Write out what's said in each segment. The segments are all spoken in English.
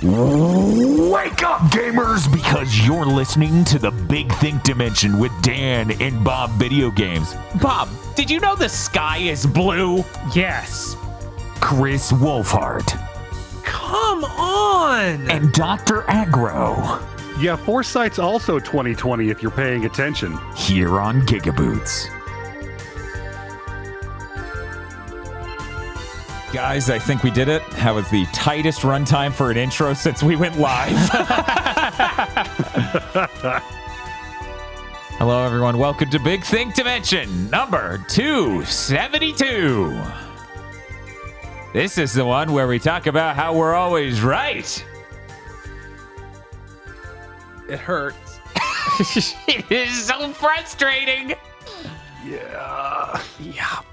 Wake up, gamers, because you're listening to the Big Think Dimension with Dan and Bob Video Games. Bob, did you know the sky is blue? Yes. Chris Wolfhard. Come on! And Dr. Agro. Yeah, Foresight's also 2020 if you're paying attention. Here on GigaBoots. Guys, I think we did it. That was the tightest runtime for an intro since we went live. Hello, everyone. Welcome to Big Think Dimension, number 272. This is the one where we talk about how we're always right. It hurts. It is so frustrating. Yeah.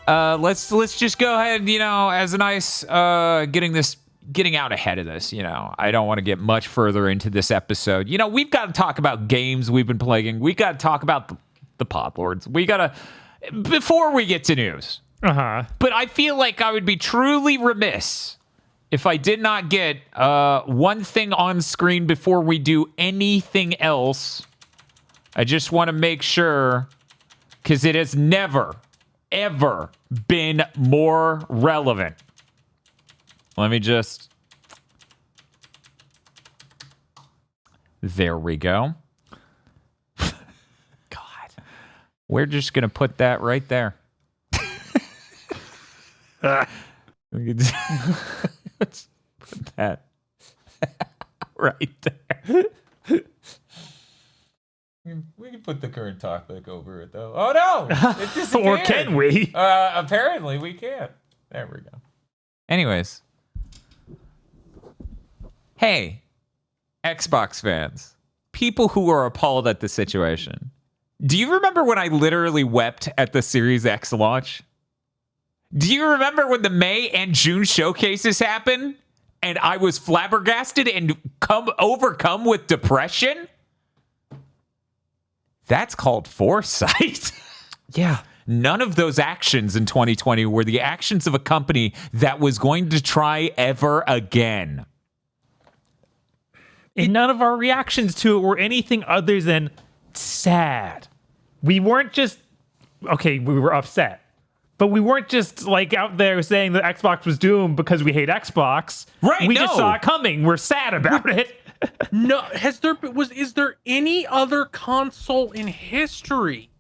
Let's just go ahead, as a nice getting out ahead of this, I don't want to get much further into this episode. We've got to talk about games we've been playing. We got to talk about the Pod Lords. We got to before we get to news. But I feel like I would be truly remiss if I did not get one thing on screen before we do anything else. I just want to make sure, because it has never, ever been more relevant. Let me just... There we go. God. We're just going to put that right there. Let's put that right there. We can put the current topic over it, though. Oh, no! It disappeared. Or can we? Apparently, we can't. There we go. Anyways. Hey, Xbox fans. People who are appalled at the situation. Do you remember when I literally wept at the Series X launch? Do you remember when the May and June showcases happened? And I was flabbergasted and overcome with depression? That's called foresight. Yeah. None of those actions in 2020 were the actions of a company that was going to try ever again. And none of our reactions to it were anything other than sad. We weren't just... Okay, we were upset. But we weren't just out there saying that Xbox was doomed because we hate Xbox. Right, We just saw it coming. We're sad about it. No, is there any other console in history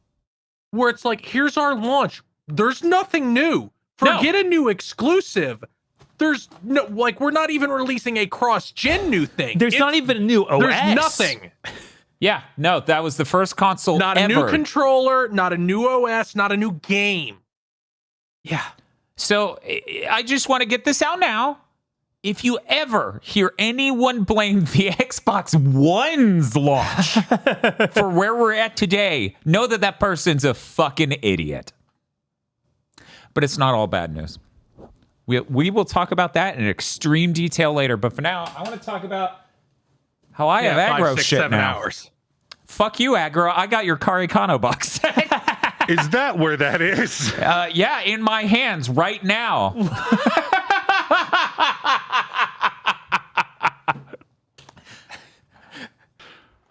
where it's like, here's our launch. There's nothing new. Forget a new exclusive. There's no, we're not even releasing a cross-gen new thing. There's not even a new OS. There's nothing. Yeah, no, that was the first console Not a ever. new controller, not a new OS, not a new game. Yeah. So I just want to get this out now. If you ever hear anyone blame the Xbox One's launch for where we're at today, know that that person's a fucking idiot. But it's not all bad news. We will talk about that in extreme detail later. But for now, I want to talk about how I have aggro 5, 6, shit 7 now. hours. Fuck you, aggro. I got your Karikano box set. Is that where that is? Yeah, in my hands right now.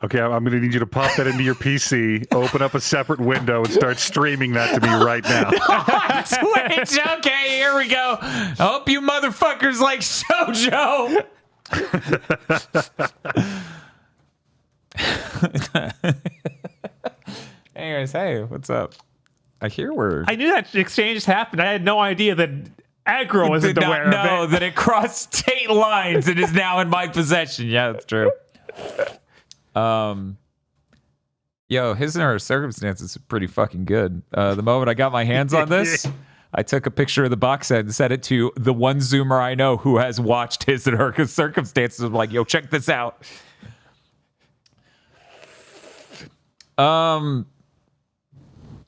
Okay, I'm going to need you to pop that into your PC, open up a separate window, and start streaming that to me right now. Twitch. Okay, here we go. I hope you motherfuckers like Shoujo. Anyways, hey, what's up? I hear I knew that exchange happened. I had no idea that aggro wasn't aware of it. No, that it crossed state lines and is now in my possession. Yeah, that's true. Yo, his and her circumstances are pretty fucking good. The moment I got my hands on this, I took a picture of the box set and sent it to the one Zoomer I know who has watched his and her circumstances. I'm like, yo, check this out.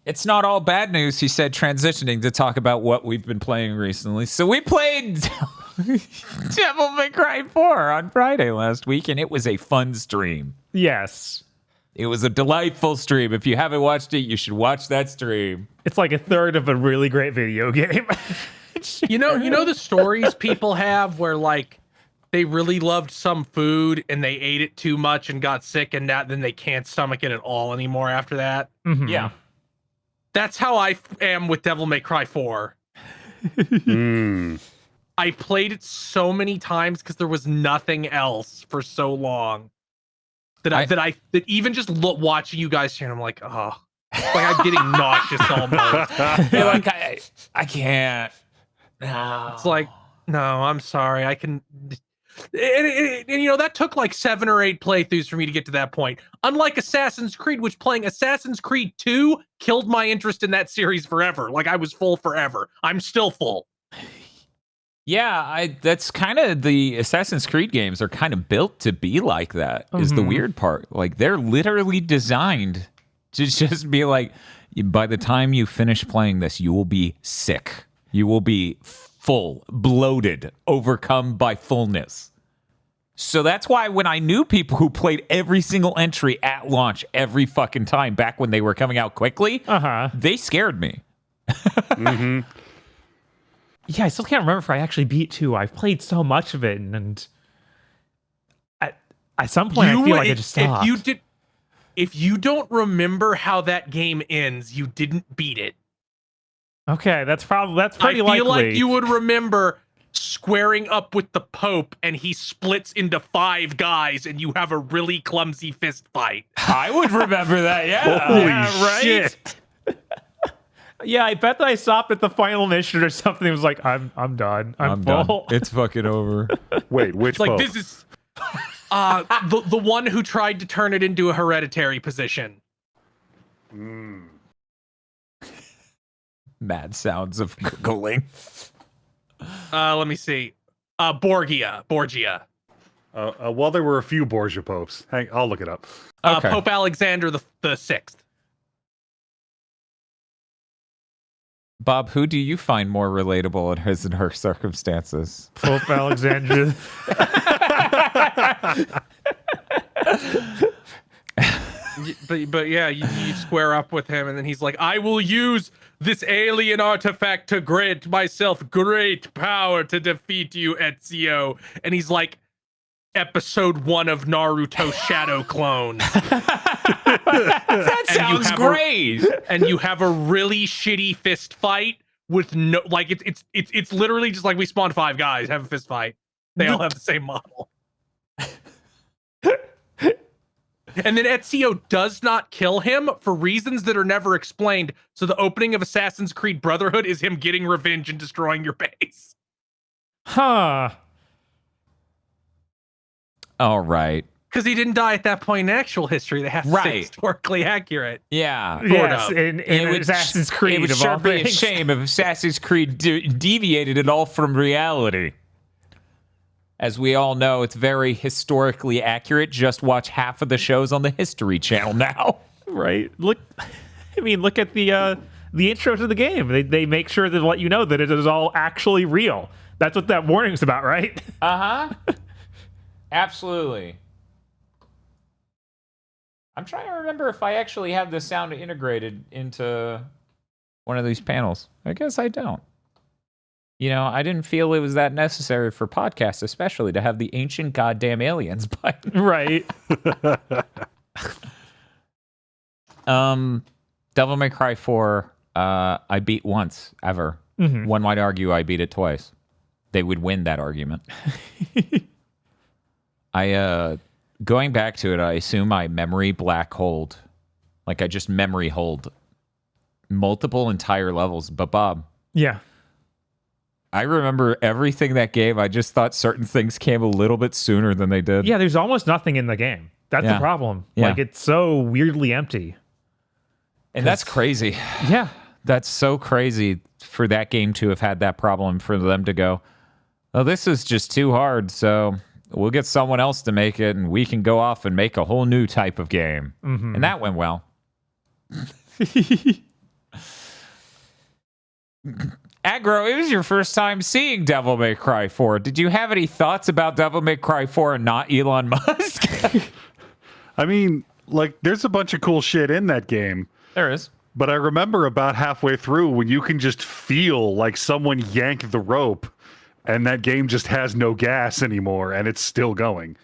It's not all bad news, he said, transitioning to talk about what we've been playing recently. So we played Devil May Cry 4 on Friday last week, and it was a fun stream. Yes. It was a delightful stream. If you haven't watched it, you should watch that stream. It's like a third of a really great video game. You know the stories people have where they really loved some food and they ate it too much and got sick, and then they can't stomach it at all anymore after that. Mhm. Yeah. That's how I am with Devil May Cry 4. I played it so many times because there was nothing else for so long that even just watching you guys here, I'm like, oh, like I'm getting nauseous almost. You're like, I can't. No. It's like, no, I'm sorry. I can. And you know, that took like 7 or 8 playthroughs for me to get to that point. Unlike Assassin's Creed, which playing Assassin's Creed 2 killed my interest in that series forever. Like I was full forever. I'm still full. Yeah, that's kind of the Assassin's Creed games are kind of built to be like that, is the weird part. Like they're literally designed to just be like, by the time you finish playing this, you will be sick. You will be full, bloated, overcome by fullness. So that's why when I knew people who played every single entry at launch every fucking time back when they were coming out quickly, they scared me. Yeah, I still can't remember if I actually beat 2. I've played so much of it, and at some point I feel like I just stopped. If you don't remember how that game ends, you didn't beat it. Okay, that's pretty likely. I feel like you would remember squaring up with the Pope and he splits into 5 guys and you have a really clumsy fist fight. I would remember that, yeah. Holy shit. Yeah, I bet that I stopped at the final mission or something. It was like, I'm done. I'm full. Done. It's fucking over. Wait, which It's like, Pope? this is the one who tried to turn it into a hereditary position. Mad sounds of Googling. Let me see. Borgia. Well, there were a few Borgia popes. I'll look it up. Okay. Pope Alexander the Sixth. Bob, who do you find more relatable in his and her circumstances? Pope Alexander. But yeah, you square up with him, and then he's like, I will use this alien artifact to grant myself great power to defeat you, Ezio. And he's like, episode 1 of Naruto Shadow Clones. That sounds great. And you have a really shitty fist fight with no, like, it's literally just like we spawned 5 guys, have a fist fight. They all have the same model. And then Ezio does not kill him for reasons that are never explained. So the opening of Assassin's Creed Brotherhood is him getting revenge and destroying your base. Huh. All right. Because he didn't die at that point in actual history. They have to stay historically accurate. Yeah. Yes, in Assassin's Creed. It would of sure all be a things. shame if Assassin's Creed deviated at all from reality. As we all know, it's very historically accurate. Just watch half of the shows on the History Channel now. Right. Look at the intro to the game. They make sure to let you know that it is all actually real. That's what that warning's about, right? Uh-huh. Absolutely. I'm trying to remember if I actually have the sound integrated into one of these panels. I guess I don't. You know, I didn't feel it was that necessary for podcasts, especially to have the ancient goddamn aliens button. Right. Devil May Cry 4, I beat once, ever. One might argue I beat it twice. They would win that argument. Going back to it, I assume I memory black holed. Like I just memory hold multiple entire levels. But Bob. Yeah. I remember everything that game. I just thought certain things came a little bit sooner than they did. Yeah, there's almost nothing in the game. That's the problem. Yeah. Like, it's so weirdly empty. And that's crazy. Yeah. That's so crazy for that game to have had that problem, for them to go, oh, this is just too hard, so we'll get someone else to make it, and we can go off and make a whole new type of game. And that went well. Aggro, it was your first time seeing Devil May Cry 4. Did you have any thoughts about Devil May Cry 4 and not Elon Musk? I mean, like, there's a bunch of cool shit in that game. There is. But I remember about halfway through when you can just feel like someone yank the rope and that game just has no gas anymore, and it's still going.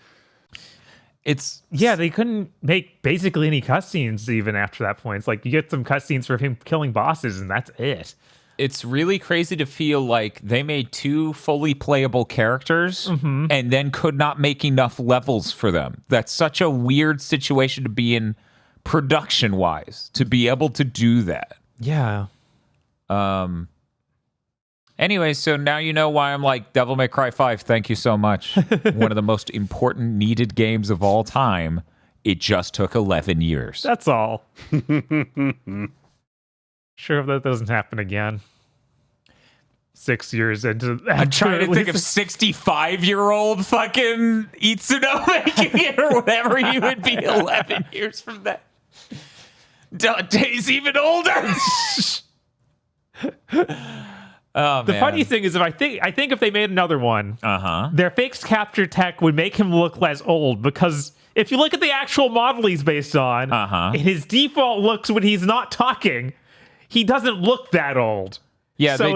They couldn't make basically any cutscenes even after that point. It's like you get some cutscenes for him killing bosses, and that's it. It's really crazy to feel like they made 2 fully playable characters and then could not make enough levels for them. That's such a weird situation to be in production-wise, to be able to do that. Yeah. Anyway, so now you know why I'm like, Devil May Cry 5, thank you so much. One of the most important needed games of all time. It just took 11 years. That's all. Sure, if that doesn't happen again. 6 years into I'm trying to think of 65-year-old fucking Itsuno making it or whatever you would be 11 years from that. Dante's even older. Oh, the funny thing is, I think if they made another one, their fixed capture tech would make him look less old, because if you look at the actual model he's based on, his default looks when he's not talking, he doesn't look that old. Yeah, so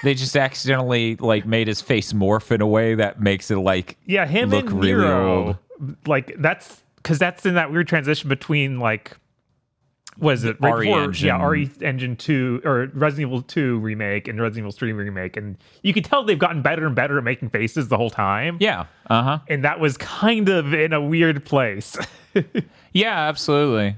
they just accidentally like made his face morph in a way that makes it like him look and really Nero, old. Like that's because that's in that weird transition between like. Was it right RE before, Engine. RE Engine 2 or Resident Evil 2 remake and Resident Evil 3 remake, and you can tell they've gotten better and better at making faces the whole time. Yeah. And that was kind of in a weird place. Yeah, absolutely.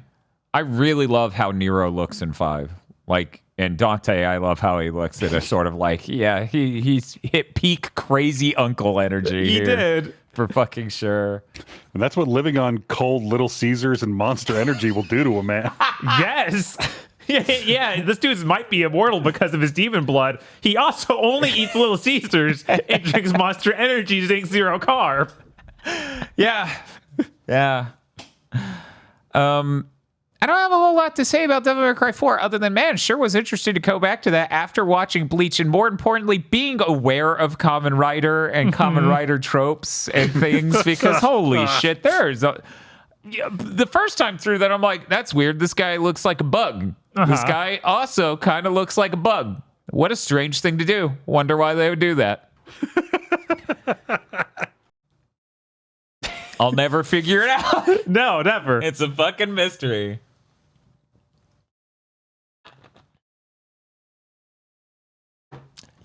I really love how Nero looks in 5. Like, and Dante, I love how he looks at a sort of like, he's hit peak crazy uncle energy. He here, did. for fucking sure. And that's what living on cold Little Caesars and Monster Energy will do to a man. Yes. Yeah, this dude might be immortal because of his demon blood. He also only eats Little Caesars and drinks Monster Energy, zinc zero carb. Yeah. I don't have a whole lot to say about Devil May Cry 4 other than, man, sure was interesting to go back to that after watching Bleach, and more importantly, being aware of Kamen Rider and Kamen Rider tropes and things, because holy shit, the first time through that, I'm like, that's weird. This guy looks like a bug. This guy also kind of looks like a bug. What a strange thing to do. Wonder why they would do that. I'll never figure it out. No, never. It's a fucking mystery.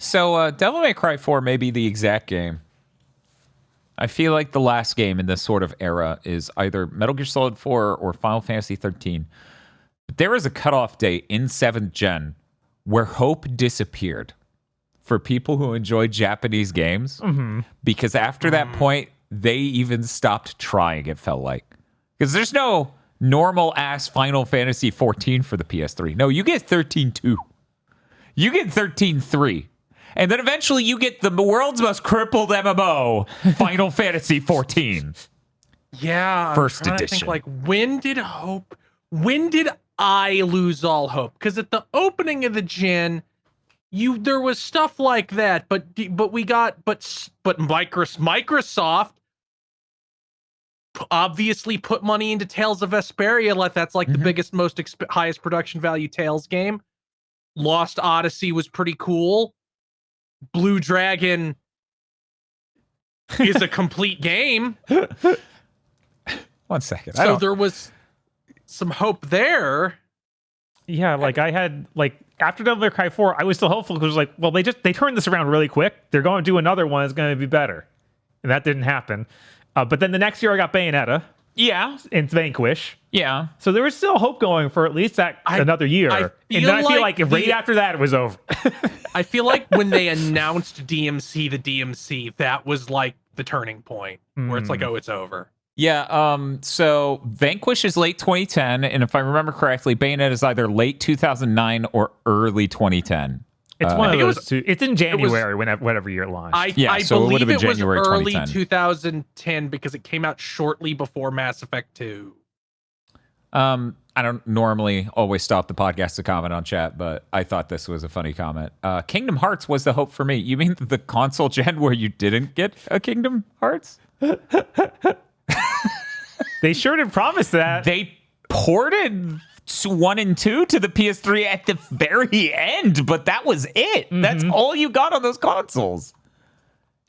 So, Devil May Cry 4 may be the exact game. I feel like the last game in this sort of era is either Metal Gear Solid 4 or Final Fantasy 13. But there is a cutoff date in 7th Gen where hope disappeared for people who enjoy Japanese games. Because after that point, they even stopped trying, it felt like. Because there's no normal-ass Final Fantasy 14 for the PS3. No, you get 13.2. You get 13.3. And then eventually you get the world's most crippled MMO, Final Fantasy 14. Yeah. First I'm trying edition. To think, like, when did I lose all hope? Because at the opening of the gen, there was stuff like that, but Microsoft obviously put money into Tales of Vesperia. Like, that's like the biggest, most highest production value Tales game. Lost Odyssey was pretty cool. Blue Dragon is a complete game. 1 second. So there was some hope there. Yeah, like I had, like, after Devil May Cry 4, I was still hopeful because it was like, well, they turned this around really quick. They're going to do another one. It's going to be better. And that didn't happen. But then the next year I got Bayonetta. Yeah. And Vanquish. Yeah. So there was still hope going for at least another year. I And then I feel like right after that, it was over. I feel like when they announced the DMC, that was like the turning point where it's like, oh, it's over. Yeah, so Vanquish is late 2010, and if I remember correctly, Bayonetta is either late 2009 or early 2010. It's one of those two. It's in January, whatever year it launched. I so it would believe have been it was January early 2010. 2010 because it came out shortly before Mass Effect 2. I don't normally always stop the podcast to comment on chat, but I thought this was a funny comment. Kingdom Hearts was the hope for me. You mean the console gen where you didn't get a Kingdom Hearts? They sure did promise that. They ported 1 and 2 to the PS3 at the very end, but that was it. That's all you got on those consoles.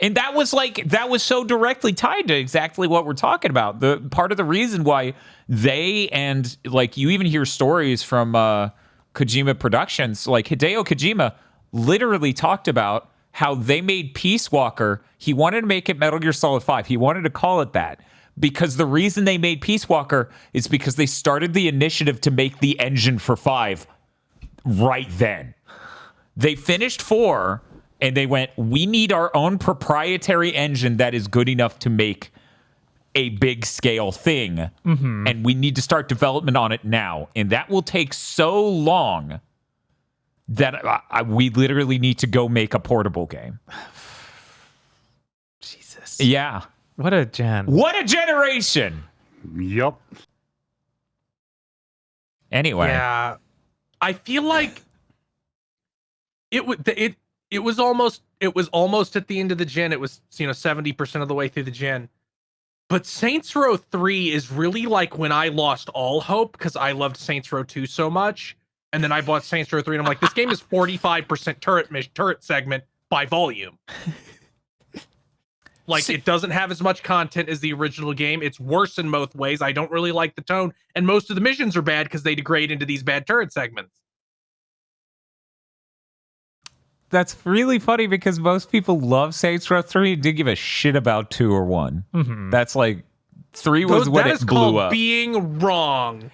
And that was so directly tied to exactly what we're talking about. The part of the reason why they and like you even hear stories from Kojima Productions, like Hideo Kojima literally talked about how they made Peace Walker. He wanted to make it Metal Gear Solid 5. He wanted to call it that because the reason they made Peace Walker is because they started the initiative to make the engine for 5 right then. They finished 4 and they went, we need our own proprietary engine that is good enough to make a big scale thing. And we need to start development on it now. And that will take so long that we literally need to go make a portable game. Jesus. Yeah. What a gen. What a generation. Yup. Anyway. Yeah, I feel like it was almost at the end of the gen. It was 70% of the way through the gen. But Saints Row 3 is really like when I lost all hope because I loved Saints Row 2 so much. And then I bought Saints Row 3 and I'm like, this game is 45% turret segment by volume. Like, it doesn't have as much content as the original game. It's worse in most ways. I don't really like the tone. And most of the missions are bad because they degrade into these bad turret segments. That's really funny because most people love Saints Row 3 and didn't give a shit about 2 or 1. That's like 3 was when it blew up. Being wrong.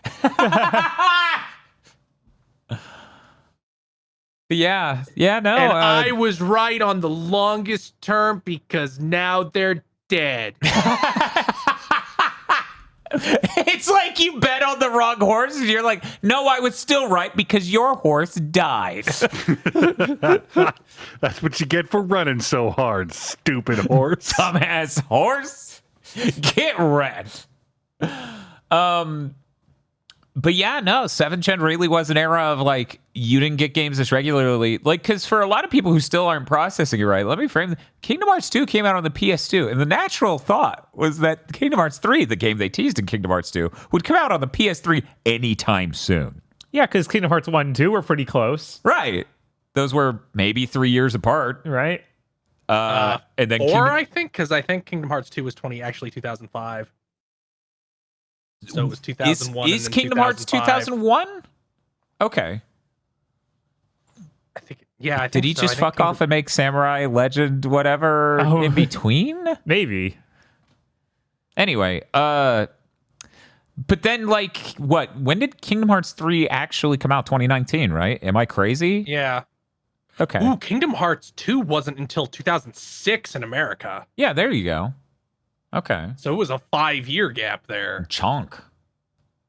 Yeah, no. And I was right on the longest term because now they're dead. It's like you bet on the wrong horse and you're like, no, I was still right because your horse died. That's what you get for running so hard, stupid horse. Dumbass horse. Get wrecked. But yeah, no, 7th gen really was an era of like, you didn't get games this regularly. Like, because for a lot of people who still aren't processing it right, let me frame Kingdom Hearts 2 came out on the PS2. And the natural thought was that Kingdom Hearts 3, the game they teased in Kingdom Hearts 2, would come out on the PS3 anytime soon. Yeah, because Kingdom Hearts 1 and 2 were pretty close. Right. Those were maybe 3 years apart. Right. And then I think, because I think Kingdom Hearts 2 was 2005. So it was 2001. Is Kingdom Hearts 2001? Okay. I think, yeah. I think Did he so. just fuck off and make Samurai Legend whatever in between? Maybe. Anyway, but then like what? When did Kingdom Hearts 3 actually come out? 2019, right? Am I crazy? Yeah. Okay. Ooh, Kingdom Hearts 2 wasn't until 2006 in America. Yeah, there you go. Okay. So it was a 5-year gap there. Chunk.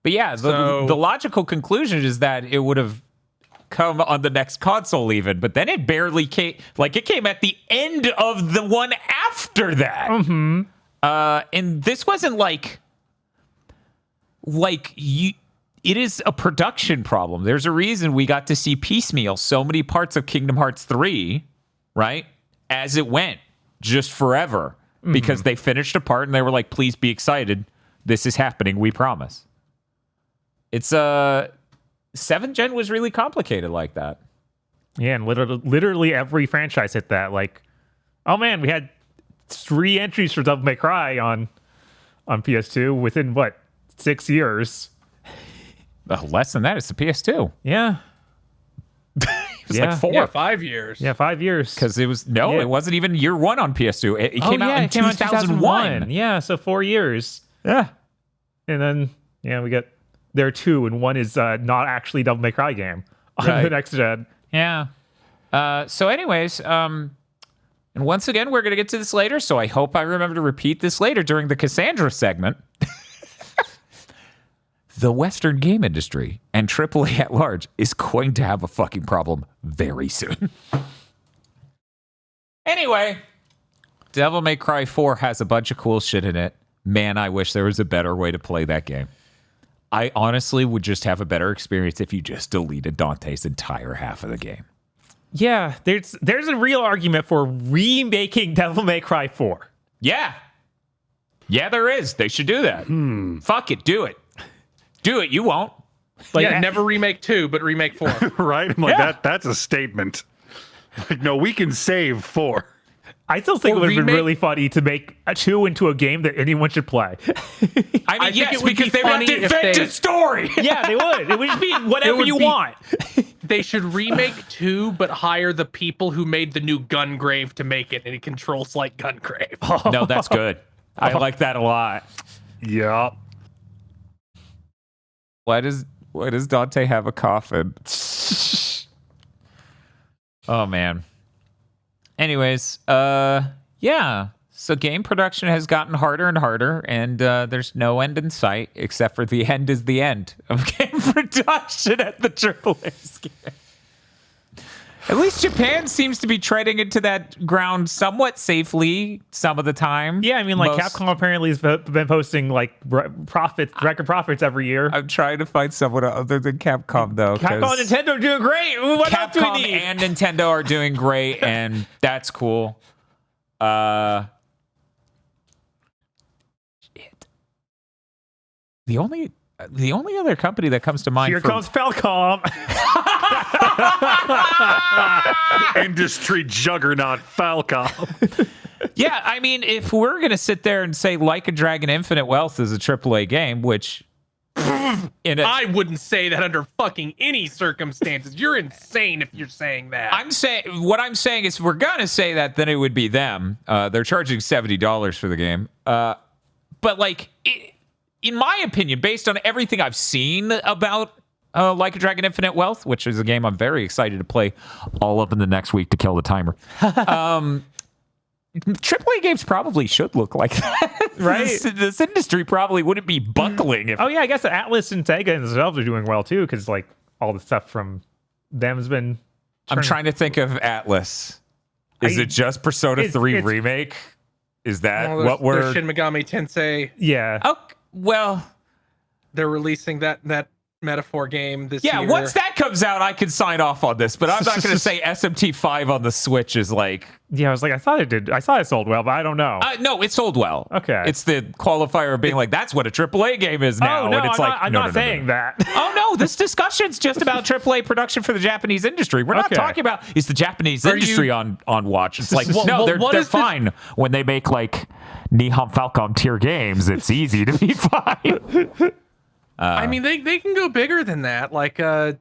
But yeah, the logical conclusion is that it would have come on the next console even, but then it barely came. Like, it came at the end of the one after that. And this wasn't like you. It is a production problem. There's a reason we got to see piecemeal so many parts of Kingdom Hearts 3, right? As it went, just forever. Because they finished a part and they were like, please be excited. This is happening. We promise. It's 7th gen was really complicated like that. Yeah, and literally every franchise hit that. Like, oh man, we had 3 entries for Devil May Cry on PS2 within, 6 years? Less than that, it's the PS2. Yeah. It was like 4. Yeah, 5 years. Yeah, 5 years. Because it was, it wasn't even year 1 on PS2. It came out in 2001. Yeah, so 4 years. Yeah. And then, we got there 2, and 1 is not actually Devil May Cry game on the next gen. Yeah. So anyways, and once again, we're going to get to this later, so I hope I remember to repeat this later during the Cassandra segment. The Western game industry and AAA at large is going to have a fucking problem very soon. Anyway, Devil May Cry 4 has a bunch of cool shit in it. Man, I wish there was a better way to play that game. I honestly would just have a better experience if you just deleted Dante's entire half of the game. Yeah, there's a real argument for remaking Devil May Cry 4. Yeah. Yeah, there is. They should do that. Fuck it. Do it. Do it. You won't. Never remake 2, but remake 4. Right? I'm like, that's a statement. Like, no, we can save 4. I still think Or it would have been remake- really funny to make a 2 into a game that anyone should play. I mean, think yes, it would because be they would have funny to if invent they- a story. Yeah, they would. It would just be whatever would you be- want. They should remake 2, but hire the people who made the new Gungrave to make it, and it controls like Gungrave. No, that's good. I like that a lot. Yeah. Why does Dante have a coffin? Oh man. Anyways, yeah. So game production has gotten harder and harder, and there's no end in sight except for the end is the end of game production at the AAA scale. At least Japan seems to be treading into that ground somewhat safely some of the time. Yeah, I mean, like Most- Capcom apparently has been posting like record profits every year. I'm trying to find someone other than Capcom though. Capcom and Nintendo are doing great. What else do we Capcom need? and Nintendo are doing great, and that's cool. Shit. The only other company that comes to mind Here for comes Falcom. Industry juggernaut Falcom. yeah, I mean, if we're gonna sit there and say Like a Dragon Infinite Wealth is a AAA game, which I wouldn't say that under fucking any circumstances. You're insane if you're saying that. I'm saying what I'm saying is, if we're gonna say that, then it would be them. They're charging $70 for the game, but like, in my opinion, based on everything I've seen about Like a Dragon Infinite Wealth, which is a game I'm very excited to play all up in the next week to kill the timer. AAA games probably should look like that, Right? This industry probably wouldn't be buckling if Oh yeah, I guess Atlas and Sega themselves are doing well too, because like all the stuff from them has been. I'm trying to think of Atlas. Is it just Persona 3 it's- Remake? Is that Well, what we're? there's Shin Megami Tensei. Yeah. Oh, well, They're releasing that metaphor game this yeah. year. Once that comes out, I can sign off on this. But I'm not going to say SMT5 on the Switch is like. Yeah, I was like, I thought it did. I saw it sold well, but I don't know. No, it sold well. Okay. It's the qualifier of being like, that's what a AAA game is now. oh no, and it's I'm like, not, I'm no, not no, no, no, saying no. that. Oh no, this discussion's just about AAA production for the Japanese industry. We're not Okay. talking about is the Japanese Are industry you- on watch. It's like Well, no, well, they're what is this- fine when they make like Nihon Falcom tier games. It's easy to be fine. I mean, they can go bigger than that. Like, all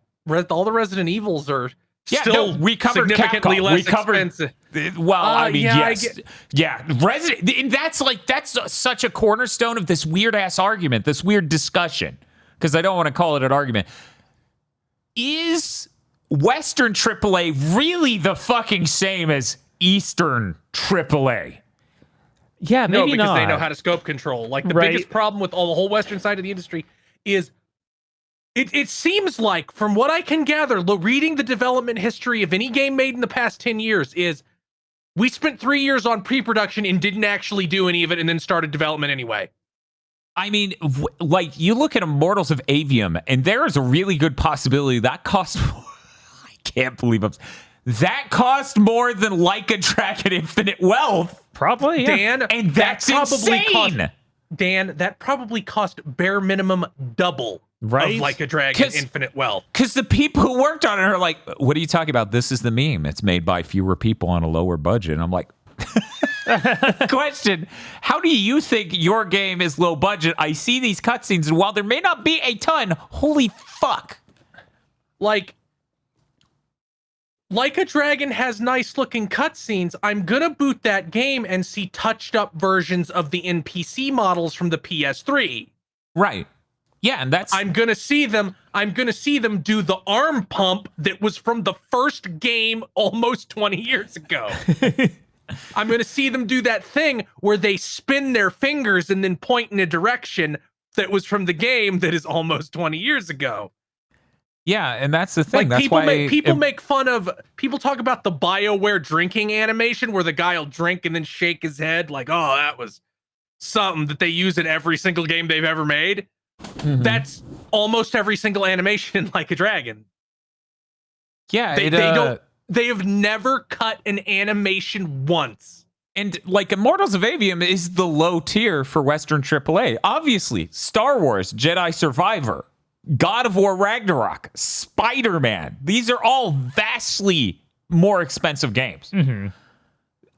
the Resident Evils are still we covered significantly Capcom. less We covered. expensive. Well, I mean, yeah, I yes, yeah. Resident. And that's such a cornerstone of this weird ass argument, this weird discussion. Because I don't want to call it an argument. Is Western AAA really the fucking same as Eastern AAA? Yeah, No, maybe because not. they know how to scope control. Like, the Right. biggest problem with the whole Western side of the industry is it seems like, from what I can gather, reading the development history of any game made in the past 10 years, is we spent 3 years on pre-production and didn't actually do any of it and then started development anyway. I mean, like, you look at Immortals of Avium, and there is a really good possibility that cost. I can't believe that cost more than Like a Dragon Infinite Wealth. Probably, yeah. Dan, And that's insane. That probably cost bare minimum double Right? of Like a Dragon 'Cause- Infinite Wealth. Because the people who worked on it are like, what are you talking about? This is the meme. It's made by fewer people on a lower budget. And I'm like, question, how do you think your game is low budget? I see these cutscenes, and while there may not be a ton, holy fuck. Like a Dragon has nice looking cutscenes. I'm gonna boot that game and see touched up versions of the NPC models from the PS3. Right. Yeah, and that's I'm gonna see them do the arm pump that was from the first game almost 20 years ago. I'm gonna see them do that thing where they spin their fingers and then point in a direction that was from the game that is almost 20 years ago. yeah, and that's the thing. Like, That's why make fun of, people talk about the BioWare drinking animation where the guy will drink and then shake his head like, oh, that was something that they use in every single game they've ever made. Mhm. That's almost every single animation in Like a Dragon. yeah, They have never cut an animation once. And like Immortals of Avium is the low tier for Western AAA. Obviously, Star Wars, Jedi Survivor, God of War Ragnarok, Spider-Man. These are all vastly more expensive games.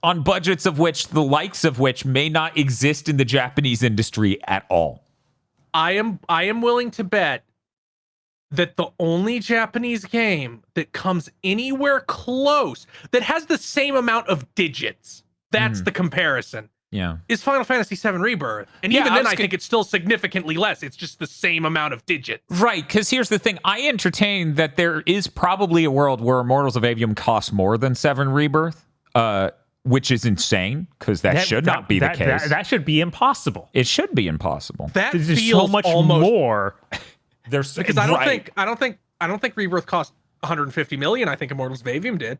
on budgets of which the likes of which may not exist in the Japanese industry at all. I am willing to bet that the only Japanese game that comes anywhere close, that has the same amount of digits, that's the comparison, is Final Fantasy VII Rebirth. And even then, I think it's still significantly less. It's just the same amount of digits. Right, because here's the thing. I entertain that there is probably a world where Immortals of Avium costs more than 7 Rebirth, which is insane, because that should not be the case. That should be impossible. It should be impossible. That There's feels so much almost more. because I don't think Rebirth cost 150 million. I think Immortals of Avium did.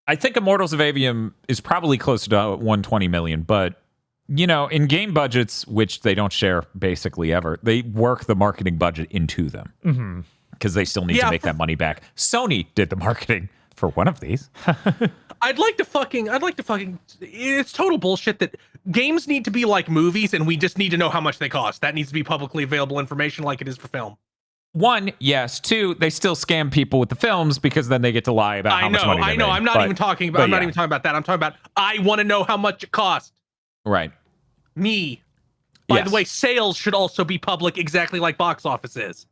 I think Immortals of Avium is probably closer to 120 million, but in game budgets, which they don't share basically ever, they work the marketing budget into them because they still need to make that money back. Sony did the marketing for one of these. I'd like to fucking, it's total bullshit that games need to be like movies and we just need to know how much they cost. That needs to be publicly available information like it is for film. 1, yes. 2, they still scam people with the films because then they get to lie about how much money they made. I'm not even talking about that. I'm talking about, I want to know how much it cost. Right. Me. By the way, sales should also be public exactly like box office is.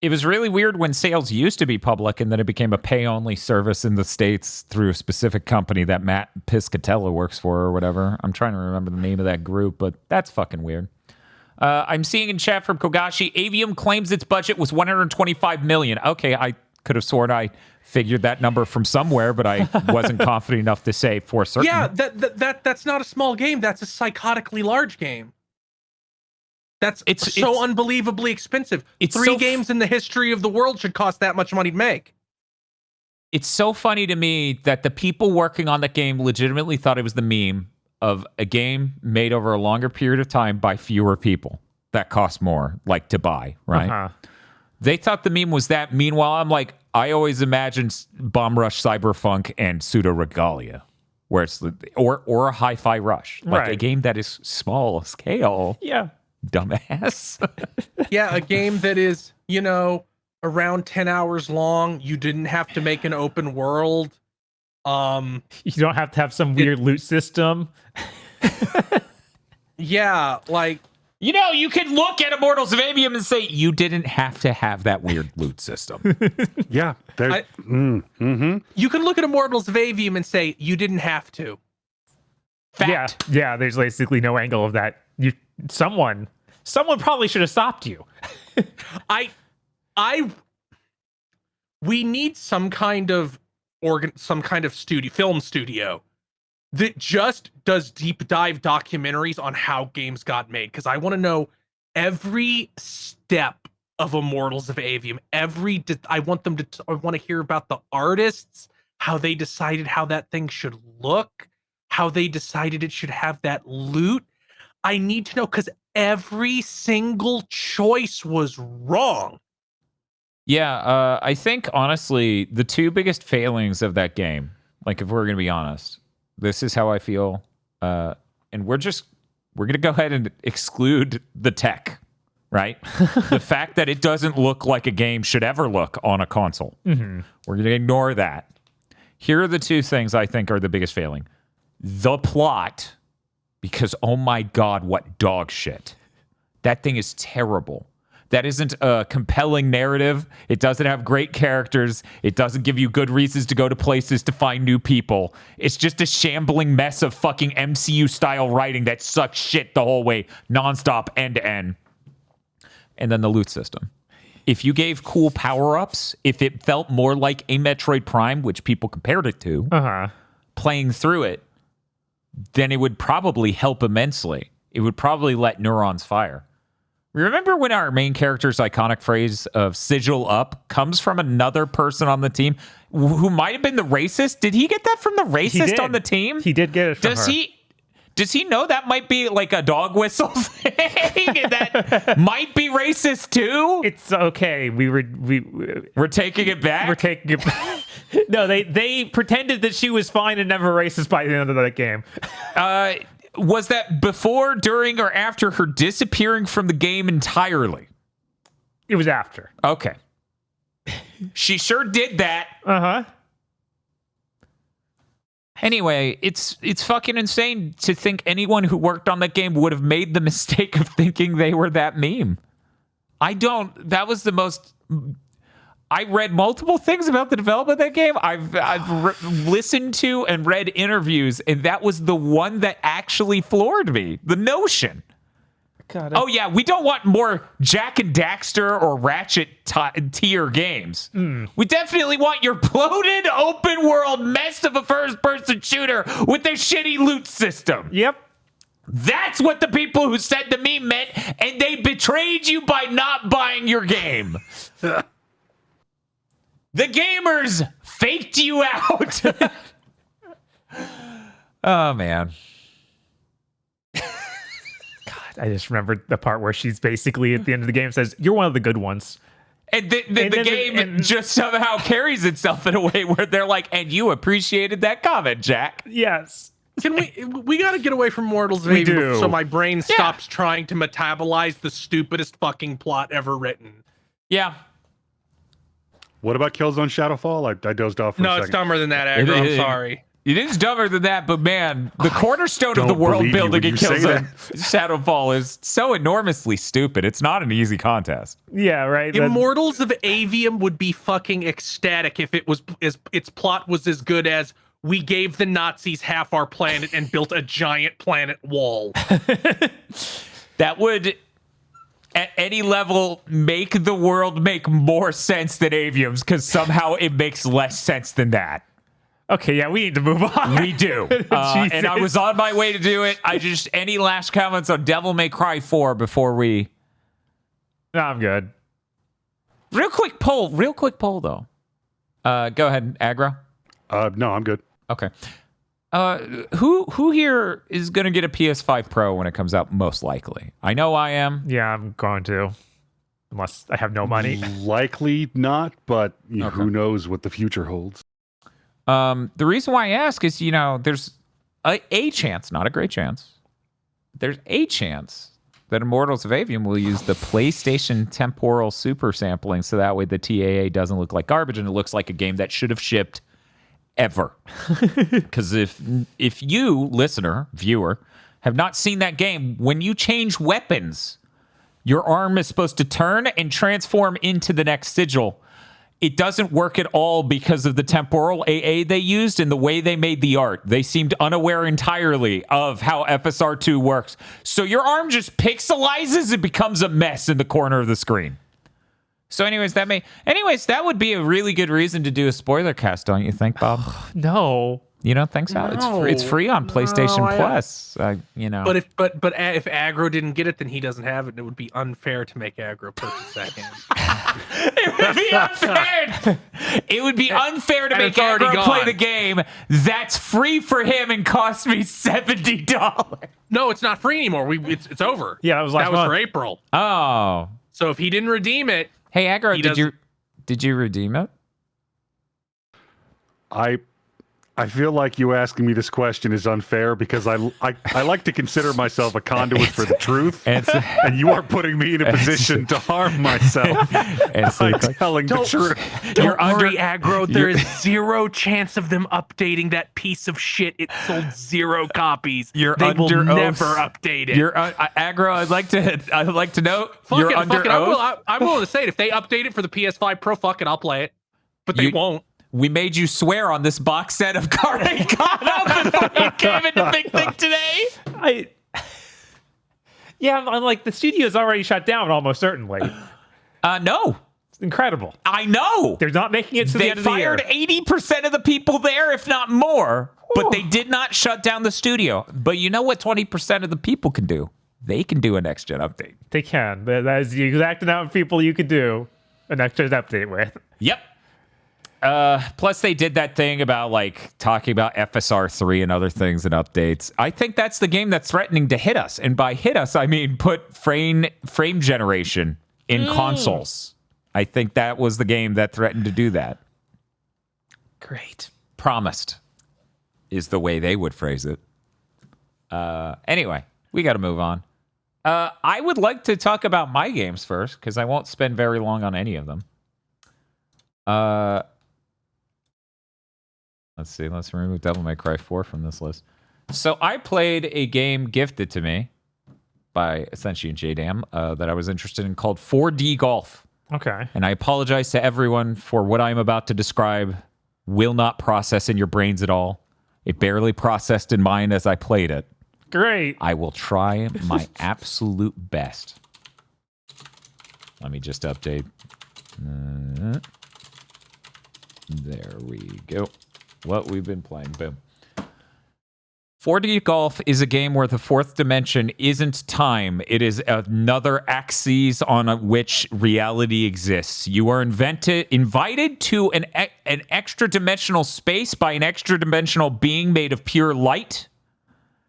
It was really weird when sales used to be public and then it became a pay-only service in the States through a specific company that Matt Piscatella works for or whatever. I'm trying to remember the name of that group, but that's fucking weird. I'm seeing in chat from Kogashi, Avium claims its budget was 125 million. Okay, I could have sworn I figured that number from somewhere, but I wasn't confident enough to say for certain. Yeah, that's not a small game. That's a psychotically large game. It's so unbelievably expensive. 3 games in the history of the world should cost that much money to make. It's so funny to me that the people working on that game legitimately thought it was the meme of a game made over a longer period of time by fewer people that cost more, like to buy, right? They thought the meme was that. Meanwhile, I'm like, I always imagined Bomb Rush Cyberpunk and Pseudo Regalia, where it's or a Hi-Fi Rush, like a game that is small scale. Yeah. Dumbass. Yeah, a game that is, around 10 hours long. You didn't have to make an open world. You don't have to have some weird loot system. Yeah, like... you can look at Immortals of Avium and say, you didn't have to have that weird loot system. Yeah. You can look at Immortals of Avium and say, you didn't have to. Fact. Yeah, there's basically no angle of that. Someone probably should have stopped you. We need some kind of film studio that just does deep dive documentaries on how games got made, because I want to know every step of Immortals of Avium. I want to hear about the artists, how they decided how that thing should look, how they decided it should have that loot. I need to know, because every single choice was wrong. Yeah, I think, honestly, the 2 biggest failings of that game, like, if we're going to be honest, this is how I feel, and we're going to go ahead and exclude the tech, right? The fact that it doesn't look like a game should ever look on a console. We're going to ignore that. Here are the 2 things I think are the biggest failing. The plot, because, oh my God, what dog shit. That thing is terrible. That isn't a compelling narrative. It doesn't have great characters. It doesn't give you good reasons to go to places to find new people. It's just a shambling mess of fucking MCU-style writing that sucks shit the whole way, nonstop, end to end. And then the loot system. If you gave cool power-ups, if it felt more like a Metroid Prime, which people compared it to, playing through it, then it would probably help immensely. It would probably let neurons fire. Remember when our main character's iconic phrase of sigil up comes from another person on the team who might have been the racist? Did he get that from the racist on the team? He did get it from her. Does he know that might be like a dog whistle thing? That might be racist too? It's okay. We're taking it back? We're taking it back. No, they pretended that she was fine and never racist by the end of that game. Was that before, during, or after her disappearing from the game entirely? It was after. Okay. She sure did that. Uh-huh. Anyway, it's fucking insane to think anyone who worked on that game would have made the mistake of thinking they were that meme. That was the most... I read multiple things about the development of that game. I've listened to and read interviews, and that was the one that actually floored me. The notion. God, oh yeah, we don't want more Jack and Daxter or Ratchet tier games. We definitely want your bloated open world mess of a first person shooter with their shitty loot system. Yep. That's what the people who said the meme meant, and they betrayed you by not buying your game. The gamers faked you out. Oh man. I just remembered the part where she's basically at the end of the game says, "You're one of the good ones." And the game just somehow carries itself in a way where they're like, "And you appreciated that comment, Jack." Yes. Can we got to get away from Mortals of Avium so my brain stops trying to metabolize the stupidest fucking plot ever written. Yeah. What about Killzone Shadowfall? I dozed off for a second. No, it's dumber than that, Aggro. I'm sorry. It is dumber than that, but man, the cornerstone of the world building in Killzone Shadowfall is so enormously stupid. It's not an easy contest. Yeah, right. Immortals of Avium would be fucking ecstatic if its plot was as good as we gave the Nazis half our planet and built a giant planet wall. That would, at any level, make the world make more sense than Avium's, because somehow it makes less sense than that. Okay, yeah, we need to move on. We do. And I was on my way to do it. Any last comments on Devil May Cry 4 before we... No, I'm good. Real quick poll, though. Go ahead, Aggro. No, I'm good. Okay. Who here is going to get a PS5 Pro when it comes out, most likely? I know I am. Yeah, I'm going to. Unless I have no money. Likely not, but who knows what the future holds. The reason why I ask is, there's a chance, not a great chance. There's a chance that Immortals of Avium will use the PlayStation temporal super sampling, so that way the TAA doesn't look like garbage and it looks like a game that should have shipped ever. Because if you, listener, viewer, have not seen that game, when you change weapons, your arm is supposed to turn and transform into the next sigil. It doesn't work at all because of the temporal AA they used and the way they made the art. They seemed unaware entirely of how FSR2 works. So your arm just pixelizes and becomes a mess in the corner of the screen. So anyways, that would be a really good reason to do a spoiler cast, don't you think, Bob? No. You don't think so? No. It's free on PlayStation Plus. But if Aggro didn't get it, then he doesn't have it, and it would be unfair to make Aggro purchase that game. It would be unfair. It would be unfair to make Aggro play the game that's free for him and cost me $70. No, it's not free anymore. It's over. Yeah, that was last month. for April. Oh. So if he didn't redeem it, hey Aggro, did you redeem it? I feel like you asking me this question is unfair because I like to consider myself a conduit for the truth, and you are putting me in a position to harm myself by telling the truth. Don't worry, Aggro. There is zero chance of them updating that piece of shit. It sold 0 copies. They will never update it. Aggro. I'd like to note you're under oath. I'm willing to say it. If they update it for the PS5 Pro, fuck it, I'll play it. But they won't. We made you swear on this box set of Carnage before you came into Big Thing today. I'm like, the studio's already shut down almost certainly. No. It's incredible. I know. They're not making it to the end of the year. They fired 80% of the people there, if not more. But they did not shut down the studio. But you know what 20% of the people can do? They can do a next-gen update. They can. That is the exact amount of people you could do a next-gen update with. Yep. Plus, they did that thing about talking about FSR3 and other things and updates. I think that's the game that's threatening to hit us. And by hit us, I mean put frame generation in consoles. I think that was the game that threatened to do that. Great. Promised is the way they would phrase it. Anyway, we got to move on. I would like to talk about my games first, because I won't spend very long on any of them. Let's see. Let's remove Devil May Cry 4 from this list. So I played a game gifted to me by Essentially and JDam that I was interested in called 4D Golf. Okay. And I apologize to everyone for what I'm about to describe will not process in your brains at all. It barely processed in mine as I played it. Great. I will try my absolute best. Let me just update. There we go. What we've been playing. Boom. 4D Golf is a game where the fourth dimension isn't time. It is another axis on which reality exists. You are invited to an extra dimensional space by an extra dimensional being made of pure light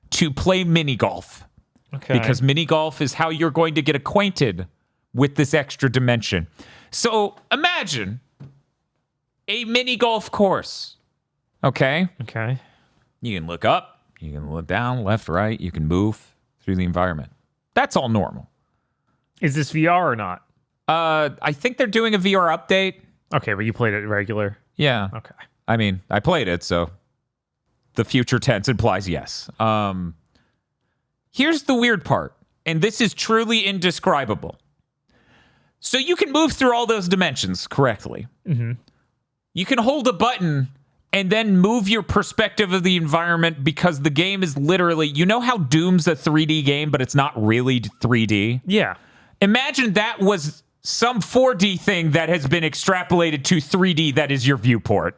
to play mini golf. Okay. Because mini golf is how you're going to get acquainted with this extra dimension. So imagine a mini golf course. Okay? Okay. You can look up. You can look down, left, right. You can move through the environment. That's all normal. Is this VR or not? I think they're doing a VR update. Okay, but you played it regular. Yeah. Okay. I mean, I played it, so the future tense implies yes. Here's the weird part, and this is truly indescribable. So you can move through all those dimensions correctly. Mm-hmm. You can hold a button and then move your perspective of the environment because the game is literally, you know how Doom's a 3D game, but it's not really 3D? Yeah. Imagine that was some 4D thing that has been extrapolated to 3D that is your viewport.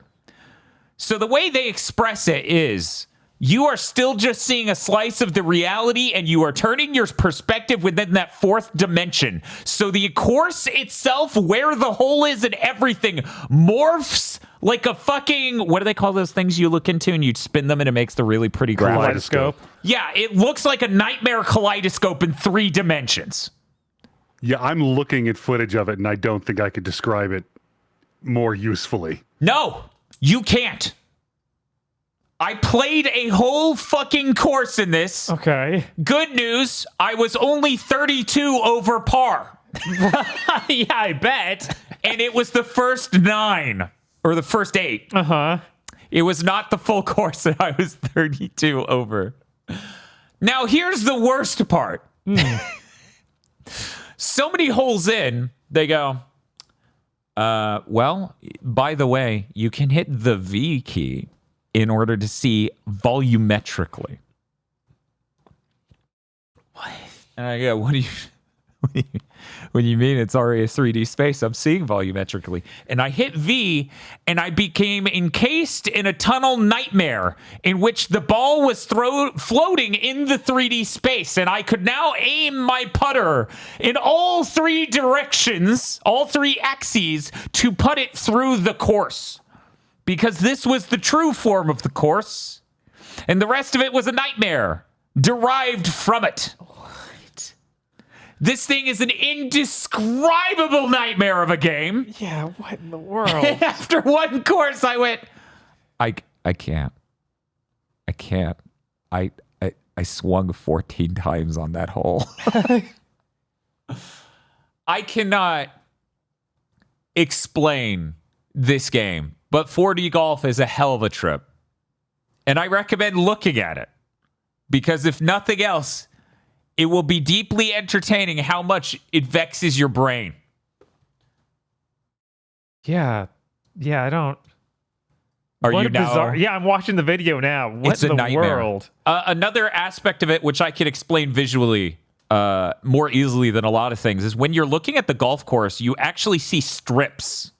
So the way they express it is you are still just seeing a slice of the reality and you are turning your perspective within that fourth dimension. So the course itself, where the hole is and everything, morphs like a fucking, what do they call those things you look into and you spin them and it makes the really pretty graphics? Kaleidoscope. Yeah, it looks like a nightmare kaleidoscope in 3 dimensions. Yeah, I'm looking at footage of it, and I don't think I could describe it more usefully. No, you can't. I played a whole fucking course in this. Okay. Good news, I was only 32 over par. Yeah, I bet. And it was the first 9, or the first 8. Uh-huh. It was not the full course that I was 32 over. Now, here's the worst part. So many holes in, they go, well, by the way, you can hit the V key in order to see volumetrically. What? And I go, what do you mean it's already a 3D space? I'm seeing volumetrically. And I hit V, and I became encased in a tunnel nightmare in which the ball was floating in the 3D space, and I could now aim my putter in all 3 directions, all 3 axes, to put it through the course. Because this was the true form of the course, and the rest of it was a nightmare derived from it. What? This thing is an indescribable nightmare of a game. Yeah, what in the world? And after one course, I went, I can't. I swung 14 times on that hole. I cannot explain this game. But 4D Golf is a hell of a trip. And I recommend looking at it. Because if nothing else, it will be deeply entertaining how much it vexes your brain. Yeah, I don't. Are what you a now? bizarre. Yeah, I'm watching the video now. What It's in a the nightmare. world? Another aspect of it, which I can explain visually more easily than a lot of things, is when you're looking at the golf course, you actually see strips.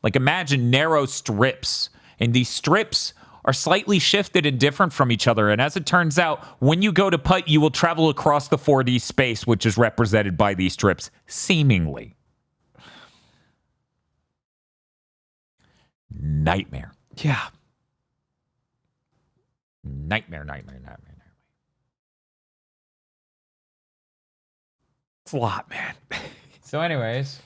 Like imagine narrow strips, and these strips are slightly shifted and different from each other. And as it turns out, when you go to putt, you will travel across the 4D space, which is represented by these strips, seemingly. Nightmare. Yeah. Nightmare. It's a lot, man. So anyways...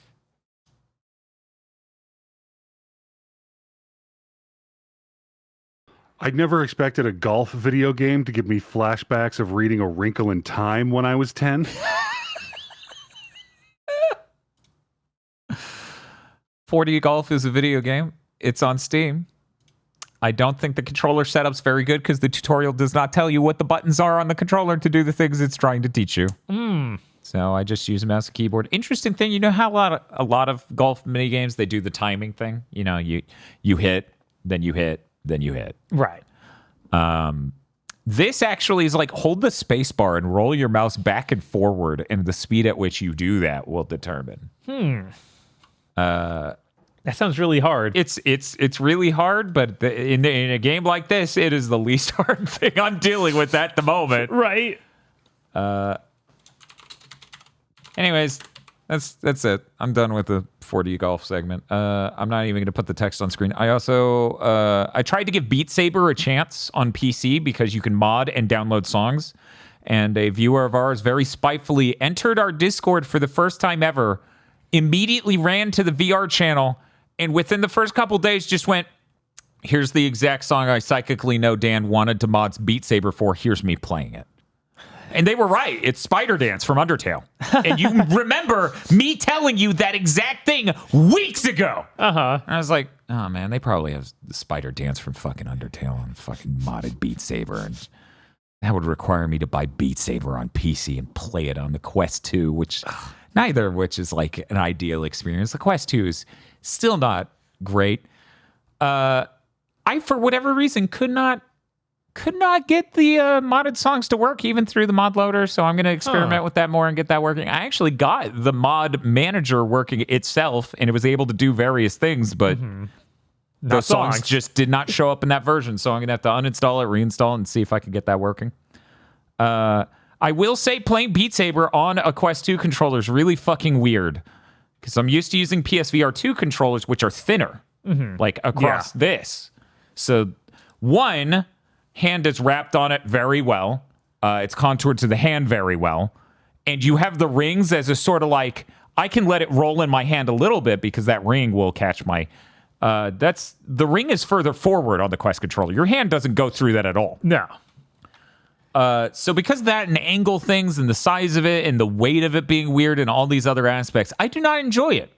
I never expected a golf video game to give me flashbacks of reading A Wrinkle in Time when I was 10. 4D Golf is a video game. It's on Steam. I don't think the controller setup's very good because the tutorial does not tell you what the buttons are on the controller to do the things it's trying to teach you. So I just use a mouse and keyboard. Interesting thing, you know how a lot of golf mini games they do the timing thing. You know, you hit, then you hit, then you hit. Right. This actually is like hold the space bar and roll your mouse back and forward, and the speed at which you do that will determine. That sounds really hard. It's really hard, but in a game like this, it is the least hard thing I'm dealing with at the moment. Right. Anyways, that's it. I'm done with the 4D golf segment. I'm not even going to put the text on screen. I also I tried to give Beat Saber a chance on PC because you can mod and download songs. And a viewer of ours very spitefully entered our Discord for the first time ever, immediately ran to the VR channel, and within the first couple days just went, here's the exact song I psychically know Dan wanted to mod Beat Saber for. Here's me playing it. And they were right. It's Spider Dance from Undertale. And you remember me telling you that exact thing weeks ago. Uh-huh. I was like, oh, man, they probably have the Spider Dance from fucking Undertale on fucking modded Beat Saber. And that would require me to buy Beat Saber on PC and play it on the Quest 2, which neither of which is like an ideal experience. The Quest 2 is still not great. I, for whatever reason, could not get the modded songs to work even through the mod loader, so I'm going to experiment with that more and get that working. I actually got the mod manager working itself, and it was able to do various things, but those songs just did not show up in that version, so I'm going to have to uninstall it, reinstall it, and see if I can get that working. I will say playing Beat Saber on a Quest 2 controller is really fucking weird, because I'm used to using PSVR 2 controllers, which are thinner, like across this. So, one hand is wrapped on it very well. It's contoured to the hand very well. And you have the rings as a sort of like, I can let it roll in my hand a little bit because that ring will catch my... the ring is further forward on the Quest controller. Your hand doesn't go through that at all. No. So because of that and angle things and the size of it and the weight of it being weird and all these other aspects, I do not enjoy it.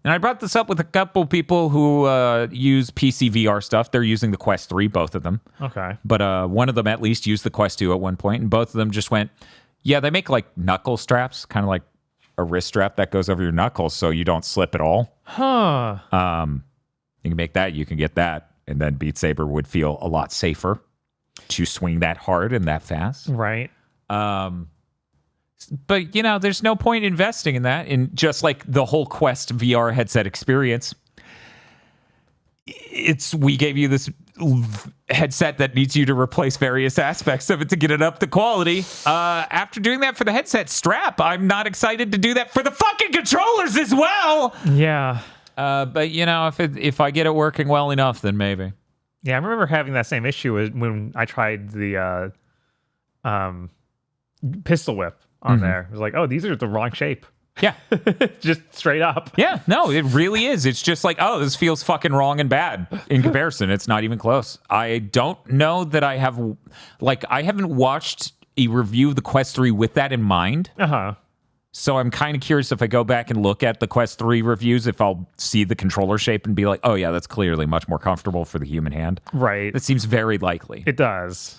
And I brought this up with a couple people who use PC VR stuff. They're using the Quest 3, both of them. Okay. But one of them at least used the Quest 2 at one point, and both of them just went, yeah, they make like knuckle straps, kind of like a wrist strap that goes over your knuckles so you don't slip at all. Huh. You can make that, you can get that, and then Beat Saber would feel a lot safer to swing that hard and that fast. Right. But, you know, there's no point investing in that. And just like the whole Quest VR headset experience, we gave you this headset that needs you to replace various aspects of it to get it up to quality. After doing that for the headset strap, I'm not excited to do that for the fucking controllers as well. Yeah. But, you know, if I get it working well enough, then maybe. Yeah, I remember having that same issue when I tried the pistol whip on there. It was like, oh, these are the wrong shape. Yeah. Just straight up. Yeah, no, it really is. It's just like, oh, this feels fucking wrong and bad in comparison. It's not even close. I don't know that I have, I haven't watched a review of the Quest 3 with that in mind. Uh-huh. So I'm kind of curious if I go back and look at the Quest 3 reviews, if I'll see the controller shape and be like, oh, yeah, that's clearly much more comfortable for the human hand. Right. That seems very likely. It does.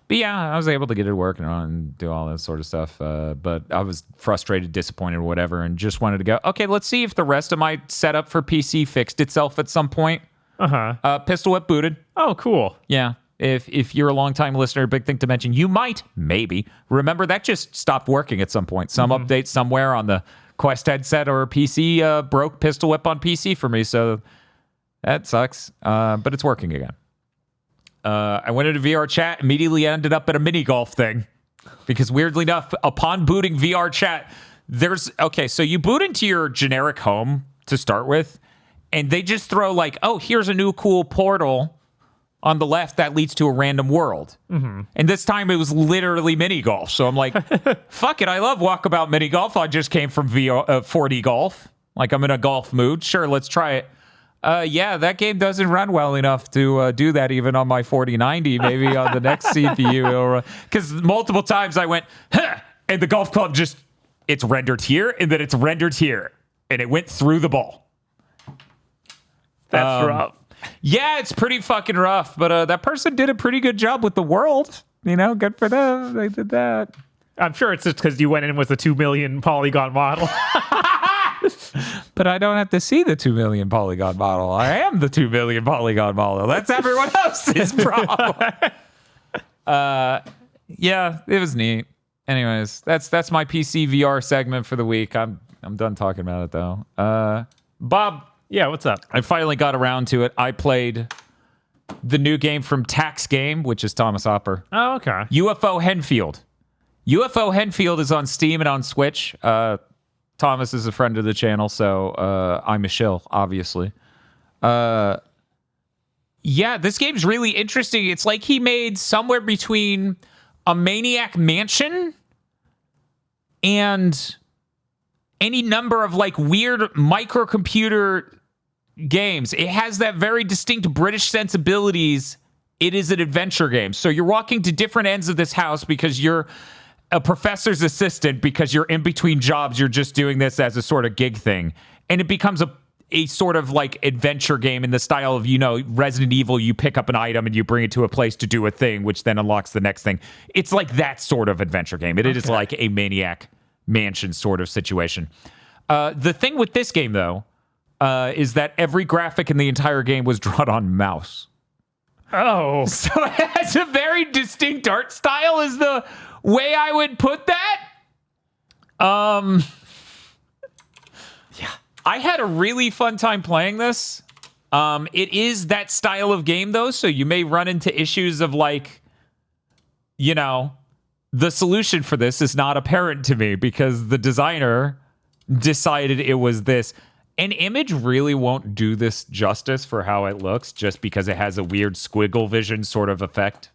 But yeah, I was able to get it working on and do all that sort of stuff. But I was frustrated, disappointed, whatever, and just wanted to go, okay, let's see if the rest of my setup for PC fixed itself at some point. Uh-huh. Pistol Whip booted. Oh, cool. Yeah. If you're a longtime listener, Big Thing to Mention, you might, maybe, remember that just stopped working at some point. Some update somewhere on the Quest headset or PC broke Pistol Whip on PC for me, so that sucks. But it's working again. I went into VR chat, immediately ended up at a mini golf thing. Because weirdly enough, upon booting VR chat, so you boot into your generic home to start with, and they just throw like, oh, here's a new cool portal on the left that leads to a random world. And this time it was literally mini golf. So I'm like, fuck it, I love Walkabout mini golf. I just came from 4D golf. Like, I'm in a golf mood. Sure, let's try it. Yeah, that game doesn't run well enough to do that even on my 4090. Maybe on the next CPU. Because multiple times I went, huh, and the golf club it's rendered here, and then it's rendered here. And it went through the ball. That's rough. Yeah, it's pretty fucking rough, but that person did a pretty good job with the world. Good for them. They did that. I'm sure it's just because you went in with a 2 million polygon model. But I don't have to see the 2 million polygon model. I am the 2 million polygon model. That's everyone else's problem. Yeah, it was neat. Anyways, that's my PC VR segment for the week. I'm done talking about it though. Bob, Yeah, what's up? I finally got around to it. I played the new game from Tax Game, which is Thomas Hopper. Oh, okay. UFO Henfield. UFO Henfield is on Steam and on Switch. Thomas is a friend of the channel, so I'm a shill, obviously. Yeah, this game's really interesting. It's like he made somewhere between a Maniac Mansion and any number of like weird microcomputer games. It has that very distinct British sensibilities. It is an adventure game. So you're walking to different ends of this house because you're a professor's assistant, because you're in between jobs. You're just doing this as a sort of gig thing. And it becomes a sort of like adventure game in the style of, Resident Evil. You pick up an item and you bring it to a place to do a thing, which then unlocks the next thing. It's like that sort of adventure game. It is like a Maniac Mansion sort of situation. The thing with this game, though, is that every graphic in the entire game was drawn on mouse. Oh. So it has a very distinct art style is the way I would put that. Yeah. I had a really fun time playing this. It is that style of game, though, so you may run into issues of like, the solution for this is not apparent to me because the designer decided it was this. An image really won't do this justice for how it looks just because it has a weird squiggle vision sort of effect.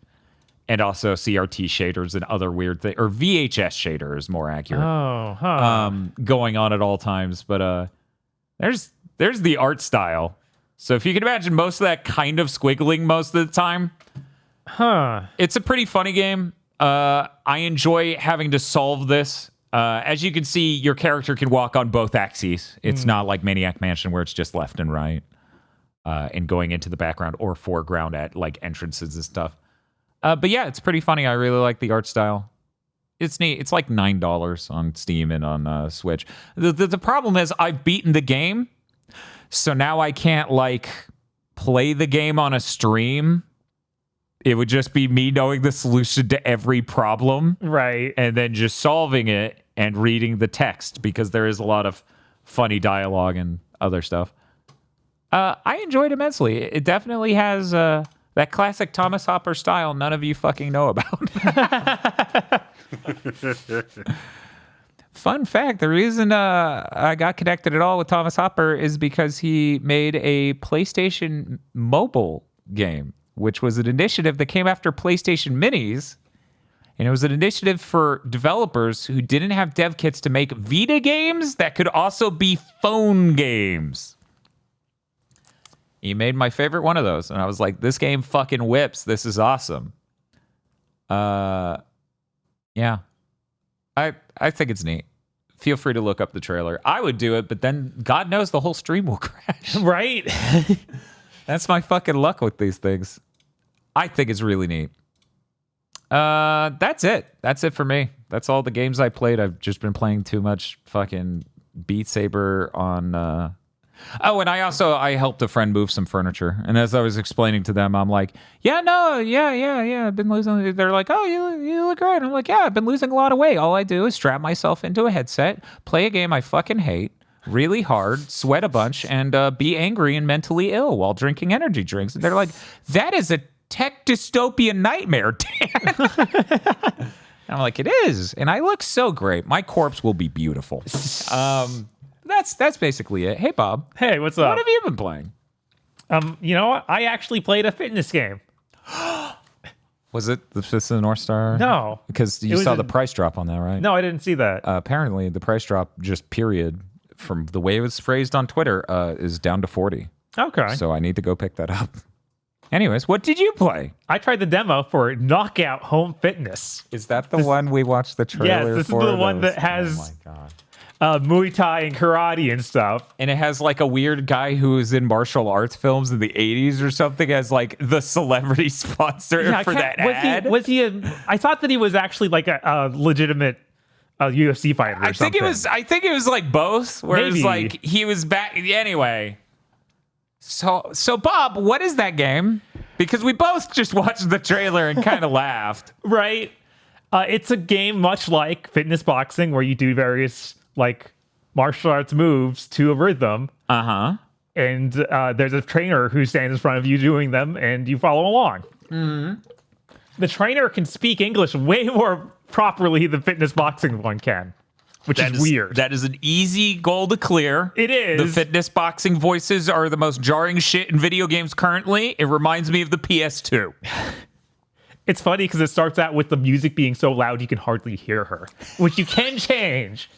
And also CRT shaders and other weird things. Or VHS shader is more accurate. Oh, huh. Going on at all times. But there's the art style. So if you can imagine most of that kind of squiggling most of the time. Huh. It's a pretty funny game. I enjoy having to solve this. As you can see, your character can walk on both axes. It's not like Maniac Mansion where it's just left and right. And going into the background or foreground at like entrances and stuff. But yeah, it's pretty funny. I really like the art style. It's neat. It's like $9 on Steam and on Switch. The problem is I've beaten the game, so now I can't like play the game on a stream. It would just be me knowing the solution to every problem, Right. and then just solving it and reading the text because there is a lot of funny dialogue and other stuff. I enjoyed immensely. It definitely has that classic Thomas Hopper style none of you fucking know about. Fun fact, the reason I got connected at all with Thomas Hopper is because he made a PlayStation mobile game, which was an initiative that came after PlayStation Minis. And it was an initiative for developers who didn't have dev kits to make Vita games that could also be phone games. He made my favorite one of those, and I was like, this game fucking whips. This is awesome. Yeah. I think it's neat. Feel free to look up the trailer. I would do it, but then God knows the whole stream will crash. Right. That's my fucking luck with these things. I think it's really neat. That's it. That's it for me. That's all the games I played. I've just been playing too much fucking Beat Saber on... Oh, and I helped a friend move some furniture. And as I was explaining to them, I'm like, yeah, I've been losing. They're like, oh, you look great. I'm like, yeah, I've been losing a lot of weight. All I do is strap myself into a headset, play a game I fucking hate really hard, sweat a bunch, and be angry and mentally ill while drinking energy drinks. And they're like, that is a tech dystopian nightmare, Dan. And I'm like, it is. And I look so great. My corpse will be beautiful. That's basically it. Hey, Bob. Hey, what's up? What have you been playing? You know what? I actually played a fitness game. Was it the Fist of the North Star? No. Because you saw the price drop on that, right? No, I didn't see that. Apparently, the price drop, just period, from the way it was phrased on Twitter, is down to 40. Okay. So I need to go pick that up. Anyways, what did you play? I tried the demo for Knockout Home Fitness. Is that the one we watched the trailer for? Yes, this is the one that has... Oh, my God. Muay Thai and karate and stuff. And it has like a weird guy who was in martial arts films in the 80s or something as like the celebrity sponsor for that ad. I thought that he was actually like a legitimate UFC fighter or something. I think it was like both, where it was Maybe. like he was back. Anyway. So Bob, what is that game? Because we both just watched the trailer and kind of laughed. Right. It's a game much like fitness boxing where you do various like martial arts moves to a rhythm. Uh-huh. And there's a trainer who stands in front of you doing them and you follow along. Mm-hmm. The trainer can speak English way more properly than fitness boxing one can, which is weird. That is an easy goal to clear. It is. The fitness boxing voices are the most jarring shit in video games currently. It reminds me of the PS2. It's funny because it starts out with the music being so loud you can hardly hear her, which you can change.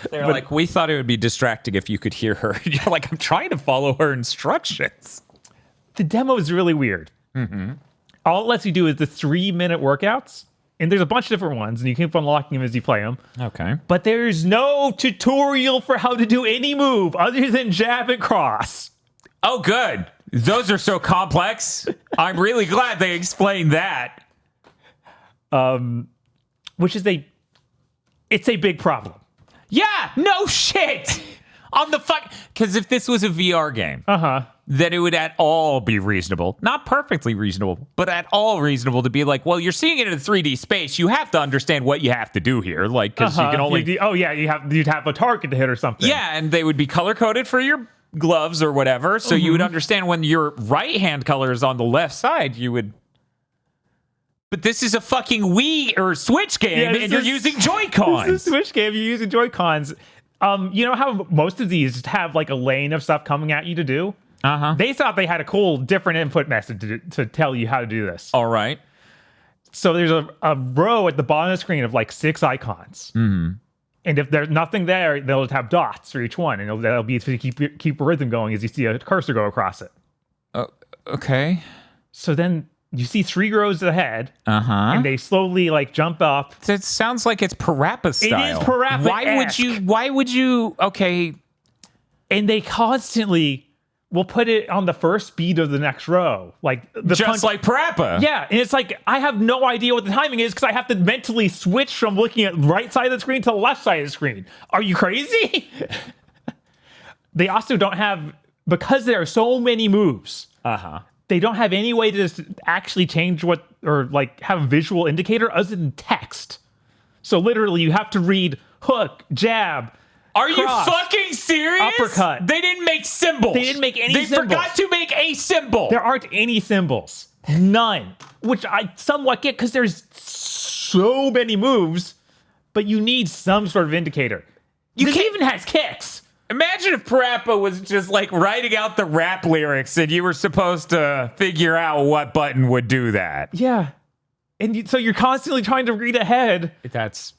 They're like, we thought it would be distracting if you could hear her. You're like, I'm trying to follow her instructions. The demo is really weird. Mm-hmm. All it lets you do is the 3-minute workouts. And there's a bunch of different ones, and you keep unlocking them as you play them. Okay. But there's no tutorial for how to do any move other than jab and cross. Oh, good. Those are so complex. I'm really glad they explained that. Which is it's a big problem. Yeah, no shit. On the fuck, because if this was a VR game, then it would at all be reasonable. Not perfectly reasonable, but at all reasonable to be like, well, you're seeing it in a 3D space. You have to understand what you have to do here. Like, because you can only... you'd have a target to hit or something. Yeah, and they would be color-coded for your gloves or whatever, so you would understand when your right-hand color is on the left side, you would... But this is a fucking Wii or Switch game, and you're using Joy-Cons. This is a Switch game. You're using Joy-Cons. You know how most of these have like a lane of stuff coming at you to do? Uh-huh. They thought they had a cool different input method to tell you how to do this. All right. So there's a row at the bottom of the screen of like 6 icons. Mm-hmm. And if there's nothing there, they'll just have dots for each one. And that'll be to keep a rhythm going as you see a cursor go across it. Okay. So then you see 3 rows ahead. Uh-huh. And they slowly like jump up. It sounds like it's Parappa style. It is Parappa-esque. Why would you, okay. And they constantly will put it on the first speed of the next row. Like like Parappa. Yeah, and it's like, I have no idea what the timing is because I have to mentally switch from looking at the right side of the screen to the left side of the screen. Are you crazy? They also don't have, because there are so many moves, they don't have any way to just actually change or like have a visual indicator other than text. So literally you have to read hook, jab, Are you cross, fucking serious? uppercut. They didn't make symbols. They didn't make any They symbols. forgot to make a symbol. There aren't any symbols. None. Which I somewhat get because there's so many moves, but you need some sort of indicator. This even has kicks. Imagine if Parappa was just like writing out the rap lyrics and you were supposed to figure out what button would do that. Yeah. And so you're constantly trying to read ahead. That's...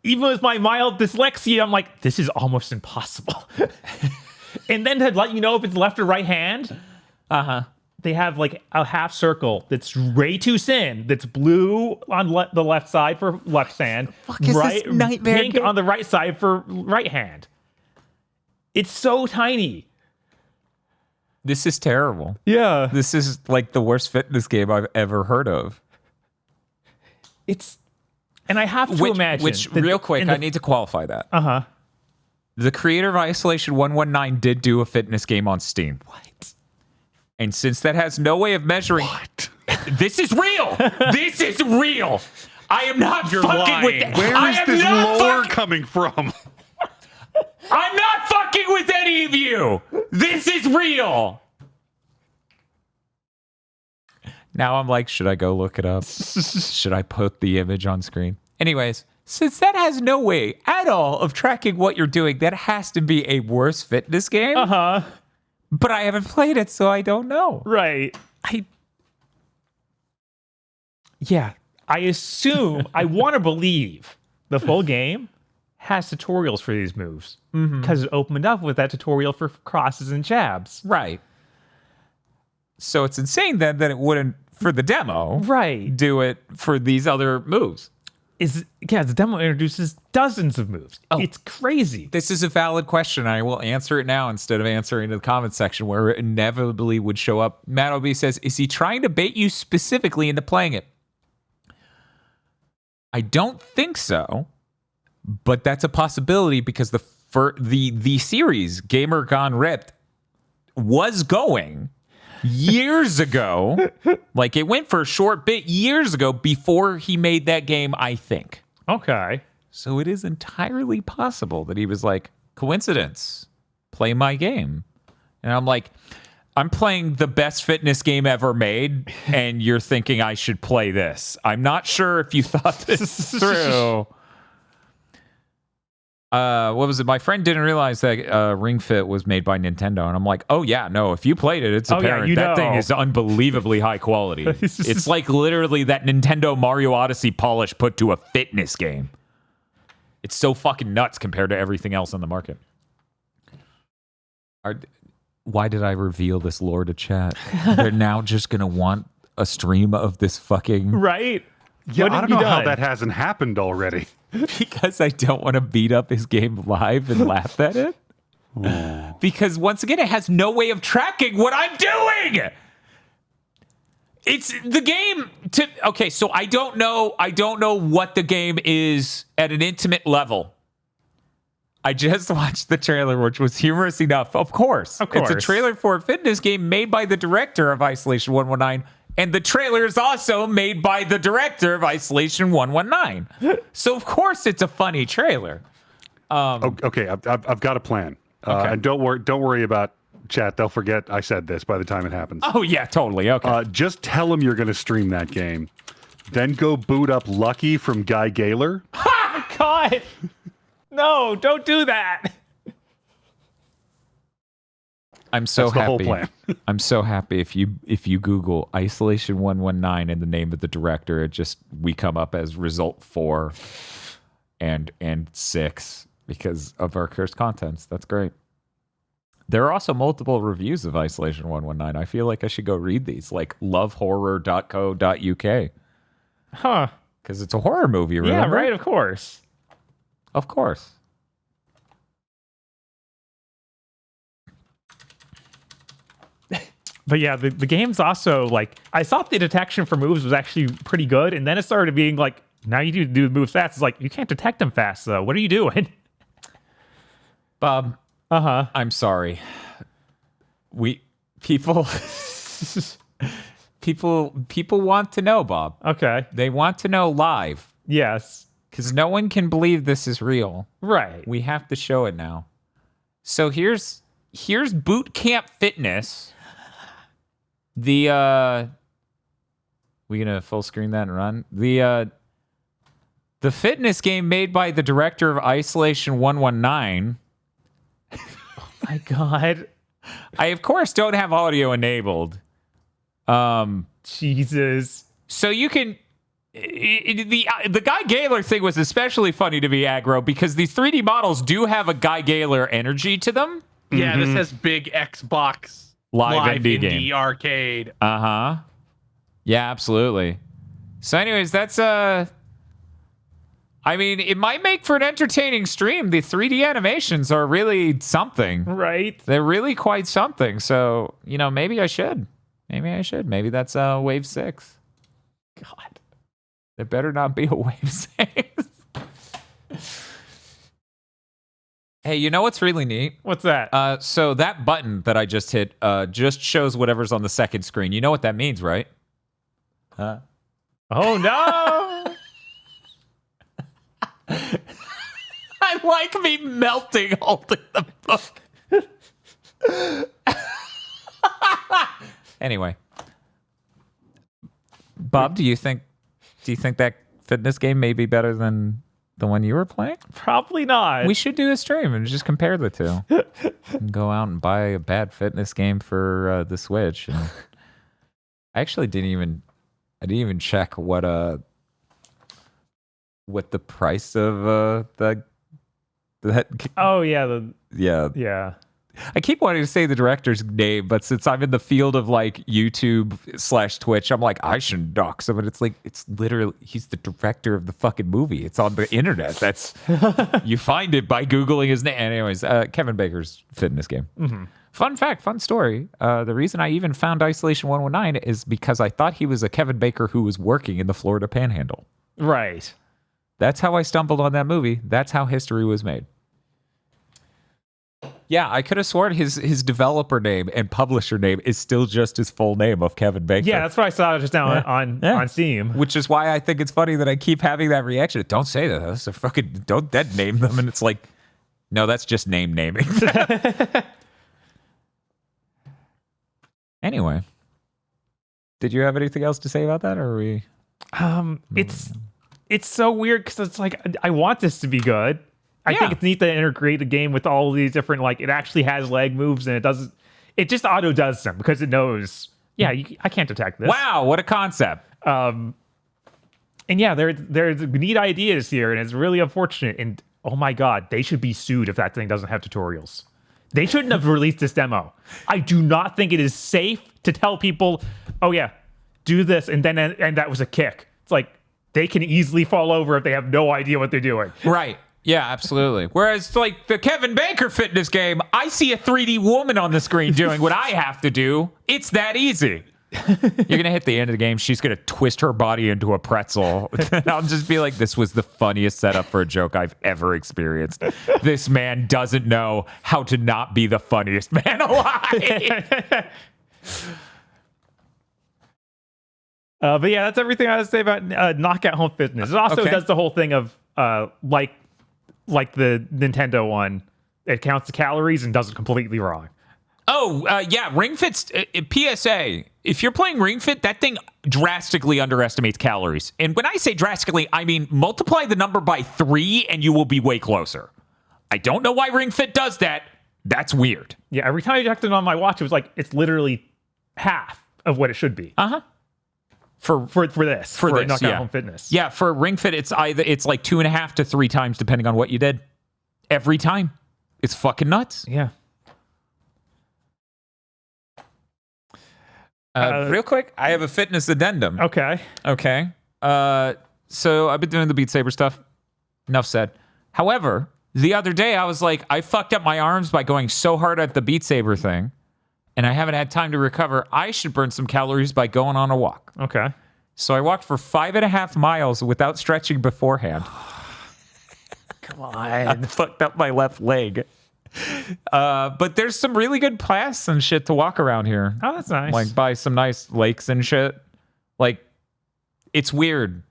Even with my mild dyslexia, I'm like, this is almost impossible. And then to let you know if it's left or right hand, they have like a half circle that's Ray to Sin, that's blue on the left side for left hand, pink on the right side for right hand. It's so tiny. This is terrible. Yeah. This is like the worst fitness game I've ever heard of. And I have to imagine. Real quick, I need to qualify that. The creator of Isolation 119 did do a fitness game on Steam. What? And since that has no way of measuring... What? This is real! This is real! I am not You're fucking lying. with that. Where is this lore coming from? I'm not fucking with any of you! This is real! Now I'm like, should I go look it up? Should I put the image on screen? Anyways, since that has no way at all of tracking what you're doing, that has to be a worse fitness game. But I haven't played it, so I don't know. Right. I assume, I want to believe the full game has tutorials for these moves because it opened up with that tutorial for crosses and jabs. Right. So it's insane then that it wouldn't, for the demo, right, do it for these other moves. the demo introduces dozens of moves. It's crazy. This is a valid question. I will answer it now instead of answering in the comments section where it inevitably would show up. Matt OB says, is he trying to bait you specifically into playing it? I don't think so, but that's a possibility because the series Gamer Gone Ripped was going years ago. Like, it went for a short bit years ago before he made that game, I think. Okay. So it is entirely possible that he was like, coincidence, play my game. And I'm like, I'm playing the best fitness game ever made, and you're thinking I should play this. I'm not sure if you thought this through. What was it? My friend didn't realize that Ring Fit was made by Nintendo, and I'm like, oh yeah, no. If you played it, it's apparent that thing is unbelievably high quality. It's like literally that Nintendo Mario Odyssey polish put to a fitness game. It's so fucking nuts compared to everything else on the market. Why did I reveal this lore to chat? They're now just gonna want a stream of this fucking right. Yeah, I don't know how that hasn't happened already. Because I don't want to beat up his game live and laugh at it. Oh. Because once again, it has no way of tracking what I'm doing. It's the game okay, so I don't know what the game is at an intimate level. I just watched the trailer, which was humorous enough. Of course. It's a trailer for a fitness game made by the director of Isolation 119. And the trailer is also made by the director of Isolation 119. So, of course, it's a funny trailer. Okay, I've got a plan. And don't worry about chat. They'll forget I said this by the time it happens. Oh, yeah, totally. Okay. Just tell them you're going to stream that game. Then go boot up Lucky from Guy Gaylor. Ha! God! No, don't do that. I'm so That's happy. The whole plan. I'm so happy if you Google Isolation 119 and the name of the director, we come up as result 4 and 6 because of our cursed contents. That's great. There are also multiple reviews of Isolation 119. I feel like I should go read these, like lovehorror.co.uk. Huh. Because it's a horror movie, remember? Yeah, right, of course. Of course. But yeah, the game's also like, I thought the detection for moves was actually pretty good, and then it started being like, now you do the moves fast. It's like, you can't detect them fast, though. What are you doing? Bob. I'm sorry. People want to know, Bob. Okay. They want to know live. Yes. Because no one can believe this is real. Right. We have to show it now. So here's Boot Camp Fitness. We gonna full screen that and run? The fitness game made by the director of Isolation 119. Oh my God. I of course don't have audio enabled. Jesus. So you can the Guy Gaylor thing was especially funny to me, aggro, because these 3D models do have a Guy Gaylor energy to them. Yeah, this has big Xbox live indie game. indie arcade. Uh-huh. Yeah, absolutely. So anyways, that's I mean, it might make for an entertaining stream. The 3D animations are really something. Right. They're really quite something. So, maybe I should. Maybe that's Wave 6. God. There better not be a Wave 6. Hey, you know what's really neat? What's that? So that button that I just hit just shows whatever's on the second screen. You know what that means, right? Oh, no. I like me melting holding the book. Anyway. Bob, do you think that fitness game may be better than the one you were playing? Probably not. We should do a stream and just compare the two. And go out and buy a bad fitness game for the Switch. And I actually didn't even check what the price of that. Oh yeah, Yeah. yeah. I keep wanting to say the director's name, but since I'm in the field of like YouTube/Twitch, I'm like, I shouldn't dox him. But it's like, it's literally, he's the director of the fucking movie. It's on the internet. That's, you find it by Googling his name. Anyways, Kevin Baker's Fitness Game. Mm-hmm. Fun fact, fun story. The reason I even found Isolation 119 is because I thought he was a Kevin Baker who was working in the Florida Panhandle. Right. That's how I stumbled on that movie. That's how history was made. Yeah, I could have sworn his developer name and publisher name is still just his full name of Kevin Baker. Yeah, that's what I saw just now on Steam. Which is why I think it's funny that I keep having that reaction. Don't say that. That's a fucking, don't dead name them. And it's like, no, that's just naming. Anyway, did you have anything else to say about that, or are we? It's so weird because it's like I want this to be good. I think it's neat to integrate the game with all these different, like, it actually has leg moves and it just auto does them because it knows. Yeah, I can't detect this. Wow, what a concept. And yeah, there's neat ideas here, and it's really unfortunate. And oh my god, they should be sued if that thing doesn't have tutorials. They shouldn't have released this demo. I do not think it is safe to tell people, oh yeah, do this, and that was a kick. It's like, they can easily fall over if they have no idea what they're doing. Right. Yeah, absolutely. Whereas, like, the Kevin Baker Fitness Game, I see a 3D woman on the screen doing what I have to do. It's that easy. You're going to hit the end of the game. She's going to twist her body into a pretzel. I'll just be like, this was the funniest setup for a joke I've ever experienced. This man doesn't know how to not be the funniest man alive. But yeah, that's everything I have to say about Knockout Home Fitness. It also does the whole thing of, like the Nintendo one, it counts the calories and does it completely wrong. Oh, yeah, Ring Fit's PSA. If you're playing Ring Fit, that thing drastically underestimates calories. And when I say drastically, I mean multiply the number by 3 and you will be way closer. I don't know why Ring Fit does that. That's weird. Yeah, every time I checked it on my watch, it was like, it's literally half of what it should be. Uh-huh. For Knockout Home Fitness. Yeah, for Ring Fit, it's like 2.5 to 3 times, depending on what you did. Every time. It's fucking nuts. Yeah. Real quick, I have a fitness addendum. Okay. So I've been doing the Beat Saber stuff. Enough said. However, the other day I was like, I fucked up my arms by going so hard at the Beat Saber thing, and I haven't had time to recover. I should burn some calories by going on a walk. Okay. So I walked for 5.5 miles without stretching beforehand. Come on. I fucked up my left leg. But there's some really good paths and shit to walk around here. Oh, that's nice. Like by some nice lakes and shit. Like, it's weird.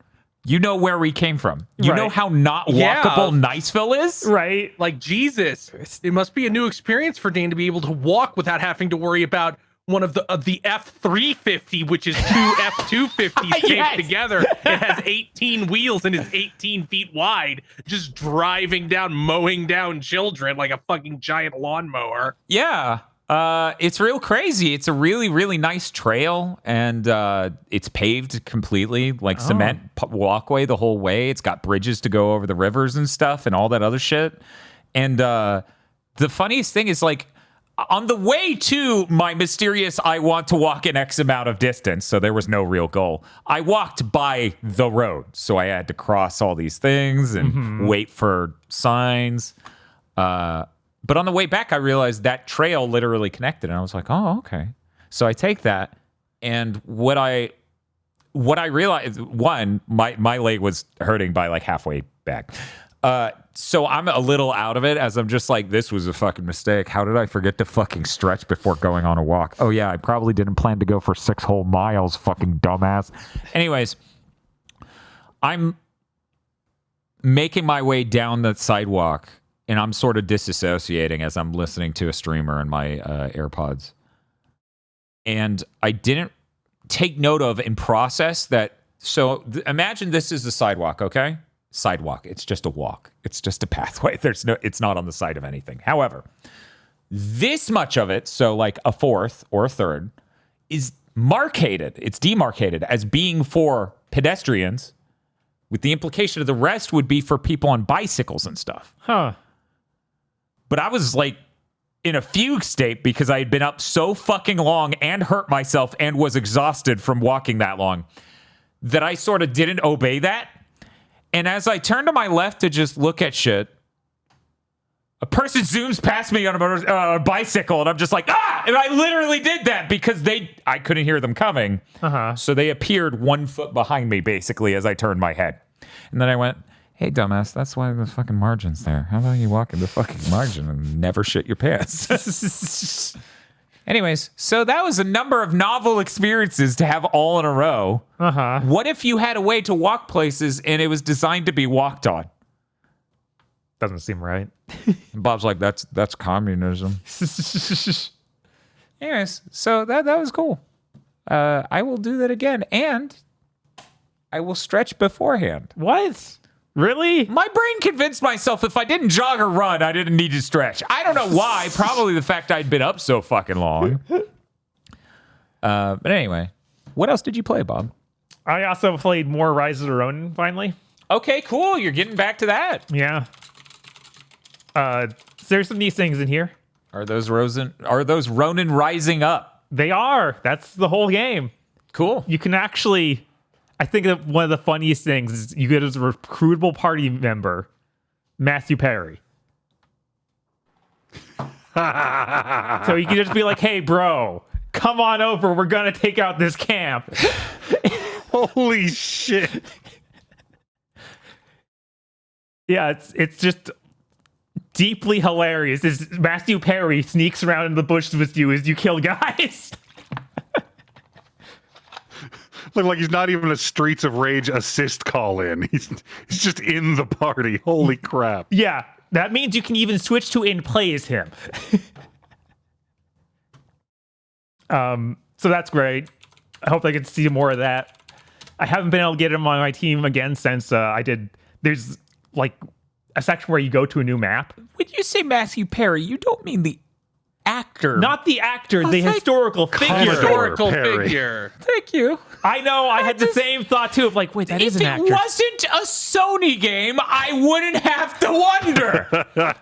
You know where we came from. You know how not walkable Niceville is? Right. Like, Jesus. It must be a new experience for Dan to be able to walk without having to worry about one of the F350, which is two F250s taped together. It has 18 wheels and is 18 feet wide, just driving down, mowing down children like a fucking giant lawnmower. Yeah. It's real crazy. It's a really, really nice trail, and it's paved completely, like cement walkway the whole way. It's got bridges to go over the rivers and stuff and all that other shit. And the funniest thing is, like, on the way to my mysterious, I want to walk an X amount of distance, so there was no real goal. I walked by the road, so I had to cross all these things and wait for signs. But on the way back, I realized that trail literally connected, and I was like, oh, okay. So I take that, and what I realized, one, my leg was hurting by like halfway back. So I'm a little out of it, as I'm just like, this was a fucking mistake. How did I forget to fucking stretch before going on a walk? Oh yeah, I probably didn't plan to go for 6 whole miles, fucking dumbass. Anyways, I'm making my way down the sidewalk, and I'm sort of disassociating as I'm listening to a streamer in my AirPods. And I didn't take note of and process that. So imagine this is the sidewalk, okay? Sidewalk. It's just a walk. It's just a pathway. It's not on the side of anything. However, this much of it, so like a fourth or a third, is marcated. It's demarcated as being for pedestrians, with the implication of the rest would be for people on bicycles and stuff. Huh. But I was like in a fugue state because I had been up so fucking long and hurt myself and was exhausted from walking that long that I sort of didn't obey that. And as I turned to my left to just look at shit, a person zooms past me on a bicycle, and I'm just like, ah! And I literally did that because I couldn't hear them coming. So they appeared 1 foot behind me, basically, as I turned my head. And then I went, hey, dumbass, that's why the fucking margin's there. How about you walk in the fucking margin and never shit your pants? Anyways, so that was a number of novel experiences to have all in a row. What if you had a way to walk places and it was designed to be walked on? Doesn't seem right. And Bob's like, that's communism. Anyways, so that was cool. I will do that again, and I will stretch beforehand. What? Really? My brain convinced myself if I didn't jog or run, I didn't need to stretch. I don't know why. Probably the fact I'd been up so fucking long. But anyway, what else did you play, Bob? I also played more Rise of the Ronin, finally. Okay, cool. You're getting back to that. Yeah. There's some nice things in here. Are those Ronin rising up? They are. That's the whole game. Cool. You can actually... I think that one of the funniest things is you get as a recruitable party member, Matthew Perry. So you can just be like, hey, bro, come on over. We're going to take out this camp. Holy shit. Yeah, it's just deeply hilarious. This Matthew Perry sneaks around in the bushes with you as you kill guys. Look like he's not even a Streets of Rage assist call in. He's just in the party. Holy crap. Yeah, that means you can even switch to in play as him. So that's great. I hope I get to see more of that. I haven't been able to get him on my team again since there's like a section where you go to a new map. When you say Matthew Perry, you don't mean the actor. Not the actor, the historical figure. Historical Perry. figure. Thank you. I know, I had the same thought too of like, wait, that is an actor. If it wasn't a Sony game, I wouldn't have to wonder.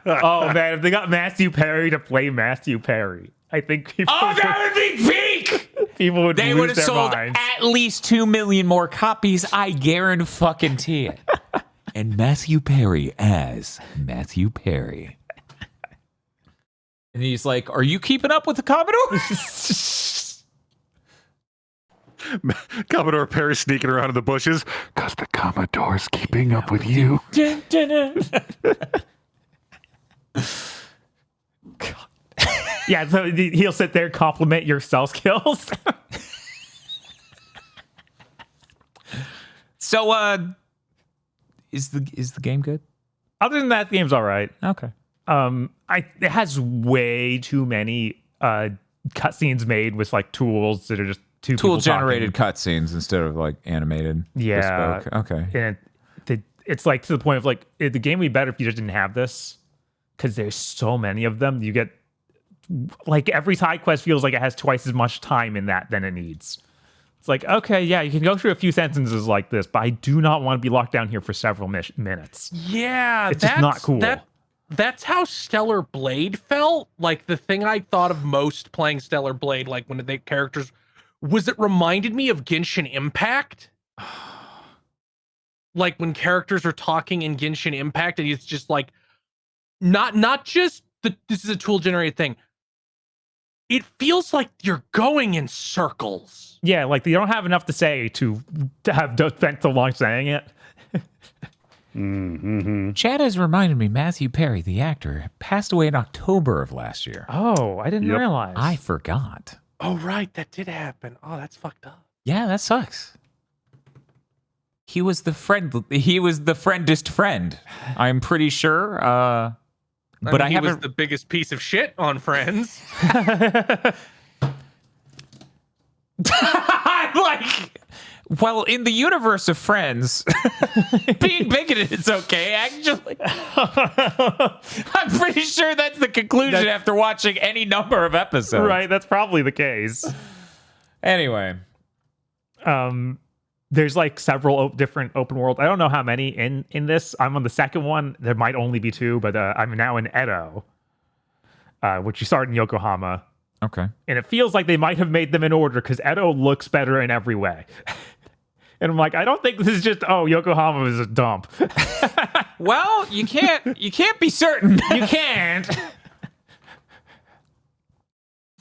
Oh man, if they got Matthew Perry to play Matthew Perry, I think people that would be peak! people would They lose would have their sold minds. at least 2 million more copies, I guarantee it. And Matthew Perry as Matthew Perry. And he's like, are you keeping up with the Commodore? Commodore Perry sneaking around in the bushes. Because the Commodore's keeping up with you. Yeah, so he'll sit there, compliment your stealth skills. So, is the game good? Other than that, the game's all right. Okay. It has way too many cutscenes made with like tools that are just Tool generated cutscenes instead of like animated. Yeah. Bespoke. Okay. And it's like to the point of like the game would be better if you just didn't have this, because there's so many of them. You get like every side quest feels like it has twice as much time in that than it needs. It's like, okay, yeah, you can go through a few sentences like this, but I do not want to be locked down here for several minutes. Yeah, it's just not cool. That's how Stellar Blade felt. Like the thing I thought of most playing Stellar Blade, like when the characters, was it reminded me of Genshin Impact. Like when characters are talking in Genshin Impact, and it's just like, not just this is a tool generated thing. It feels like you're going in circles. Yeah, like they don't have enough to say to have spent so long saying it. Mm-hmm. Chad has reminded me Matthew Perry, the actor, passed away in October of last year. Oh, I didn't realize. I forgot. Oh, right. That did happen. Oh, that's fucked up. Yeah, that sucks. He was the friendest friend. I'm pretty sure. But I haven't. Was the biggest piece of shit on Friends. Like, well, in the universe of Friends, being bigoted is okay, actually. I'm pretty sure that's the conclusion after watching any number of episodes. Right, that's probably the case. Anyway. There's like several different open world. I don't know how many in this. I'm on the second one. There might only be 2, but I'm now in Edo. which you start in Yokohama. Okay. And it feels like they might have made them in order because Edo looks better in every way. And I'm like, I don't think this is just, Yokohama is a dump. Well, you can't be certain. You can't.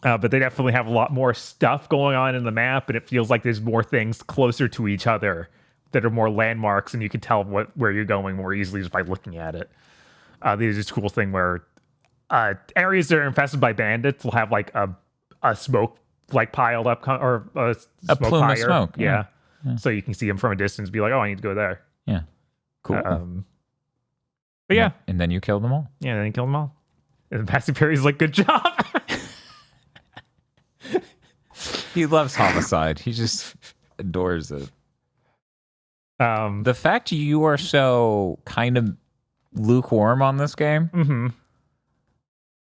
But they definitely have a lot more stuff going on in the map, and it feels like there's more things closer to each other that are more landmarks, and you can tell where you're going more easily just by looking at it. There's this cool thing where areas that are infested by bandits will have like a smoke like piled up or a smoke plume fire. of smoke. Yeah. So you can see them from a distance, be like, I need to go there. Yeah. Cool. But yeah. And then you killed them all. Yeah, then you kill them all. And Matthew Perry's like, good job. He loves homicide. He just adores it. The fact you are so kind of lukewarm on this game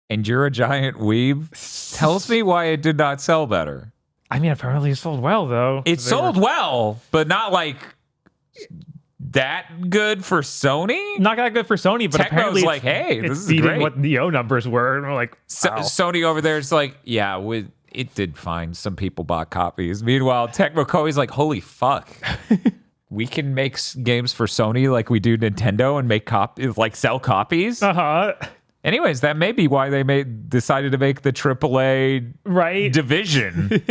and you're a giant weeb tells me why it did not sell better. I mean, apparently it sold well, though. It sold well, but not like that good for Sony. Not that good for Sony, but Tecmo's apparently like, hey, this is beating great. what Neo numbers were. And we're like, wow. Sony over there is like, yeah, it did fine. Some people bought copies. Meanwhile, Tecmo Koei's like, holy fuck. We can make games for Sony like we do Nintendo and make sell copies. Anyways, that may be why they decided to make the AAA division.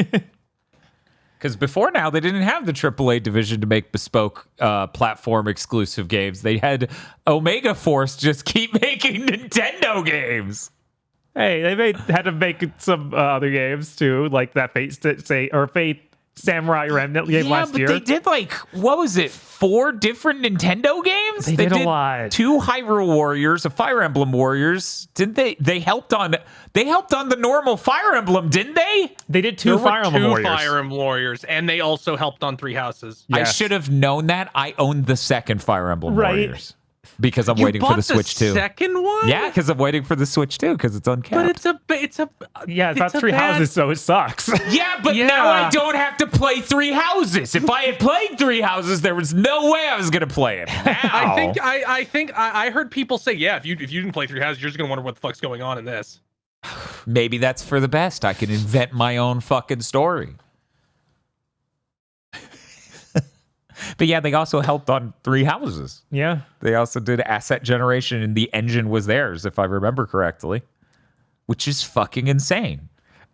Because before now, they didn't have the AAA division to make bespoke platform exclusive games. They had Omega Force just keep making Nintendo games. Hey, they had to make some other games too, like that Fate Samurai Remnant game last year. They did what was it? 4 different Nintendo games? They did a lot. 2 Hyrule Warriors, a Fire Emblem Warriors. Didn't they? They helped on the normal Fire Emblem, didn't they? They did 2 Fire Emblem Warriors. Fire Emblem Warriors, and they also helped on 3 Houses. Yes. I should have known that. I owned the second Fire Emblem Warriors. Because I'm waiting for the Switch 2. Second one? Yeah, because I'm waiting for the Switch 2 because it's uncapped. But it's about 3 houses, so it sucks. Yeah, but now I don't have to play 3 houses. If I had played 3 houses, there was no way I was going to play it. Now, I think I heard people say, yeah, if you didn't play 3 houses, you're just gonna wonder what the fuck's going on in this. maybe that's for the best. I can invent my own fucking story. But yeah, they also helped on 3 houses. Yeah. They also did asset generation, and the engine was theirs, if I remember correctly, which is fucking insane.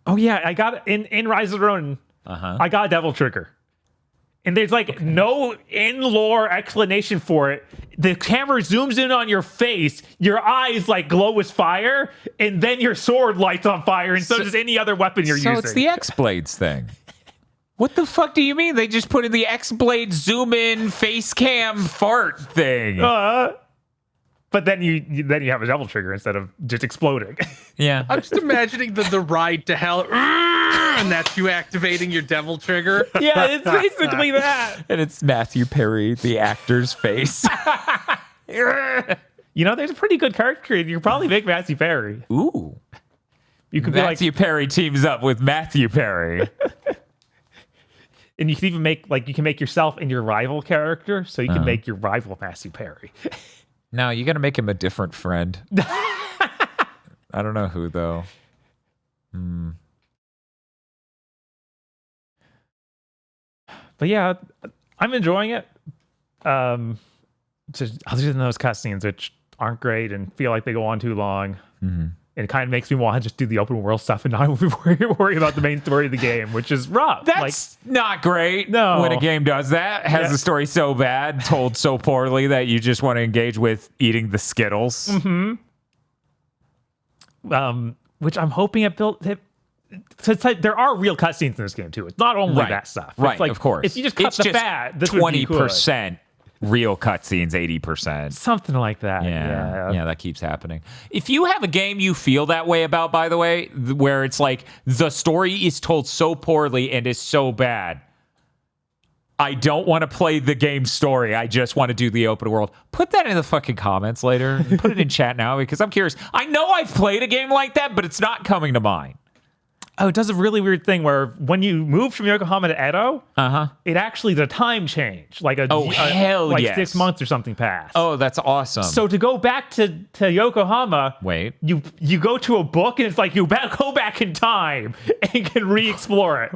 Oh yeah, I got in Rise of the Ronin. I got a Devil Trigger, and there's no in-lore explanation for it. The camera zooms in on your face, your eyes glow as fire, and then your sword lights on fire, and so does any other weapon you're using. So it's the X-Blades thing. What the fuck do you mean? They just put in the X-Blade zoom in face cam fart thing. But then you have a Devil Trigger instead of just exploding. Yeah. I'm just imagining the ride to hell, and that's you activating your Devil Trigger. Yeah, it's basically that. And it's Matthew Perry, the actor's face. You know, there's a pretty good character. You could probably make Matthew Perry. Ooh. You could Matthew Perry teams up with Matthew Perry. And you can even make you can make yourself and your rival character, so you can make your rival Matthew Perry. No, you got to make him a different friend. I don't know who though. But yeah, I'm enjoying it. Just other than those cutscenes, which aren't great and feel like they go on too long. And it kind of makes me want to just do the open world stuff and not worry about the main story of the game, which is rough. That's not great. No. When a game does that, has the story so bad, told so poorly that you just want to engage with eating the Skittles. Which I'm hoping it built. So it's there are real cutscenes in this game too. It's not only that stuff. Right, it's of course. If you just cut the fat, this 20% real cutscenes, 80%. Something like that. Yeah, that keeps happening. If you have a game you feel that way about, by the way, where it's the story is told so poorly and is so bad, I don't want to play the game story. I just want to do the open world. Put that in the fucking comments later. Put it in chat now because I'm curious. I know I've played a game like that, but it's not coming to mind. Oh, it does a really weird thing where when you move from Yokohama to Edo, it actually the time change, like hell like yes. 6 months or something passed. Oh, that's awesome. So to go back to Yokohama, wait, you go to a book and it's like you go back in time and can re-explore it.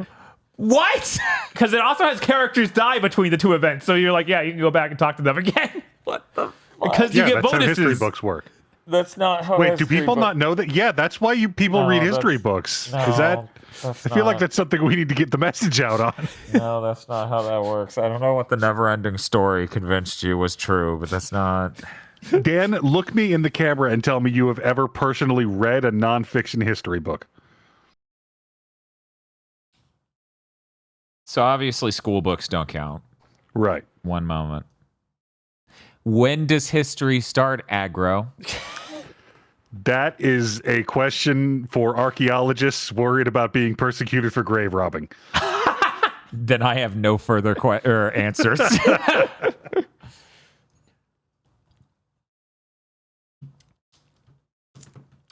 What? Because it also has characters die between the two events, so you're like, yeah, you can go back and talk to them again. What the? Because you get that's bonuses. how history books work. That's not how. Wait, do people not know that? Yeah, that's why people read history books. Is that? I feel like that's something we need to get the message out on. No, that's not how that works. I don't know what the never-ending story convinced you was true, but that's not. Dan, look me in the camera and tell me you have ever personally read a nonfiction history book. So obviously, school books don't count. Right. One moment. When does history start, aggro? That is a question for archaeologists worried about being persecuted for grave robbing. Then I have no further answers.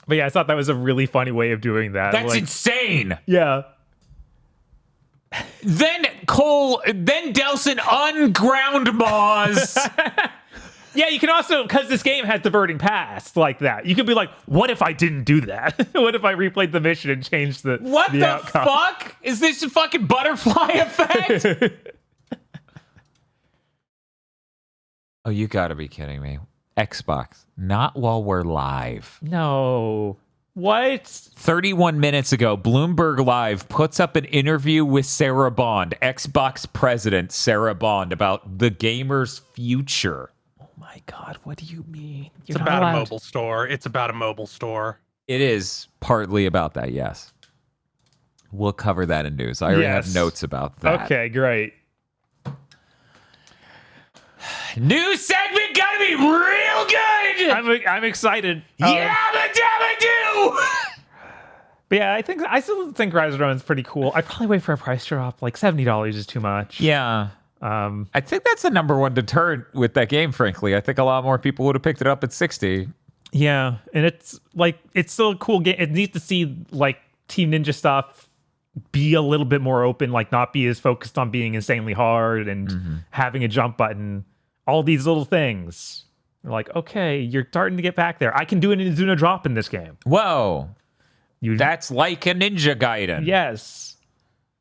But yeah, I thought that was a really funny way of doing that. That's insane. Yeah. Then Delson unground Moz. Yeah, you can also, because this game has diverting paths like that, you could be like, what if I didn't do that? What if I replayed the mission and changed the What the outcome? fuck? Is this a fucking butterfly effect? Oh, you gotta be kidding me. Xbox, not while we're live. No. What? 31 minutes ago, Bloomberg Live puts up an interview with Sarah Bond, Xbox president Sarah Bond, about the gamer's future. Oh my God, what do you mean? It's about a mobile store. It's about a mobile store. It is partly about that, yes. We'll cover that in news. I already have notes about that. Okay, great. New segment gotta be real good! I'm excited. Yeah, I do! But yeah, I still think Rise of Roman's pretty cool. I'd probably wait for a price drop. Like $70 is too much. Yeah. I think that's the number one deterrent with that game, frankly. I think a lot more people would have picked it up at 60. Yeah, and it's still a cool game. It's neat to see like Team Ninja stuff be a little bit more open, like not be as focused on being insanely hard and having a jump button. All these little things. You're like, okay, you're starting to get back there. I can do an Izuna drop in this game. Whoa. That's like a Ninja Gaiden. Yes.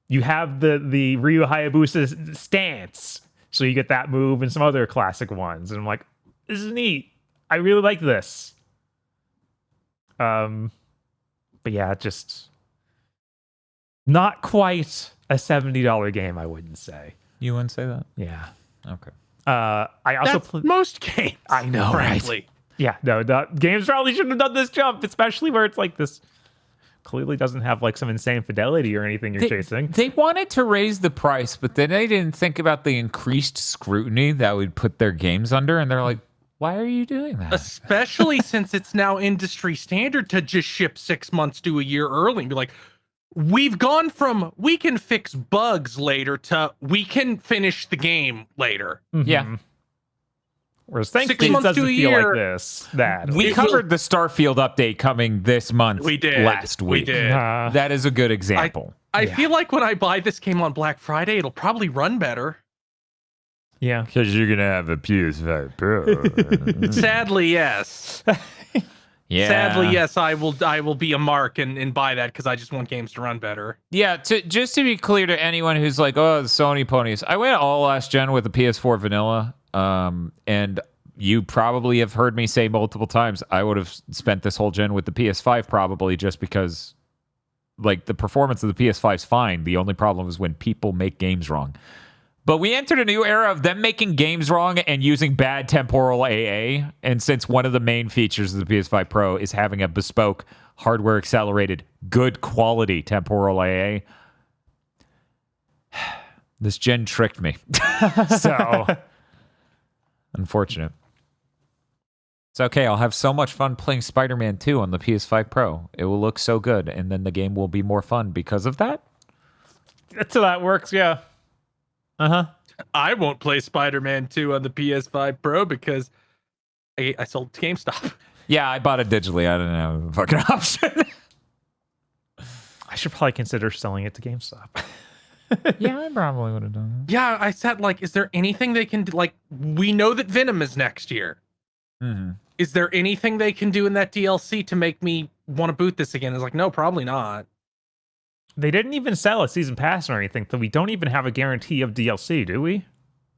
You have the Ryu Hayabusa stance. So you get that move and some other classic ones. And I'm like, this is neat. I really like this. But yeah, just not quite a $70 game, I wouldn't say. You wouldn't say that? Yeah. Okay. I also most games. I know, frankly. Right? Yeah, no, games probably shouldn't have done this jump, especially where it's like this clearly doesn't have like some insane fidelity or anything you're chasing. They wanted to raise the price, but then they didn't think about the increased scrutiny that would put their games under, and they're like, why are you doing that? Especially since it's now industry standard to just ship 6 months to a year early and be like, we've gone from we can fix bugs later to we can finish the game later. Yeah. Whereas thankfully it doesn't feel like this. We covered the Starfield update coming this month. We did. Last week. We did. That is a good example. I feel like when I buy this game on Black Friday, it'll probably run better. Yeah. Because you're going to have a PS5 Pro. Sadly, yes. Yeah. Sadly, yes, I will be a mark and buy that because I just want games to run better. Yeah, just to be clear to anyone who's like, oh, the Sony ponies. I went all last gen with the PS4 vanilla. And you probably have heard me say multiple times, I would have spent this whole gen with the PS5 probably just because like the performance of the PS5 is fine. The only problem is when people make games wrong. But we entered a new era of them making games wrong and using bad temporal AA. And since one of the main features of the PS5 Pro is having a bespoke, hardware accelerated, good quality temporal AA, this gen tricked me. So, unfortunate. It's okay. I'll have so much fun playing Spider-Man 2 on the PS5 Pro. It will look so good. And then the game will be more fun because of that. That's how that works, yeah. Uh-huh. I won't play Spider-Man 2 on the PS5 Pro because I sold to GameStop. Yeah, I bought it digitally. I didn't have a fucking option. I should probably consider selling it to GameStop. Yeah, I probably would have done Yeah, I said, like, is there anything they can do? Like, we know that Venom is next year. that. Is there anything they can do in that DLC to make me want to boot this again? It's like, no, probably not. They didn't even sell a season pass or anything, so we don't even have a guarantee of DLC, do we?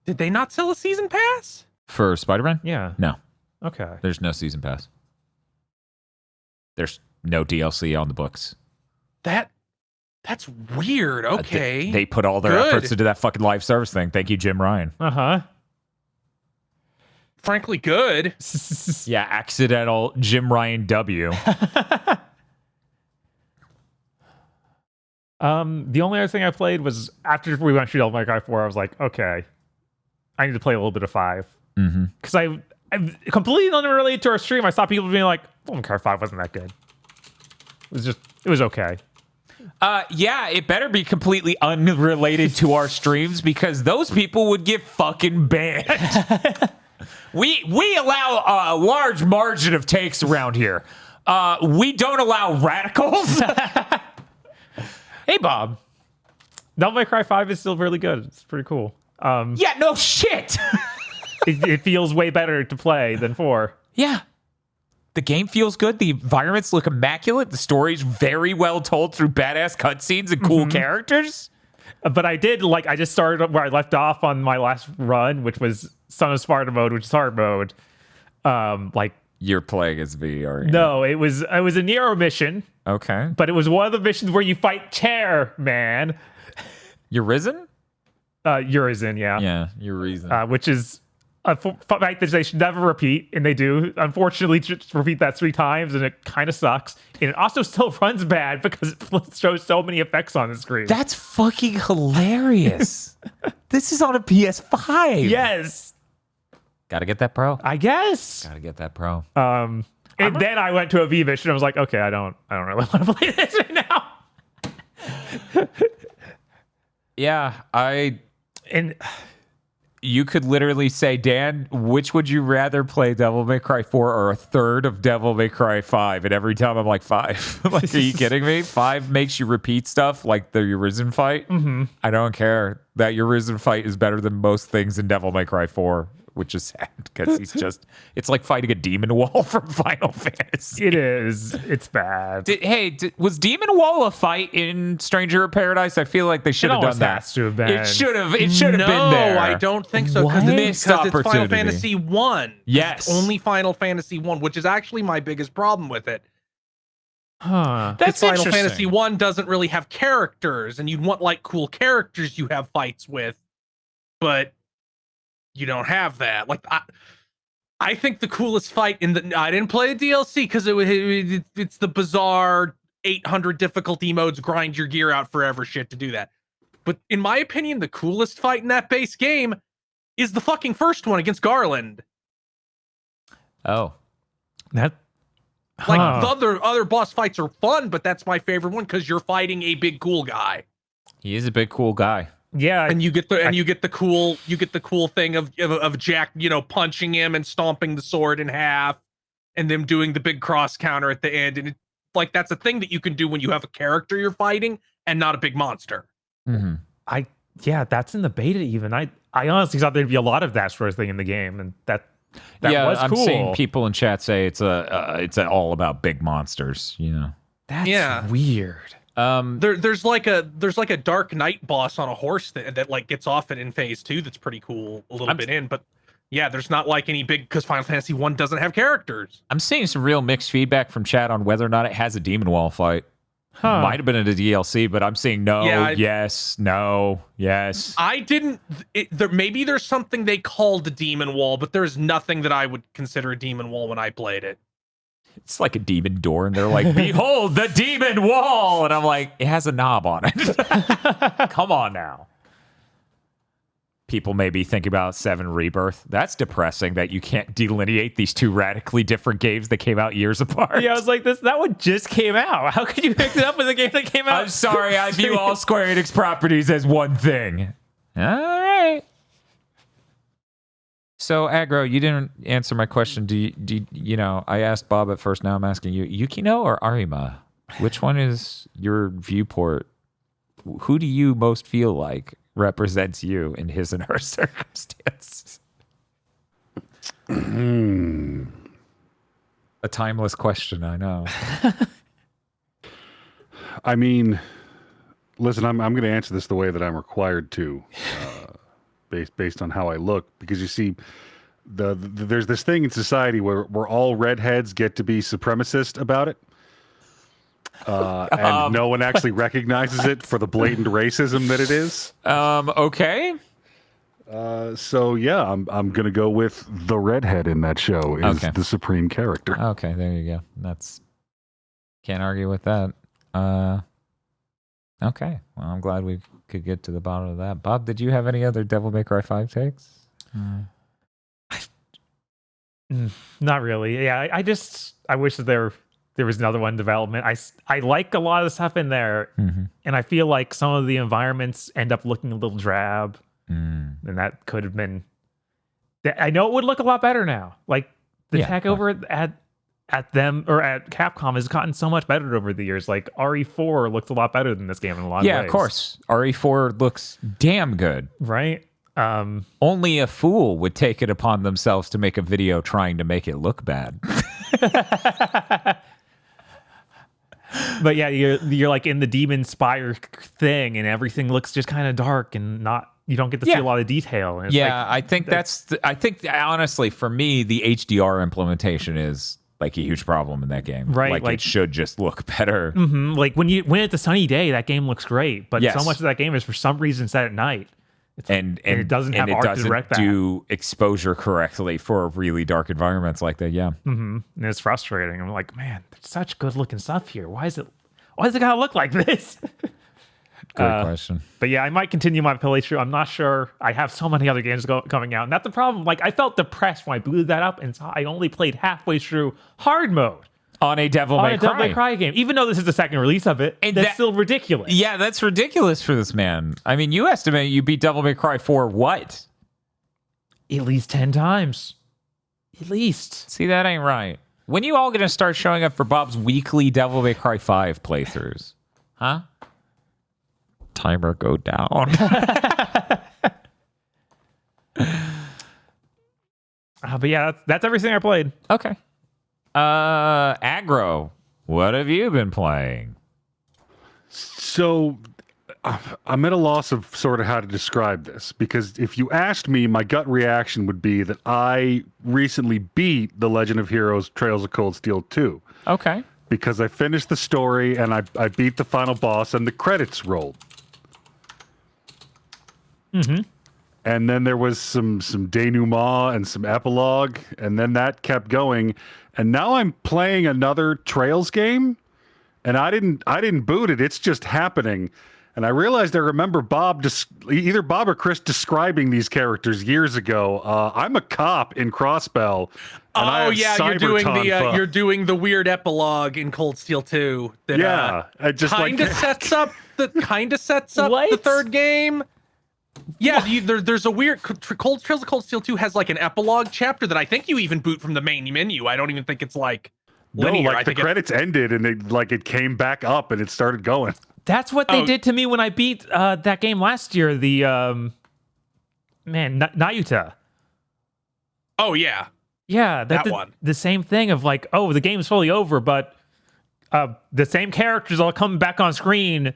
Did they not sell a season pass? For Spider-Man? Yeah. No, Okay. there's no season pass. There's no DLC on the books. That's weird. Okay. They put all their Good. efforts into that fucking live service thing. Thank you, Jim Ryan. Uh-huh. Frankly, good. Yeah, accidental Jim Ryan W. The only other thing I played was after we went through Devil May Cry 4, I was like, okay, I need to play a little bit of 5. Because I completely unrelated to our stream, I saw people being like, Devil May Cry 5 wasn't that good. It was okay. Yeah, it better be completely unrelated to our streams because those people would get fucking banned. We allow a large margin of takes around here. We don't allow radicals. Hey, Bob. Devil May Cry 5 is still really good. It's pretty cool. Yeah, no shit. It feels way better to play than 4. Yeah. The game feels good. The environments look immaculate. The story's very well told through badass cutscenes and cool characters. But I just started where I left off on my last run, which was Son of Sparta mode, which is hard mode. You're playing as V, are you? No, it was a Nero mission, Okay. but it was one of the missions where you fight Chair Man. You're risen? Urizen, yeah. Yeah, you're reason. Which is a fight that they should never repeat, and they do. Unfortunately, just repeat that 3 times, and it kind of sucks. And it also still runs bad because it shows so many effects on the screen. That's fucking hilarious. This is on a PS5. Yes, Gotta get that pro. I guess. Gotta get that pro. And then I went to a V mission. I was like, okay, I don't really want to play this right now. Yeah, And you could literally say, Dan, which would you rather play, Devil May Cry 4 or a third of Devil May Cry 5? And every time I'm like, 5. Like, are you kidding me? 5 makes you repeat stuff like the Urizen fight. I don't care. That Urizen fight is better than most things in Devil May Cry 4, which is sad because it's like fighting a demon wall from Final Fantasy. it is. It's bad. Was Demon Wall a fight in Stranger of Paradise? I feel like they should have done that. Has to have been. It should have been there. No, I don't think so. Because Missed it's Final opportunity. Fantasy 1. Yes. It's only Final Fantasy 1, which is actually my biggest problem with it. Huh. That's Final interesting. Fantasy 1 doesn't really have characters, and you'd want like cool characters you have fights with, but you don't have that. Like I think the coolest fight I didn't play the DLC because it's the bizarre 800 difficulty modes, grind your gear out forever shit to do that. But in my opinion, the coolest fight in that base game is the fucking first one against Garland. Oh. That. Like Huh. the other boss fights are fun, but that's my favorite one because you're fighting a big cool guy. He is a big cool guy. Yeah. And you get the cool thing of Jack, punching him and stomping the sword in half, and them doing the big cross counter at the end. And that's a thing that you can do when you have a character you're fighting and not a big monster. Yeah, that's in the beta even. I honestly thought there'd be a lot of that sort of thing in the game, and that was I'm cool. seeing people in chat say it's all about big monsters. That's weird. There's like a Dark Knight boss on a horse that like gets off it in phase 2. That's pretty cool a little bit in, but yeah, there's not like any big because Final Fantasy 1 doesn't have characters. I'm seeing some real mixed feedback from chat on whether or not it has a demon wall fight. Huh. Might have been in a DLC, but I'm seeing no, Yeah, yes, no, yes. I didn't. Maybe there's something they called a demon wall, but there's nothing that I would consider a demon wall when I played it. It's like a demon door, and they're like, behold the demon wall. And I'm like, it has a knob on it. Come on now. People may be thinking about 7 Rebirth. That's depressing that you can't delineate these 2 radically different games that came out years apart. Yeah, I was like, that one just came out. How could you mix it up with a game that came out? I'm sorry, I view all Square Enix properties as one thing. All right. So, Aggro, you didn't answer my question. Do you I asked Bob at first, now I'm asking you, Yukino or Arima? Which one is your viewport? Who do you most feel like represents you in his and her circumstances? A timeless question, I know. I mean, listen, I'm going to answer this the way that I'm required to, based on how I look, because you see, there's this thing in society where all redheads get to be supremacist about it. And no one actually recognizes it for the blatant racism that it is. Okay. So yeah, I'm gonna go with the redhead in that show is the supreme character. Okay, there you go. That's can't argue with that. Okay. Well, I'm glad we could get to the bottom of that. Bob, did you have any other Devil May Cry 5 takes? Not really. Yeah, I wish that there was another one in development. I like a lot of the stuff in there, and I feel like some of the environments end up looking a little drab, and that could have been. I know it would look a lot better now. Like the tech over at them or at Capcom has gotten so much better over the years. Like RE4 looks a lot better than this game in a lot of ways. Yeah, of course. RE4 looks damn good, right? Only a fool would take it upon themselves to make a video trying to make it look bad. But yeah, you're like in the Demon Spire thing, and everything looks just kind of dark and you don't get to see a lot of detail. And I think I think honestly for me the HDR implementation is like a huge problem in that game. Right, like it should just look better. Like when it's a sunny day, that game looks great, but so much of that game is for some reason set at night. And it doesn't have art to direct that. Do exposure correctly for really dark environments like that. Yeah, and it's frustrating. I'm like, man, there's such good looking stuff here. Why is it gotta look like this? Great question. But yeah, I might continue my playthrough. I'm not sure. I have so many other games coming out, and that's the problem. Like, I felt depressed when I booted that up, and I only played halfway through hard mode. On a Devil May Cry game, even though this is the second release of it, and that's still ridiculous. Yeah, that's ridiculous for this man. I mean, you estimate you beat Devil May Cry 4 what? At least 10 times. At least. See, that ain't right. When you all gonna start showing up for Bob's weekly Devil May Cry 5 playthroughs? Huh? Timer go down. But yeah, that's everything I played. Okay. Aggro, what have you been playing? So I'm at a loss of sort of how to describe this, because if you asked me, my gut reaction would be that I recently beat The Legend of Heroes Trails of Cold Steel 2. Okay. Because I finished the story and I beat the final boss and the credits rolled. And then there was some denouement and some epilogue, and then that kept going. And now I'm playing another Trails game, and I didn't boot it. It's just happening. And I realized I remember either Bob or Chris describing these characters years ago. I'm a cop in Crossbell. And you're doing the weird epilogue in Cold Steel 2. That, it just kind of sets up the third game. Yeah, there's a weird Trails of Cold Steel 2 has like an epilogue chapter that I think you even boot from the main menu. I don't even think it's like linear. No, like the credits ended and it came back up and it started going. That's what they did to me when I beat that game last year. The Nayuta. Oh yeah, that one. The same thing of like, oh, the game's fully over, but the same characters all come back on screen.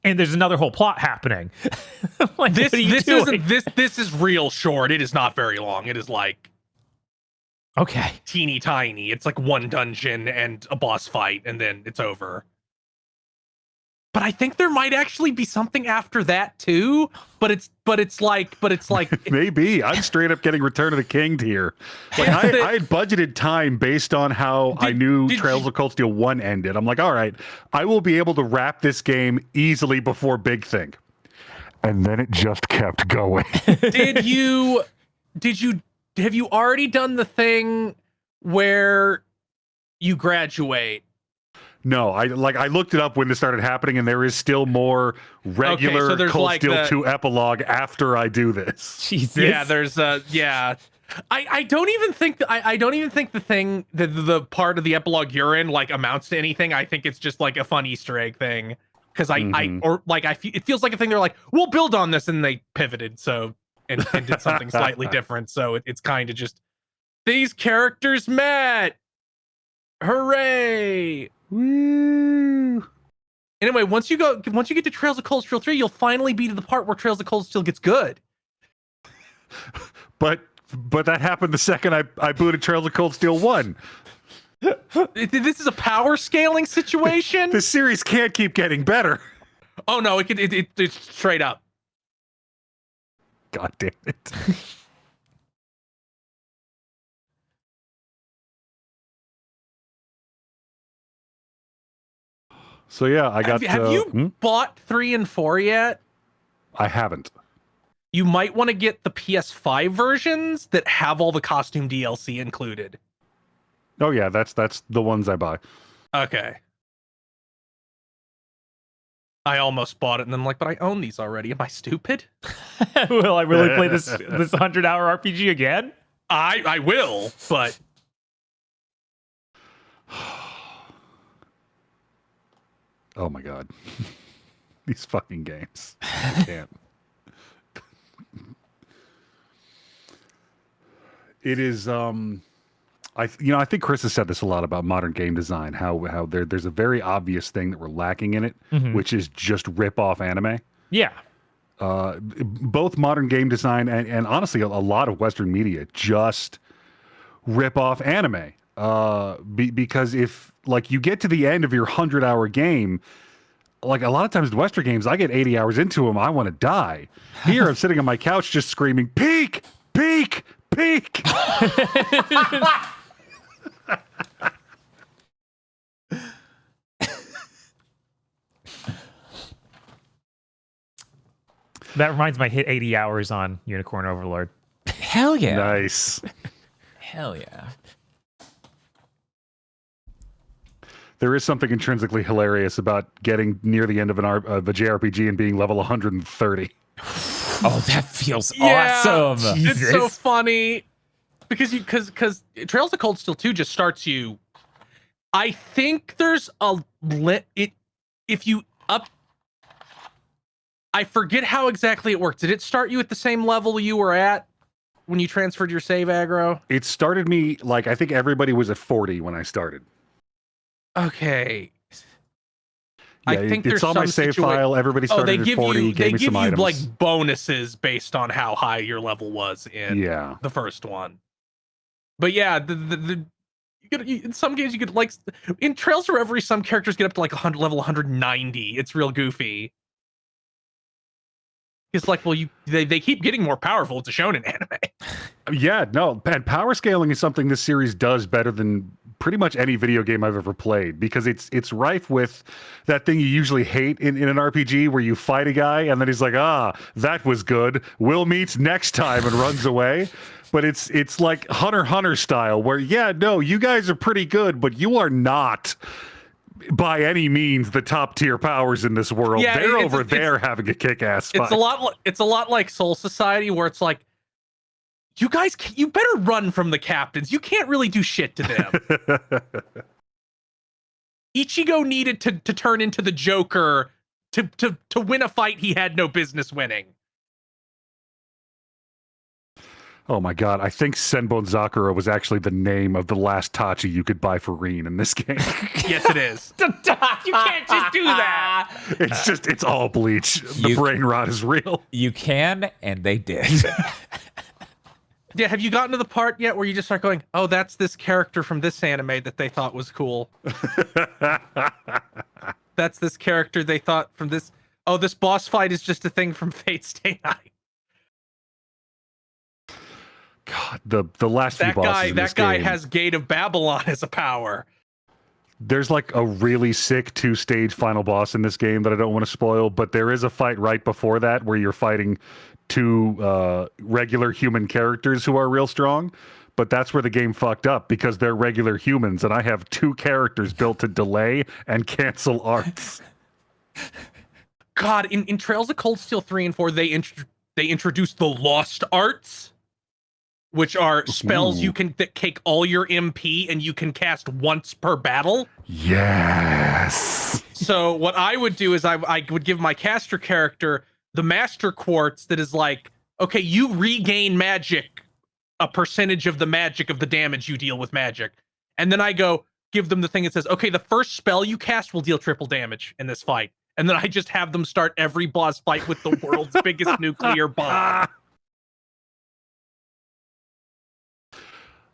And there's another whole plot happening. Like, this is real short. It is not very long. It is like teeny tiny. It's like one dungeon and a boss fight, and then it's over. But I think there might actually be something after that too. But it's like maybe I'm straight up getting Return of the King tier. Like I had budgeted time based on how I knew Trails of Cold Steel 1 ended. I'm like, all right, I will be able to wrap this game easily before Big Thing. And then it just kept going. Have you already done the thing where you graduate? No, I looked it up when this started happening, and there is still more regular Cold Steel 2 epilogue after I do this. Jesus. Yeah, there's I don't even think I don't even think the thing the part of the epilogue you're in like amounts to anything. I think it's just like a fun Easter egg thing because it feels like a thing they're like, we'll build on this, and they pivoted and did something slightly different. So it's kind of just these characters met. Hooray! Woo! Anyway, once you get to Trails of Cold Steel 3, you'll finally be to the part where Trails of Cold Steel gets good. But that happened the second I booted Trails of Cold Steel 1. This is a power scaling situation. This series can't keep getting better. Oh no, it's straight up. God damn it. So yeah, I got. Have you bought 3 and 4 yet? I haven't. You might want to get the PS5 versions that have all the costume DLC included. Oh yeah, that's the ones I buy. Okay. I almost bought it, and then I'm like, but I own these already. Am I stupid? Will I really play this 100-hour RPG again? I will, but oh my god. These fucking games. I can't. It is I think Chris has said this a lot about modern game design, how there's a very obvious thing that we're lacking in it, which is just rip off anime. Yeah. Both modern game design and honestly a lot of Western media just rip off anime. Because if like you get to the end of your 100-hour game, like a lot of times in Western games, I get 80 hours into them, I want to die. Here I'm sitting on my couch just screaming, peak, peak, peak. That reminds me, I hit 80 hours on Unicorn Overlord. Hell yeah. Nice. Hell yeah. There is something intrinsically hilarious about getting near the end of a JRPG and being level 130. Oh, that feels awesome. It's so funny because Trails of Cold Steel 2 just starts you. I think there's if you up. I forget how exactly it worked. Did it start you at the same level you were at when you transferred your save aggro? It started me like I think everybody was at 40 when I started. Okay. Yeah, I think it's on my save file. Everybody started at 40. They give you items. like bonuses based on how high your level was in the first one. But yeah, in some games you could like in Trails of Reverie, some characters get up to like level 190. It's real goofy. It's like, well, they keep getting more powerful. It's a shonen anime. Yeah, no, and power scaling is something this series does better than pretty much any video game I've ever played, because it's rife with that thing you usually hate in an RPG where you fight a guy and then he's like, that was good. We'll meet next time, and runs away. But it's like Hunter x Hunter style where, yeah, no, you guys are pretty good, but you are not by any means the top tier powers in this world. Yeah, they're over there having a kick-ass fight. It's a lot like Soul Society, where it's like, you better run from the captains. You can't really do shit to them. Ichigo needed to turn into the Joker to win a fight he had no business winning. Oh my god, I think Senbon Zakura was actually the name of the last Tachi you could buy for Reen in this game. Yes, it is. You can't just do that. It's all Bleach. The brain rot is real. You can, and they did. Yeah, have you gotten to the part yet where you just start going, oh, that's this character from this anime that they thought was cool. That's this character they thought from this. Oh, this boss fight is just a thing from Fate Stay Night. God, the last few bosses in this That guy game, has Gate of Babylon as a power. There's like a really sick 2-stage final boss in this game that I don't want to spoil, but there is a fight right before that where you're fighting two regular human characters who are real strong, but that's where the game fucked up, because they're regular humans and I have 2 characters built to delay and cancel arts. God, in Trails of Cold Steel 3 and 4, they introduced the Lost Arts. which are spells you can that take all your MP and you can cast once per battle. Yes. So what I would do is I would give my caster character the Master Quartz that is like, okay, you regain magic, a percentage of the magic of the damage you deal with magic. And then I go give them the thing that says, okay, the first spell you cast will deal triple damage in this fight. And then I just have them start every boss fight with the world's biggest nuclear bomb.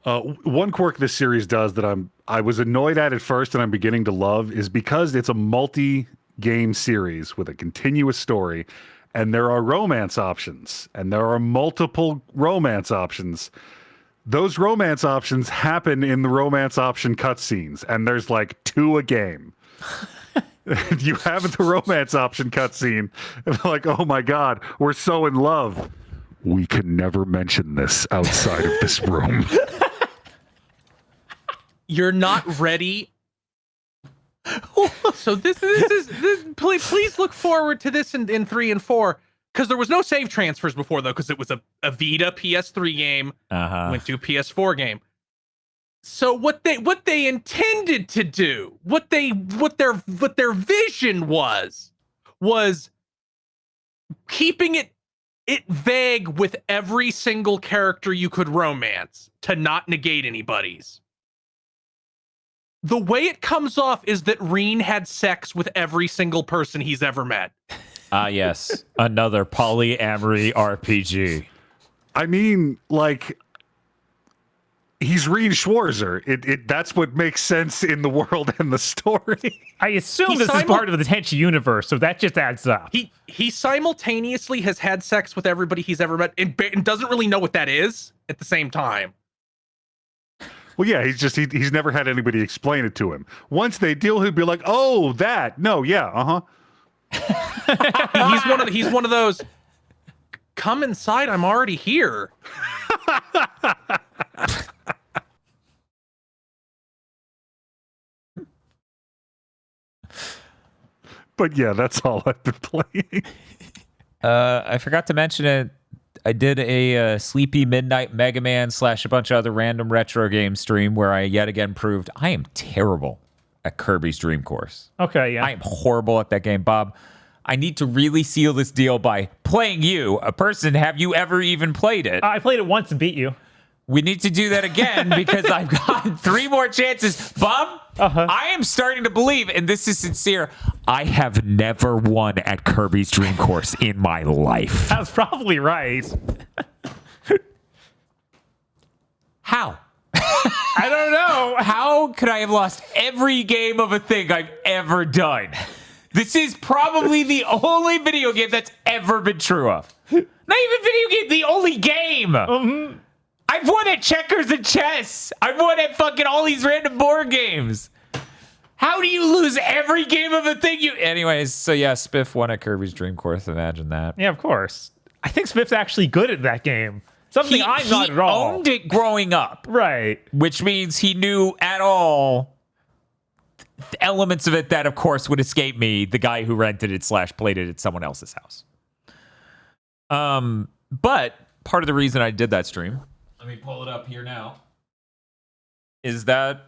One quirk this series does that I was annoyed at first and I'm beginning to love is because it's a multi-game series with a continuous story, and there are romance options, and there are multiple romance options. Those romance options happen in the romance option cutscenes, and there's like 2 a game. You have the romance option cutscene, and they're like, oh my god, we're so in love. We can never mention this outside of this room. You're not ready. So this is please look forward to this in 3 and 4, because there was no save transfers before, though, because it was a Vita PS3 game, went to PS4 game. So what they intended to do, what their vision was keeping it vague with every single character you could romance to not negate anybody's. The way it comes off is that Reen had sex with every single person he's ever met. Yes. Another polyamory RPG. I mean, like, he's Reen Schwarzer. That's what makes sense in the world and the story. I assume this is part of the Tenchi universe, so that just adds up. He simultaneously has had sex with everybody he's ever met and doesn't really know what that is at the same time. Well, yeah, he's never had anybody explain it to him. Once they deal, he'll be like, "Oh, that. No, yeah, He's one of those. Come inside. I'm already here. But yeah, that's all I've been playing. I forgot to mention it. I did a Sleepy Midnight Mega Man / a bunch of other random retro game stream where I yet again proved I am terrible at Kirby's Dream Course. Okay, yeah. I am horrible at that game, Bob. I need to really seal this deal by playing you, a person. Have you ever even played it? I played it once and beat you. We need to do that again because I've got 3 more chances. Bob, I am starting to believe, and this is sincere, I have never won at Kirby's Dream Course in my life. That's probably right. How? I don't know. How could I have lost every game of a thing I've ever done? This is probably the only video game that's ever been true of. Not even video game, the only game. I've won at checkers and chess. I've won at fucking all these random board games. How do you lose every game of a thing you... Anyways, so yeah, Spiff won at Kirby's Dream Course. Imagine that. Yeah, of course. I think Spiff's actually good at that game. Something I'm not at all. He owned it growing up. Right. Which means he knew at all elements of it that, of course, would escape me, the guy who rented it / played it at someone else's house. But part of the reason I did that stream... Let me pull it up here now. Is that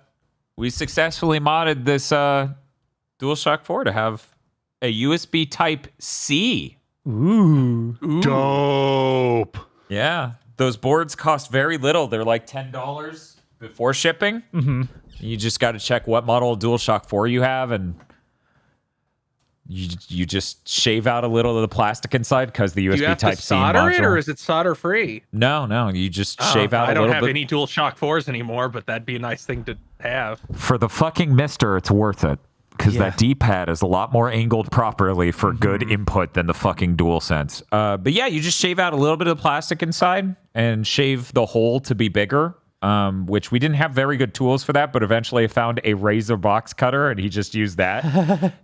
we successfully modded this DualShock 4 to have a USB Type C. Ooh. Dope. Yeah. Those boards cost very little. They're like $10 before shipping. You just got to check what model of DualShock 4 you have, and you just shave out a little of the plastic inside because the USB Type C module. Do you have to solder it, or is it solder free? No. You just shave out a little bit. I don't have any DualShock 4s anymore, but that'd be a nice thing to have. For the fucking mister, it's worth it. Because that D-pad is a lot more angled properly for good input than the fucking DualSense. But yeah, you just shave out a little bit of the plastic inside and shave the hole to be bigger. Which we didn't have very good tools for that, but eventually I found a razor box cutter and he just used that.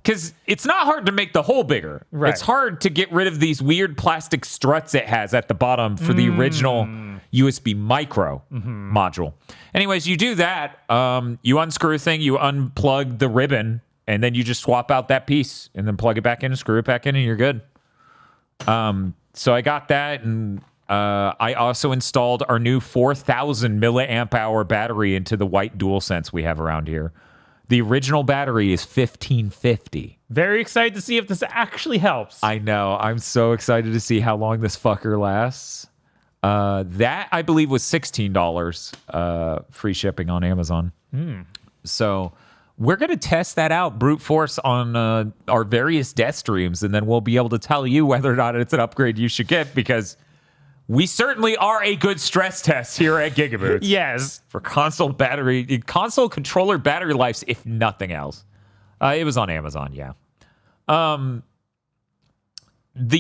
Because it's not hard to make the hole bigger. Right. It's hard to get rid of these weird plastic struts it has at the bottom for the original USB micro module. Anyways, you do that. You unscrew the thing, you unplug the ribbon, and then you just swap out that piece and then plug it back in and screw it back in and you're good. So I got that, and I also installed our new 4,000 milliamp hour battery into the white DualSense we have around here. The original battery is 1550. Very excited to see if this actually helps. I know. I'm so excited to see how long this fucker lasts. That, I believe, was $16 free shipping on Amazon. So we're going to test that out, brute force, on our various death streams, and then we'll be able to tell you whether or not it's an upgrade you should get, because we certainly are a good stress test here at GigaBoots. Yes. For console controller battery lives, if nothing else. It was on Amazon, yeah. The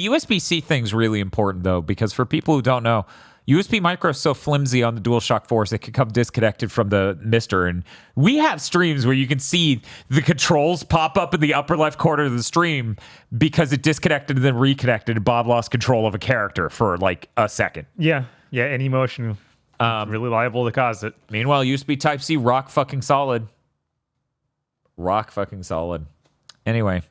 USB-C thing's really important, though, because for people who don't know, USB micro is so flimsy on the DualShock 4 it can come disconnected from the mister. And we have streams where you can see the controls pop up in the upper left corner of the stream because it disconnected and then reconnected, and Bob lost control of a character for like a second. Yeah. Yeah, any motion really liable to cause it. Meanwhile, USB Type-C, rock fucking solid. Rock fucking solid. Anyway,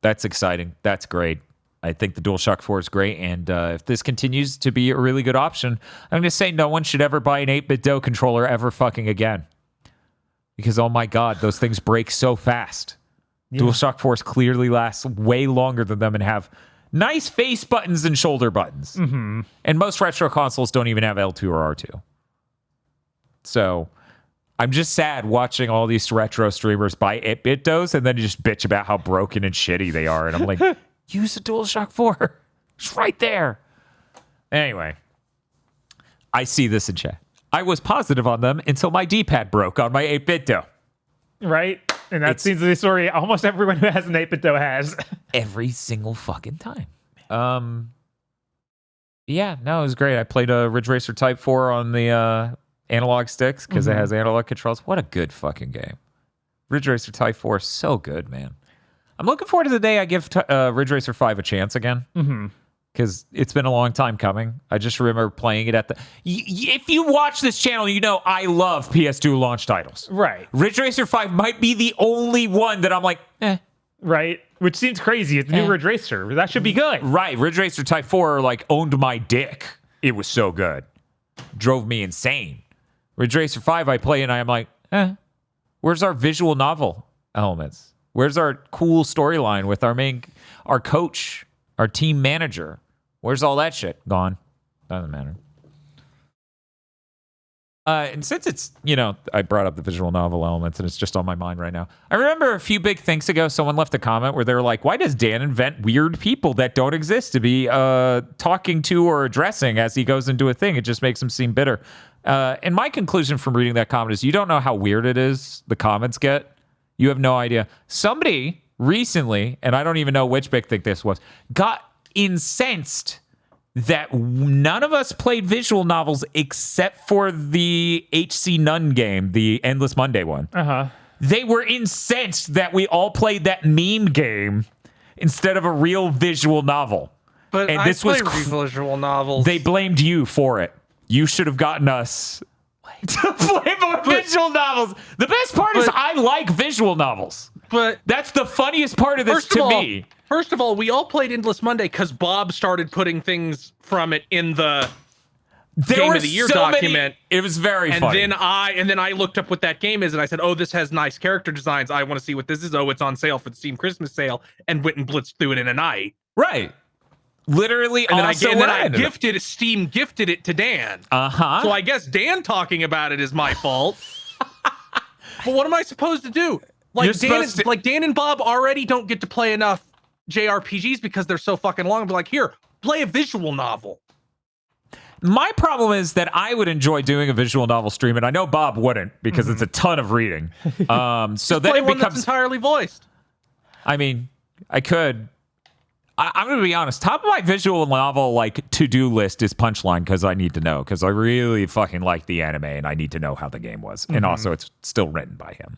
that's exciting. That's great. I think the DualShock 4 is great, and if this continues to be a really good option, I'm going to say no one should ever buy an 8-bit DOE controller ever fucking again. Because, oh my god, those things break so fast. Yeah. DualShock 4s clearly lasts way longer than them and have nice face buttons and shoulder buttons. Mm-hmm. And most retro consoles don't even have L2 or R2. So I'm just sad watching all these retro streamers buy 8-bit DOEs and then just bitch about how broken and shitty they are. And I'm like, use a DualShock 4. It's right there. Anyway, I see this in chat. I was positive on them until my D-pad broke on my 8-bit DOE. Right? And that seems to be the story almost everyone who has an 8-bit DOE has. Every single fucking time. Yeah, no, it was great. I played a Ridge Racer Type 4 on the analog sticks because it has analog controls. What a good fucking game. Ridge Racer Type 4 is so good, man. I'm looking forward to the day I give Ridge Racer 5 a chance again. Because it's been a long time coming. I just remember playing it at the... if you watch this channel, you know I love PS2 launch titles. Right. Ridge Racer 5 might be the only one that I'm like, Right. Which seems crazy. It's the new Ridge Racer. That should be good. Right. Ridge Racer Type 4 like owned my dick. It was so good. Drove me insane. Ridge Racer 5 I play and I'm like, where's our visual novel elements? Where's our cool storyline with our coach, our team manager? Where's all that shit gone? Doesn't matter. And since it's, I brought up the visual novel elements and it's just on my mind right now. I remember a few big things ago, someone left a comment where they were like, why does Dan invent weird people that don't exist to be talking to or addressing as he goes into a thing? It just makes him seem bitter. And my conclusion from reading that comment is you don't know how weird it is the comments get. You have no idea. Somebody recently, and I don't even know which big thing this was, got incensed that none of us played visual novels except for the HC Nunn game, the Endless Monday one. They were incensed that we all played that meme game instead of a real visual novel. But and I this play was visual novels. They blamed you for it. You should have gotten us to play more visual novels. The best part is I like visual novels. But that's the funniest part of this to me. First of all, we all played Endless Monday because Bob started putting things from it in the Game of the Year document. It was very funny. And then I looked up what that game is, and I said, "Oh, this has nice character designs. I want to see what this is. Oh, it's on sale for the Steam Christmas sale," and went and blitzed through it in a night. Right. Literally, and then I Steam gifted it to Dan. So I guess Dan talking about it is my fault. But what am I supposed to do? Like Dan and Bob already don't get to play enough JRPGs because they're so fucking long. But like, here, play a visual novel. My problem is that I would enjoy doing a visual novel stream, and I know Bob wouldn't because it's a ton of reading. So then it becomes that's entirely voiced. I mean, I could. I'm going to be honest. Top of my visual novel to-do list is Punchline because I need to know because I really fucking like the anime and I need to know how the game was, and also it's still written by him.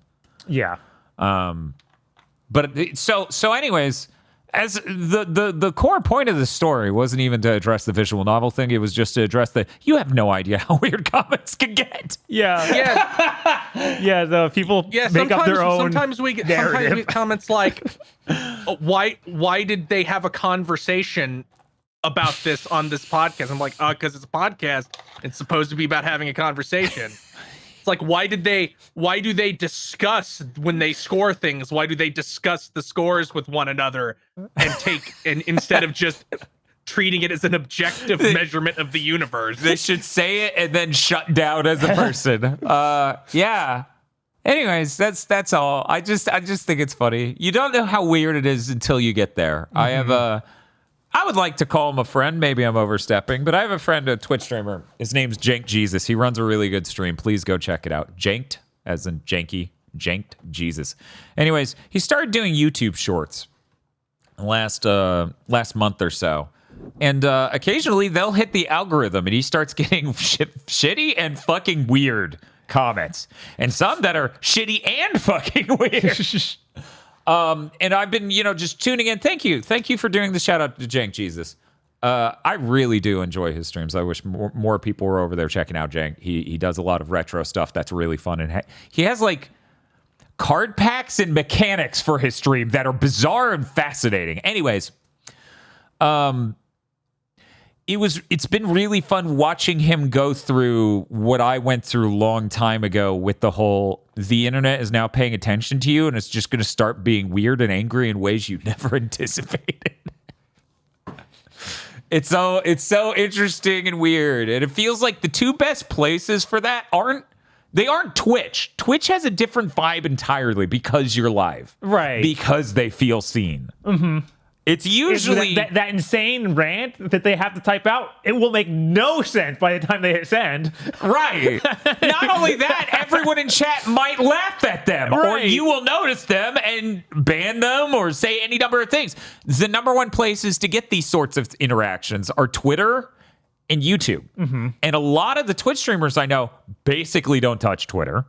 Yeah. But so anyways, as the core point of the story wasn't even to address the visual novel thing. It was just to address you have no idea how weird comments can get. Yeah. Yeah. The people make up their own. Sometimes we get comments like, why did they have a conversation about this on this podcast. I'm like, because it's a podcast. It's supposed to be about having a conversation. It's like, why do they discuss when they score things? Why do they discuss the scores with one another and instead of just treating it as an objective measurement of the universe? They should say it and then shut down as a person. Yeah. Anyways, that's all. I just think it's funny. You don't know how weird it is until you get there. I would like to call him a friend. Maybe I'm overstepping, but I have a friend, a Twitch streamer. His name's Jank Jesus. He runs a really good stream. Please go check it out. Janked, as in janky, Janked Jesus. Anyways, he started doing YouTube shorts last month or so. And occasionally they'll hit the algorithm and he starts getting shitty and fucking weird comments. And some that are shitty and fucking weird. And I've been, just tuning in. Thank you for doing the shout out to Jank Jesus. I really do enjoy his streams. I wish more people were over there checking out Jank. He does a lot of retro stuff that's really fun. And he has like card packs and mechanics for his stream that are bizarre and fascinating. Anyways, it's been really fun watching him go through what I went through a long time ago with the internet is now paying attention to you and it's just going to start being weird and angry in ways you never anticipated. It's so interesting and weird. And it feels like the two best places for that aren't Twitch. Twitch has a different vibe entirely because you're live. Right. Because they feel seen. Mm-hmm. It's usually that insane rant that they have to type out. It will make no sense by the time they hit send. Right. Not only that, everyone in chat might laugh at them, or you will notice them and ban them or say any number of things. The number one places to get these sorts of interactions are Twitter and YouTube. Mm-hmm. And a lot of the Twitch streamers I know basically don't touch Twitter.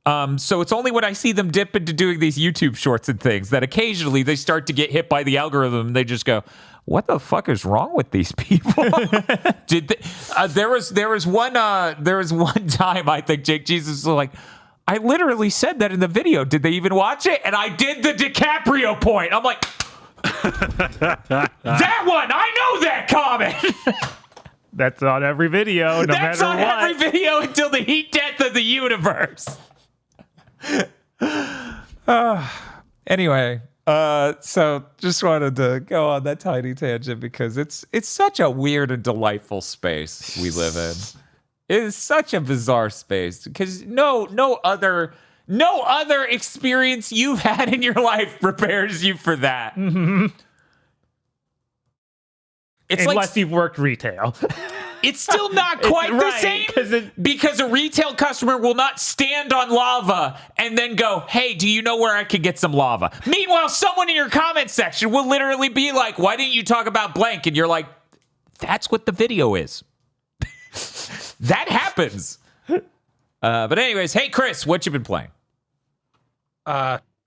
So it's only when I see them dip into doing these YouTube shorts and things that occasionally they start to get hit by the algorithm and they just go, what the fuck is wrong with these people? There was one time I think Jake Jesus was like, I literally said that in the video. Did they even watch it? And I did the DiCaprio point. I'm like, that one, I know that comment. That's on every video, no That's matter on what. every video until the heat death of the universe. Anyway, so just wanted to go on that tiny tangent because it's such a weird and delightful space we live in. It is such a bizarre space because no other experience you've had in your life prepares you for that. Mm-hmm. It's Unless you've worked retail. It's still not quite the same because a retail customer will not stand on lava and then go, hey, do you know where I could get some lava? Meanwhile, someone in your comment section will literally be like, why didn't you talk about blank? And you're like, that's what the video is. That happens. But anyways, hey, Chris, what you been playing?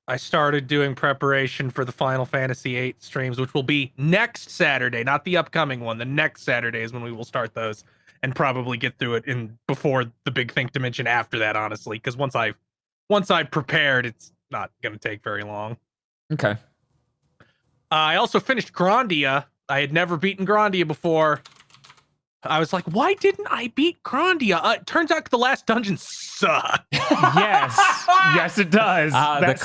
I started doing preparation for the Final Fantasy VIII streams, which will be next Saturday, not the upcoming one. The next Saturday is when we will start those and probably get through it before the Big Think Dimension after that, honestly, because once I've prepared, it's not going to take very long. Okay. I also finished Grandia. I had never beaten Grandia before. I was like, why didn't I beat Grandia? It turns out the last dungeon sucked. Yes, it does. The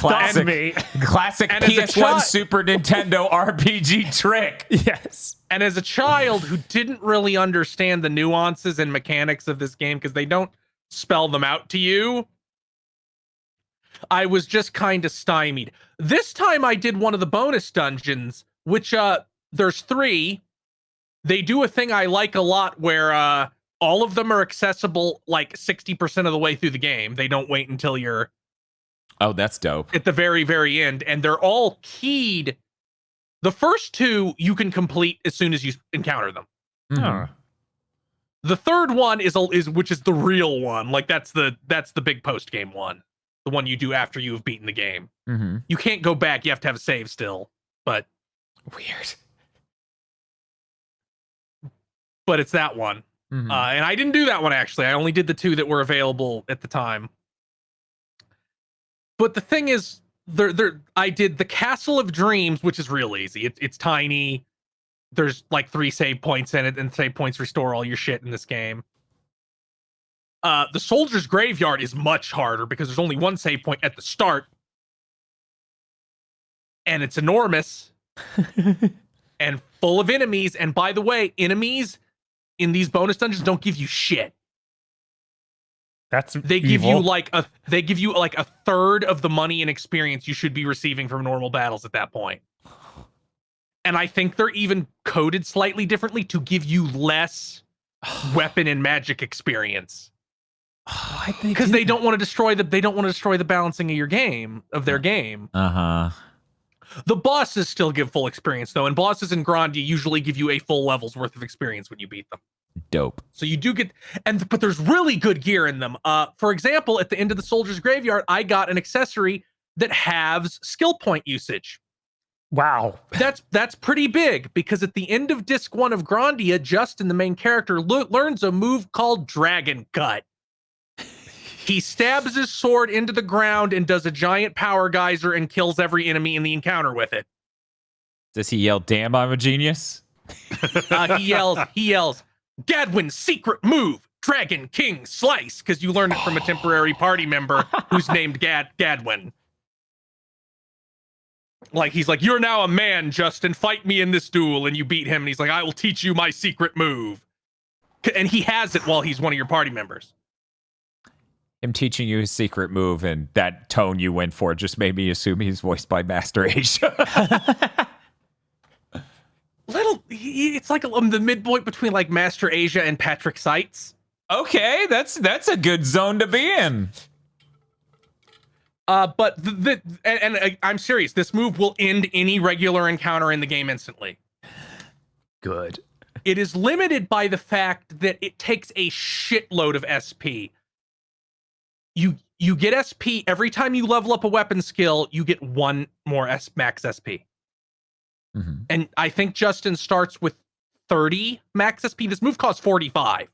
classic And PS1 Super Nintendo RPG trick. Yes. And as a child who didn't really understand the nuances and mechanics of this game because they don't spell them out to you, I was just kind of stymied. This time I did one of the bonus dungeons, which there's 3. They do a thing I like a lot where all of them are accessible like 60% of the way through the game. They don't wait until you're that's dope. At the very, very end, and they're all keyed. The first 2 you can complete as soon as you encounter them. Mm-hmm. The third one is which is the real one. Like that's the big post game one. The one you do after you have beaten the game. Mm-hmm. You can't go back. You have to have a save still. But weird. But it's that one. Mm-hmm. And I didn't do that one, actually. I only did the 2 that were available at the time. But the thing is, I did the Castle of Dreams, which is real easy. It's tiny. There's like 3 save points in it, and save points restore all your shit in this game. The Soldier's Graveyard is much harder because there's only 1 save point at the start. And it's enormous. And full of enemies. And by the way, enemies in these bonus dungeons don't give you shit. They give you like a third of the money and experience you should be receiving from normal battles at that point. And I think they're even coded slightly differently to give you less weapon and magic experience. Because they don't want to destroy the balancing of your game, of their game. The bosses still give full experience though, and bosses in Grandia usually give you a full level's worth of experience when you beat them. Dope. So you do get, but there's really good gear in them. For example, at the end of the Soldier's Graveyard, I got an accessory that halves skill point usage. Wow. That's pretty big, because at the end of Disc 1 of Grandia, Justin, the main character, learns a move called Dragon Cut. He stabs his sword into the ground and does a giant power geyser and kills every enemy in the encounter with it. Does he yell, "Damn, I'm a genius"? He yells, "Gadwin's secret move, Dragon King Slice," because you learned it from a temporary party member who's named Gadwin. Like, he's like, "You're now a man, Justin. Fight me in this duel." And you beat him, and he's like, "I will teach you my secret move." And he has it while he's one of your party members. Him teaching you his secret move and that tone you went for just made me assume he's voiced by Master Asia. It's like the midpoint between like Master Asia and Patrick Seitz. Okay, that's a good zone to be in. But I'm serious. This move will end any regular encounter in the game instantly. Good. It is limited by the fact that it takes a shitload of SP. You get SP every time you level up a weapon skill. You get 1 more max SP. Mm-hmm. And I think Justin starts with 30 max SP. This move costs 45.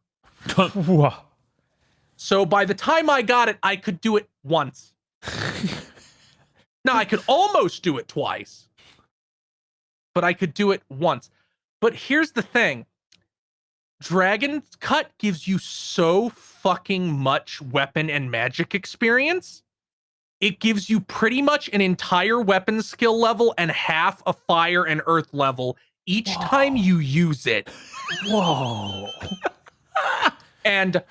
So by the time I got it, I could do it once. Now, I could almost do it twice, but I could do it once. But here's the thing. Dragon Cut gives you so fucking much weapon and magic experience. It gives you pretty much an entire weapon skill level and half a fire and earth level each time you use it. Whoa. And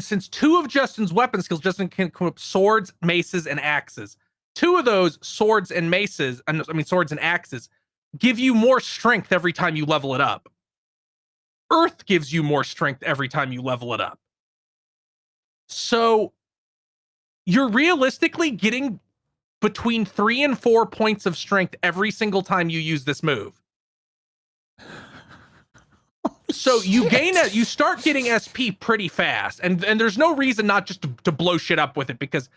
since 2 of Justin's weapon skills, Justin can equip swords, maces, and axes. 2 of those swords and maces, swords and axes, give you more strength every time you level it up. Earth gives you more strength every time you level it up. So you're realistically getting between 3 and 4 points of strength every single time you use this move. So you start getting SP pretty fast, and there's no reason not just to blow shit up with it, because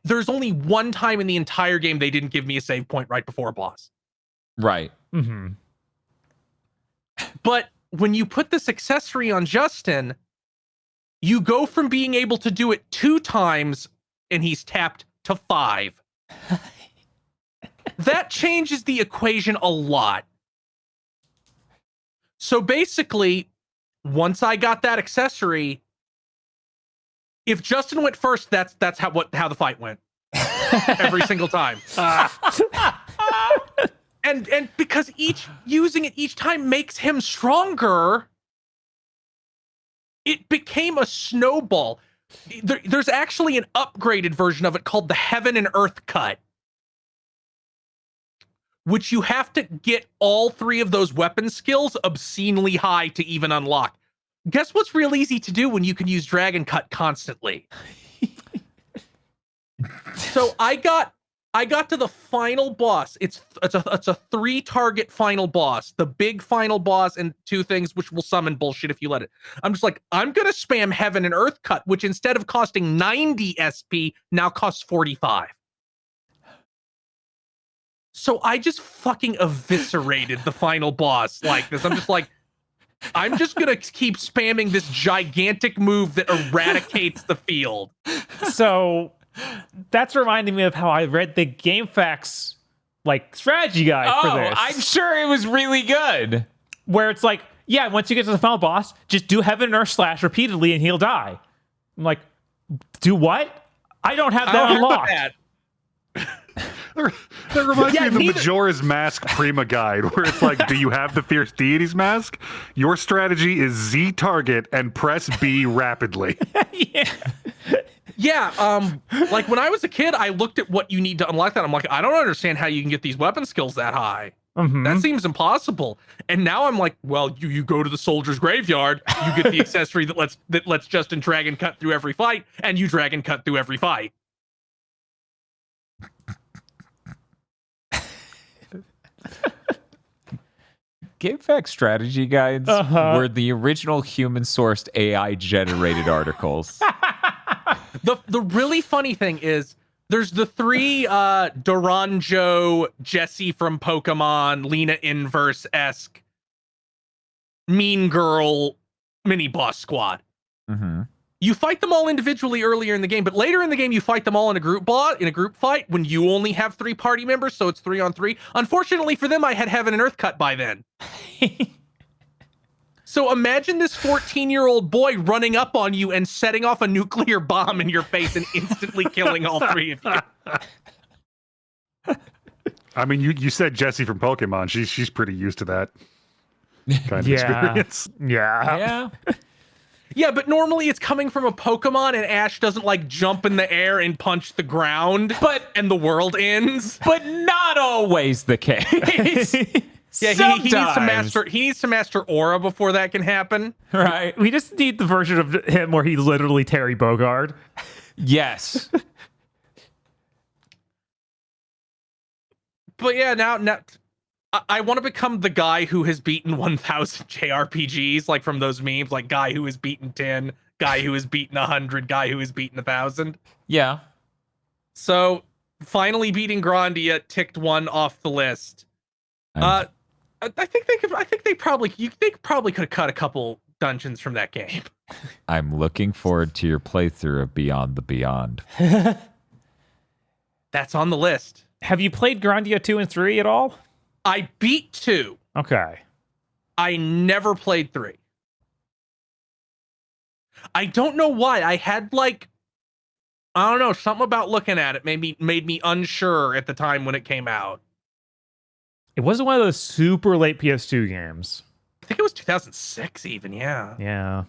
there's only 1 time in the entire game they didn't give me a save point right before a boss. Right. Mm-hmm. But when you put this accessory on Justin, you go from being able to do it 2 times and he's tapped to 5. That changes the equation a lot. So basically, once I got that accessory, if Justin went first, that's how the fight went. Every single time. And because using it each time makes him stronger, it became a snowball. There's actually an upgraded version of it called the Heaven and Earth Cut, which you have to get all 3 of those weapon skills obscenely high to even unlock. Guess what's real easy to do when you can use Dragon Cut constantly? So I got to the final boss. It's a 3-target final boss. The big final boss and 2 things which will summon bullshit if you let it. I'm just like, I'm gonna spam Heaven and Earth Cut, which instead of costing 90 SP, now costs 45. So I just fucking eviscerated the final boss like this. I'm just like, I'm just gonna keep spamming this gigantic move that eradicates the field. So that's reminding me of how I read the game facts like strategy guide for this. I'm sure it was really good. Where it's like, yeah, once you get to the final boss, just do heaven and earth slash repeatedly and he'll die. I'm like, do what? I don't have that unlocked. That reminds me of the Majora's Mask Prima guide, where it's like, do you have the Fierce Deities mask? Your strategy is Z target and press B rapidly. Yeah, like when I was a kid, I looked at what you need to unlock that. I'm like, I don't understand how you can get these weapon skills that high. That seems impossible. And now I'm like, well, you go to the soldier's graveyard, you get the accessory that lets Justin dragon cut through every fight, and you dragon cut through every fight. GameFAQ strategy guides were the original human-sourced AI-generated articles. The really funny thing is there's the three Duranjo, Jessie from Pokemon, Lena Inverse-esque mean girl mini boss squad. You fight them all individually earlier in the game, but later in the game you fight them all in a group fight when you only have 3 party members, so it's 3-on-3. Unfortunately for them, I had Heaven and Earth cut by then. So imagine this 14-year-old boy running up on you and setting off a nuclear bomb in your face and instantly killing all 3 of you. I mean, you said Jessie from Pokemon. She's pretty used to that kind of experience. Yeah. Yeah, but normally it's coming from a Pokemon and Ash doesn't like jump in the air and punch the ground, and the world ends. But not always the case. Yeah, he needs to master Aura before that can happen. Right. We just need the version of him where he's literally Terry Bogard. Yes. But yeah, now I want to become the guy who has beaten 1,000 JRPGs, like from those memes, like guy who has beaten 10, guy who has beaten 100, guy who has beaten 1,000. Yeah. So finally beating Grandia ticked one off the list. I think they probably could have cut a couple dungeons from that game. I'm looking forward to your playthrough of Beyond the Beyond. That's on the list. Have you played Grandia 2 and 3 at all? I beat 2. Okay. I never played 3. I don't know why. I had I don't know, something about looking at it made me unsure at the time when it came out. It wasn't one of those super late PS2 games. I think it was 2006 even, yeah. Yeah.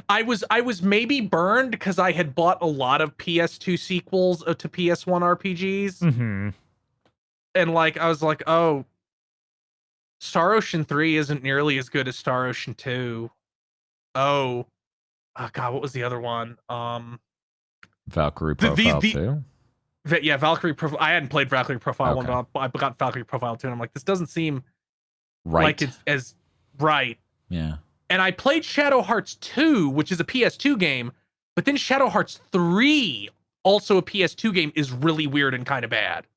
I was maybe burned because I had bought a lot of PS2 sequels to PS1 RPGs. And I was like, oh, Star Ocean 3 isn't nearly as good as Star Ocean 2. Oh God, what was the other one? Valkyrie Profile 2. Yeah, Valkyrie Profile. I hadn't played Valkyrie Profile 1, but I got Valkyrie Profile 2, and I'm like, this doesn't seem right. Like it's as right. Yeah. And I played Shadow Hearts 2, which is a PS2 game, but then Shadow Hearts 3, also a PS2 game, is really weird and kind of bad.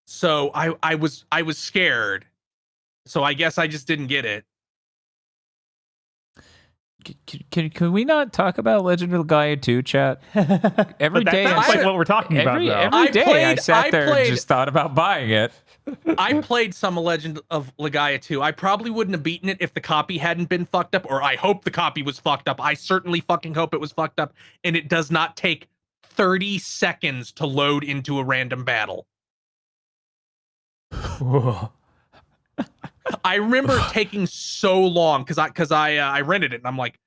So I was scared. So I guess I just didn't get it. Can we not talk about Legend of Gaia 2, chat? Every day, that's like what we're talking about. Every day I sat there and just thought about buying it. I played some Legend of Legaia 2. I probably wouldn't have beaten it if the copy hadn't been fucked up, or I hope the copy was fucked up. I certainly fucking hope it was fucked up, and it does not take 30 seconds to load into a random battle. I remember taking so long because I rented it and I'm like,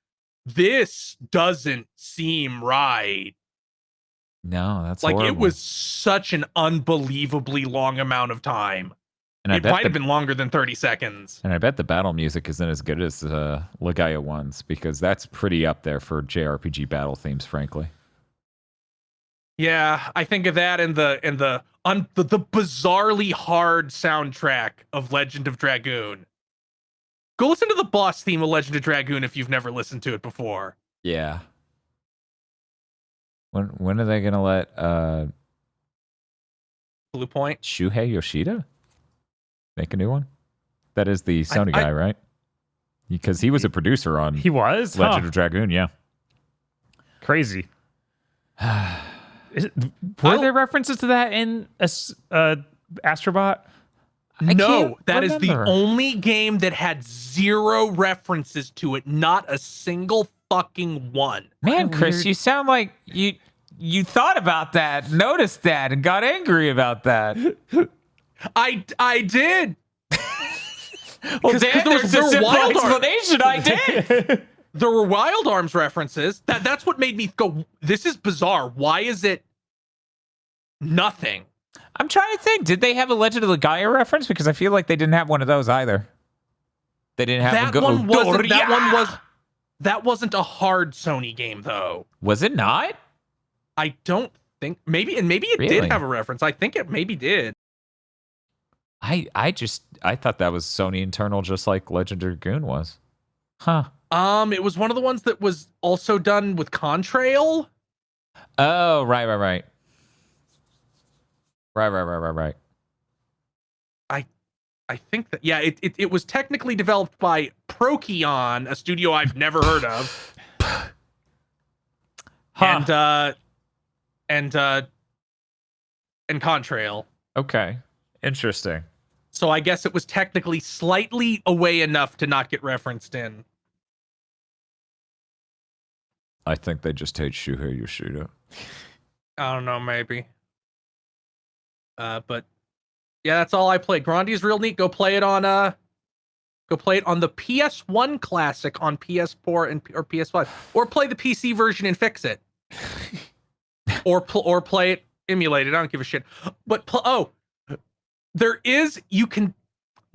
this doesn't seem right. No, that's like horrible. It was such an unbelievably long amount of time. And it might have been longer than 30 seconds. And I bet the battle music isn't as good as Legaia 1's, because that's pretty up there for JRPG battle themes, frankly. Yeah, I think of that and the bizarrely hard soundtrack of Legend of Dragoon. Go listen to the boss theme of Legend of Dragoon if you've never listened to it before. Yeah. When are they gonna let Blue Point Shuhei Yoshida make a new one? That is the Sony guy, right? Because he was a producer on Legend of Dragoon, yeah. Crazy. Were there references to that in Astrobot? No, that is the remember. only game that had 0 references to it. Not a single fucking one. Man, Chris, you sound like you thought about that, noticed that, and got angry about that. I did. Well, Dan, there's a simple Wild explanation. I did. There were Wild Arms references. That's what made me go, this is bizarre. Why is it nothing? I'm trying to think. Did they have a Legend of the Gaia reference? Because I feel like they didn't have one of those either. They didn't have that wasn't a hard Sony game though. Was it not? I don't think maybe it Really? did have a reference. I think it maybe did. I thought that was Sony internal, just like Legend of Dragoon was. Huh. It was one of the ones that was also done with Contrail. Oh, right. Right. I think that it was technically developed by Procyon, a studio I've never heard of. Huh. And Contrail. Okay. Interesting. So I guess it was technically slightly away enough to not get referenced in. I think they just hate Shuhei Yoshida. I don't know, maybe. But yeah, that's all I played. Grandia's real neat. Go play it on the PS1 classic on PS4 or PS5, or play the PC version and fix it, or play it emulated. I don't give a shit. But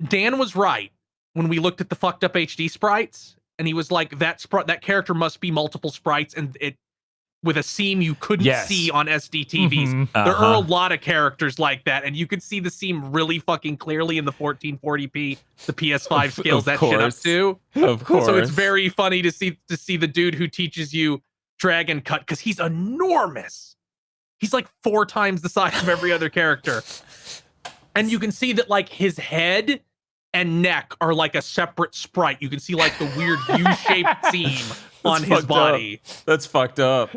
Dan was right when we looked at the fucked up HD sprites, and he was like, that character must be multiple sprites, and it with a seam you couldn't see on SD TVs. Mhm. There are a lot of characters like that, and you could see the seam really fucking clearly in the 1440p, the PS5 scales that shit up to. Of course. So it's very funny to see the dude who teaches you Dragon Cut, because he's enormous. He's like 4 times the size of every other character. And you can see that like his head and neck are like a separate sprite. You can see like the weird U-shaped seam on his body. That's fucked up.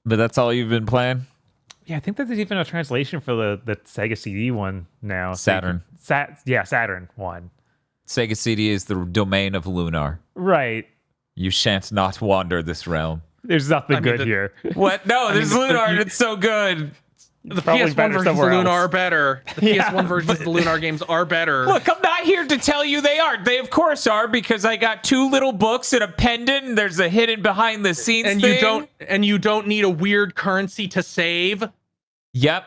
But that's all you've been playing? Yeah, I think there's even a translation for the Sega CD one now. Saturn. Saturn one. Sega CD is the domain of Lunar. Right. You shan't not wander this realm. There's nothing good here. What? No, this is Lunar, and it's so good. The Probably PS1 better versions of somewhere Lunar else. are better. The PS1 versions of the Lunar games are better. Look, I'm not here to tell you they aren't. They of course are, because I got 2 little books and a pendant, and there's a hidden behind the scenes and thing. you don't need a weird currency to save. Yep.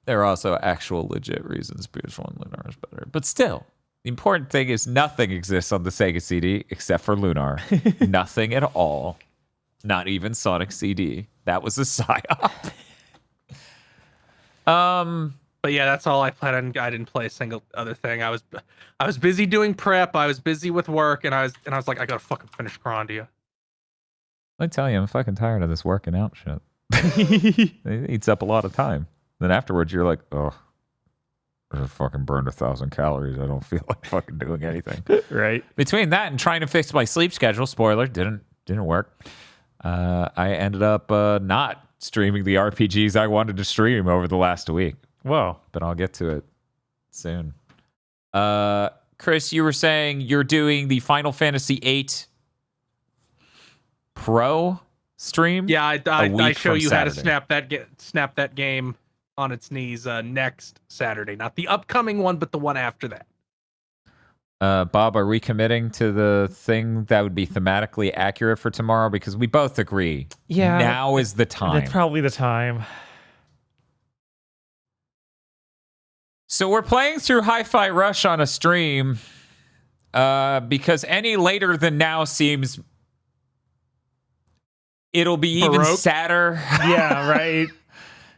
There are also actual legit reasons PS1 Lunar is better. But still, the important thing is nothing exists on the Sega CD except for Lunar. Nothing at all. Not even Sonic CD. That was a psyop. But yeah, that's all I played. I didn't play a single other thing. I was busy doing prep. I was busy with work, and I was like, I gotta fucking finish Grandia. I tell you, I'm fucking tired of this working out shit. It eats up a lot of time. Then afterwards, you're like, oh, I just fucking burned 1,000 calories. I don't feel like fucking doing anything. Right. Between that and trying to fix my sleep schedule, spoiler, didn't work. I ended up not streaming the RPGs I wanted to stream over the last week. Whoa. But I'll get to it soon. Chris, you were saying you're doing the Final Fantasy VIII Pro stream? Yeah, I show you how to Saturday. snap that game on its knees next Saturday. Not the upcoming one, but the one after that. Bob, are we committing to the thing that would be thematically accurate for tomorrow? Because we both agree. Yeah. Now is the time. That's probably the time. So we're playing through Hi-Fi Rush on a stream because any later than now seems it'll be even Baroque? sadder. Yeah, right.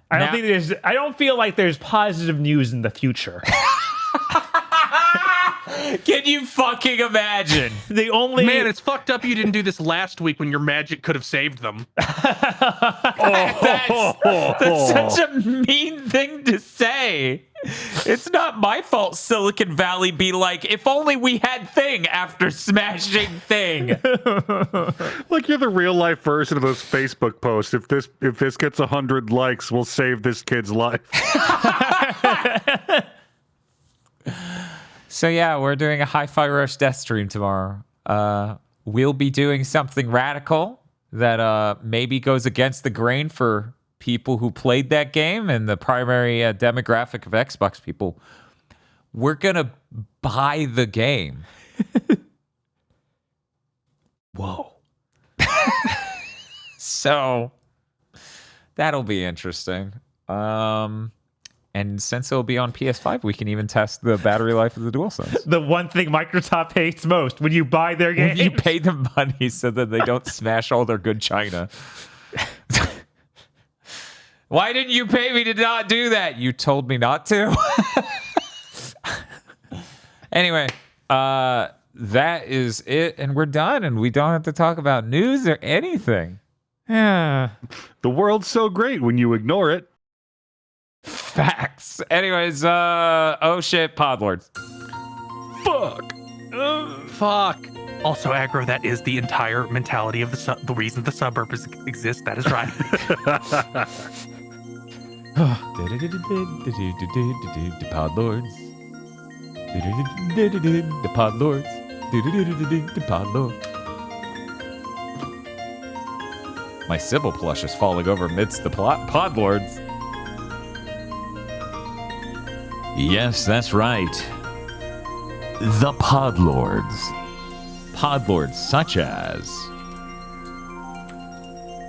I don't feel like there's positive news in the future. Can you fucking imagine? The only Man, it's fucked up you didn't do this last week when your magic could have saved them. That's such a mean thing to say. It's not my fault Silicon Valley be like, if only we had Thing after smashing Thing. Like you're the real life version of those Facebook posts. If this gets 100 likes, we'll save this kid's life. So yeah, we're doing a Hi-Fi Rush Death stream tomorrow. We'll be doing something radical that maybe goes against the grain for people who played that game and the primary demographic of Xbox people. We're gonna buy the game. Whoa. So that'll be interesting. And since it'll be on PS5, we can even test the battery life of the DualSense. the one thing Microsoft hates most when you buy their game. You pay them money so that they don't smash all their good china. Why didn't you pay me to not do that? You told me not to. Anyway, that is it, and we're done, and we don't have to talk about news or anything. Yeah. The world's so great when you ignore it. Facts. Anyways, oh shit, Podlords. Fuck. Fuck. Also, aggro, that is the entire mentality of the reason the suburbs exist. That is right. The Podlords. The Podlords. The Podlords. My Sybil plush is falling over amidst the Podlords. Yes, that's right. The Podlords. Podlords such as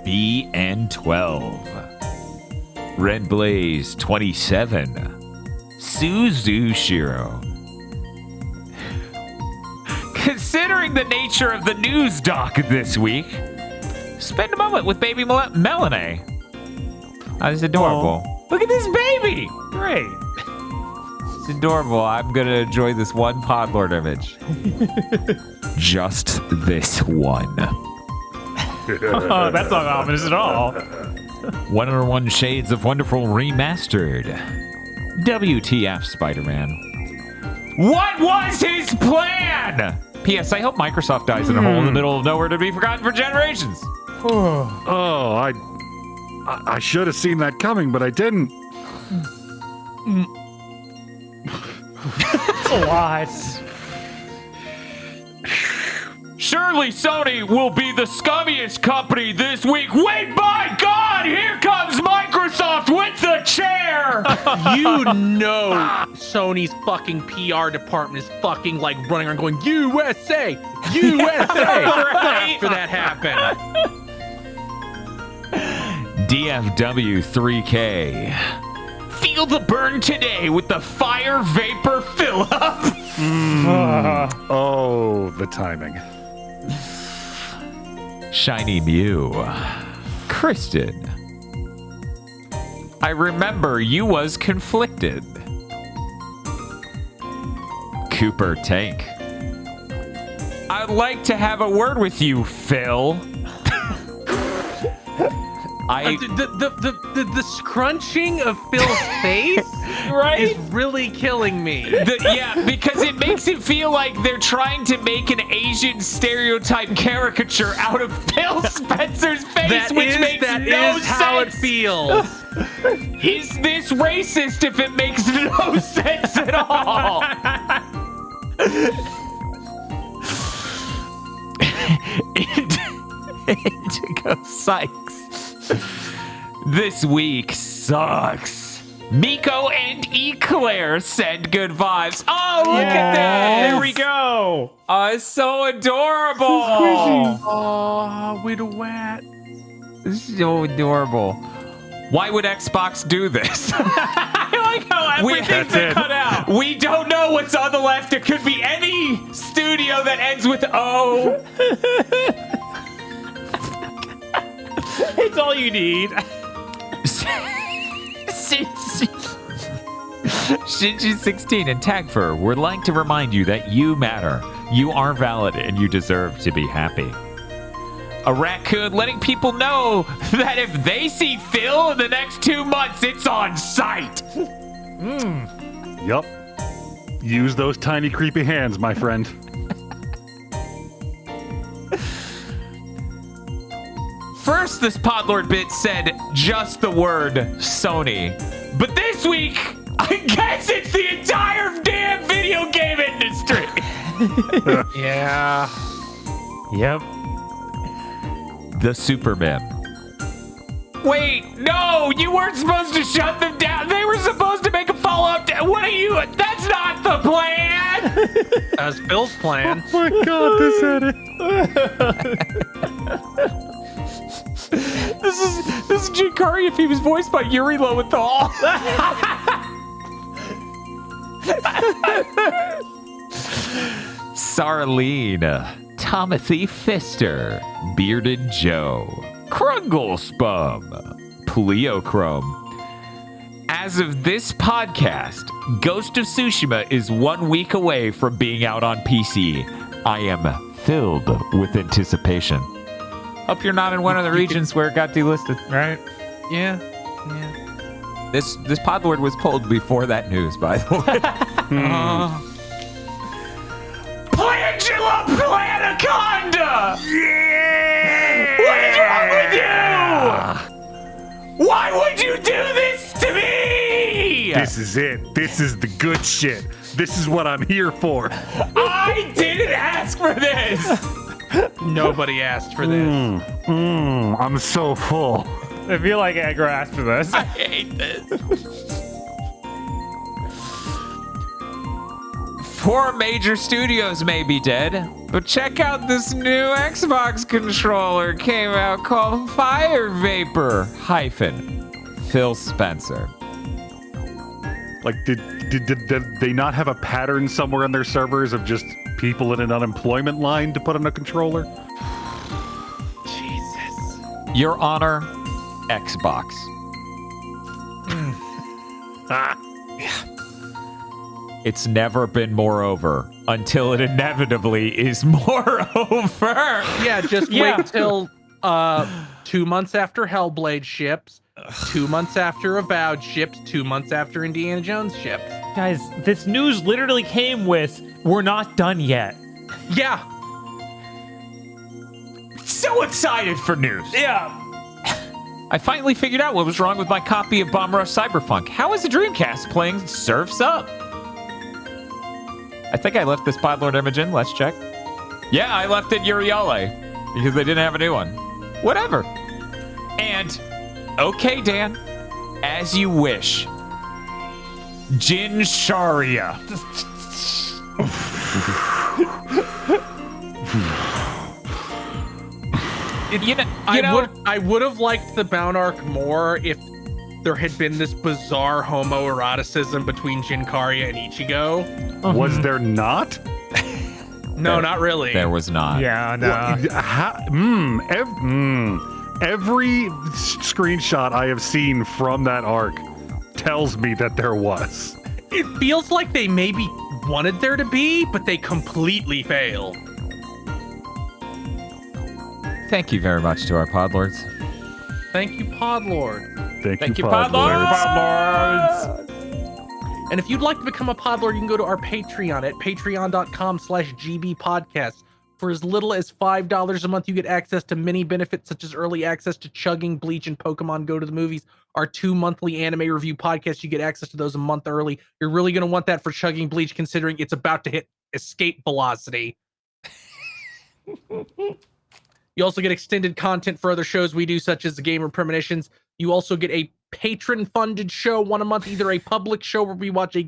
BN12, Red Blaze 27, Suzu Shiro. Considering the nature of the news doc this week, spend a moment with baby Melanie. Oh, this is adorable. Aww. Look at this baby. Great. It's adorable. I'm going to enjoy this one Podlord image. Just this one. Oh, that's not ominous at all. 101 Shades of Wonderful Remastered. WTF, Spider-Man. What was his plan? P.S. I hope Microsoft dies in a hole in the middle of nowhere to be forgotten for generations. Oh, I should have seen that coming, but I didn't. What? Surely Sony will be the scummiest company this week. Wait, by God, here comes Microsoft with the chair. You know Sony's fucking PR department is fucking like running around going, USA! USA! Right? After that happened. DFW 3K. Feel the burn today with the fire vapor fill up. Oh, the timing. Shiny Mew. Kristen. I remember you was conflicted. Cooper Tank. I'd like to have a word with you, Phil. The scrunching of Phil's face is really killing me. Yeah, because it makes it feel like they're trying to make an Asian stereotype caricature out of Phil Spencer's face, which makes no sense. How it feels. Is this racist if it makes no sense at all? Indigo Sykes. This week sucks. Miko and Eclair send good vibes. Oh, look at that. There we go. Oh, it's so adorable. Oh, with a wet. So adorable. Why would Xbox do this? I like how everything's been cut out. We don't know what's on the left. It could be any studio that ends with O. It's all you need. Shinji16 and Tagfur would like to remind you that you matter. You are valid and you deserve to be happy. A raccoon letting people know that if they see Phil in the next 2 months, it's on sight. Yup. Use those tiny creepy hands, my friend. First, this Podlord bit said just the word Sony. But this week, I guess it's the entire damn video game industry. Yeah. Yep. The Superman. Wait, no, you weren't supposed to shut them down. They were supposed to make a follow-up. What are you? That's not the plan. As Phil's plan. Oh my god, this had it. This is Jinkari if he was voiced by Yuri Lowenthal. Sarlene, Timothy Fister, Bearded Joe, Krunglespum, Pleochrome. As of this podcast, Ghost of Tsushima is 1 week away from being out on PC. I am filled with anticipation. Hope you're not in one of the regions where it got delisted. Right. Yeah. This Podlord was pulled before that news, by the way. Plangula Planaconda! Yeah! What is wrong with you? Why would you do this to me? This is it. This is the good shit. This is what I'm here for. I didn't ask for this. Nobody asked for this. I'm so full. I feel like Edgar asked for this. I hate this. 4 major studios may be dead, but check out this new Xbox controller came out called Fire Vapor - Phil Spencer. Like, did they not have a pattern somewhere on their servers of just people in an unemployment line to put on a controller? Jesus. Your Honor, Xbox. It's never been more over until it inevitably is more over. Yeah, just wait till 2 months after Hellblade ships, 2 months after Avowed ships, 2 months after Indiana Jones ships. Guys, this news literally came with, we're not done yet. Yeah. So excited for news. Yeah. I finally figured out what was wrong with my copy of Bomb Rush Cyberpunk. How is the Dreamcast playing Surf's Up? I think I left this Podlord image in. Let's check. Yeah, I left it Uriale because they didn't have a new one. Whatever. And, okay, Dan, as you wish. Jin Sharia. I would have liked the Bound Arc more if there had been this bizarre homoeroticism between Jinkaria and Ichigo. Was there not? No, not really. There was not. Yeah, no. Every screenshot I have seen from that arc tells me that there was. It feels like they maybe wanted there to be, but they completely failed. Thank you very much to our Podlords. Thank you, Podlord. Thank you, Podlords. And if you'd like to become a Podlord, you can go to our Patreon at patreon.com/gbpodcast. For as little as $5 a month, you get access to many benefits such as early access to Chugging, Bleach, and Pokemon Go to the Movies. Our 2 monthly anime review podcasts, you get access to those a month early. You're really going to want that for Chugging Bleach, considering it's about to hit escape velocity. You also get extended content for other shows we do, such as the Gamer Premonitions. You also get a patron-funded show, one a month, either a public show where we watch a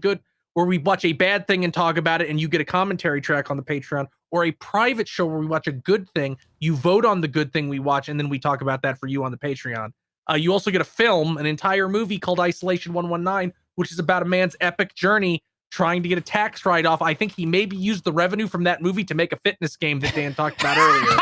bad thing and talk about it, and you get a commentary track on the Patreon, or a private show where we watch a good thing. You vote on the good thing we watch, and then we talk about that for you on the Patreon. You also get a film, an entire movie called Isolation 119, which is about a man's epic journey trying to get a tax write-off. I think he maybe used the revenue from that movie to make a fitness game that Dan talked about earlier.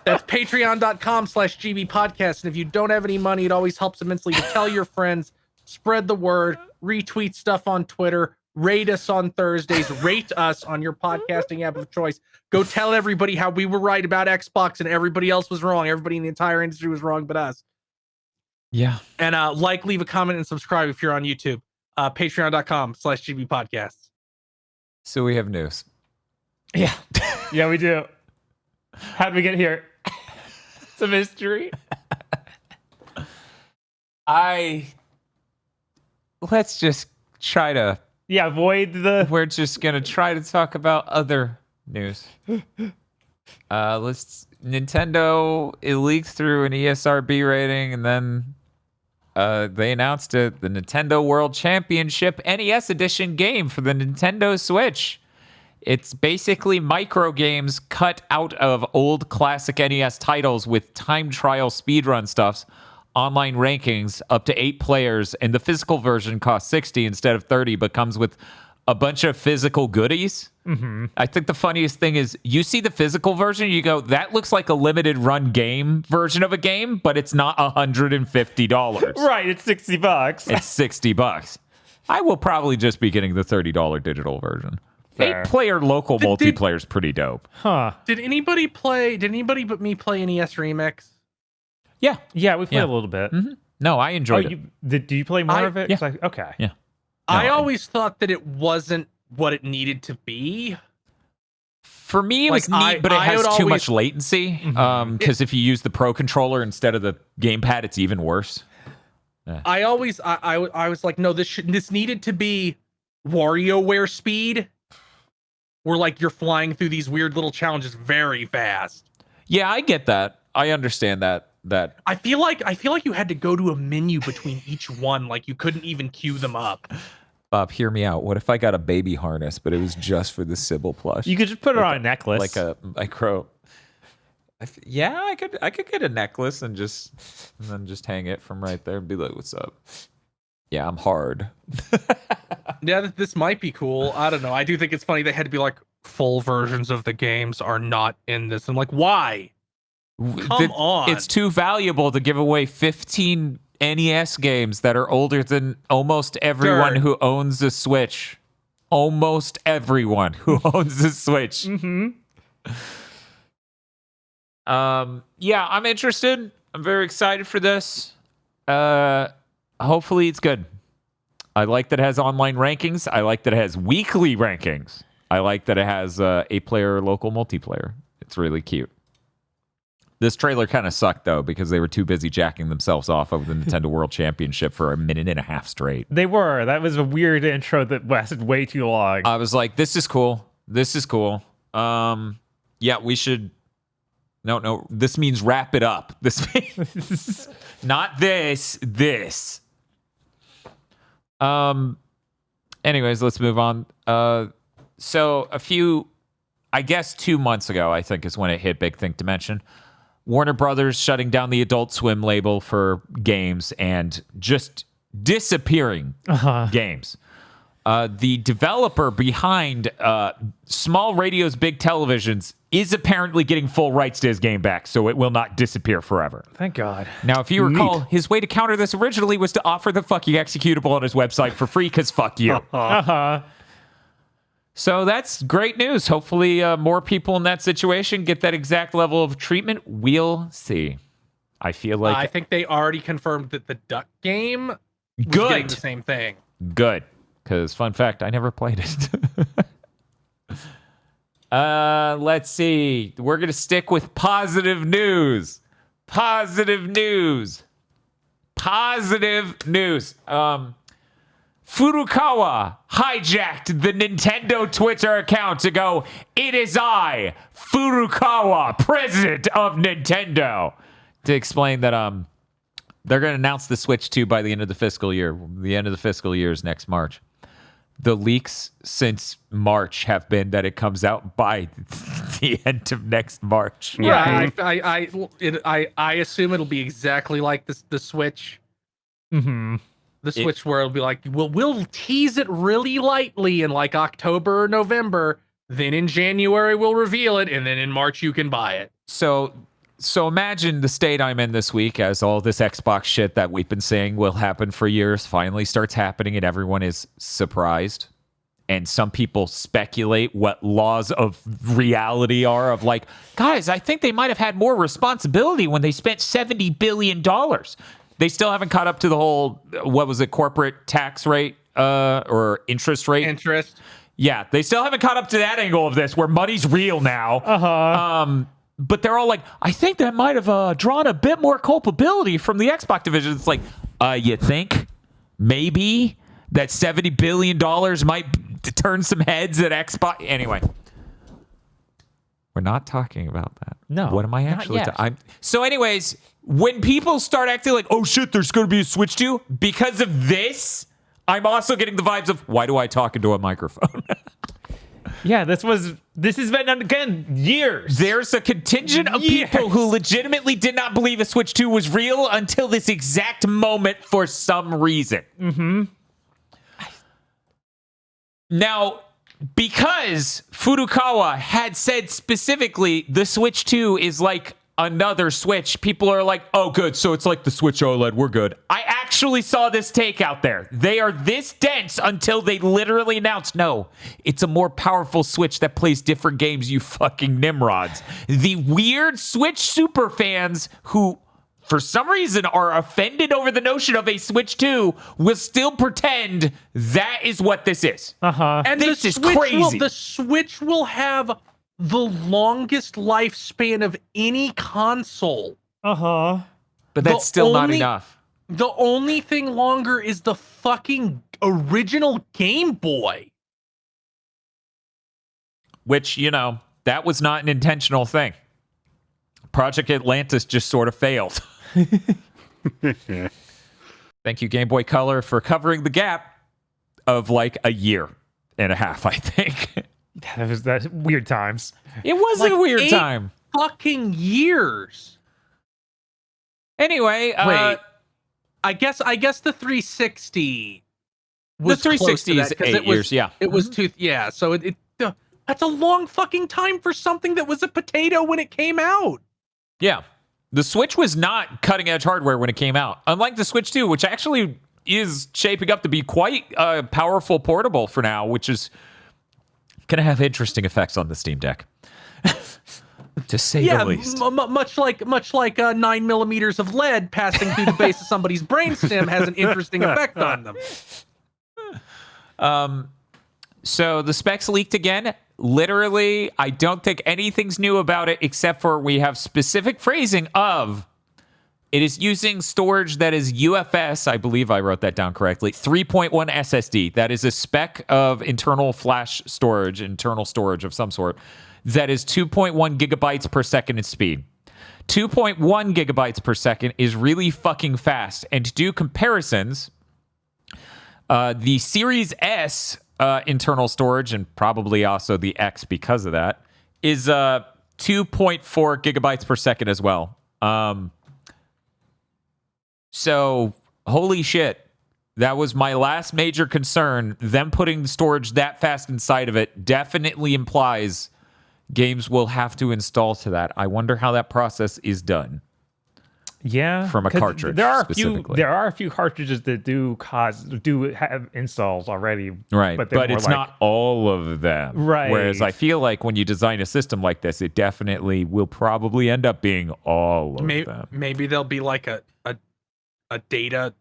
That's patreon.com/gbpodcast. And if you don't have any money, it always helps immensely to tell your friends, spread the word, retweet stuff on Twitter, rate us on Thursdays, rate us on your podcasting app of choice. Go tell everybody how we were right about Xbox and everybody else was wrong. Everybody in the entire industry was wrong but us. Yeah. And leave a comment and subscribe if you're on YouTube. Patreon.com/GB podcasts. So we have news. Yeah. Yeah, we do. How'd we get here? It's a mystery. Let's just try to. Yeah, avoid the. We're just gonna try to talk about other news. Nintendo, it leaked through an ESRB rating, and then they announced it. The Nintendo World Championship NES Edition game for the Nintendo Switch. It's basically micro games cut out of old classic NES titles with time trial speedrun stuffs, online rankings, up to 8 players, and the physical version costs $60 instead of $30, but comes with a bunch of physical goodies. Mm-hmm. I think the funniest thing is you see the physical version, you go, that looks like a limited run game version of a game, but it's not $150. Right, it's $60. It's $60. I will probably just be getting the $30 digital version. Fair. 8-player local multiplayer is pretty dope. Huh. Did anybody but me play NES Remix? Yeah. Yeah, we played a little bit. Mm-hmm. No, I enjoyed it. Do you play more of it? Yeah. Okay. Yeah. I always thought that it wasn't what it needed to be. For me, it was neat, but it has too much latency. Because if you use the Pro Controller instead of the gamepad, it's even worse. I was like, no, this needed to be WarioWare speed, where like you're flying through these weird little challenges very fast. Yeah, I get that. I understand that. I feel like you had to go to a menu between each one, like you couldn't even queue them up. Bob, hear me out. What if I got a baby harness, but it was just for the Sybil plush? You could just put it on a necklace, like a micro. Yeah, I could get a necklace and then just hang it from right there and be like, "What's up?" Yeah, I'm hard. Yeah, this might be cool. I don't know. I do think it's funny they had to be like, full versions of the games are not in this. I'm like, why? Come on. It's too valuable to give away 15 NES games that are older than almost everyone who owns a Switch. Almost everyone who owns a Switch. Mm-hmm. Yeah, I'm interested. I'm very excited for this. Hopefully it's good. I like that it has online rankings. I like that it has weekly rankings. I like that it has 8-player local multiplayer. It's really cute. This trailer kind of sucked, though, because they were too busy jacking themselves off over the Nintendo World Championship for a minute and a half straight. They were. That was a weird intro that lasted way too long. I was like, this is cool. This is cool. Yeah, we should... No, this means wrap it up. This means... Not this. This. Anyways, let's move on. So I guess 2 months ago, I think is when it hit Big Think Dimension. Warner Brothers shutting down the Adult Swim label for games and just disappearing games. The developer behind Small Radios, Big Televisions is apparently getting full rights to his game back, so it will not disappear forever. Thank God. Now, if you recall, his way to counter this originally was to offer the fucking executable on his website for free, because fuck you. So that's great news. Hopefully more people in that situation get that exact level of treatment. We'll see. I feel like... I think they already confirmed that the Duck game was getting the same thing. Good. Because, fun fact, I never played it. Let's see. We're going to stick with positive news. Positive news. Furukawa hijacked the Nintendo Twitter account to go, "It is I, Furukawa, president of Nintendo," to explain that they're going to announce the Switch 2 by the end of the fiscal year. The end of the fiscal year is next March. The leaks since March have been that it comes out by the end of next March. Yeah, I assume it'll be exactly like the Switch. Mm-hmm. The Switch where it'll be like, we'll tease it really lightly in like October or November. Then in January we'll reveal it, and then in March you can buy it. So So imagine the state I'm in this week as all this Xbox shit that we've been saying will happen for years finally starts happening and everyone is surprised. And some people speculate what laws of reality are of like, guys, I think they might have had more responsibility when they spent $70 billion. They still haven't caught up to the whole, what was it, corporate tax rate or interest rate? Interest. Yeah, they still haven't caught up to that angle of this where money's real now. But they're all like, I think that might have drawn a bit more culpability from the Xbox division. It's like, you think maybe that $70 billion might turn some heads at Xbox? Anyway, we're not talking about that. No, what am I actually not yet. So anyways, when people start acting like, oh shit, there's going to be a Switch 2 because of this, I'm also getting the vibes of, why do I talk into a microphone? Yeah, this has been, again, years. There's a contingent of people who legitimately did not believe a Switch 2 was real until this exact moment for some reason. Mm-hmm. Now, because Furukawa had said specifically the Switch 2 is like another Switch, people are like, oh, good, so it's like the Switch OLED, we're good. I actually saw this take out there. They are this dense until they literally announced, no, it's a more powerful Switch that plays different games, you fucking nimrods. The weird Switch super fans who, for some reason, are offended over the notion of a Switch 2 will still pretend that is what this is. And this is crazy. The Switch will have the longest lifespan of any console. Uh-huh. But that's still not enough. The only thing longer is the fucking original Game Boy. Which, you know, that was not an intentional thing. Project Atlantis just sort of failed. Thank you, Game Boy Color, for covering the gap of like a year and a half, I think. That's weird times. It was Like a weird 8 time. fucking years. Anyway, Wait. I guess the 360 was the 360 close is to that, 'cause 8 years, yeah. It was yeah, so it that's a long fucking time for something that was a potato when it came out. Yeah. The Switch was not cutting edge hardware when it came out. Unlike the Switch 2, which actually is shaping up to be quite powerful portable for now, which is going to have interesting effects on the Steam Deck. To say the least. Much like 9 millimeters of lead passing through the base of somebody's brainstem has an interesting effect on them. So the specs leaked again. Literally, I don't think anything's new about it except for we have specific phrasing of it is using storage that is UFS. I believe I wrote that down correctly. 3.1 SSD. That is a spec of internal flash storage, internal storage of some sort. That is 2.1 gigabytes per second in speed. 2.1 gigabytes per second is really fucking fast. And to do comparisons, the Series S internal storage, and probably also the X because of that, is 2.4 gigabytes per second as well. So, holy shit. That was my last major concern. Them putting the storage that fast inside of it definitely implies games will have to install to that. I wonder how that process is done. Yeah, From a cartridge There are specifically. a few cartridges that do have installs already, Right, But, but it's not all of them. Right. Whereas I feel like when you design a system like this, it definitely will probably end up being all of them. Maybe there'll be like a data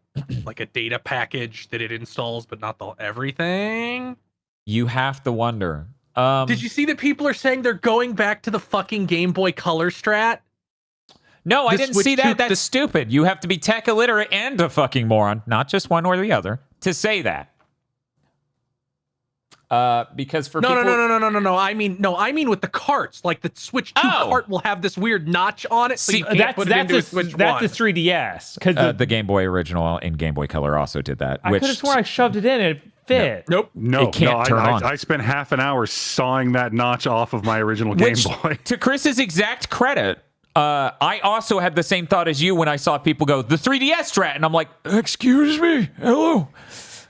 package that it installs, but not everything. You have to wonder. Did you see that people are saying they're going back to the fucking Game Boy Color strat? No, I The didn't Switch see that. 2 That's stupid. You have to be tech illiterate and a fucking moron, not just one or the other, to say that. Because for people... No. I mean with the carts. Like the Switch 2 cart will have this weird notch on it, so you can't put it into a Switch 1. That's the 3DS. Because the Game Boy original and Game Boy Color also did that. I could have sworn I shoved it in and it fit. Nope. No, It can't turn on. I spent half an hour sawing that notch off of my original Game Boy. To Chris's exact credit, I also had the same thought as you when I saw people go, the 3DS strat. And I'm like, excuse me? Hello?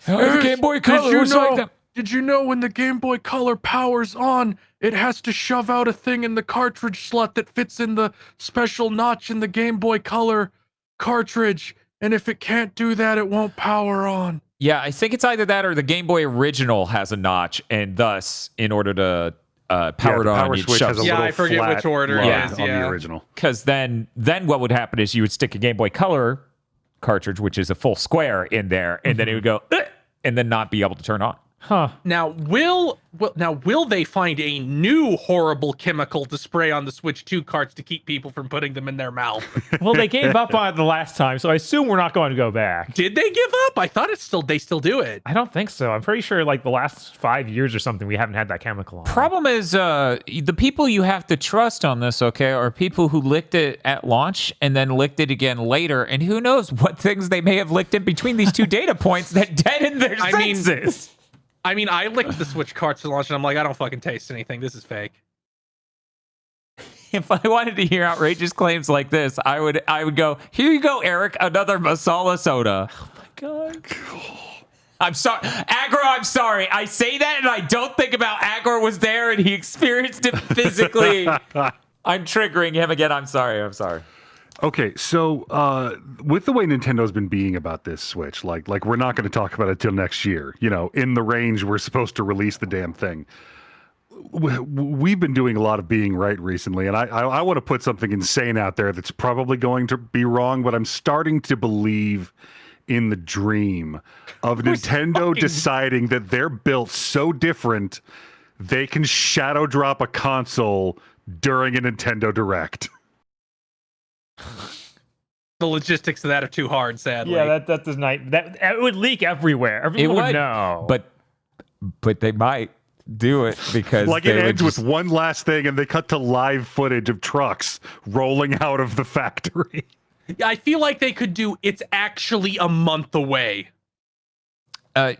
The Game Boy Color was like that. Did you know when the Game Boy Color powers on, it has to shove out a thing in the cartridge slot that fits in the special notch in the Game Boy Color cartridge, and if it can't do that, it won't power on. Yeah, I think it's either that or the Game Boy original has a notch, and thus, in order to power it on, power you'd switch shove has a Yeah, little I forget flat which order lug it is, on yeah. the original. Because then what would happen is you would stick a Game Boy Color cartridge, which is a full square, in there, and then it would go, and then not be able to turn on. Huh. Now, will they find a new horrible chemical to spray on the Switch 2 carts to keep people from putting them in their mouth? Well, they gave up on it the last time, so I assume we're not going to go back. Did they give up? I thought they still do it. I don't think so. I'm pretty sure like the last 5 years or something, we haven't had that chemical on. Problem is, the people you have to trust on this, okay, are people who licked it at launch and then licked it again later, and who knows what things they may have licked in between these two data points that deadened their senses. I licked the Switch carts at launch, and I'm like, I don't fucking taste anything. This is fake. If I wanted to hear outrageous claims like this, I would go, here you go, Eric, another masala soda. Oh my god. I'm sorry. Agro, I'm sorry. I say that and I don't think about Agro was there and he experienced it physically. I'm triggering him again. I'm sorry. Okay, so with the way Nintendo's been being about this Switch, like we're not going to talk about it till next year. You know, in the range we're supposed to release the damn thing. We've been doing a lot of being right recently, and I want to put something insane out there that's probably going to be wrong, but I'm starting to believe in the dream of Nintendo deciding that they're built so different they can shadow drop a console during a Nintendo Direct. The logistics of that are too hard, sadly. Yeah, that does not. That it would leak everywhere. Everyone would know. But they might do it because like it ends with one last thing, and they cut to live footage of trucks rolling out of the factory. I feel like they could do it's actually a month away.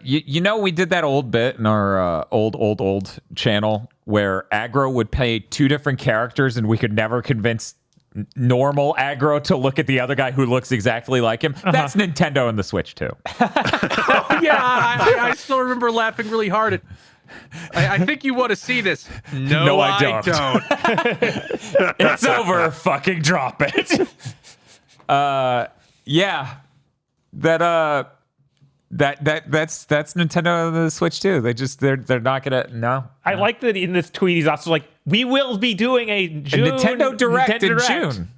You know, we did that old bit in our old channel where Agro would play two different characters, and we could never convince normal Agro to look at the other guy who looks exactly like him. That's Nintendo and the Switch too. Yeah, I still remember laughing really hard at. I think you want to see this. No, I don't. It's over. Fucking drop it. Yeah. That's Nintendo and the Switch too. They're not gonna no. I like that in this tweet he's also like, we will be doing a Nintendo Direct in June.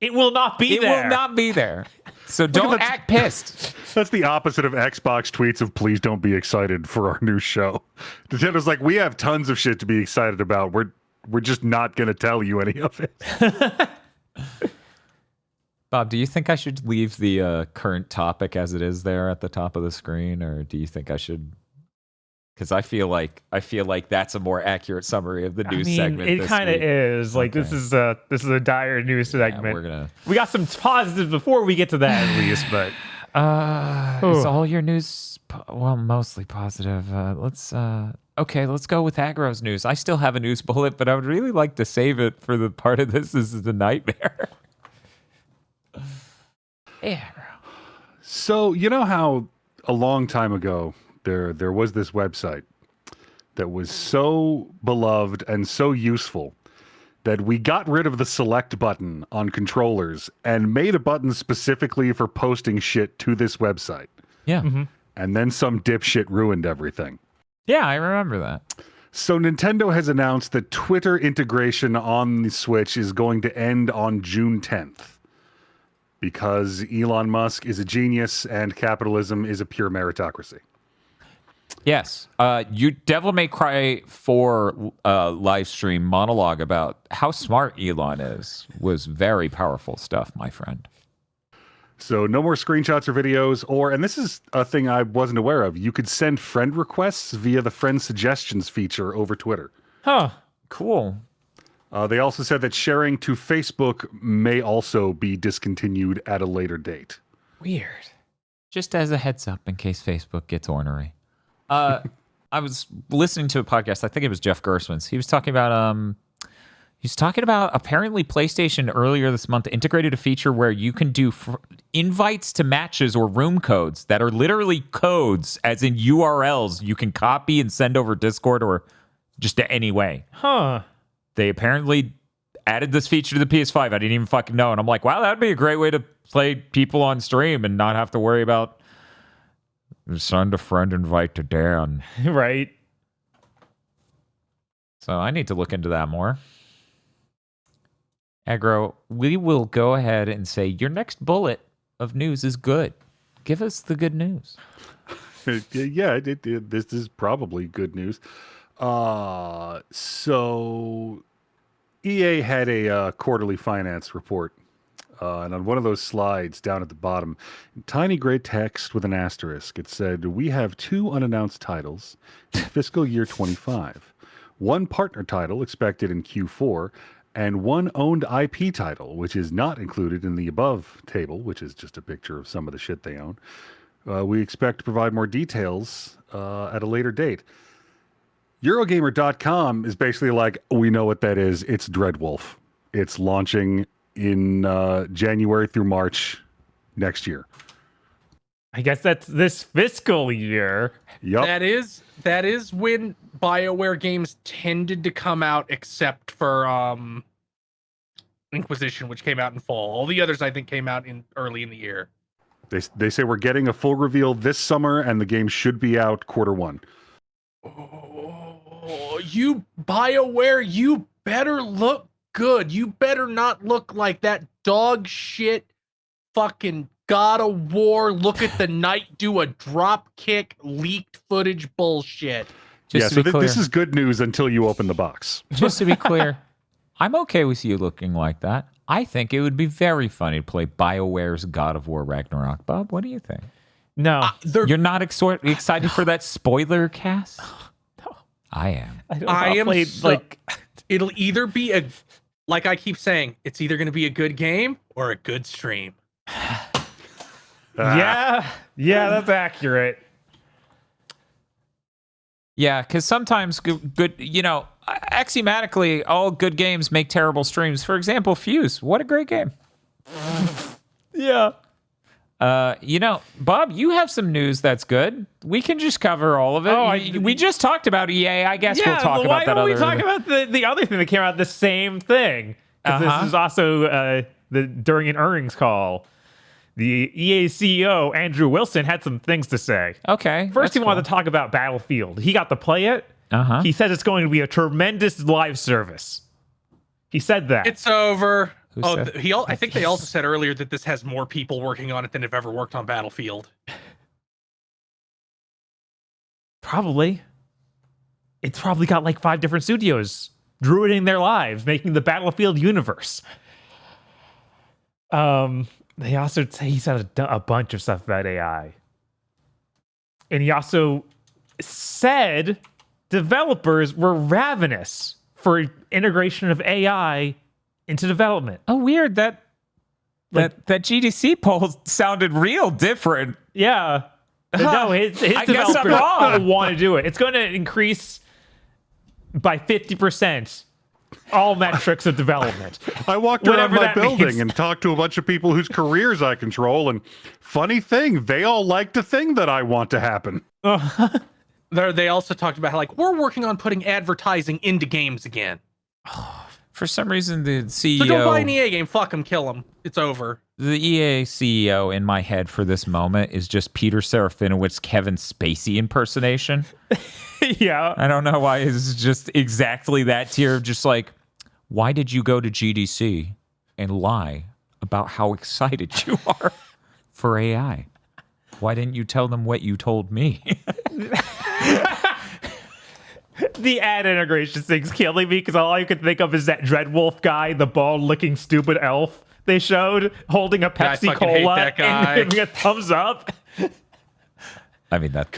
It will not be there. It will not be there. So don't act pissed. That's the opposite of Xbox tweets of please don't be excited for our new show. Nintendo's like, we have tons of shit to be excited about. We're just not gonna tell you any of it. Bob, do you think I should leave the current topic as it is there at the top of the screen, or do you think I should? Because I feel like that's a more accurate summary of the news segment. It kind of is. Like Okay. this is a dire news segment. Yeah, we got some positives before we get to that at least, but is all your news well mostly positive? Let's go with Agro's news. I still have a news bullet, but I would really like to save it for the part of this is the nightmare. Yeah. So you know how a long time ago there was this website that was so beloved and so useful that we got rid of the select button on controllers and made a button specifically for posting shit to this website. Yeah. Mm-hmm. And then some dipshit ruined everything. Yeah, I remember that. So Nintendo has announced that Twitter integration on the Switch is going to end on June 10th. Because Elon Musk is a genius and capitalism is a pure meritocracy. Yes. You Devil May Cry 4 live stream monologue about how smart Elon is was very powerful stuff, my friend. So no more screenshots or videos, and this is a thing I wasn't aware of, you could send friend requests via the friend suggestions feature over Twitter. huh. Cool. They also said that sharing to Facebook may also be discontinued at a later date. Weird. Just as a heads up in case Facebook gets ornery. I was listening to a podcast. I think it was Jeff Gersman's. He was talking about He's talking about apparently PlayStation earlier this month integrated a feature where you can do invites to matches or room codes that are literally codes, as in URLs you can copy and send over Discord or just to any way. Huh. They apparently added this feature to the PS5. I didn't even fucking know. And I'm like, wow, that'd be a great way to play people on stream and not have to worry about send a friend invite to Dan. Right. So I need to look into that more. Aggro, we will go ahead and say your next bullet of news is good. Give us the good news. Yeah, this is probably good news. So EA had a quarterly finance report. And on one of those slides down at the bottom, in tiny gray text with an asterisk, it said, "We have 2 unannounced titles in fiscal year 25. 1 partner title expected in Q4, and 1 owned IP title, which is not included in the above table, which is just a picture of some of the shit they own. We expect to provide more details at a later date." Eurogamer.com is basically like, we know what that is. It's Dreadwolf. It's launching in January through March next year. I guess that's this fiscal year. Yep. That is when BioWare games tended to come out, except for Inquisition, which came out in fall. All the others, I think, came out in early in the year. They say we're getting a full reveal this summer, and the game should be out Q1. Oh, you BioWare, you better look good. You better not look like that dog shit fucking God of War, look at the night, do a drop kick, leaked footage bullshit. Just so this is good news until you open the box. Just to be clear, I'm okay with you looking like that. I think it would be very funny to play BioWare's God of War Ragnarok. Bob, what do you think? No. You're not excited for that spoiler cast? No. I am. I am it'll either be like I keep saying, it's either going to be a good game or a good stream. Yeah, that's accurate. Yeah, because sometimes good, axiomatically, all good games make terrible streams. For example, Fuse. What a great game. Yeah. Bob, you have some news that's good. We can just cover all of it. We just talked about EA. I guess we'll talk about that. Why don't we talk about the other thing that came out? The same thing. This is also during an earnings call. The EA CEO, Andrew Wilson, had some things to say. Okay. First, he wanted to talk about Battlefield. He got to play it. He said it's going to be a tremendous live service. He said that. It's over. I think they also said earlier that this has more people working on it than have ever worked on Battlefield. Probably. It's probably got like 5 different studios druiding their lives, making the Battlefield universe. They also say he said a bunch of stuff about AI. And he also said developers were ravenous for integration of AI into development. Oh, weird. That GDC poll sounded real different. Yeah. But no, his developers want to do it. It's going to increase by 50% all metrics of development. I walked around my building and talked to a bunch of people whose careers I control, and funny thing, they all like the thing that I want to happen. They also talked about how, like, we're working on putting advertising into games again. For some reason, the CEO... So don't buy an EA game. Fuck them. Kill them. It's over. The EA CEO in my head for this moment is just Peter Serafinowicz Kevin Spacey impersonation. Yeah. I don't know why it's just exactly that tier of just like, why did you go to GDC and lie about how excited you are for AI? Why didn't you tell them what you told me? The ad integration thing's killing me because all I could think of is that Dreadwolf guy, the bald-looking stupid elf they showed holding a Pepsi Cola and giving a thumbs up. I mean, that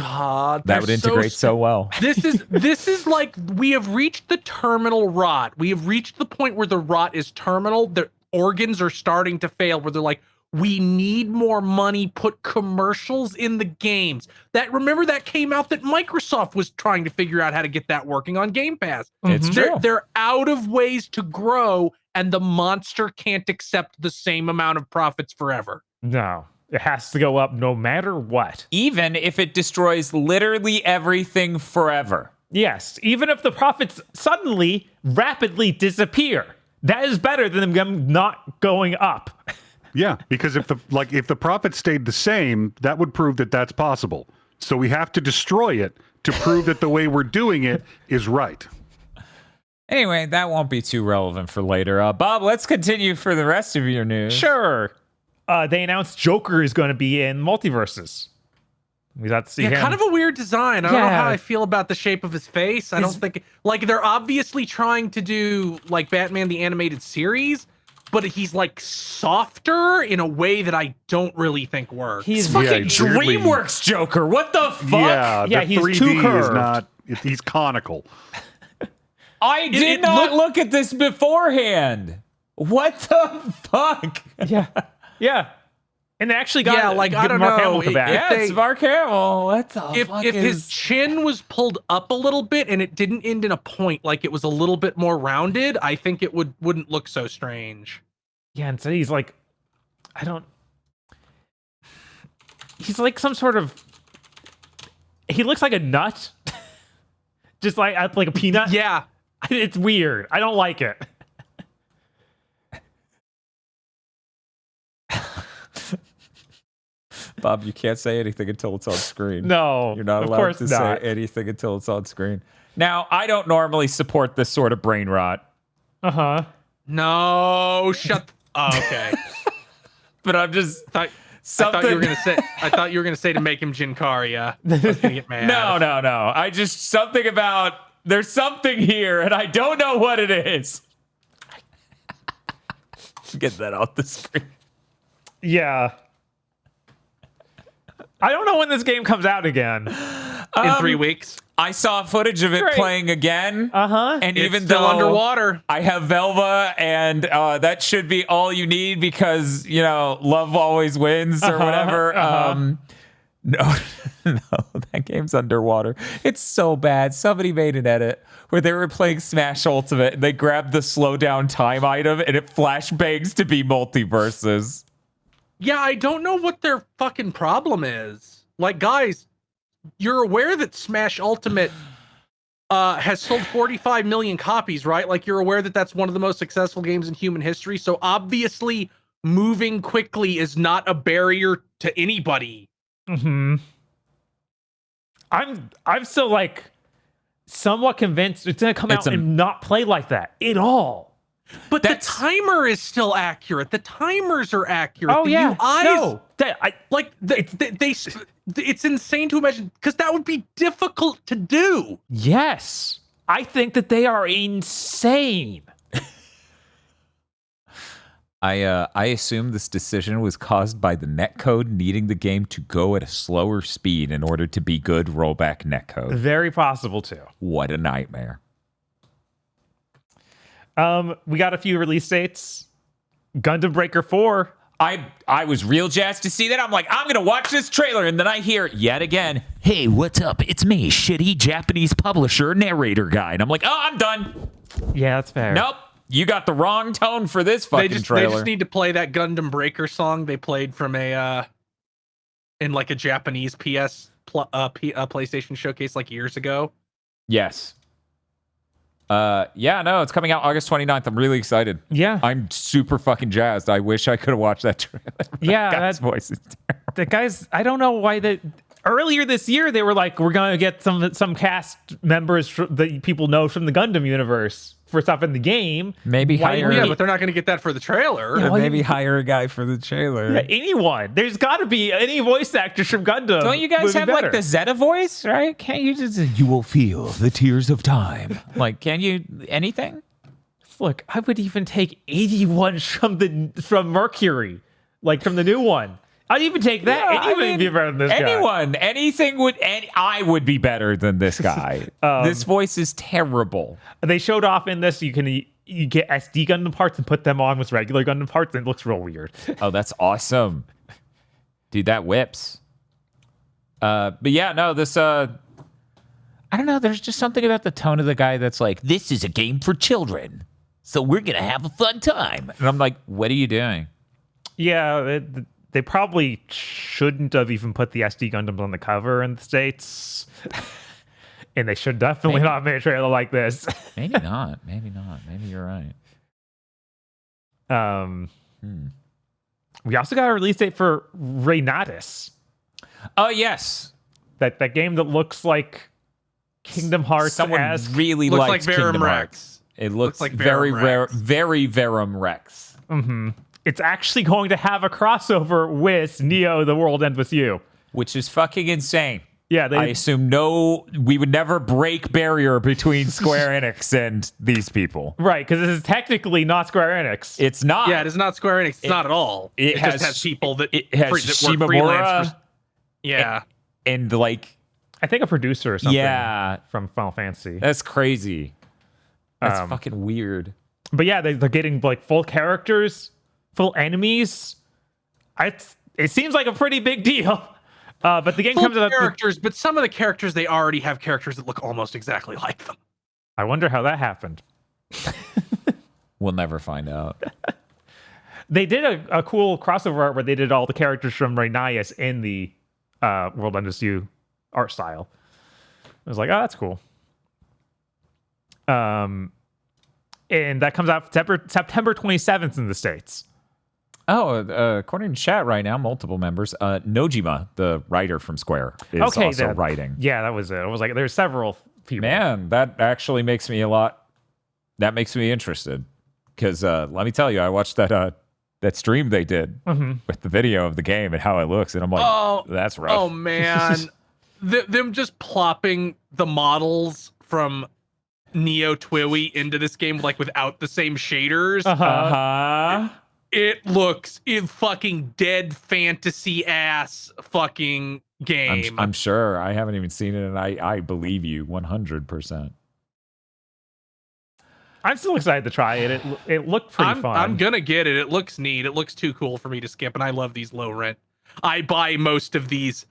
would integrate so well. This is like, we have reached the terminal rot. We have reached the point where the rot is terminal. The organs are starting to fail, where they're like, we need more money, put commercials in the games. Remember that came out that Microsoft was trying to figure out how to get that working on Game Pass. It's true. They're out of ways to grow, and the monster can't accept the same amount of profits forever. No, it has to go up no matter what. Even if it destroys literally everything forever. Yes, even if the profits suddenly rapidly disappear, that is better than them not going up. Yeah, because if the profit stayed the same, that would prove that that's possible. So we have to destroy it to prove that the way we're doing it is right. Anyway, that won't be too relevant for later. Bob, let's continue for the rest of your news. Sure. They announced Joker is going to be in Multiverses. We got to see him. Kind of a weird design. I don't know how I feel about the shape of his face. I don't think they're obviously trying to do like Batman the Animated Series, but he's like softer in a way that I don't really think works. He's fucking DreamWorks Joker. What the fuck? Yeah, he's 3D too curved. is not. He's conical. I did not look at this beforehand. What the fuck? Yeah. And they actually got I don't Mark know. Hamill back. It's Mark Hamill. What the fuck if his chin was pulled up a little bit and it didn't end in a point, like it was a little bit more rounded, I think it wouldn't look so strange. Yeah, and so he's like, he's like some sort of, he looks like a nut. Just like a peanut. Yeah. It's weird. I don't like it. Bob, you can't say anything until it's on screen. No, you're not allowed to say anything until it's on screen. Now, I don't normally support this sort of brain rot. No, okay. But I'm just I thought you were gonna say to make him Jinkaria. I was gonna get mad. No. I just there's something here, and I don't know what it is. Get that off the screen. Yeah. I don't know when this game comes out again. In 3 weeks. I saw footage of it playing again. And It's even still though underwater, I have Velva, and that should be all you need because, love always wins or whatever. No, that game's underwater. It's so bad. Somebody made an edit where they were playing Smash Ultimate and they grabbed the slow down time item and it flashbangs to be multiverses. Yeah, I don't know what their fucking problem is. Like, guys, you're aware that Smash Ultimate has sold 45 million copies, right? Like, you're aware that that's one of the most successful games in human history. So obviously, moving quickly is not a barrier to anybody. I'm still like somewhat convinced it's gonna come out and not play like that at all. But the timer is still accurate. The timers are accurate. Oh, the yeah. UIs, No. it's insane to imagine because that would be difficult to do. Yes. I think that they are insane. I assume this decision was caused by the netcode needing the game to go at a slower speed in order to be good rollback netcode. Very possible too. What a nightmare. We got a few release dates. Gundam Breaker 4. I was real jazzed to see that. I'm like, I'm going to watch this trailer. And then I hear yet again, hey, what's up? It's me, shitty Japanese publisher narrator guy. And I'm like, oh, I'm done. Yeah, that's fair. Nope. You got the wrong tone for this fucking trailer. They just need to play that Gundam Breaker song they played from in like a Japanese PlayStation showcase like years ago. Yes. It's coming out August 29th. I'm really excited. Yeah. I'm super fucking jazzed. I wish I could have watched that trailer. Yeah. That guy's voice is terrible. The guys, I don't know why earlier this year they were like, we're going to get some cast members that people know from the Gundam universe for stuff in the game. Maybe hire... Yeah, but they're not going to get that for the trailer. Yeah, maybe hire a guy for the trailer. Yeah, anyone. There's got to be any voice actors from Gundam. Don't you guys have like the Zeta voice, right? Can't you just... You will feel the tears of time. Like, can you... Anything? Look, I would even take 81 from Mercury. Like, from the new one. I'd even take that. Yeah, Anyone would be better than this guy. Anything would... I would be better than this guy. This voice is terrible. They showed off in this, you can you get SD Gundam parts and put them on with regular Gundam parts, and it looks real weird. Oh, that's awesome. Dude, that whips. But yeah, no, this, I don't know, there's just something about the tone of the guy that's like, this is a game for children, so we're going to have a fun time. And I'm like, what are you doing? Yeah, they probably shouldn't have even put the SD Gundams on the cover in the States. And they should definitely not make a trailer like this. Maybe not. Maybe you're right. We also got a release date for Renatus. Oh, yes. That game that looks like Kingdom Hearts. Someone really looks likes like Kingdom Verum Hearts. Rex. It looks like very Verum Rex. very Verum Rex. Mm-hmm. It's actually going to have a crossover with Neo, The World Ends With You. Which is fucking insane. Yeah, I assume we would never break barrier between Square Enix and these people. Right, because this is technically not Square Enix. It's not. Yeah, it is not Square Enix. It's not at all. It just has people that it has that work Shimamura freelance for, yeah. and like I think a producer or something. Yeah. From Final Fantasy. That's crazy. That's fucking weird. But yeah, they're getting like full characters, full enemies. It seems like a pretty big deal. But the game Full comes out. Characters, but some of the characters, they already have characters that look almost exactly like them. I wonder how that happened. We'll never find out. They did a cool crossover art where they did all the characters from Renatus in the World Ends With You art style. I was like, oh, that's cool. And that comes out September 27th in the States. Oh, according to chat right now, multiple members. Nojima, the writer from Square, is also writing. Yeah, that was it. I was like, there's several people. Man, that actually makes me that makes me interested. Because let me tell you, I watched that stream they did with the video of the game and how it looks, and I'm like, that's rough. Oh, man. Them just plopping the models from Neo Twiwi into this game, like, without the same shaders. It looks fucking dead fantasy ass fucking game. I'm sure. I haven't even seen it, and I believe you 100%. I'm still excited to try it. It looked pretty fun. I'm gonna get it. It looks neat. It looks too cool for me to skip, and I love these low rent. I buy most of these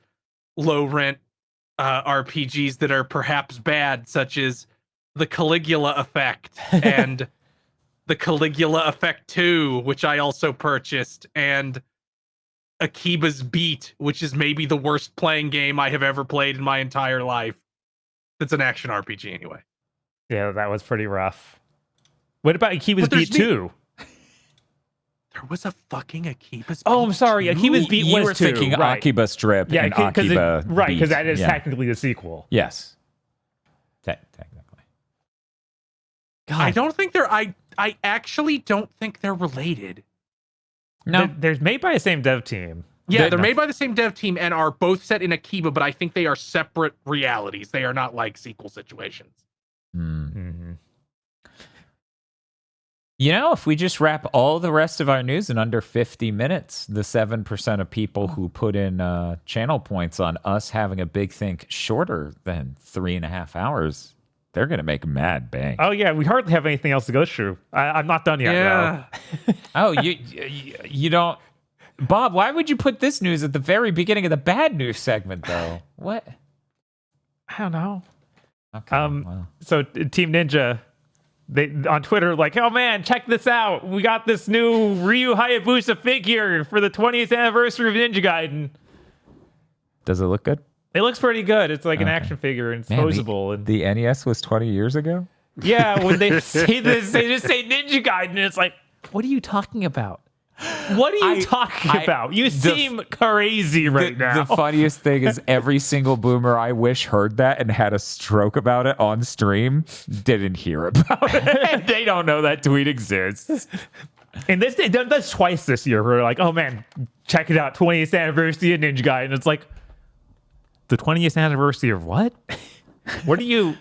low rent RPGs that are perhaps bad, such as the Caligula Effect and the Caligula Effect 2, which I also purchased, and Akiba's Beat, which is maybe the worst playing game I have ever played in my entire life. It's an action RPG anyway. Yeah, that was pretty rough. What about Akiba's Beat 2? There was a fucking Akiba's Beat. Oh, I'm sorry. 2? Akiba's Beat was You were 2, thinking right. Akiba Strip and Akiba Right, because Beat. that is technically the sequel. Yes. Technically. God. I don't think they're... I actually don't think they're related. No. They're made by the same dev team. Yeah, they're made by the same dev team and are both set in Akiba, but I think they are separate realities. They are not like sequel situations. Mm-hmm. You know, if we just wrap all the rest of our news in under 50 minutes, the 7% of people who put in channel points on us having a Big Think shorter than 3.5 hours, they're going to make mad bank. Oh, yeah. We hardly have anything else to go through. I'm not done yet, though. Oh, you don't... Bob, why would you put this news at the very beginning of the bad news segment, though? What? I don't know. Okay, well. So Team Ninja, they on Twitter like, oh man, check this out. We got this new Ryu Hayabusa figure for the 20th anniversary of Ninja Gaiden. Does it look good? It looks pretty good. It's like an action figure and it's posable. The NES was 20 years ago? Yeah, when they say this, they just say Ninja Gaiden, and it's like, what are you talking about? What are you talking about? You seem crazy right now. The funniest thing is every single boomer I wish heard that and had a stroke about it on stream didn't hear about it. They don't know that tweet exists. And they've done this twice this year. We're like, oh man, check it out, 20th anniversary of Ninja Gaiden. And it's like, the 20th anniversary of what? What are you...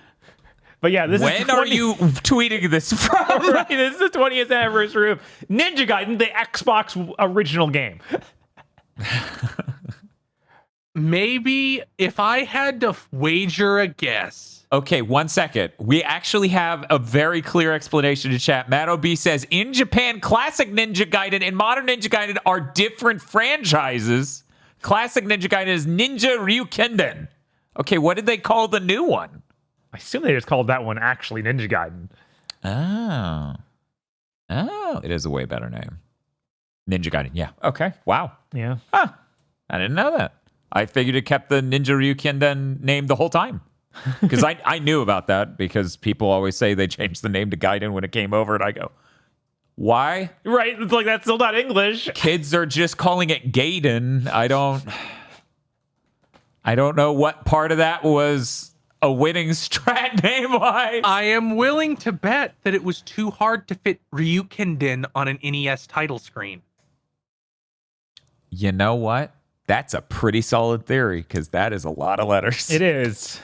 But yeah, when are you tweeting this from? Right, this is the 20th anniversary of Ninja Gaiden, the Xbox original game. maybe if I had to wager a guess. Okay, 1 second. We actually have a very clear explanation to chat. Matt OB says, in Japan, classic Ninja Gaiden and modern Ninja Gaiden are different franchises. Classic Ninja Gaiden is Ninja Ryukenden. Okay, what did they call the new one? I assume they just called that one actually Ninja Gaiden. Oh, it is a way better name. Ninja Gaiden, yeah. Okay, wow. Yeah. Huh. I didn't know that. I figured it kept the Ninja Ryukenden name the whole time. Because I knew about that because people always say they changed the name to Gaiden when it came over, and I go, why? Right. It's like, that's still not English. Kids are just calling it Gaiden. I don't know what part of that was a winning strat name-wise. I am willing to bet that it was too hard to fit Ryukenden on an NES title screen. You know what? That's a pretty solid theory because that is a lot of letters. It is.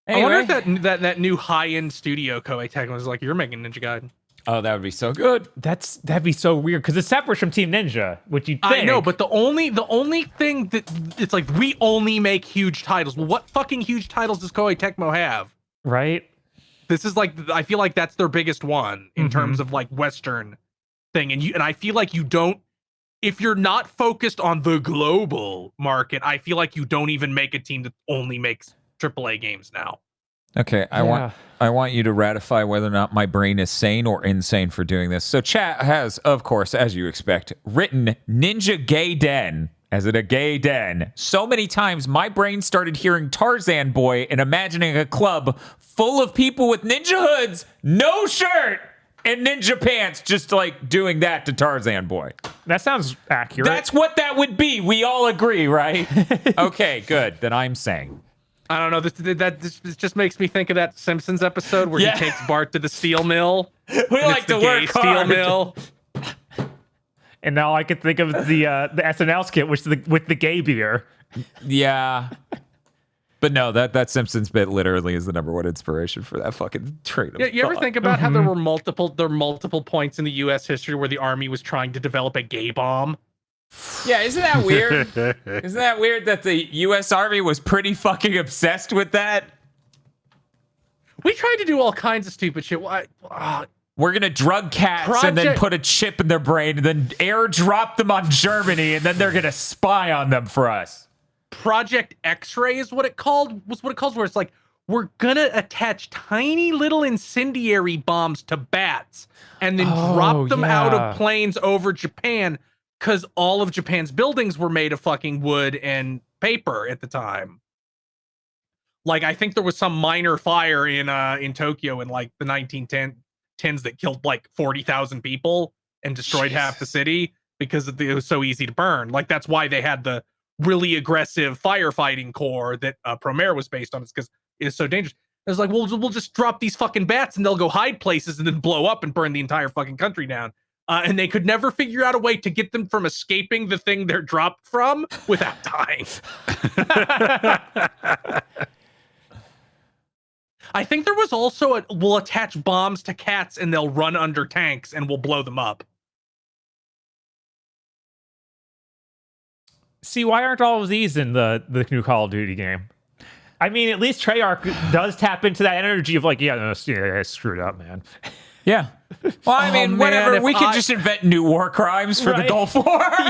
Anyway. I wonder if that new high-end studio Koei Tecmo was like, you're making Ninja Gaiden. Oh, that would be so good. That'd be so weird because it's separate from Team Ninja, which you think. I know, but the only thing that it's like we only make huge titles. Well, what fucking huge titles does Koei Tecmo have? Right. This is like, I feel like that's their biggest one in terms of like Western thing, and I feel like you don't. If you're not focused on the global market, I feel like you don't even make a team that only makes AAA games now. Okay, I want you to ratify whether or not my brain is sane or insane for doing this. So chat has, of course, as you expect, written Ninja Gaiden as in a gay den. So many times my brain started hearing Tarzan Boy and imagining a club full of people with ninja hoods, no shirt, and ninja pants, just like doing that to Tarzan Boy. That sounds accurate. That's what that would be. We all agree, right? Okay, good. Then I'm saying. I don't know. This just makes me think of that Simpsons episode where he takes Bart to the steel mill. We like to work steel hard. mill. And now I could think of the SNL skit, which with the gay beer. Yeah. But no, that Simpsons bit literally is the number one inspiration for that fucking trait of Yeah, you ever thought. think about how there were multiple points in the U.S. history where the army was trying to develop a gay bomb? Yeah, isn't that weird? Isn't that weird that the U.S. Army was pretty fucking obsessed with that? We tried to do all kinds of stupid shit. We're gonna drug cats and then put a chip in their brain and then airdrop them on Germany and then they're gonna spy on them for us. Project X-Ray is what it called. Where it's like, we're gonna attach tiny little incendiary bombs to bats and then drop them out of planes over Japan, because all of Japan's buildings were made of fucking wood and paper at the time. Like, I think there was some minor fire in Tokyo in like the 1910s that killed like 40,000 people and destroyed half the city because it was so easy to burn. Like, that's why they had the really aggressive firefighting corps that Promare was based on. It's because it is so dangerous. It's like, we'll just drop these fucking bats and they'll go hide places and then blow up and burn the entire fucking country down. And they could never figure out a way to get them from escaping the thing they're dropped from without dying. I think there was also we'll attach bombs to cats and they'll run under tanks and we'll blow them up. See, why aren't all of these in the new Call of Duty game? I mean, at least Treyarch does tap into that energy of like, I screwed up, man. Yeah. Well, I mean, whatever. We could just invent new war crimes for the Gulf War.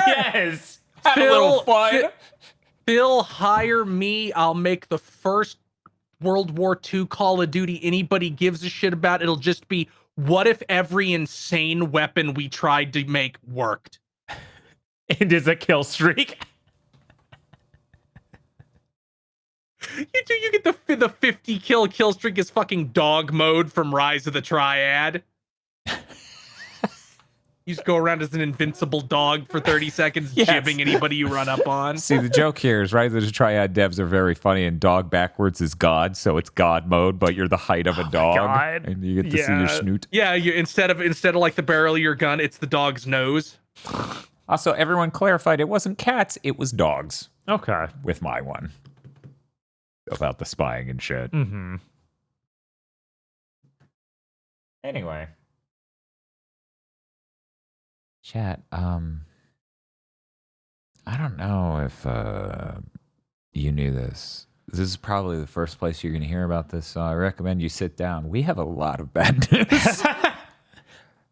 Yes. Have a little fun. Phil, hire me. I'll make the first World War II Call of Duty anybody gives a shit about. It'll just be, what if every insane weapon we tried to make worked? And is a kill streak. You get the 50 kill streak is fucking dog mode from Rise of the Triad. You just go around as an invincible dog for 30 seconds, jibbing anybody you run up on. See, the joke here is Rise of the Triad devs are very funny, and dog backwards is God, so it's God mode, but you're the height of a dog, and you get to see your snoot. Yeah, instead of like the barrel of your gun, it's the dog's nose. Also, everyone clarified it wasn't cats, it was dogs. Okay. With my one. About the spying and shit. Mm-hmm. Anyway. Chat, I don't know if you knew this. This is probably the first place you're going to hear about this, so I recommend you sit down. We have a lot of bad news.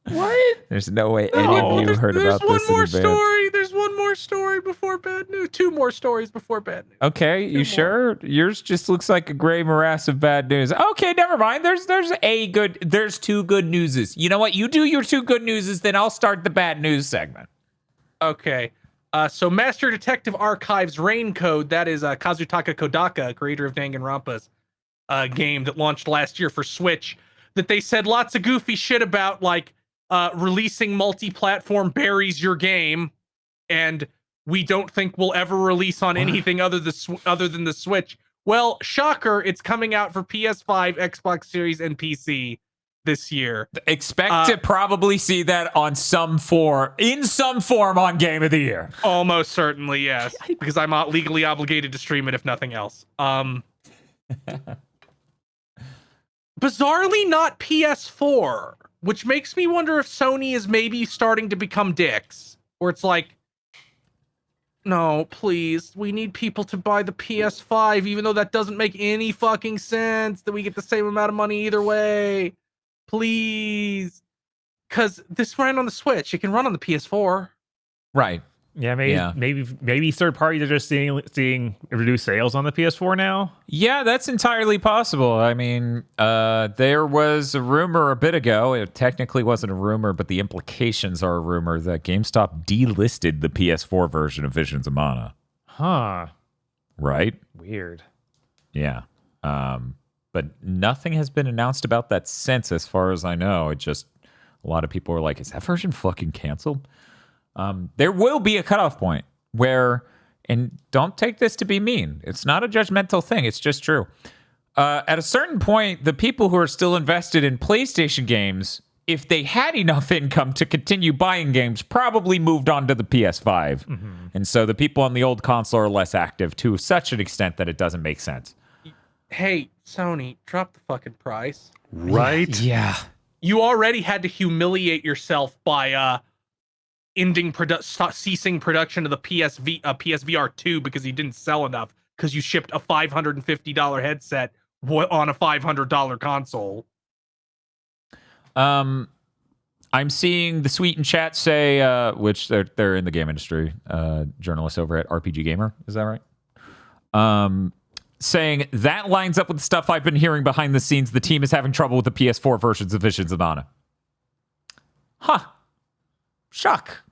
What? There's no way any of you heard about this in advance. There's one more story before bad news. Two more stories before bad news. Okay, you sure? Yours just looks like a gray morass of bad news. Okay, never mind. There's two good newses. You know what? You do your two good newses, then I'll start the bad news segment. Okay. So Master Detective Archives Rain Code, that is Kazutaka Kodaka, creator of Danganronpa's game that launched last year for Switch, that they said lots of goofy shit about, like releasing multi-platform buries your game, and we don't think we'll ever release on anything other than the Switch. Well, shocker, it's coming out for PS5, Xbox Series, and PC this year. Expect to probably see that in some form on Game of the Year. Almost certainly, yes, because I'm legally obligated to stream it if nothing else. Bizarrely not PS4, which makes me wonder if Sony is maybe starting to become dicks, where it's like, no, please, we need people to buy the PS5, even though that doesn't make any fucking sense, that we get the same amount of money either way. Please. Because this ran on the Switch. It can run on the PS4. Right. Yeah, maybe third parties are just seeing reduced sales on the PS4 now. Yeah, that's entirely possible. I mean, there was a rumor a bit ago. It technically wasn't a rumor, but the implications are a rumor that GameStop delisted the PS4 version of Visions of Mana. Huh. Right? Weird. Yeah. But nothing has been announced about that since, as far as I know. It just, a lot of people are like, is that version fucking canceled? There will be a cutoff point where, and don't take this to be mean, it's not a judgmental thing, it's just true. At a certain point, the people who are still invested in PlayStation games, if they had enough income to continue buying games, probably moved on to the PS5. Mm-hmm. And so the people on the old console are less active to such an extent that it doesn't make sense. Hey, Sony, drop the fucking price. Right? Yeah. You already had to humiliate yourself by ceasing production of the PSVR 2 because you didn't sell enough because you shipped a $550 headset on a $500 console. I'm seeing the Sweet in chat say, which they're in the game industry, journalists over at RPG Gamer, is that right? Saying that lines up with the stuff I've been hearing behind the scenes. The team is having trouble with the PS4 versions of Visions of Mana. Huh. Shock.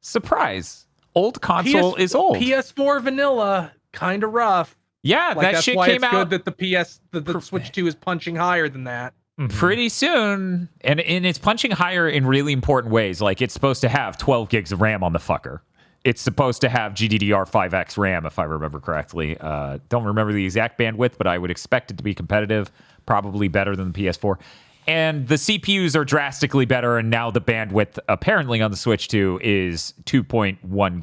Surprise. Old console is old. PS4 vanilla, kind of rough. Yeah, like, that shit why came it's out. Good that the Switch 2 is punching higher than that. Pretty soon. And it's punching higher in really important ways. Like, it's supposed to have 12 gigs of RAM on the fucker. It's supposed to have GDDR5X RAM, if I remember correctly. Don't remember the exact bandwidth, but I would expect it to be competitive, probably better than the PS4. And the CPUs are drastically better, and now the bandwidth, apparently on the Switch 2, is 2.1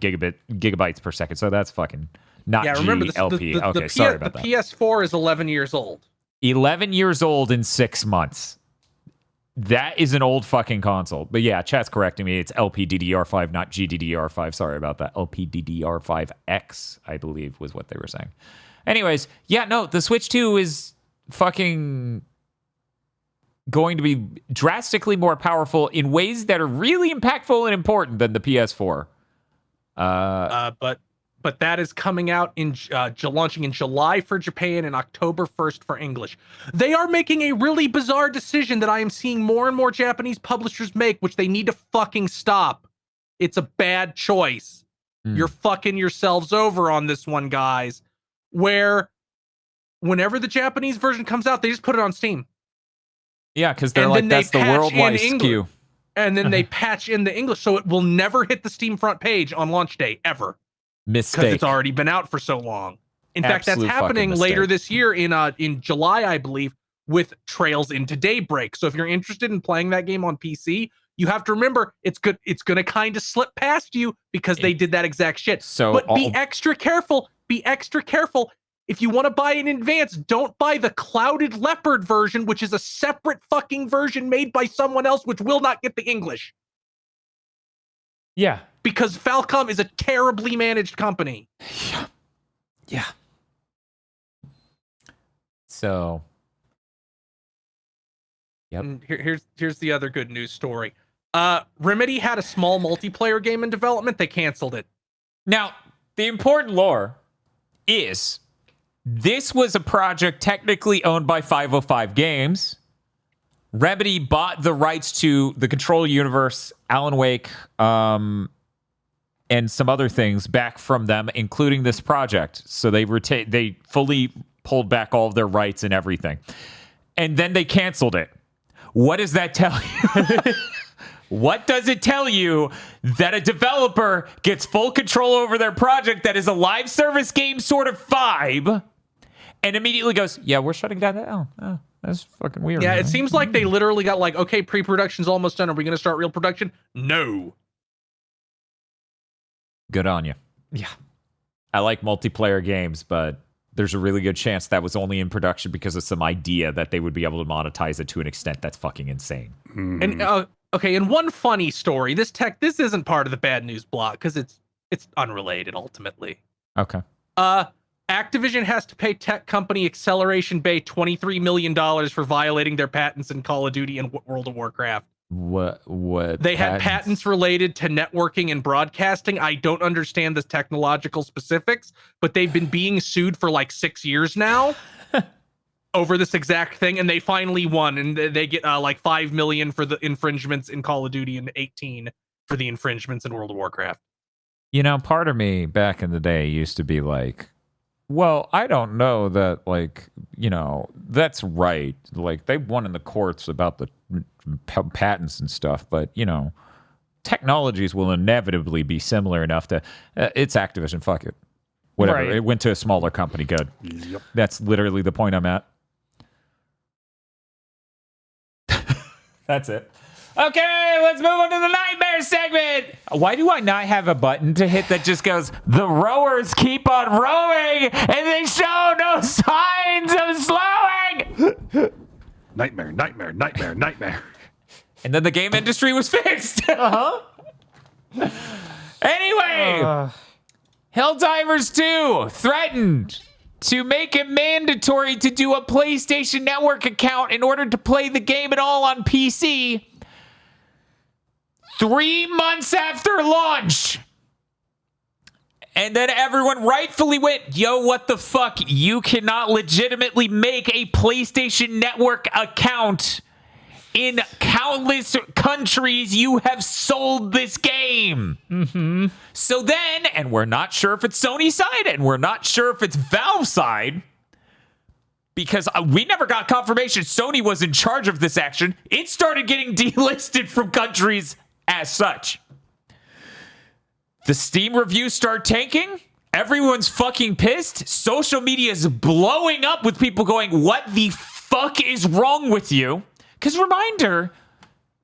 gigabytes per second. So that's fucking not remember GLP. Sorry about that. The PS4 is 11 years old. 11 years old in 6 months. That is an old fucking console. But yeah, chat's correcting me. It's LPDDR5, not GDDR5. Sorry about that. LPDDR5X, I believe, was what they were saying. Anyways, yeah, no, the Switch 2 is fucking going to be drastically more powerful in ways that are really impactful and important than the PS4. But that is coming out in launching in July for Japan and October 1st for English. They are making a really bizarre decision that I am seeing more and more Japanese publishers make, which they need to fucking stop. It's a bad choice. You're fucking yourselves over on this one, guys. Where whenever the Japanese version comes out, they just put it on Steam. Yeah, because they're like, that's the worldwide SKU. And then they patch in the English, so it will never hit the Steam front page on launch day, ever. Mistake. Because it's already been out for so long. In fact, that's happening later this year in July, I believe, with Trails into Daybreak. So if you're interested in playing that game on PC, you have to remember it's good. It's going to kind of slip past you because they did that exact shit. But be extra careful. Be extra careful. If you want to buy it in advance, don't buy the Clouded Leopard version, which is a separate fucking version made by someone else, which will not get the English. Yeah. Because Falcom is a terribly managed company. Yeah. So, yep. And here's the other good news story. Remedy had a small multiplayer game in development. They canceled it. Now, the important lore is this was a project technically owned by 505 Games. Remedy bought the rights to the Control universe, Alan Wake, and some other things back from them, including this project. So they fully pulled back all of their rights and everything. And then they canceled it. What does that tell you? What does it tell you that a developer gets full control over their project that is a live service game sort of vibe and immediately goes, yeah, we're shutting down that? Oh, that's fucking weird. Yeah, man. it seems like they literally got like, okay, pre-production's almost done. Are we going to start real production? No. Good on you. Yeah. I like multiplayer games, but there's a really good chance that was only in production because of some idea that they would be able to monetize it to an extent that's fucking insane. And okay, and one funny story. This isn't part of the bad news block because it's unrelated ultimately. Okay. Activision has to pay tech company Acceleration Bay $23 million for violating their patents in Call of Duty and World of Warcraft. What they had patents related to networking and broadcasting. I don't understand the technological specifics, but they've been being sued for like 6 years now over this exact thing, and they finally won, and they get like $5 million for the infringements in Call of Duty and 18 for the infringements in World of Warcraft. You know, part of me back in the day used to be like, well, I don't know that, like, you know, that's right. Like, they won in the courts about the patents and stuff, but, you know, technologies will inevitably be similar enough to, it's Activision, fuck it. Whatever. Right. It went to a smaller company, good. Yep. That's literally the point I'm at. That's it. Okay, let's move on to the nightmare segment. Why do I not have a button to hit that just goes, the rowers keep on rowing and they show no signs of slowing? Nightmare, nightmare, nightmare, nightmare. And then the game industry was fixed. Anyway, Helldivers 2 threatened to make it mandatory to do a PlayStation Network account in order to play the game at all on PC 3 months after launch. And then everyone rightfully went, yo, what the fuck? You cannot legitimately make a PlayStation Network account. In countless countries, you have sold this game. Mm-hmm. So then, and we're not sure if it's Sony's side, and we're not sure if it's Valve's side, because we never got confirmation Sony was in charge of this action. It started getting delisted from countries as such. The Steam reviews start tanking. Everyone's fucking pissed. Social media is blowing up with people going, what the fuck is wrong with you? Because reminder,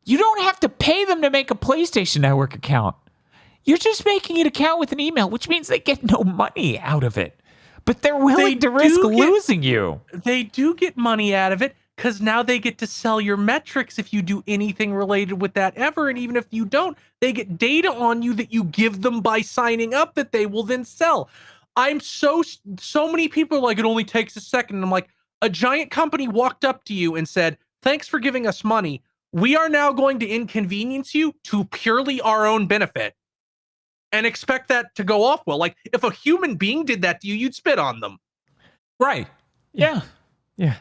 you don't have to pay them to make a PlayStation Network account. You're just making an account with an email, which means they get no money out of it. But they're willing to risk losing you. They do get money out of it because now they get to sell your metrics if you do anything related with that ever. And even if you don't, they get data on you that you give them by signing up that they will then sell. I'm so many people are like, it only takes a second. And I'm like, a giant company walked up to you and said, thanks for giving us money. We are now going to inconvenience you to purely our own benefit and expect that to go off well. Like, if a human being did that to you, you'd spit on them. Right. Yeah. Yeah.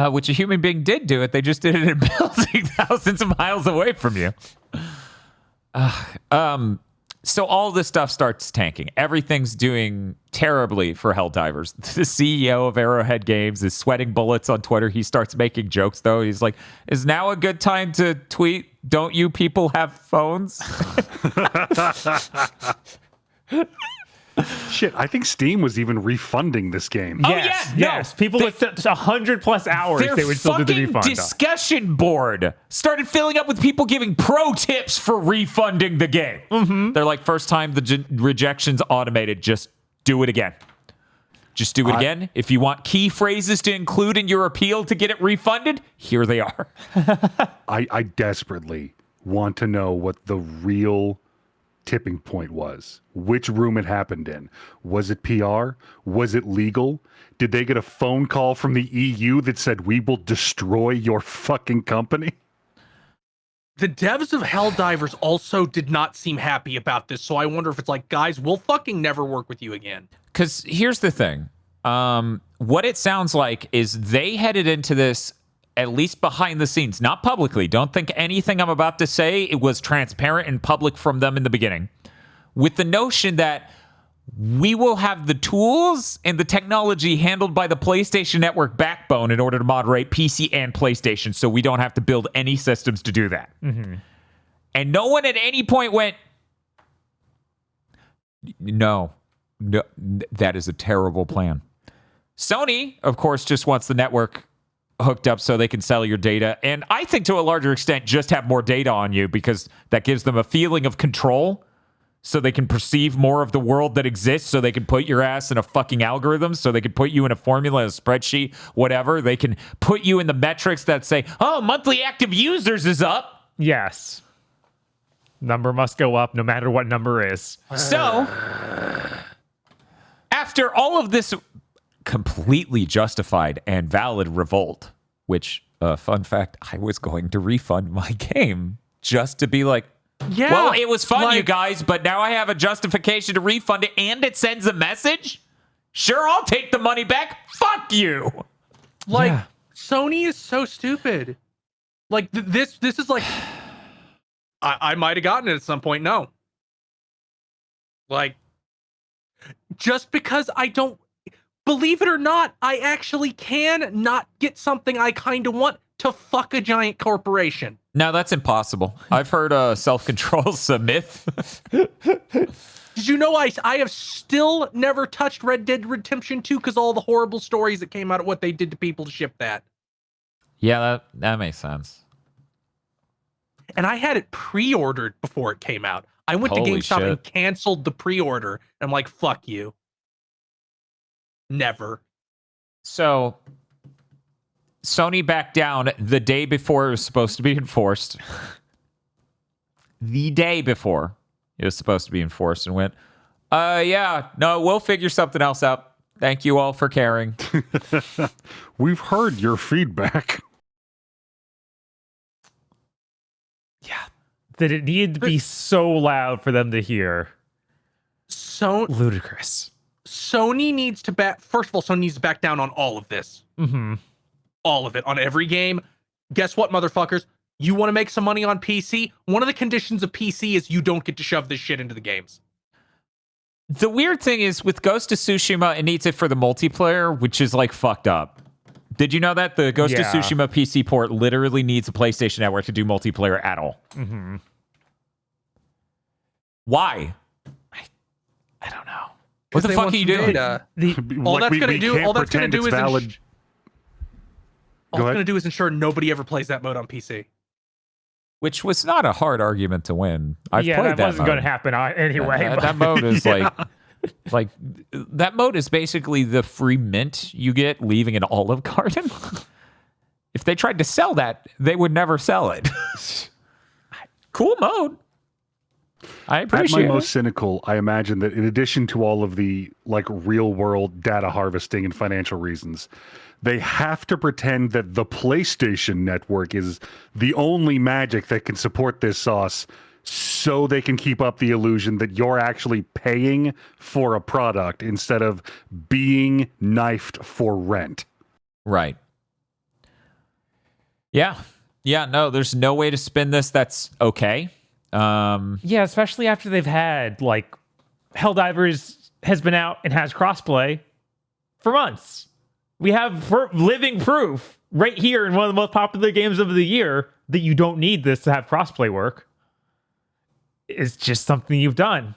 Which a human being did do it. They just did it in a building thousands of miles away from you. So all this stuff starts tanking. Everything's doing terribly for Helldivers. The CEO of Arrowhead Games is sweating bullets on Twitter. He starts making jokes, though. He's like, is now a good time to tweet, don't you people have phones? Shit, I think Steam was even refunding this game. Oh, Yes, yeah, no. yes. People with 100+ hours, Their they would still do the fucking refund. discussion board started filling up with people giving pro tips for refunding the game. Mm-hmm. They're like, first time the rejection's automated, just do it again. Just do it again. If you want key phrases to include in your appeal to get it refunded, here they are. I desperately want to know what the real tipping point was, which room it happened in. Was it PR? Was it legal? Did they get a phone call from the EU that said, we will destroy your fucking company? The devs of Helldivers also did not seem happy about this, so I wonder if it's like, guys, we'll fucking never work with you again. Because here's the thing. What it sounds like is they headed into this, at least behind the scenes, not publicly. Don't think anything I'm about to say, it was transparent and public from them in the beginning, with the notion that we will have the tools and the technology handled by the PlayStation Network backbone in order to moderate PC and PlayStation, so we don't have to build any systems to do that. Mm-hmm. And no one at any point went, no, that is a terrible plan. Sony, of course, just wants the network hooked up so they can sell your data. And I think to a larger extent, just have more data on you, because that gives them a feeling of control, so they can perceive more of the world that exists, so they can put your ass in a fucking algorithm, so they can put you in a formula, a spreadsheet, whatever. They can put you in the metrics that say, oh, monthly active users is up. Yes. Number must go up no matter what number is. So, after all of this completely justified and valid revolt, which, fun fact, I was going to refund my game just to be like, Yeah. well, it was fun, like, you guys, but now I have a justification to refund it, and it sends a message? Sure, I'll take the money back. Fuck you. Like, Yeah. Sony is so stupid. Like, this is like, I might have gotten it at some point. No. Like, just because I don't, believe it or not, I actually can not get something I kind of want to fuck a giant corporation. No, that's impossible. I've heard self-control's a myth. Did you know I have still never touched Red Dead Redemption 2 because all the horrible stories that came out of what they did to people to ship that. Yeah, that makes sense. And I had it pre-ordered before it came out. I went to Holy GameStop shit. and canceled the pre-order. And I'm like, fuck you. Never. So, Sony backed down the day before it was supposed to be enforced. The day before it was supposed to be enforced, and went, yeah, no, we'll figure something else out. Thank you all for caring. We've heard your feedback. That it needed to be so loud for them to hear. So Ludicrous. Sony needs to back. First of all, Sony needs to back down on all of this. Mm-hmm. All of it on every game. Guess what, motherfuckers? You want to make some money on PC? One of the conditions of PC is you don't get to shove this shit into the games. The weird thing is, with Ghost of Tsushima, it needs it for the multiplayer, which is like fucked up. Did you know that the Ghost of Yeah. Tsushima PC port literally needs a PlayStation Network to do multiplayer at all? Mm-hmm. Why? I don't know. What the They fuck want are you some doing? data. All that's gonna do- all that's gonna do is valid. All Go it's ahead. going to do is ensure nobody ever plays that mode on PC. Which was not a hard argument to win. I've Yeah, played that that wasn't going to mode. happen anyway. That, but- that mode is Yeah. like that mode is basically the free mint you get leaving an Olive Garden. If they tried to sell that, they would never sell it. Cool mode. I At my appreciate most it. cynical, I imagine that in addition to all of the like real world data harvesting and financial reasons, they have to pretend that the PlayStation Network is the only magic that can support this sauce, so they can keep up the illusion that you're actually paying for a product instead of being knifed for rent. Right. Yeah. Yeah, no, there's no way to spin this that's okay. Yeah, especially after they've had, like, Helldivers has been out and has crossplay for months. We have living proof right here in one of the most popular games of the year that you don't need this to have crossplay work. It's just something you've done.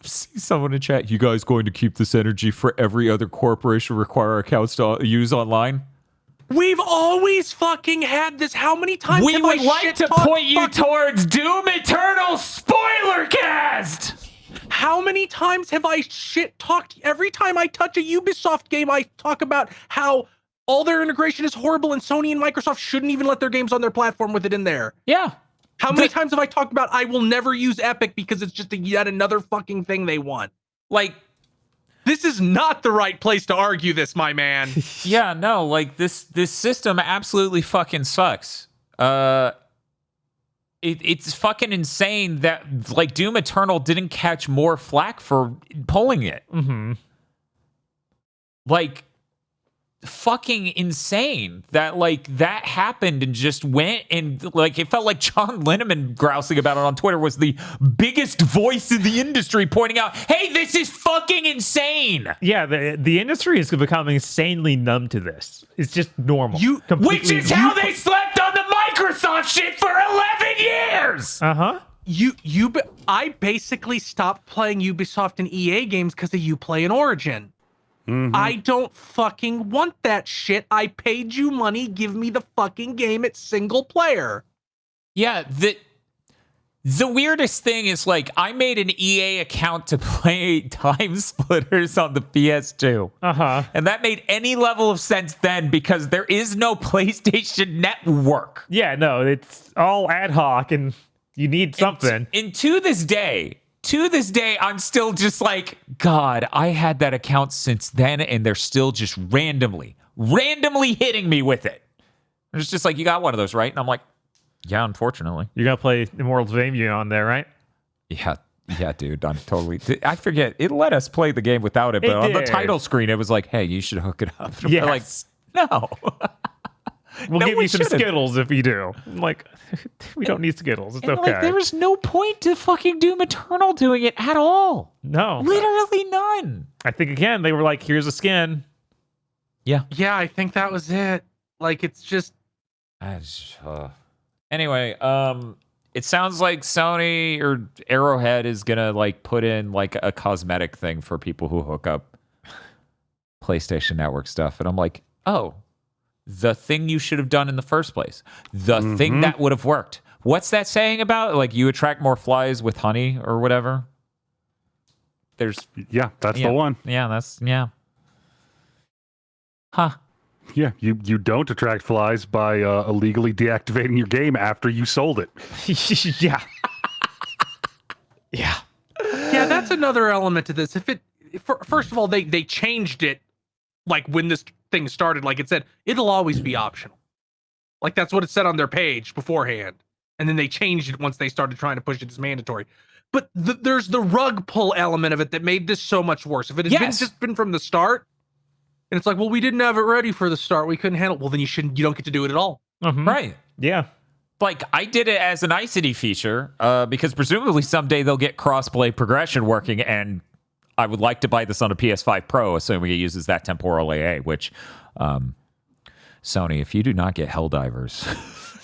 See someone in chat, you guys going to keep this energy for every other corporation require accounts to use online? We've always fucking had this. How many times We have would I like shit to talked point you fucking- towards Doom Eternal Spoiler Cast! How many times have I shit talked? Every time I touch a Ubisoft game, I talk about how all their integration is horrible and Sony and Microsoft shouldn't even let their games on their platform with it in there. Yeah. How many times have I talked about I will never use Epic because it's just yet another fucking thing they want? Like, this is not the right place to argue this, my man. yeah, no, like this system absolutely fucking sucks. It's fucking insane that like Doom Eternal didn't catch more flack for pulling it. Mm-hmm. Like, fucking insane that like that happened and just went, and like it felt like John Linneman grousing about it on Twitter was the biggest voice in the industry, pointing out, hey, this is fucking insane. Yeah, the industry is becoming insanely numb to this. It's just normal. Which is how they slept on the Microsoft shit for 11 years. Uh-huh. I basically stopped playing Ubisoft and EA games because of Uplay and Origin. Mm-hmm. I don't fucking want that shit. I paid you money. Give me the fucking game. It's single player. Yeah, the weirdest thing is like I made an EA account to play Time Splitters on the PS2. Uh-huh. And that made any level of sense then because there is no PlayStation Network. Yeah, no, it's all ad hoc and you need something. And to this day, I'm still just like, God, I had that account since then, and they're still just randomly hitting me with it. It's just like, you got one of those, right? And I'm like, yeah, unfortunately. You're going to play Immortals of Aveum on there, right? Yeah, dude, I'm totally... I forget, it let us play the game without it, but on the title screen, it was like, hey, you should hook it up. Yes. Like, no. We'll give you some Skittles if you do. I'm like, we don't need Skittles. It's okay. Like, there was no point to fucking Doom Eternal doing it at all. No. Literally none. I think, again, they were like, here's a skin. Yeah. Yeah, I think that was it. Like, it's just... Anyway, it sounds like Sony or Arrowhead is going to, like, put in, like, a cosmetic thing for people who hook up PlayStation Network stuff. And I'm like, oh... the thing you should have done in the first place. The thing that would have worked. What's that saying about? Like, you attract more flies with honey or whatever? That's the one. Yeah, yeah. Huh. Yeah, you don't attract flies by illegally deactivating your game after you sold it. Yeah. Yeah, that's another element to this. First of all, they changed it, like, when this thing started, like it said, it'll always be optional. Like, that's what it said on their page beforehand. And then they changed it once they started trying to push it as mandatory. But there's the rug pull element of it that made this so much worse. If it had been from the start, and it's like, well, we didn't have it ready for the start, we couldn't handle it. Well, then you don't get to do it at all. Mm-hmm. Right. Yeah. Like, I did it as a nicety feature, because presumably someday they'll get cross-play progression working, and I would like to buy this on a PS5 Pro, assuming it uses that temporal AA, which, Sony, if you do not get Helldivers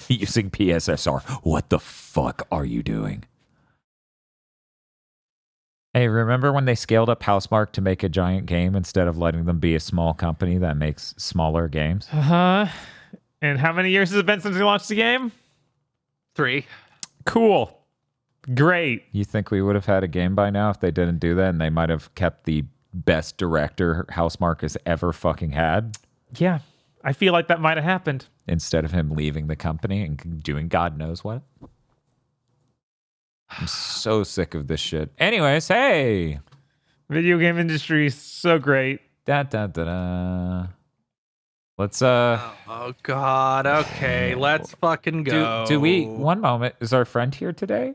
using PSSR, what the fuck are you doing? Hey, remember when they scaled up Housemarque to make a giant game instead of letting them be a small company that makes smaller games? Uh-huh. And how many years has it been since they launched the game? 3. Cool. Great. You think we would have had a game by now if they didn't do that, and they might have kept the best director Housemarque has ever fucking had? Yeah, I feel like that might have happened. Instead of him leaving the company and doing God knows what. I'm so sick of this shit. Anyways, hey! Video game industry is so great. Let's, Oh, God. Okay, let's fucking go. Do we... One moment. Is our friend here today?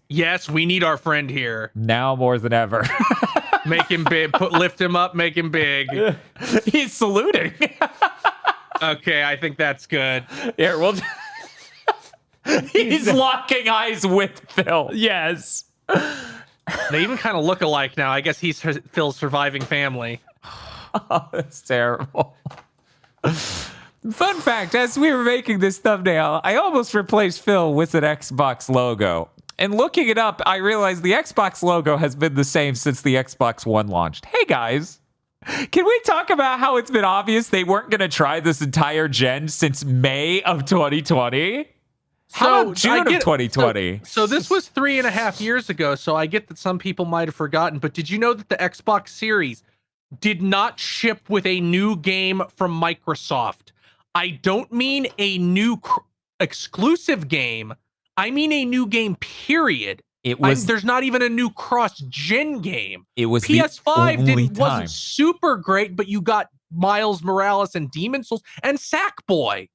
Yes, we need our friend here. Now more than ever. Make him big. Lift him up, make him big. He's saluting. Okay, I think that's good. Here, we'll... He's locking eyes with Phil. Yes. They even kind of look alike now. I guess he's Phil's surviving family. Oh, that's terrible. Fun fact, as we were making this thumbnail, I almost replaced Phil with an Xbox logo. And looking it up, I realized the Xbox logo has been the same since the Xbox One launched. Hey guys, can we talk about how it's been obvious they weren't going to try this entire gen since May of 2020? How about June of 2020? So this was 3.5 years ago, so I get that some people might have forgotten, but did you know that the Xbox Series did not ship with a new game from Microsoft? I don't mean a new exclusive game. I mean a new game, period. It was. There's not even a new cross-gen game. It was PS5 time. wasn't super great, but you got Miles Morales and Demon Souls and Sackboy.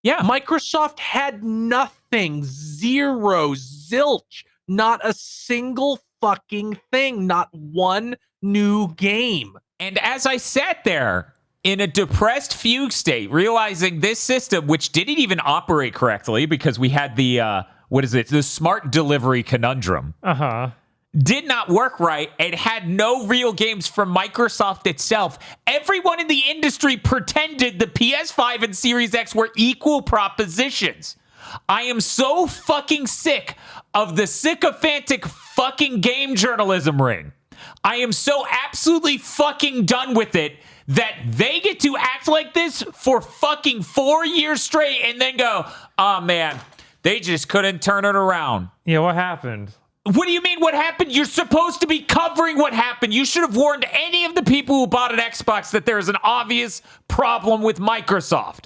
Yeah. Microsoft had nothing, zero, zilch, not a single fucking thing, not one new game. And as I sat there in a depressed fugue state, realizing this system, which didn't even operate correctly because we had the, the smart delivery conundrum. Did not work right and had no real games from Microsoft itself. Everyone in the industry pretended the PS5 and Series X were equal propositions. I am so fucking sick of the sycophantic fucking game journalism ring. I am so absolutely fucking done with it that they get to act like this for fucking 4 years straight and then go, oh man, they just couldn't turn it around. Yeah, what happened? What do you mean what happened? You're supposed to be covering what happened. You should have warned any of the people who bought an Xbox that there is an obvious problem with Microsoft.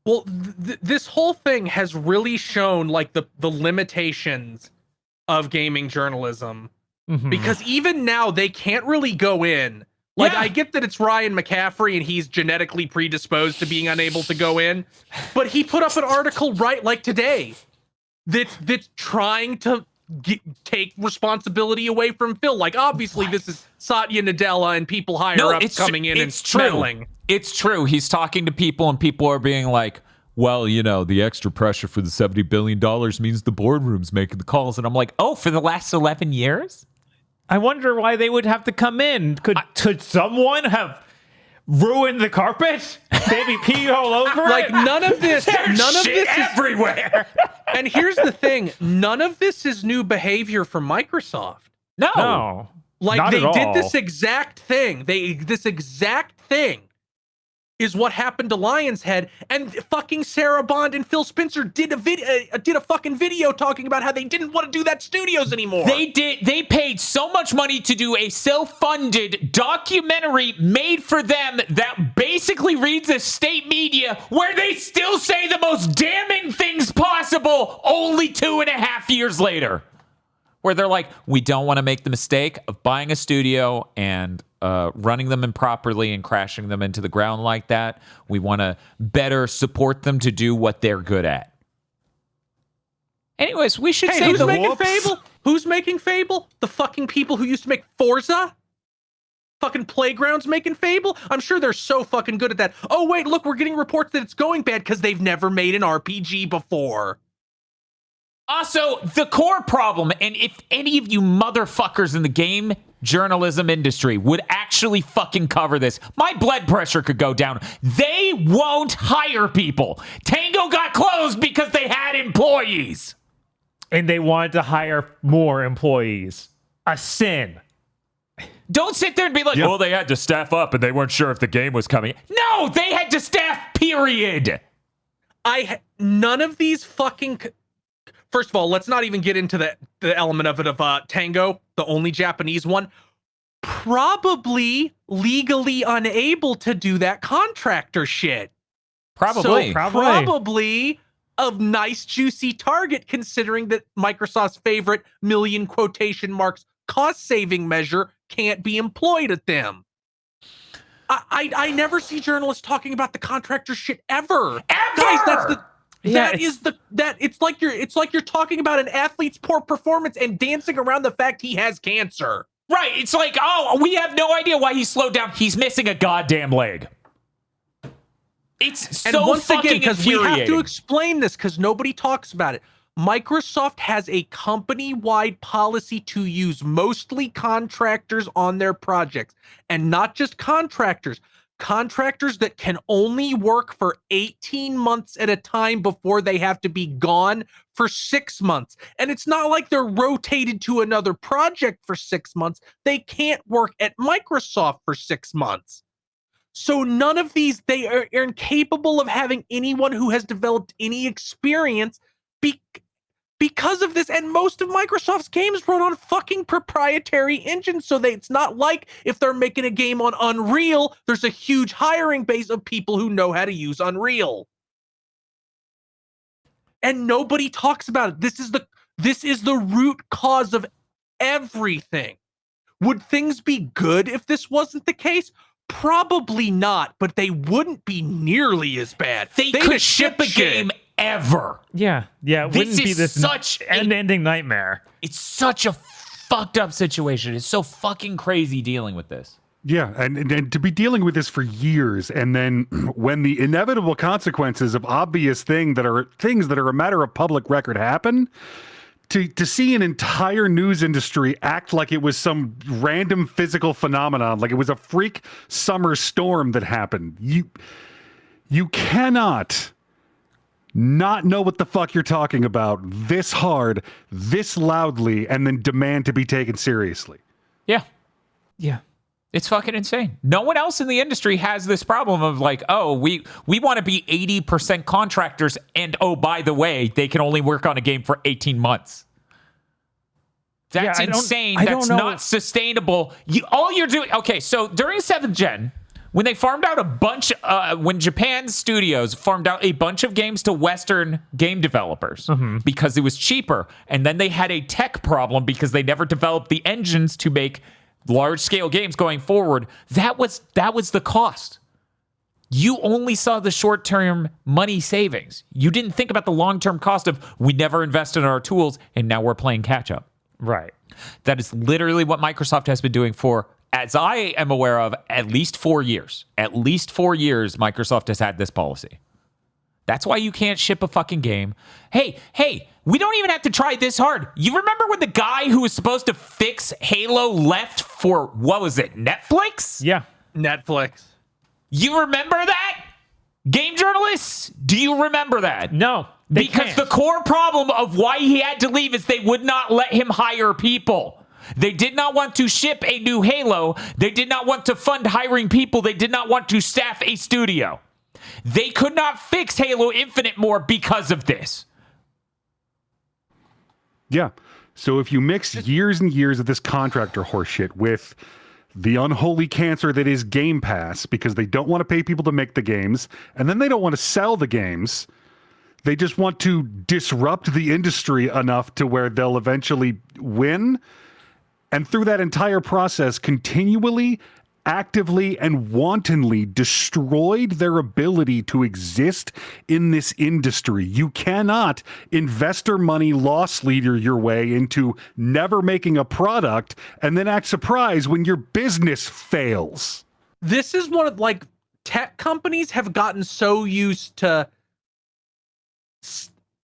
Well, this whole thing has really shown like the limitations of gaming journalism. Because even now they can't really go in. Like, I get that it's Ryan McCaffrey and he's genetically predisposed to being unable to go in, but he put up an article right like today that's trying to take responsibility away from Phil. Like, obviously, this is Satya Nadella and people higher up coming in and meddling. It's true. He's talking to people, and people are being like, well, you know, the extra pressure for the $70 billion means the boardroom's making the calls. And I'm like, oh, for the last 11 years? I wonder why they would have to come in. Could someone have ruined the carpet? Maybe pee all over like, it? none of this is everywhere. And here's the thing, none of this is new behavior from Microsoft. No. Like, they did this exact thing. This exact thing is what happened to Lion's Head, and fucking Sarah Bond and Phil Spencer did a fucking video talking about how they didn't want to do that studios anymore. They paid so much money to do a self-funded documentary made for them that basically reads as state media, where they still say the most damning things possible only 2.5 years later. Where they're like, we don't want to make the mistake of buying a studio and running them improperly and crashing them into the ground like that. We want to better support them to do what they're good at. Anyways, we should say who's making Fable? Who's making Fable? The fucking people who used to make Forza? Fucking Playground's making Fable? I'm sure they're so fucking good at that. Oh, wait, look, we're getting reports that it's going bad because they've never made an RPG before. Also, the core problem, and if any of you motherfuckers in the game journalism industry would actually fucking cover this, my blood pressure could go down. They won't hire people. Tango got closed because they had employees. And they wanted to hire more employees. A sin. Don't sit there and be like, well, they had to staff up and they weren't sure if the game was coming. No, they had to staff, period. None of these fucking... First of all, let's not even get into the element of it of Tango, the only Japanese one, probably legally unable to do that contractor shit. Probably. So probably a nice juicy target, considering that Microsoft's favorite million quotation marks cost saving measure can't be employed at them. I never see journalists talking about the contractor shit ever. Guys, that's the... It's like you're talking about an athlete's poor performance and dancing around the fact he has cancer. Right. It's like, oh, we have no idea why he slowed down. He's missing a goddamn leg. It's so once fucking again, because we have to infuriating. explain this because nobody talks about it. Microsoft has a company-wide policy to use mostly contractors on their projects, and not just contractors that can only work for 18 months at a time before they have to be gone for 6 months. And it's not like they're rotated to another project for 6 months. They can't work at Microsoft for 6 months. So none of these, they are incapable of having anyone who has developed any experience because of this. And most of Microsoft's games run on fucking proprietary engines, so it's not like if they're making a game on Unreal, there's a huge hiring base of people who know how to use Unreal. and nobody talks about it. This is the root cause of everything. Would things be good if this wasn't the case? Probably not, but they wouldn't be nearly as bad. They could ship a game ever. Yeah. It wouldn't be this such end-ending nightmare. It's such a fucked up situation. It's so fucking crazy dealing with this. Yeah, and to be dealing with this for years, and then when the inevitable consequences of obvious things that are a matter of public record happen, to see an entire news industry act like it was some random physical phenomenon, like it was a freak summer storm that happened. You cannot not know what the fuck you're talking about this hard, this loudly, and then demand to be taken seriously. Yeah. Yeah. It's fucking insane. No one else in the industry has this problem of like, oh, we want to be 80% contractors, and oh, by the way, they can only work on a game for 18 months. That's insane. That's not sustainable. All you're doing... Okay, so during 7th Gen, when they farmed out a bunch... when Japan's studios farmed out a bunch of games to Western game developers because it was cheaper, and then they had a tech problem because they never developed the engines to make large-scale games going forward, that was the cost. You only saw the short-term money savings. You didn't think about the long-term cost of, we never invested in our tools, and now we're playing catch-up. Right. That is literally what Microsoft has been doing for, as I am aware of, at least 4 years. At least 4 years, Microsoft has had this policy. That's why you can't ship a fucking game. Hey, we don't even have to try this hard. You remember when the guy who was supposed to fix Halo left for, what was it, Netflix? Yeah. Netflix. You remember that? Game journalists, do you remember that? No. Because the core problem of why he had to leave is they would not let him hire people. They did not want to ship a new Halo. They did not want to fund hiring people. They did not want to staff a studio. They could not fix Halo Infinite more because of this. Yeah. So if you mix years and years of this contractor horseshit with the unholy cancer that is Game Pass, because they don't want to pay people to make the games, and then they don't want to sell the games, they just want to disrupt the industry enough to where they'll eventually win. And through that entire process, continually, actively, and wantonly destroyed their ability to exist in this industry. You cannot investor money loss leader your way into never making a product and then act surprised when your business fails. This is one of, like, tech companies have gotten so used to,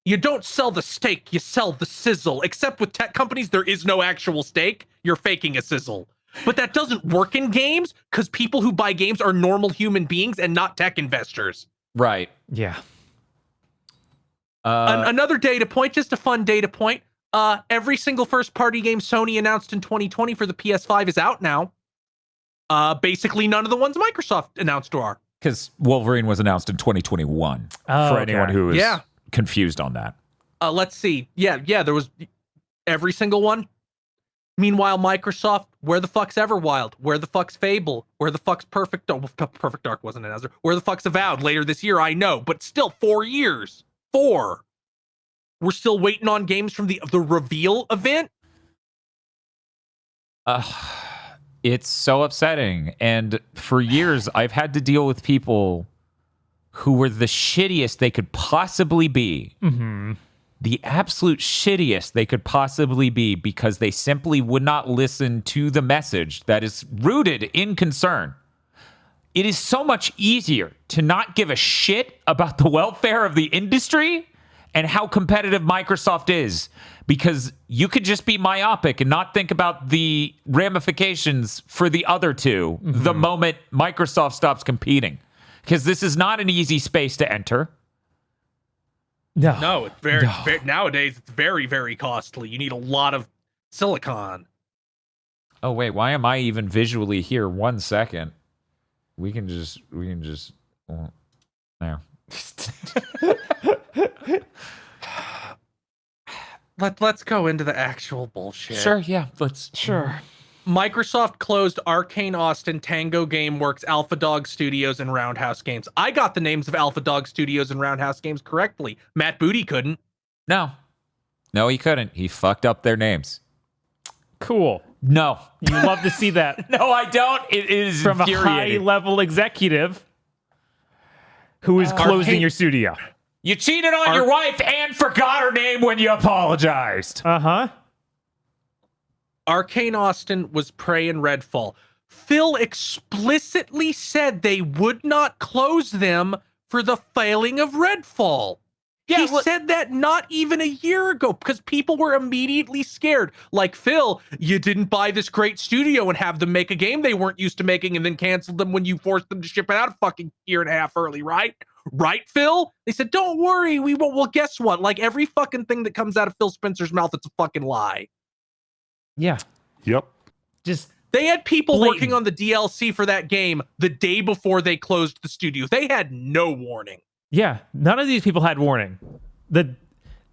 you don't sell the steak, you sell the sizzle. Except with tech companies, there is no actual steak. You're faking a sizzle. But that doesn't work in games because people who buy games are normal human beings and not tech investors. Right. Yeah. Another data point, just a fun data point. Every single first-party game Sony announced in 2020 for the PS5 is out now. Basically, none of the ones Microsoft announced are. Because Wolverine was announced in 2021. For anyone who is confused on that. Let's see. Yeah, there was every single one. Meanwhile, Microsoft, where the fuck's Everwild? Where the fuck's Fable? Where the fuck's Perfect Dark wasn't announced. Where the fuck's Avowed later this year, I know, but still 4 years. 4. We're still waiting on games from the reveal event. It's so upsetting. And for years, I've had to deal with people who were the shittiest they could possibly be. Mm-hmm. The absolute shittiest they could possibly be because they simply would not listen to the message that is rooted in concern. It is so much easier to not give a shit about the welfare of the industry and how competitive Microsoft is, because you could just be myopic and not think about the ramifications for the other two the moment Microsoft stops competing. Because this is not an easy space to enter. No, it's very nowadays it's very, very costly. You need a lot of silicon. Oh wait, why am I even visually here? 1 second. We can just there. Let's go into the actual bullshit. Sure, yeah, sure. Microsoft closed Arcane Austin, Tango Gameworks, Alpha Dog Studios, and Roundhouse Games. I got the names of Alpha Dog Studios and Roundhouse Games correctly. Matt Booty couldn't. No, he couldn't. He fucked up their names. Cool. No, You love to see that. no, I don't. It is From a infuriating. high-level executive who is closing your studio. You cheated on your wife and forgot her name when you apologized. Uh-huh. Arcane Austin was Prey and Redfall. Phil explicitly said they would not close them for the failing of Redfall. Yeah, He said that not even a year ago because people were immediately scared. Like, Phil, you didn't buy this great studio and have them make a game they weren't used to making and then canceled them when you forced them to ship it out a fucking year and a half early, right? Right, Phil? They said, don't worry, we won't. Well, guess what? Like, every fucking thing that comes out of Phil Spencer's mouth, it's a fucking lie. Yeah. Yep. Just They had people blatant. working on the DLC for that game the day before they closed the studio. They had no warning. Yeah, none of these people had warning. The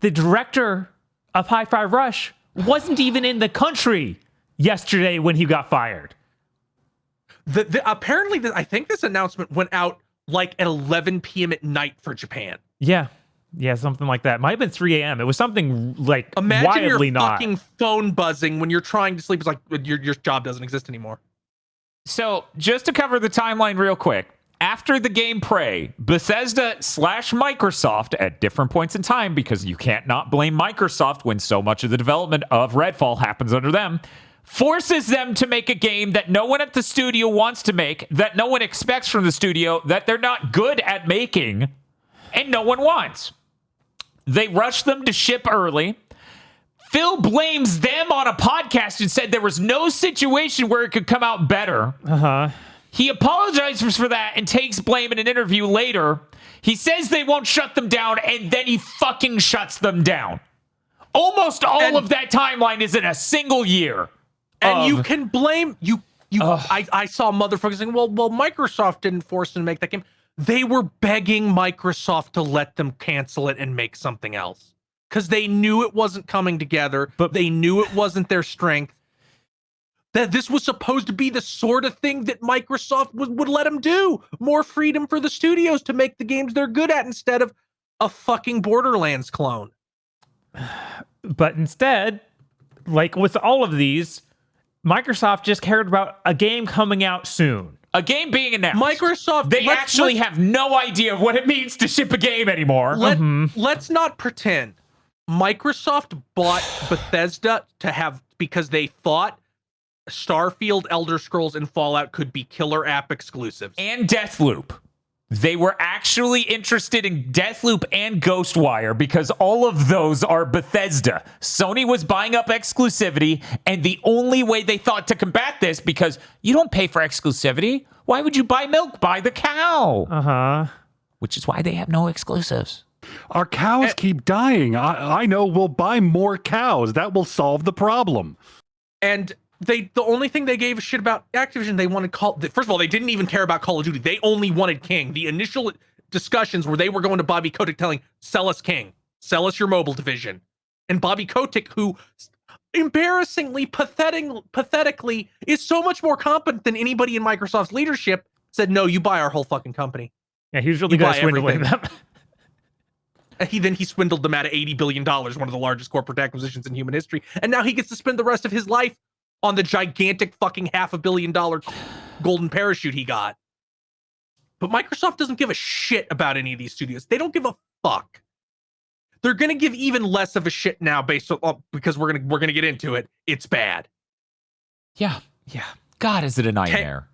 director of Hi-Fi Rush wasn't even in the country yesterday when he got fired. Apparently, I think this announcement went out like at 11 p.m. at night for Japan. Yeah, something like that. Might have been 3 a.m. It was something like Imagine wildly your not. fucking phone buzzing when you're trying to sleep. It's like your job doesn't exist anymore. So, just to cover the timeline real quick, after the game Prey, Bethesda / Microsoft at different points in time, because you can't not blame Microsoft when so much of the development of Redfall happens under them, forces them to make a game that no one at the studio wants to make, that no one expects from the studio, that they're not good at making, and no one wants. They rush them to ship early. Phil blames them on a podcast and said there was no situation where it could come out better. Uh-huh. He apologizes for that and takes blame in an interview later. He says they won't shut them down, and then he fucking shuts them down. Almost all of that timeline is in a single year. And you can blame I saw motherfuckers saying, well, Microsoft didn't force them to make that game. They were begging Microsoft to let them cancel it and make something else. Because they knew it wasn't coming together, but they knew it wasn't their strength. That this was supposed to be the sort of thing that Microsoft would let them do. More freedom for the studios to make the games they're good at instead of a fucking Borderlands clone. But instead, like with all of these, Microsoft just cared about a game coming out soon. A game being announced. Microsoft, they actually have no idea of what it means to ship a game anymore. Let's not pretend. Microsoft bought Bethesda because they thought Starfield, Elder Scrolls, and Fallout could be killer app exclusives. And Deathloop. They were actually interested in Deathloop and Ghostwire because all of those are Bethesda. Sony was buying up exclusivity, and the only way they thought to combat this, because you don't pay for exclusivity. Why would you buy milk? Buy the cow. Uh-huh. Which is why they have no exclusives. Our cows keep dying. I know we'll buy more cows. That will solve the problem. And the only thing they gave a shit about Activision, they wanted first of all, they didn't even care about Call of Duty. They only wanted King. The initial discussions where they were going to Bobby Kotick telling, sell us King, sell us your mobile division. And Bobby Kotick, who embarrassingly, pathetically is so much more competent than anybody in Microsoft's leadership, said, no, you buy our whole fucking company. Yeah, he was really good at swindling them. He swindled them out of $80 billion, one of the largest corporate acquisitions in human history. And now he gets to spend the rest of his life on the gigantic fucking $500 million golden parachute he got. But Microsoft doesn't give a shit about any of these studios. They don't give a fuck. They're gonna give even less of a shit now because we're gonna get into it. It's bad. Yeah. God, is it a nightmare?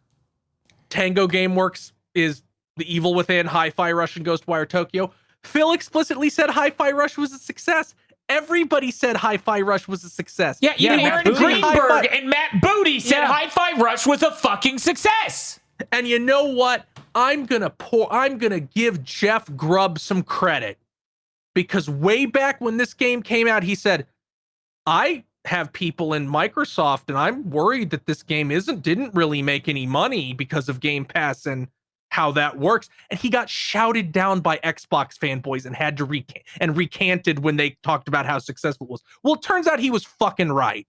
Tango Gameworks is the evil within. Hi-Fi Rush and Ghostwire Tokyo. Phil explicitly said Hi-Fi Rush was a success. Everybody said Hi-Fi Rush was a success. Yeah, even Matt Aaron Booty. Greenberg and Matt Booty said Hi-Fi Rush was a fucking success. And you know what? I'm gonna give Jeff Grubb some credit. Because way back when this game came out, he said, I have people in Microsoft and I'm worried that this game didn't really make any money because of Game Pass and how that works. And he got shouted down by Xbox fanboys and had to recanted when they talked about how successful it was. Well, it turns out he was fucking right.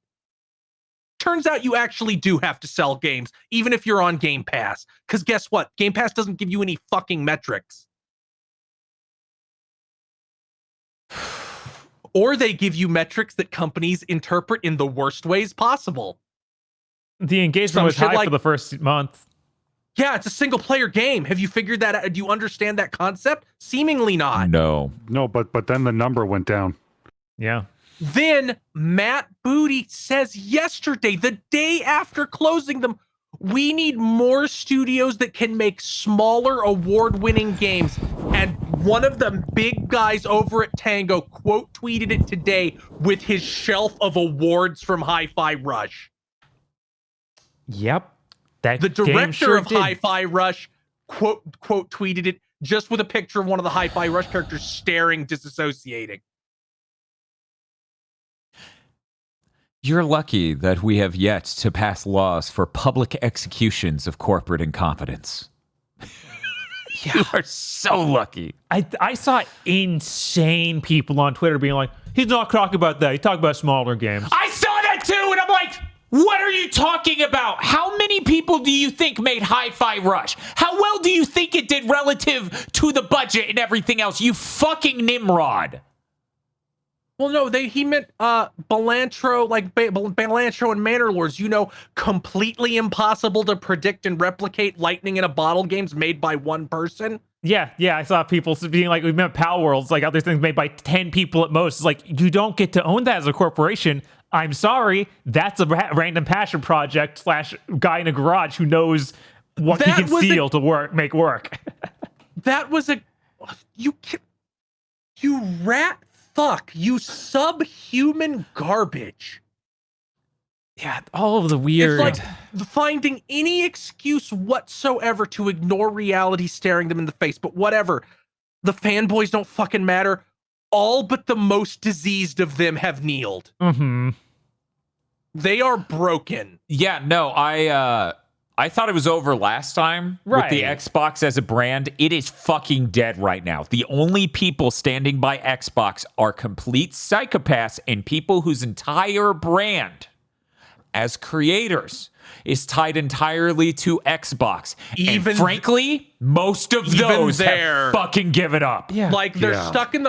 Turns out you actually do have to sell games, even if you're on Game Pass. Because guess what? Game Pass doesn't give you any fucking metrics. or they give you metrics that companies interpret in the worst ways possible. The engagement was high for the first month. Yeah, it's a single player game. Have you figured that out? Do you understand that concept? Seemingly not. No, but then the number went down. Yeah. Then Matt Booty says yesterday, the day after closing them, we need more studios that can make smaller award-winning games. And one of the big guys over at Tango quote tweeted it today with his shelf of awards from Hi-Fi Rush. Yep. The director of Hi-Fi Rush quote tweeted it just with a picture of one of the Hi-Fi Rush characters staring, disassociating. You're lucky that we have yet to pass laws for public executions of corporate incompetence. You are so lucky. I saw insane people on Twitter being like, he's not talking about that. He's talking about smaller games. I saw that too, and I'm like, what are you talking about? How many people do you think made Hi-Fi Rush? How well do you think it did relative to the budget and everything else? You fucking Nimrod. Well, no, he meant Balantro, like Balantro and Manor Lords, completely impossible to predict and replicate lightning in a bottle games made by one person. Yeah, I saw people being like, we meant Pal Worlds, like other things made by 10 people at most. It's like, you don't get to own that as a corporation. I'm sorry, that's a random passion project / guy in a garage who knows what he can steal to make work. That was you rat fuck, you subhuman garbage. Yeah, all of the weird. It's like finding any excuse whatsoever to ignore reality staring them in the face, but whatever. The fanboys don't fucking matter. All but the most diseased of them have kneeled. Mm-hmm. They are broken. Yeah, no, I thought it was over last time with the Xbox as a brand. It is fucking dead right now. The only people standing by Xbox are complete psychopaths and people whose entire brand as creators is tied entirely to Xbox. And frankly, most of those have fucking given up. Yeah. Like they're stuck in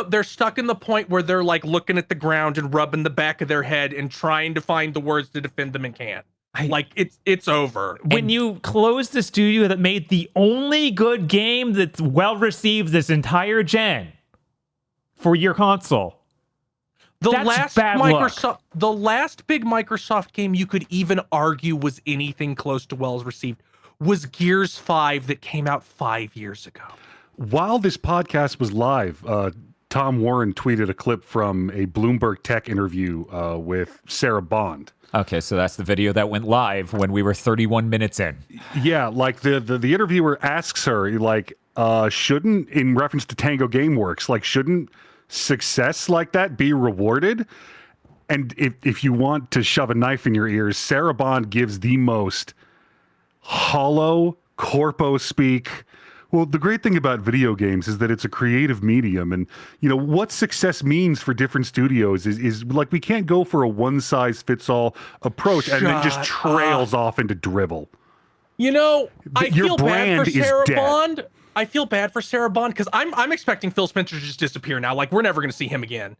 the point where they're like looking at the ground and rubbing the back of their head and trying to find the words to defend them and can't. It's over. When you close the studio that made the only good game that's well received this entire gen for your console. The last big Microsoft game you could even argue was anything close to well received was Gears 5 that came out 5 years ago. While this podcast was live, Tom Warren tweeted a clip from a Bloomberg Tech interview with Sarah Bond. Okay, so that's the video that went live when we were 31 minutes in. Yeah, like the interviewer asks her, like, shouldn't, in reference to Tango Gameworks, like, shouldn't success like that be rewarded? And if you want to shove a knife in your ears, Sarah Bond gives the most hollow corpo speak. Well, the great thing about video games is that it's a creative medium, and what success means for different studios is like we can't go for a one-size-fits-all approach and then just trails off into drivel. I feel bad for Sarah Bond. I feel bad for Sarah Bond because I'm expecting Phil Spencer to just disappear now. Like we're never going to see him again.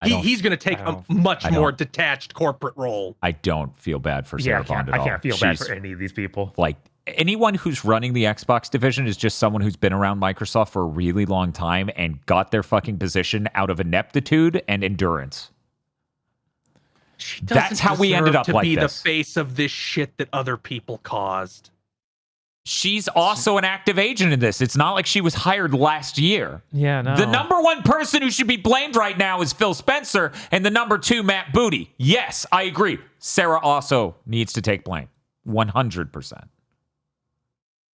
He's going to take a much more detached corporate role. I don't feel bad for Sarah Bond at all. I can't feel bad for any of these people. Like, anyone who's running the Xbox division is just someone who's been around Microsoft for a really long time and got their fucking position out of ineptitude and endurance. That's how we ended up like this. To be the face of this shit that other people caused. She's also an active agent in this. It's not like she was hired last year. Yeah, no. The number one person who should be blamed right now is Phil Spencer, and the number two, Matt Booty. Yes, I agree. Sarah also needs to take blame. 100%.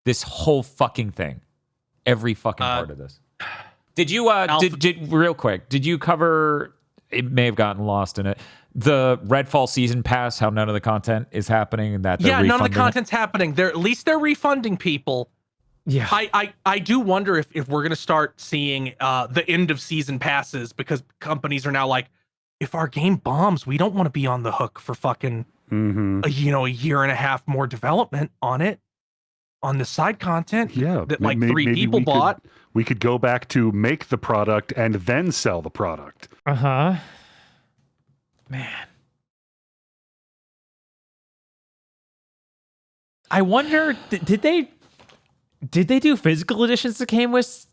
This whole fucking thing. Every fucking part of this. Did you, real quick, did you cover, it may have gotten lost in it, the Redfall season pass, how none of the content is happening and that they're refunding none of the content's happening. At least they're refunding people. Yeah. I do wonder if we're going to start seeing the end of season passes because companies are now like, if our game bombs, we don't want to be on the hook for fucking, a year and a half more development on it. on the side content Yeah, that like three people bought. We could go back to make the product and then sell the product. Man. I wonder, did they do physical editions that came with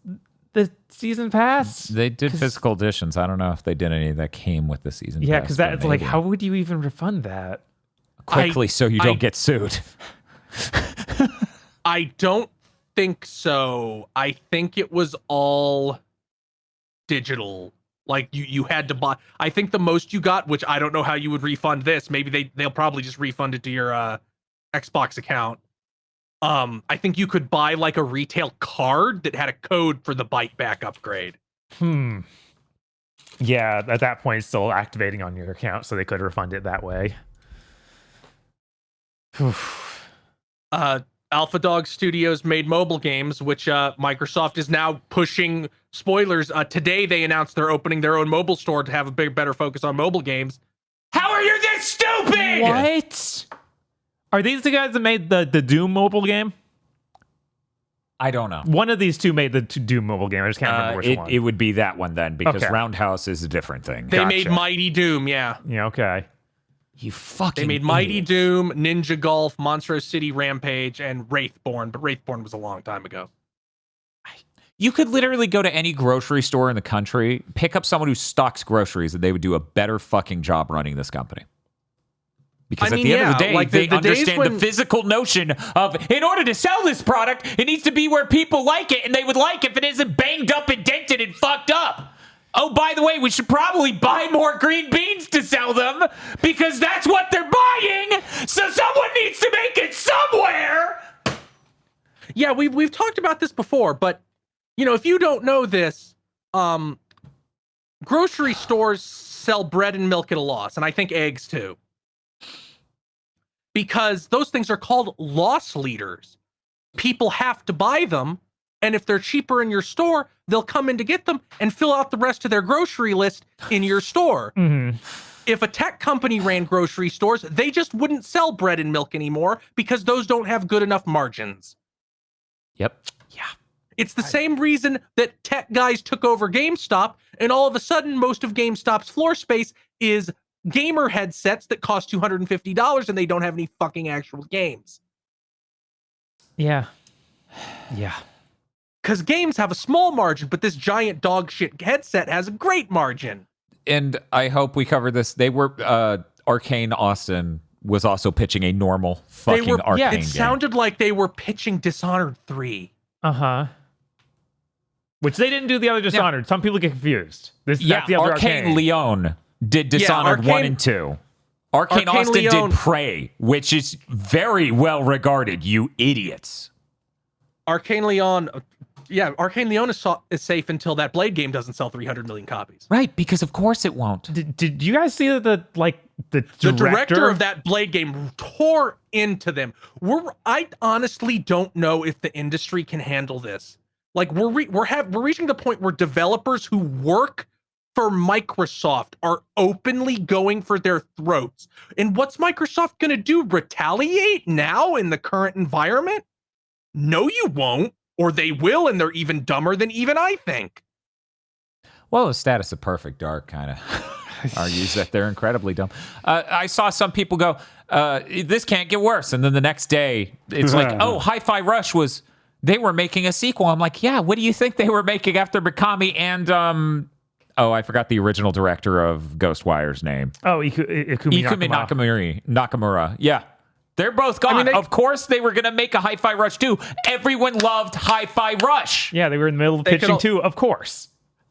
the season pass? They did physical editions. I don't know if they did any that came with the season pass. Yeah, because that's like, how would you even refund that? Quickly so you don't get sued. I don't think so. I think it was all digital. Like you had to buy. I think the most you got, which I don't know how you would refund this. Maybe they'll probably just refund it to your Xbox account. I think you could buy like a retail card that had a code for the Bite Back upgrade. Yeah, at that point, it's still activating on your account, so they could refund it that way. Alpha Dog Studios made mobile games, which Microsoft is now pushing. Spoilers, today they announced they're opening their own mobile store to have a better focus on mobile games. How are you this stupid? What? Are these the guys that made the Doom mobile game? I don't know. One of these two made the Doom mobile game. I just can't remember which one. It would be that one then, because Okay. Roundhouse is a different thing. They made Mighty Doom, yeah. Yeah, okay. You fucking They made Mighty Doom, Ninja Golf, Monster City Rampage, and Wraithborn, but Wraithborn was a long time ago. You could literally go to any grocery store in the country, pick up someone who stocks groceries, and they would do a better fucking job running this company. Because at the end of the day, like they the understand days the physical notion of, in order to sell this product, it needs to be where people like it, and they would like if it isn't banged up and dented and fucked up. Oh, by the way, we should probably buy more green beans to sell them, because that's what they're buying, so someone needs to make it somewhere! Yeah, we've talked about this before, but, you know, if you don't know this, grocery stores sell bread and milk at a loss, and I think eggs too. Because those things are called loss leaders. People have to buy them, and if they're cheaper in your store, they'll come in to get them and fill out the rest of their grocery list in your store. Mm-hmm. If a tech company ran grocery stores, they just wouldn't sell bread and milk anymore because those don't have good enough margins. Yep. Yeah. It's the same reason that tech guys took over GameStop, and all of a sudden, most of GameStop's floor space is gamer headsets that cost $250 and they don't have any fucking actual games. Yeah. Yeah. Because games have a small margin, but this giant dog shit headset has a great margin. And I hope we cover this. They were, Arcane Austin was also pitching a normal fucking Arcane game. It sounded like they were pitching Dishonored 3. Uh-huh. Which they didn't do the other Dishonored. Some people get confused. That's the other Arcane Leon did Dishonored 1 and 2. Arcane Austin Leon did Prey, which is very well regarded, you idiots. Arcane Leon is safe until that Blade game doesn't sell 300 million copies. Right, because of course it won't. Did you guys see the director of that Blade game tore into them? I honestly don't know if the industry can handle this. Like we're reaching the point where developers who work for Microsoft are openly going for their throats. And what's Microsoft going to do? Retaliate now in the current environment? No, you won't. Or they will, and they're even dumber than even I think. Well, the status of Perfect Dark kind of argues that they're incredibly dumb. I saw some people go, this can't get worse. And then the next day, it's like, oh, Hi-Fi Rush they were making a sequel. I'm like, yeah, what do you think they were making after Mikami and, I forgot the original director of Ghostwire's name. Oh, Ikumi Nakamura. Yeah. They're both gone. I mean, of course they were going to make a Hi-Fi Rush 2. Everyone loved Hi-Fi Rush. Yeah, they were in the middle of pitching too, of course.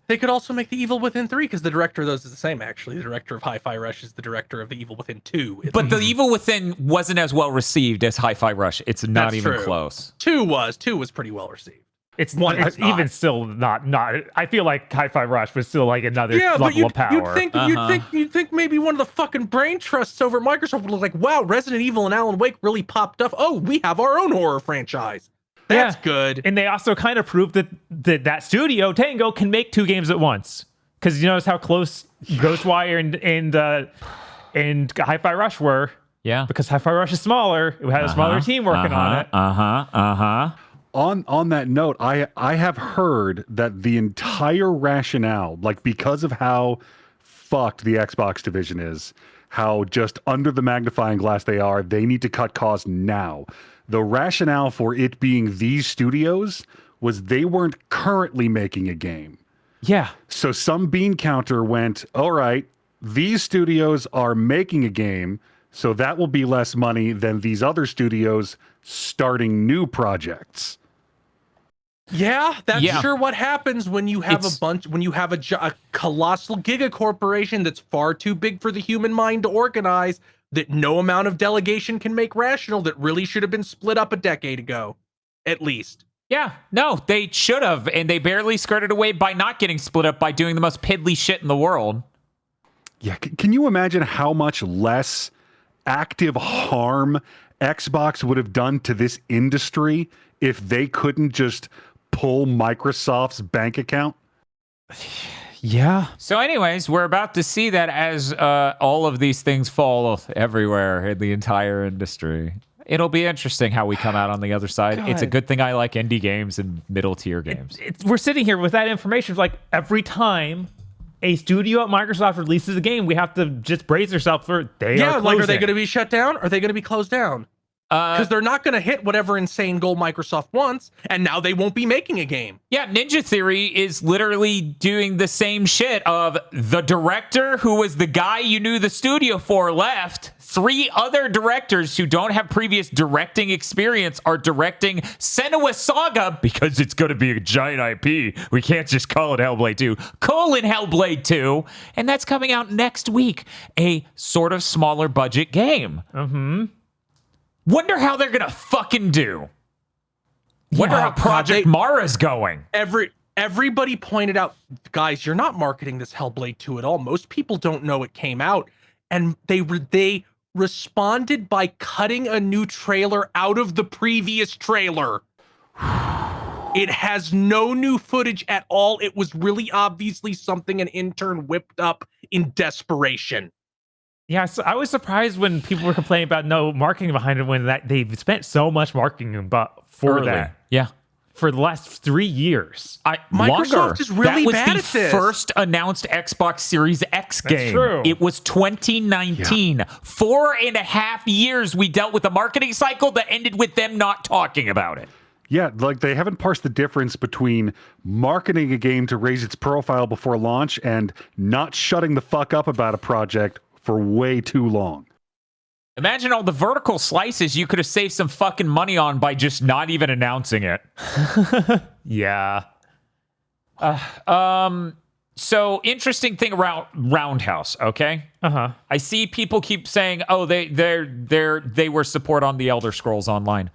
They could also make The Evil Within 3, because the director of those is the same, actually. The director of Hi-Fi Rush is the director of The Evil Within 2. But The Evil Within wasn't as well received as Hi-Fi Rush. It's not even close. 2 was pretty well received. It's even still not. I feel like Hi-Fi Rush was still like another level of power. You'd think maybe one of the fucking brain trusts over at Microsoft would look like, wow, Resident Evil and Alan Wake really popped up. Oh, we have our own horror franchise. That's good. And they also kind of proved that studio Tango can make 2 games at once. Because you notice how close Ghostwire and Hi-Fi Rush were. Yeah. Because Hi-Fi Rush is smaller. It had a smaller team working on it. On that note, I have heard that the entire rationale, like because of how fucked the Xbox division is, how just under the magnifying glass they are, they need to cut costs now. The rationale for it being these studios was they weren't currently making a game. Yeah. So some bean counter went, all right, these studios are making a game, so that will be less money than these other studios starting new projects. Yeah, that's sure what happens when you have a colossal giga corporation that's far too big for the human mind to organize, that no amount of delegation can make rational, that really should have been split up a decade ago, at least. Yeah, no, they should have, and they barely skirted away by not getting split up by doing the most piddly shit in the world. Yeah, can you imagine how much less active harm Xbox would have done to this industry if they couldn't just pull Microsoft's bank account? Yeah. So anyways, we're about to see that as all of these things fall everywhere in the entire industry. It'll be interesting how we come out on the other side. God. It's a good thing I like indie games and middle tier games. We're sitting here with that information. Like every time a studio at Microsoft releases a game, we have to just brace ourselves for are like, are they going to be shut down? Are they going to be closed down? Because they're not going to hit whatever insane goal Microsoft wants, and now they won't be making a game. Yeah, Ninja Theory is literally doing the same shit of the director who was the guy you knew the studio for left. 3 other directors who don't have previous directing experience are directing Senua's Saga because it's going to be a giant IP. We can't just call it Hellblade 2, Hellblade 2. And that's coming out next week. A sort of smaller budget game. Wonder how they're gonna fucking do. Wonder how Project Mara's going. Everybody pointed out, guys, you're not marketing this Hellblade 2 at all. Most people don't know it came out, and they responded by cutting a new trailer out of the previous trailer. It has no new footage at all. It was really obviously something an intern whipped up in desperation. Yeah, so I was surprised when people were complaining about no marketing behind it when they've spent so much marketing for that. Yeah. For the last 3 years. Microsoft is really bad at this. That was the first announced Xbox Series X game. That's true. It was 2019. 4.5 years we dealt with a marketing cycle that ended with them not talking about it. Yeah, like they haven't parsed the difference between marketing a game to raise its profile before launch and not shutting the fuck up about a project for way too long. Imagine all the vertical slices you could have saved some fucking money on by just not even announcing it. Yeah. So interesting thing around Roundhouse, okay? I see people keep saying, "Oh, they were support on the Elder Scrolls Online."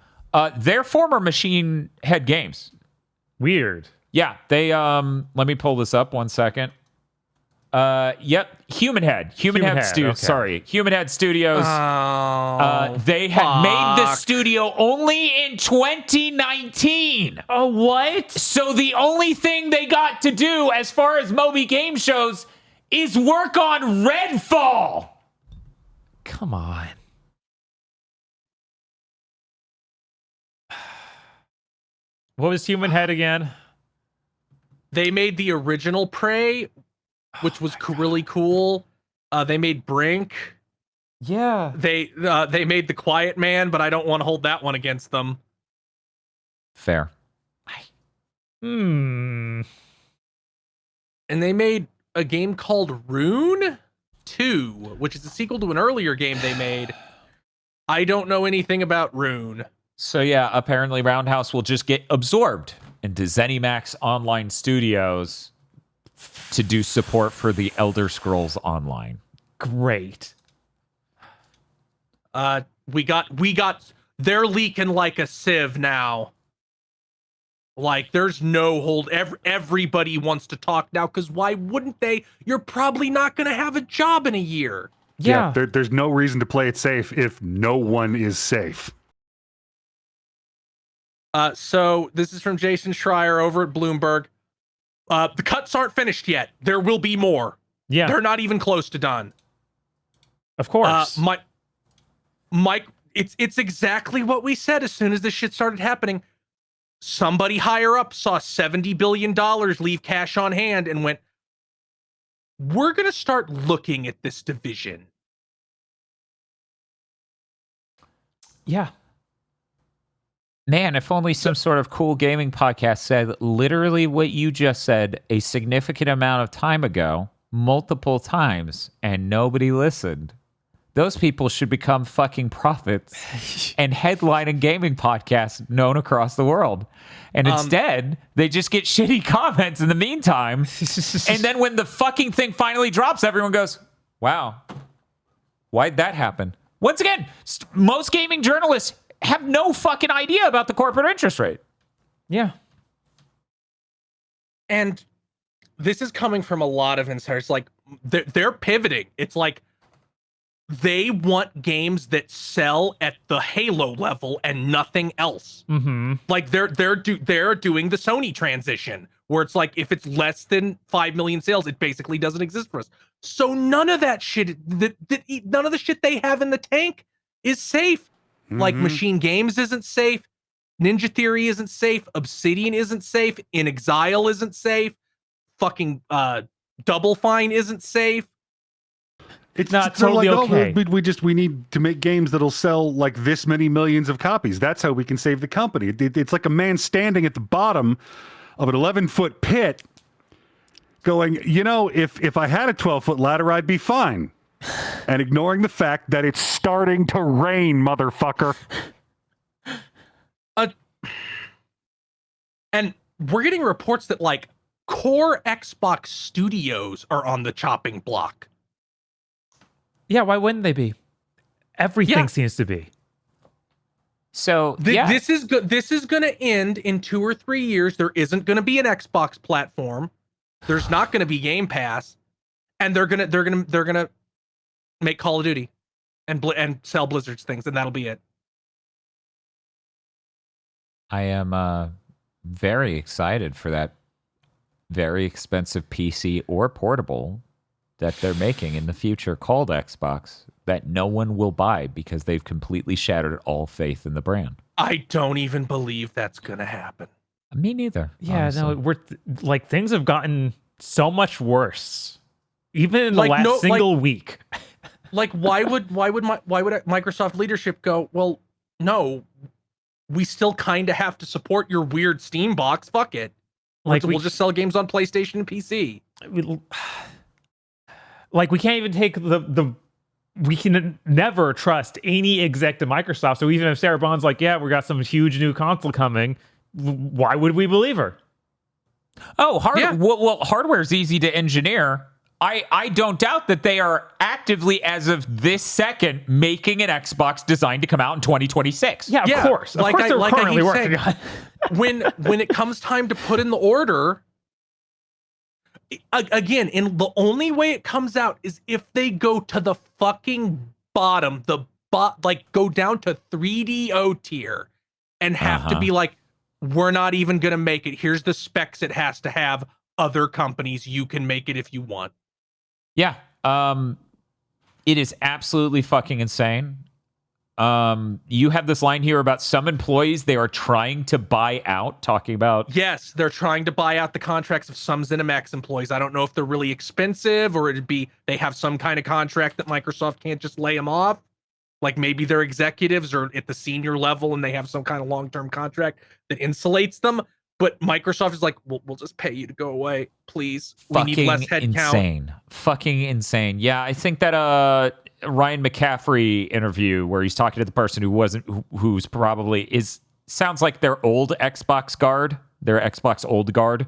They're former Machine Head Games. Weird. Yeah, they let me pull this up 1 second. Yep, Human Head Studios. Okay. Sorry, Human Head Studios. They had made the studio only in 2019. Oh, what? So the only thing they got to do, as far as Moby Game shows, is work on Redfall. Come on. What was Human Head again? They made the original Prey, which was really cool. They made Brink. Yeah. They made The Quiet Man, but I don't want to hold that one against them. Fair. And they made a game called Rune 2, which is a sequel to an earlier game they made. I don't know anything about Rune. So yeah, apparently Roundhouse will just get absorbed into ZeniMax Online Studios to do support for the Elder Scrolls Online. Great. We got they're leaking like a sieve now. Like there's no hold. Everybody wants to talk now, because why wouldn't they? You're probably not going to have a job in a year. Yeah. There's no reason to play it safe if no one is safe. So this is from Jason Schreier over at Bloomberg. The cuts aren't finished yet. There will be more. Yeah. They're not even close to done. Of course. Mike, it's exactly what we said as soon as this shit started happening. Somebody higher up saw $70 billion leave cash on hand and went, we're going to start looking at this division. Yeah. Man, if only some sort of cool gaming podcast said literally what you just said a significant amount of time ago, multiple times, and nobody listened. Those people should become fucking prophets and headline a gaming podcast known across the world. And instead, they just get shitty comments in the meantime. And then when the fucking thing finally drops, everyone goes, wow, why'd that happen? Once again, most gaming journalists have no fucking idea about the corporate interest rate. Yeah. And this is coming from a lot of insiders. Like, they're pivoting. It's like, they want games that sell at the Halo level and nothing else. Mm-hmm. Like they're doing the Sony transition, where it's like if it's less than 5 million sales, it basically doesn't exist for us. So none of that shit, none of the shit they have in the tank is safe. Mm-hmm. Like Machine Games isn't safe, Ninja Theory isn't safe, Obsidian isn't safe, In Exile isn't safe, fucking Double Fine isn't safe. It's not totally like, okay. We need to make games that'll sell like this many millions of copies. That's how we can save the company. It's like a man standing at the bottom of an 11-foot pit going, if I had a 12-foot ladder, I'd be fine. And ignoring the fact that it's starting to rain, motherfucker. And we're getting reports that like core Xbox studios are on the chopping block. Yeah, why wouldn't they be? Everything seems to be. So this is good. This is going to end in 2 or 3 years. There isn't going to be an Xbox platform. There's not going to be Game Pass, and they're gonna make Call of Duty, and sell Blizzard's things, and that'll be it. I am very excited for that very expensive PC or portable that they're making in the future called Xbox that no one will buy because they've completely shattered all faith in the brand. I don't even believe that's going to happen. Me neither. Yeah, honestly. no, things have gotten so much worse, even in the last single week. Like, why would Microsoft leadership go, well, no, we still kind of have to support your weird Steam box. Fuck it. Like, we'll just sell games on PlayStation and PC. Like, we can't even take we can never trust any exec to Microsoft. So even if Sarah Bond's like, yeah, we got some huge new console coming, why would we believe her? Oh, well, hardware's easy to engineer. I don't doubt that they are actively, as of this second, making an Xbox designed to come out in 2026. Yeah, of course. Of course they're currently working on it. When it comes time to put in the order, again, the only way it comes out is if they go to the fucking bottom, go down to 3DO tier and have to be like, we're not even going to make it. Here's the specs it has to have. Other companies, you can make it if you want. Yeah. It is absolutely fucking insane. You have this line here about some employees they are trying to buy out, talking about... Yes, they're trying to buy out the contracts of some ZeniMax employees. I don't know if they're really expensive or they have some kind of contract that Microsoft can't just lay them off. Like maybe they're executives or at the senior level and they have some kind of long-term contract that insulates them. But Microsoft is like, we'll just pay you to go away, please. We need less headcount. Fucking insane. Yeah, I think that Ryan McCaffrey interview where he's talking to the person who's probably sounds like their old Xbox guard, their Xbox old guard.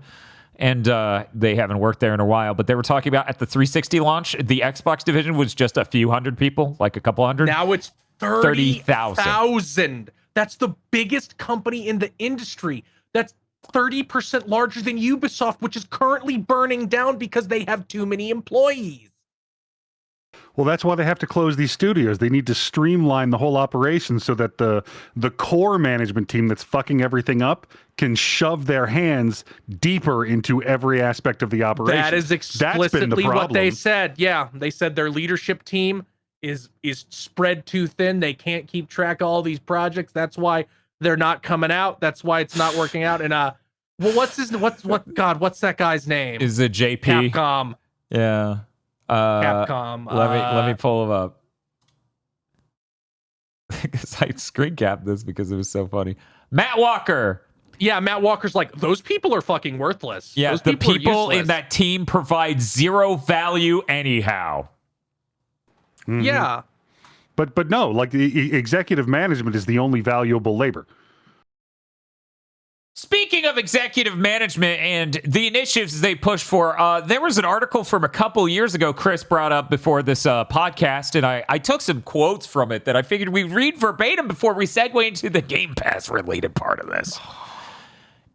And they haven't worked there in a while, but they were talking about at the 360 launch, the Xbox division was just a few hundred people, like a couple hundred. Now it's 30,000. That's the biggest company in the industry. That's 30% larger than Ubisoft, which is currently burning down because they have too many employees. Well, that's why they have to close these studios. They need to streamline the whole operation so that the core management team that's fucking everything up can shove their hands deeper into every aspect of the operation. That is explicitly what they said. Yeah, they said their leadership team is spread too thin. They can't keep track of all these projects. That's why they're not coming out. That's why it's not working out. And well, what's that guy's name? Is it JP? Capcom. Yeah. Capcom. Let me pull him up. Because I screen capped this because it was so funny. Matt Walker. Yeah, Matt Walker's like, those people are fucking worthless. Yeah, those the people are in that team provide zero value anyhow. Mm-hmm. Yeah. But no, like the executive management is the only valuable labor. Speaking of executive management and the initiatives they push for, there was an article from a couple years ago Chris brought up before this podcast, and I took some quotes from it that I figured we'd read verbatim before we segue into the Game Pass related part of this.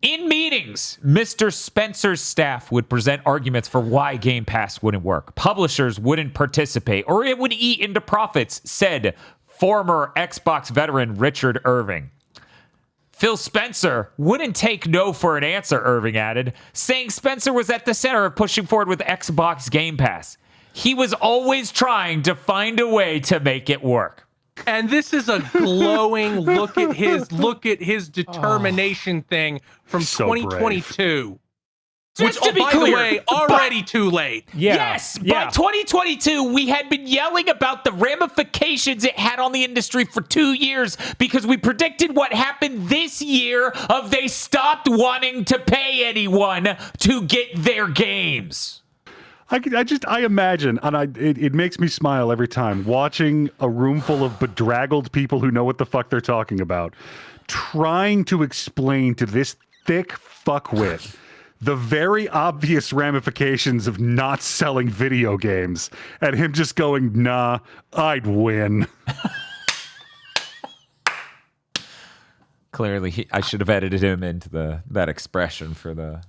In meetings, Mr. Spencer's staff would present arguments for why Game Pass wouldn't work. Publishers wouldn't participate, or it would eat into profits, said former Xbox veteran Richard Irving. Phil Spencer wouldn't take no for an answer, Irving added, saying Spencer was at the center of pushing forward with Xbox Game Pass. He was always trying to find a way to make it work. And this is a glowing look at his determination thing from So 2022. Just Which, to be by clear, the way, already too late. Yeah. Yes, yeah. by 2022, we had been yelling about the ramifications it had on the industry for 2 years because we predicted what happened this year of they stopped wanting to pay anyone to get their games. I imagine, and it makes me smile every time, watching a room full of bedraggled people who know what the fuck they're talking about, trying to explain to this thick fuckwit the very obvious ramifications of not selling video games, and him just going, nah, I'd win. Clearly, I should have edited him into that expression for the...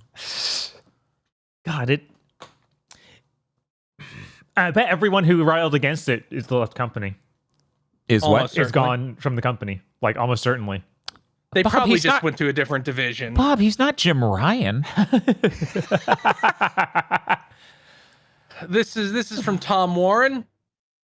God, I bet everyone who riled against it is left company. Is Almost what? certainly. Is gone from the company. Like, almost certainly. They Bob, probably he's just not- went to a different division. Bob, he's not Jim Ryan. This is from Tom Warren.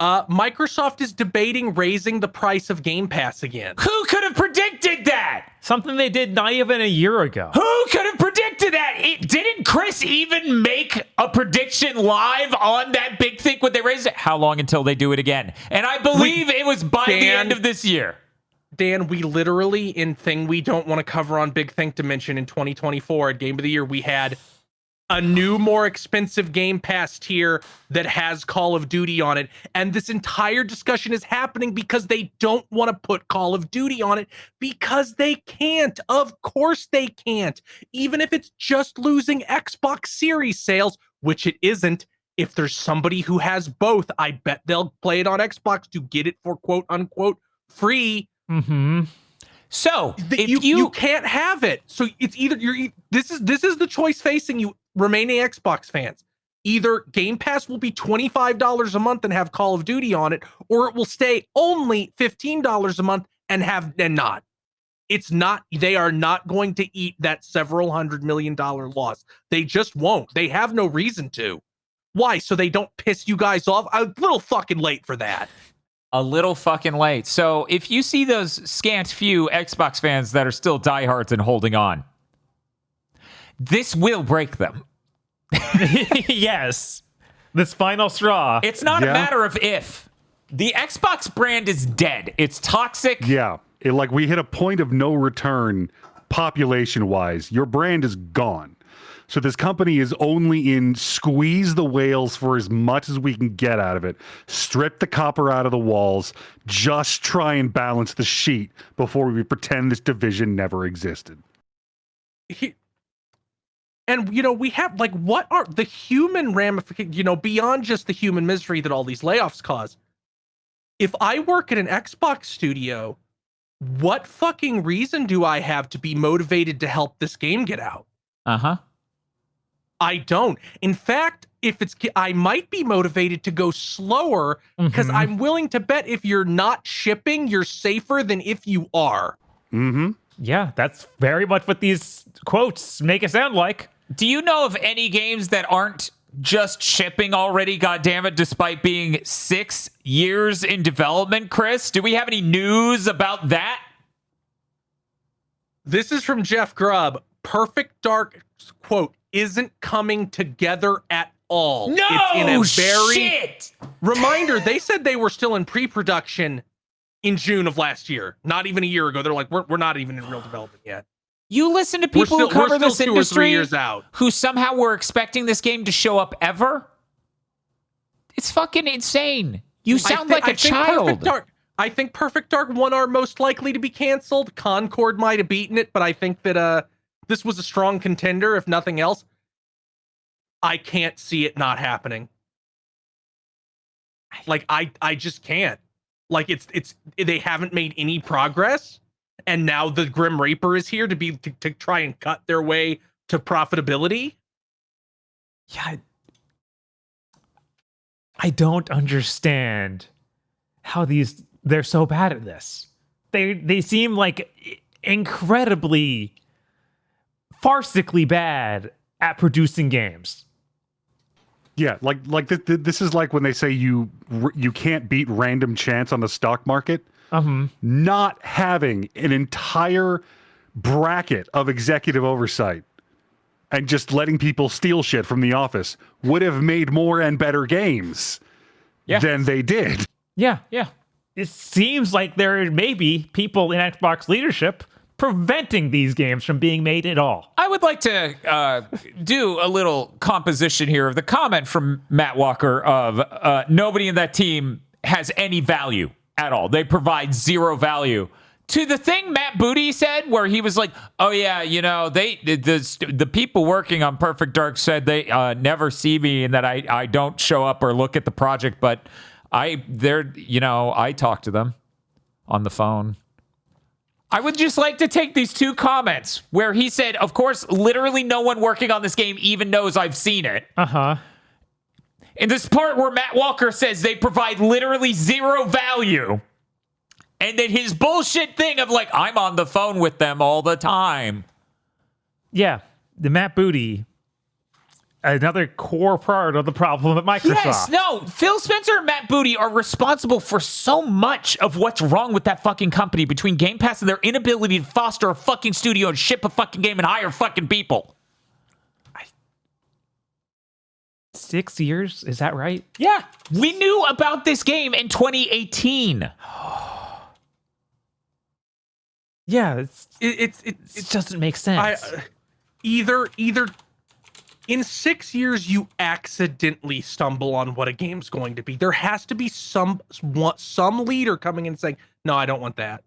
Microsoft is debating raising the price of Game Pass again. Who could have predicted that? Something they did not even a year ago. Who could have predicted that? Didn't Chris even make a prediction live on that big thing when they raised it? How long until they do it again? And I believe it was by the end of this year. Dan, we literally, in thing we don't want to cover on Big Think Dimension in 2024 at Game of the Year, we had a new, more expensive Game Pass tier that has Call of Duty on it. And this entire discussion is happening because they don't want to put Call of Duty on it because they can't. Of course they can't. Even if it's just losing Xbox Series sales, which it isn't. If there's somebody who has both, I bet they'll play it on Xbox to get it for quote unquote free. Mm-hmm. So if you can't have it. So it's either this is the choice facing you remaining Xbox fans. Either Game Pass will be $25 a month and have Call of Duty on it, or it will stay only $15 a month and not. It's not, they are not going to eat that several $100 million loss. They just won't. They have no reason to. Why? So they don't piss you guys off? I'm a little fucking late for that. A little fucking late. So if you see those scant few Xbox fans that are still diehards and holding on, this will break them. Yes. This final straw. It's not a matter of if. The Xbox brand is dead. It's toxic. Yeah. We hit a point of no return population-wise. Your brand is gone. So this company is only in squeeze the whales for as much as we can get out of it, strip the copper out of the walls, just try and balance the sheet before we pretend this division never existed. And, we have, what are the human ramifications, beyond just the human misery that all these layoffs cause? If I work at an Xbox studio, what fucking reason do I have to be motivated to help this game get out? Uh-huh. I don't. In fact, I might be motivated to go slower because I'm willing to bet if you're not shipping, you're safer than if you are. Mm-hmm. Yeah, that's very much what these quotes make it sound like. Do you know of any games that aren't just shipping already, goddammit, despite being 6 years in development, Chris? Do we have any news about that? This is from Jeff Grubb. Perfect Dark, quote, isn't coming together at all. No, it's in a very shit! Reminder, they said they were still in pre-production in June of last year. Not even a year ago. They're like, we're not even in real development yet. You listen to people who cover this 2 or 3 industry years out, who somehow were expecting this game to show up ever? It's fucking insane. You sound like a child. I think Perfect Dark 1 are most likely to be canceled. Concord might have beaten it, but I think that this was a strong contender, if nothing else. I can't see it not happening. Like, I just can't. Like, it's they haven't made any progress, and now the Grim Reaper is here to try and cut their way to profitability. Yeah, I don't understand how they're so bad at this. They seem like incredibly farcically bad at producing games. Yeah, like this is like when they say you can't beat random chance on the stock market. Not having an entire bracket of executive oversight and just letting people steal shit from the office would have made more and better games than they did. Yeah. It seems like there may be people in Xbox leadership preventing these games from being made at all. I would like to do a little composition here of the comment from Matt Walker of nobody in that team has any value at all. They provide zero value. To the thing Matt Booty said, where he was like, "Oh yeah, you know, the people working on Perfect Dark said they never see me and that I don't show up or look at the project, but I talk to them on the phone." I would just like to take these two comments where he said, "Of course, literally no one working on this game even knows I've seen it." And this part where Matt Walker says they provide literally zero value. And then his bullshit thing of like, I'm on the phone with them all the time. Yeah, the Matt Booty, another core part of the problem at Microsoft. Yes, no, Phil Spencer and Matt Booty are responsible for so much of what's wrong with that fucking company between Game Pass and their inability to foster a fucking studio and ship a fucking game and hire fucking people. 6 years? Is that right? Yeah, we knew about this game in 2018. Yeah, It doesn't make sense. Either in 6 years you accidentally stumble on what a game's going to be. There has to be some leader coming in and saying, "No, I don't want that,"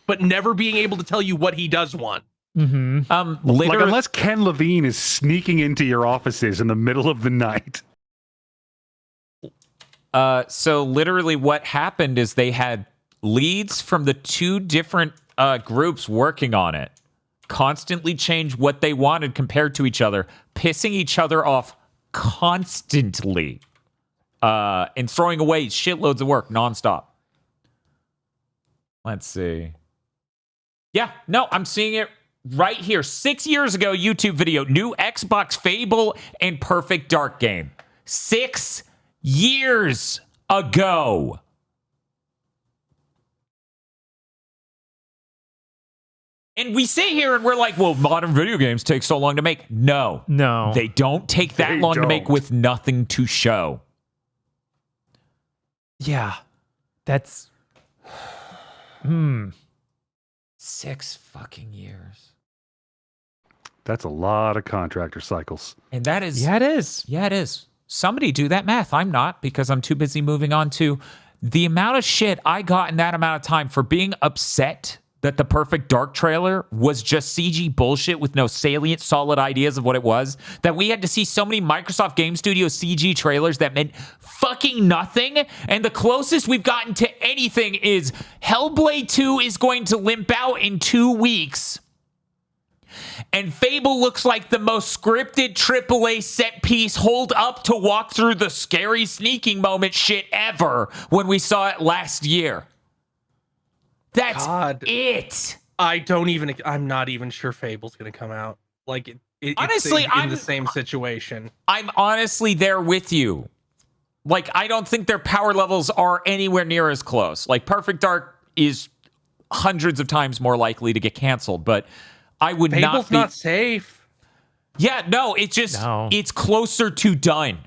but never being able to tell you what he does want. Like unless Ken Levine is sneaking into your offices in the middle of the night. So literally what happened is they had leads from the two different groups working on it constantly change what they wanted compared to each other, pissing each other off constantly, and throwing away shitloads of work nonstop. Let's see. Yeah, no, I'm seeing it right here. 6 years ago, YouTube video, new Xbox Fable and Perfect Dark game. 6 years ago. And we sit here and we're like, well, modern video games take so long to make. No. They don't take that long to make with nothing to show. Yeah. That's... 6 fucking years. That's a lot of contractor cycles. And that is... Yeah, it is. Yeah, it is. Somebody do that math. I'm not, because I'm too busy moving on to the amount of shit I got in that amount of time for being upset that the Perfect Dark trailer was just CG bullshit with no salient, solid ideas of what it was, that we had to see so many Microsoft Game Studios CG trailers that meant fucking nothing, and the closest we've gotten to anything is Hellblade 2 is going to limp out in 2 weeks, and Fable looks like the most scripted AAA set piece hold up to walk through the scary sneaking moment shit ever when we saw it last year. That's it. I'm not even sure Fable's going to come out. Like, Honestly, I'm in the same situation. I'm honestly there with you. Like, I don't think their power levels are anywhere near as close. Like, Perfect Dark is hundreds of times more likely to get canceled, but I would Fable's not safe. Yeah, no, it's closer to done.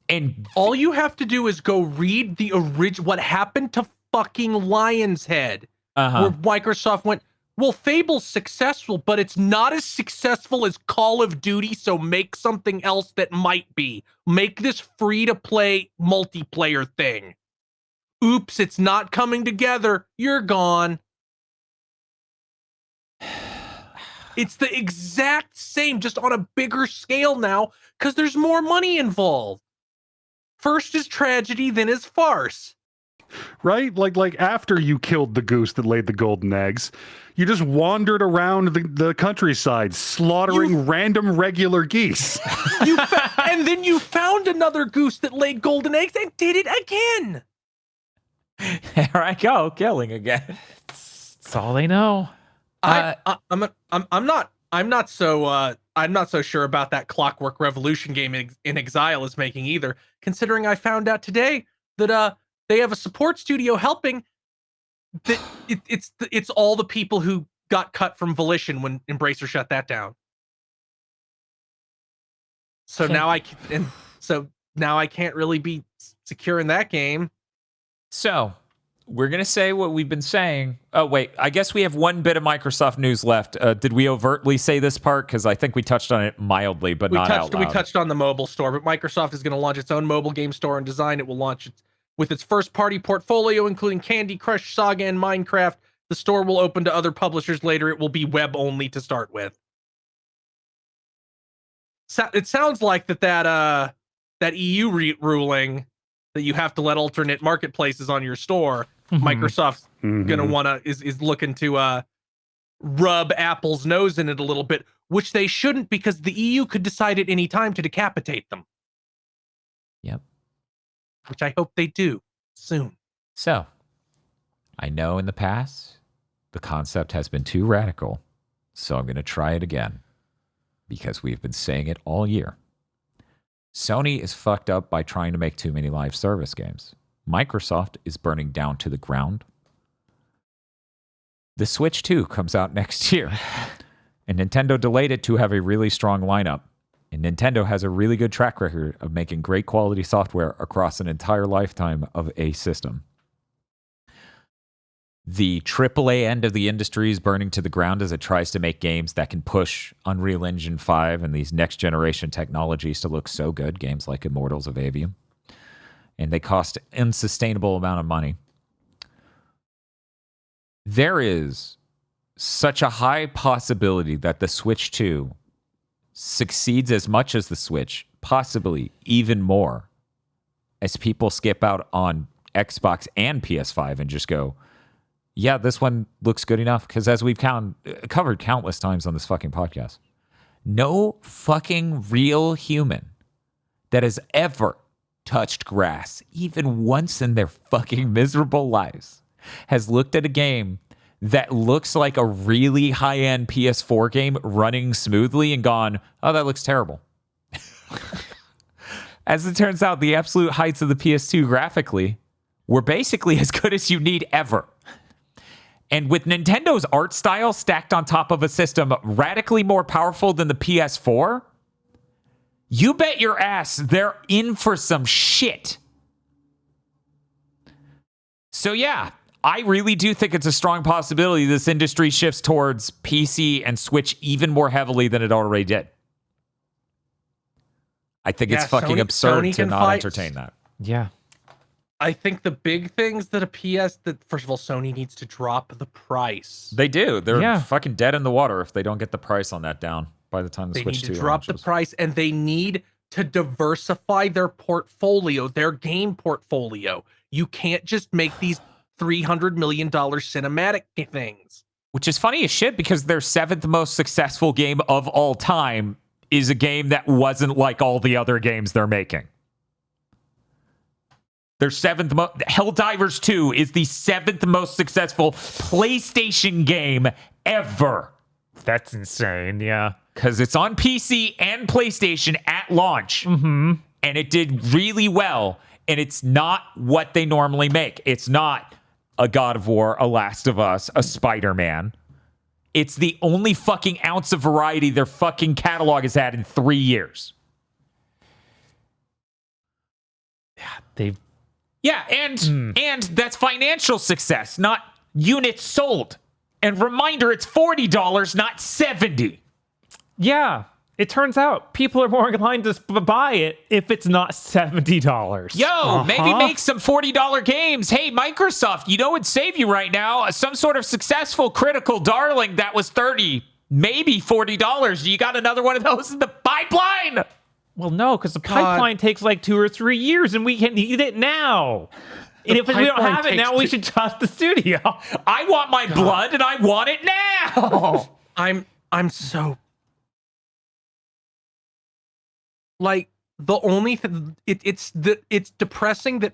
And all you have to do is go read the original. What happened to fucking Lion's Head? Where Microsoft went, well, Fable's successful, but it's not as successful as Call of Duty, so make something else that might be. Make this free-to-play multiplayer thing. Oops, it's not coming together. You're gone. It's the exact same, just on a bigger scale now, because there's more money involved. First is tragedy, then is farce. Right? Like after you killed the goose that laid the golden eggs, you just wandered around the countryside slaughtering random regular geese. And then you found another goose that laid golden eggs and did it again. There I go, killing again. That's all they know. I'm not so sure about that Clockwork Revolution game in Exile is making either, considering I found out today that they have a support studio helping. That it's all the people who got cut from Volition when Embracer shut that down. So now I can't really be secure in that game. So we're going to say what we've been saying. Oh, wait. I guess we have one bit of Microsoft news left. Did we overtly say this part? Because I think we touched on it mildly, but not out loud. We touched on the mobile store, but Microsoft is going to launch its own mobile game store and design. It will launch with its first-party portfolio, including Candy Crush, Saga, and Minecraft. The store will open to other publishers later. It will be web-only to start with. So, it sounds like that EU ruling that you have to let alternate marketplaces on your store, Microsoft's gonna is looking to rub Apple's nose in it a little bit, which they shouldn't, because the EU could decide at any time to decapitate them. Yep. Which I hope they do soon. So, I know in the past the concept has been too radical, so I'm going to try it again because we've been saying it all year. Sony is fucked up by trying to make too many live service games. Microsoft is burning down to the ground. The Switch 2 comes out next year, and Nintendo delayed it to have a really strong lineup. And Nintendo has a really good track record of making great quality software across an entire lifetime of a system. The AAA end of the industry is burning to the ground as it tries to make games that can push Unreal Engine 5 and these next generation technologies to look so good, games like Immortals of Avium. And they cost an unsustainable amount of money. There is such a high possibility that the Switch 2 succeeds as much as the Switch, possibly even more, as people skip out on Xbox and PS5 and just go, yeah, this one looks good enough. Because as we've covered countless times on this fucking podcast, no fucking real human that has ever touched grass, even once in their fucking miserable lives, has looked at a game that looks like a really high-end PS4 game running smoothly and gone, oh, that looks terrible. As it turns out, the absolute heights of the PS2 graphically were basically as good as you need ever. And with Nintendo's art style stacked on top of a system radically more powerful than the PS4, you bet your ass they're in for some shit. So yeah, I really do think it's a strong possibility this industry shifts towards PC and Switch even more heavily than it already did. I think it's fucking absurd to not entertain that. Yeah. I think the big things that first of all, Sony needs to drop the price. They do. They're fucking dead in the water if they don't get the price on that down by the time the Switch 2 They need to drop the price, and they need to diversify their portfolio, their game portfolio. You can't just make these $300 million cinematic things. Which is funny as shit, because their 7th most successful game of all time is a game that wasn't like all the other games they're making. Their 7th Helldivers 2 is the 7th most successful PlayStation game ever. That's insane, yeah. because it's on PC and PlayStation at launch, and it did really well. And it's not what they normally make. It's not a God of War, a Last of Us, a Spider-Man. It's the only fucking ounce of variety their fucking catalog has had in 3 years. And that's financial success, not units sold. And reminder, it's $40, not $70. Yeah, it turns out people are more inclined to buy it if it's not $70. Yo, maybe make some $40 games. Hey, Microsoft, you know what would save you right now? Some sort of successful critical darling that was $30, maybe $40. You got another one of those in the pipeline? Well, no, because the pipeline takes like 2 or 3 years, and we can need it now. And if we don't have it now, we should trust the studio. I want my blood, and I want it now. I'm so like the only thing. It's depressing that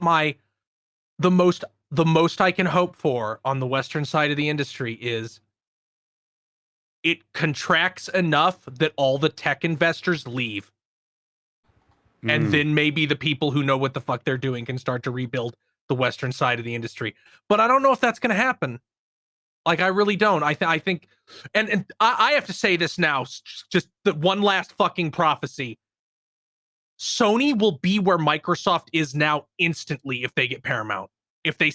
the most I can hope for on the Western side of the industry is it contracts enough that all the tech investors leave. And then maybe the people who know what the fuck they're doing can start to rebuild the Western side of the industry. But I don't know if that's going to happen. Like, I really don't. I think, and I have to say this now, just the one last fucking prophecy. Sony will be where Microsoft is now instantly if they get Paramount. If they,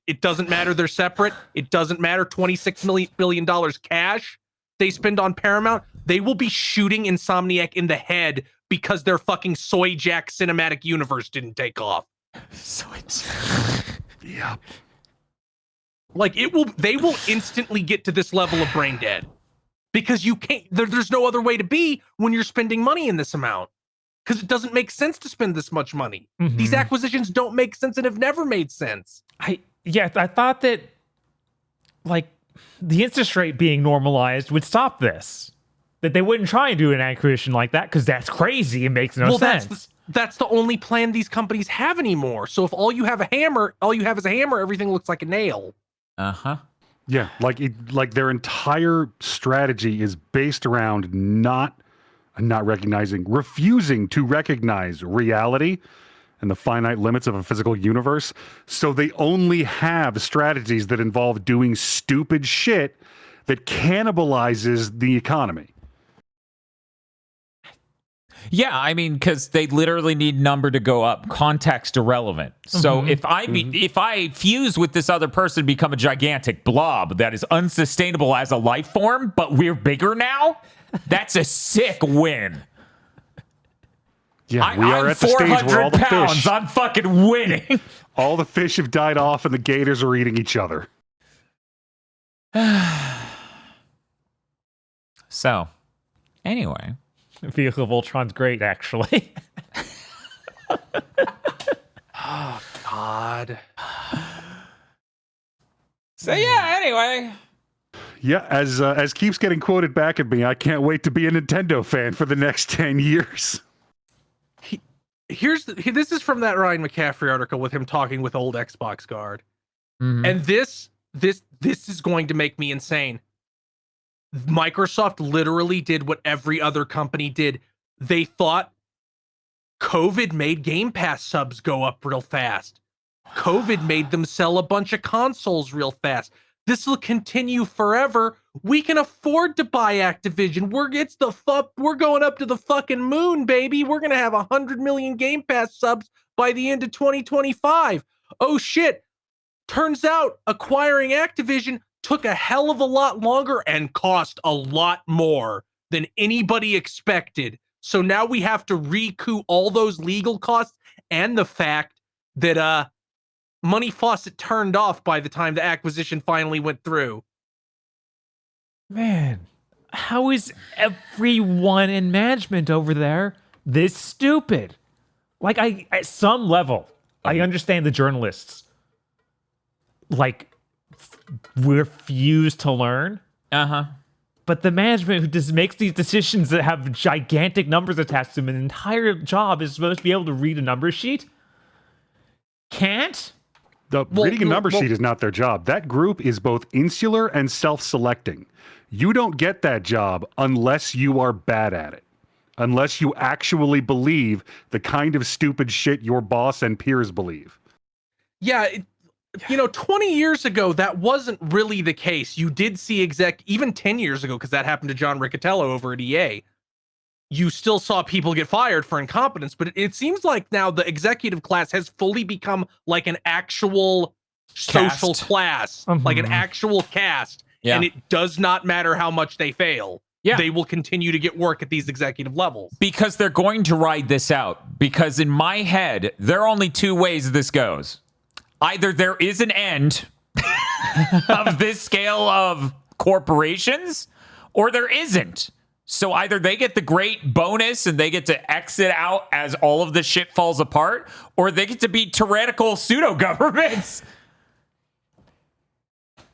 it doesn't matter. They're separate. It doesnn't matter. $26 billion cash they spend on Paramount. They will be shooting Insomniac in the head because their fucking Soy Jack cinematic universe didn't take off. Yeah. Like they will instantly get to this level of brain dead because you can't, there's no other way to be when you're spending money in this amount because it doesn't make sense to spend this much money. These acquisitions don't make sense and have never made sense. I thought that like the interest rate being normalized would stop this. That they wouldn't try and do an acquisition like that because that's crazy. It makes no sense. That's the only plan these companies have anymore. So if all you have is a hammer, everything looks like a nail. Yeah, like their entire strategy is based around refusing to recognize reality and the finite limits of a physical universe. So they only have strategies that involve doing stupid shit that cannibalizes the economy. Yeah, I mean, because they literally need number to go up, context irrelevant. So if I fuse with this other person, become a gigantic blob that is unsustainable as a life form, but we're bigger now, that's a sick win. Yeah, we are at the stage where all the fish. I'm fucking winning. All the fish have died off, and the gators are eating each other. So, anyway. Vehicle of Ultron's great, actually. Oh, God. So, yeah, anyway. Yeah, as keeps getting quoted back at me, I can't wait to be a Nintendo fan for the next 10 years. This is from that Ryan McCaffrey article with him talking with old Xbox guard. And this is going to make me insane. Microsoft literally did what every other company did. They thought COVID made Game Pass subs go up real fast. COVID made them sell a bunch of consoles real fast. This will continue forever. We can afford to buy Activision. We're going up to the fucking moon, baby. We're gonna have 100 million Game Pass subs by the end of 2025. Oh shit. Turns out acquiring Activision took a hell of a lot longer and cost a lot more than anybody expected. So now we have to recoup all those legal costs and the fact that money faucet turned off by the time the acquisition finally went through. Man, how is everyone in management over there this stupid? Like, at some level, I understand the journalists refuse to learn. But the management who just makes these decisions that have gigantic numbers attached to them, an entire job is supposed to be able to read a number sheet, can't. Reading a number sheet is not their job. That group is both insular and self-selecting. You don't get that job unless you are bad at it. Unless you actually believe the kind of stupid shit your boss and peers believe. Yeah, 20 years ago, that wasn't really the case. You did see even 10 years ago, because that happened to John Riccatello over at EA. You still saw people get fired for incompetence, but it seems like now the executive class has fully become like an actual social class, like an actual caste. Yeah. And it does not matter how much they fail. Yeah. They will continue to get work at these executive levels. Because they're going to ride this out. Because in my head, there are only two ways this goes. Either there is an end of this scale of corporations, or there isn't. So either they get the great bonus and they get to exit out as all of the shit falls apart, or they get to be tyrannical pseudo-governments.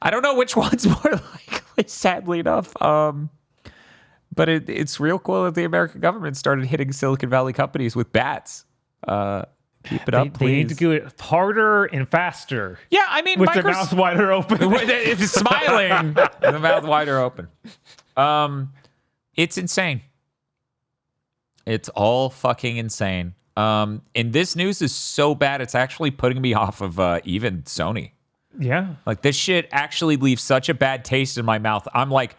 I don't know which one's more likely, sadly enough. But it's real cool that the American government started hitting Silicon Valley companies with bats. Keep it up, please. They need to do it harder and faster. Yeah, I mean, with their mouths wider open. It's smiling with the mouth wider open. It's insane. It's all fucking insane. And this news is so bad, it's actually putting me off of even Sony. Yeah. Like, this shit actually leaves such a bad taste in my mouth. I'm like,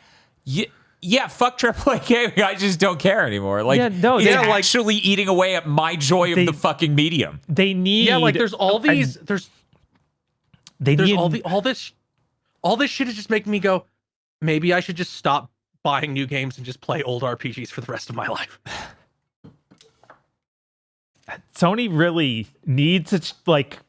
yeah, fuck AAA gaming. I just don't care anymore. Like, it's actually eating away at my joy of the fucking medium. They need... Yeah, like, there's all these... all this shit is just making me go, maybe I should just stop buying new games and just play old RPGs for the rest of my life. Sony really needs to, like...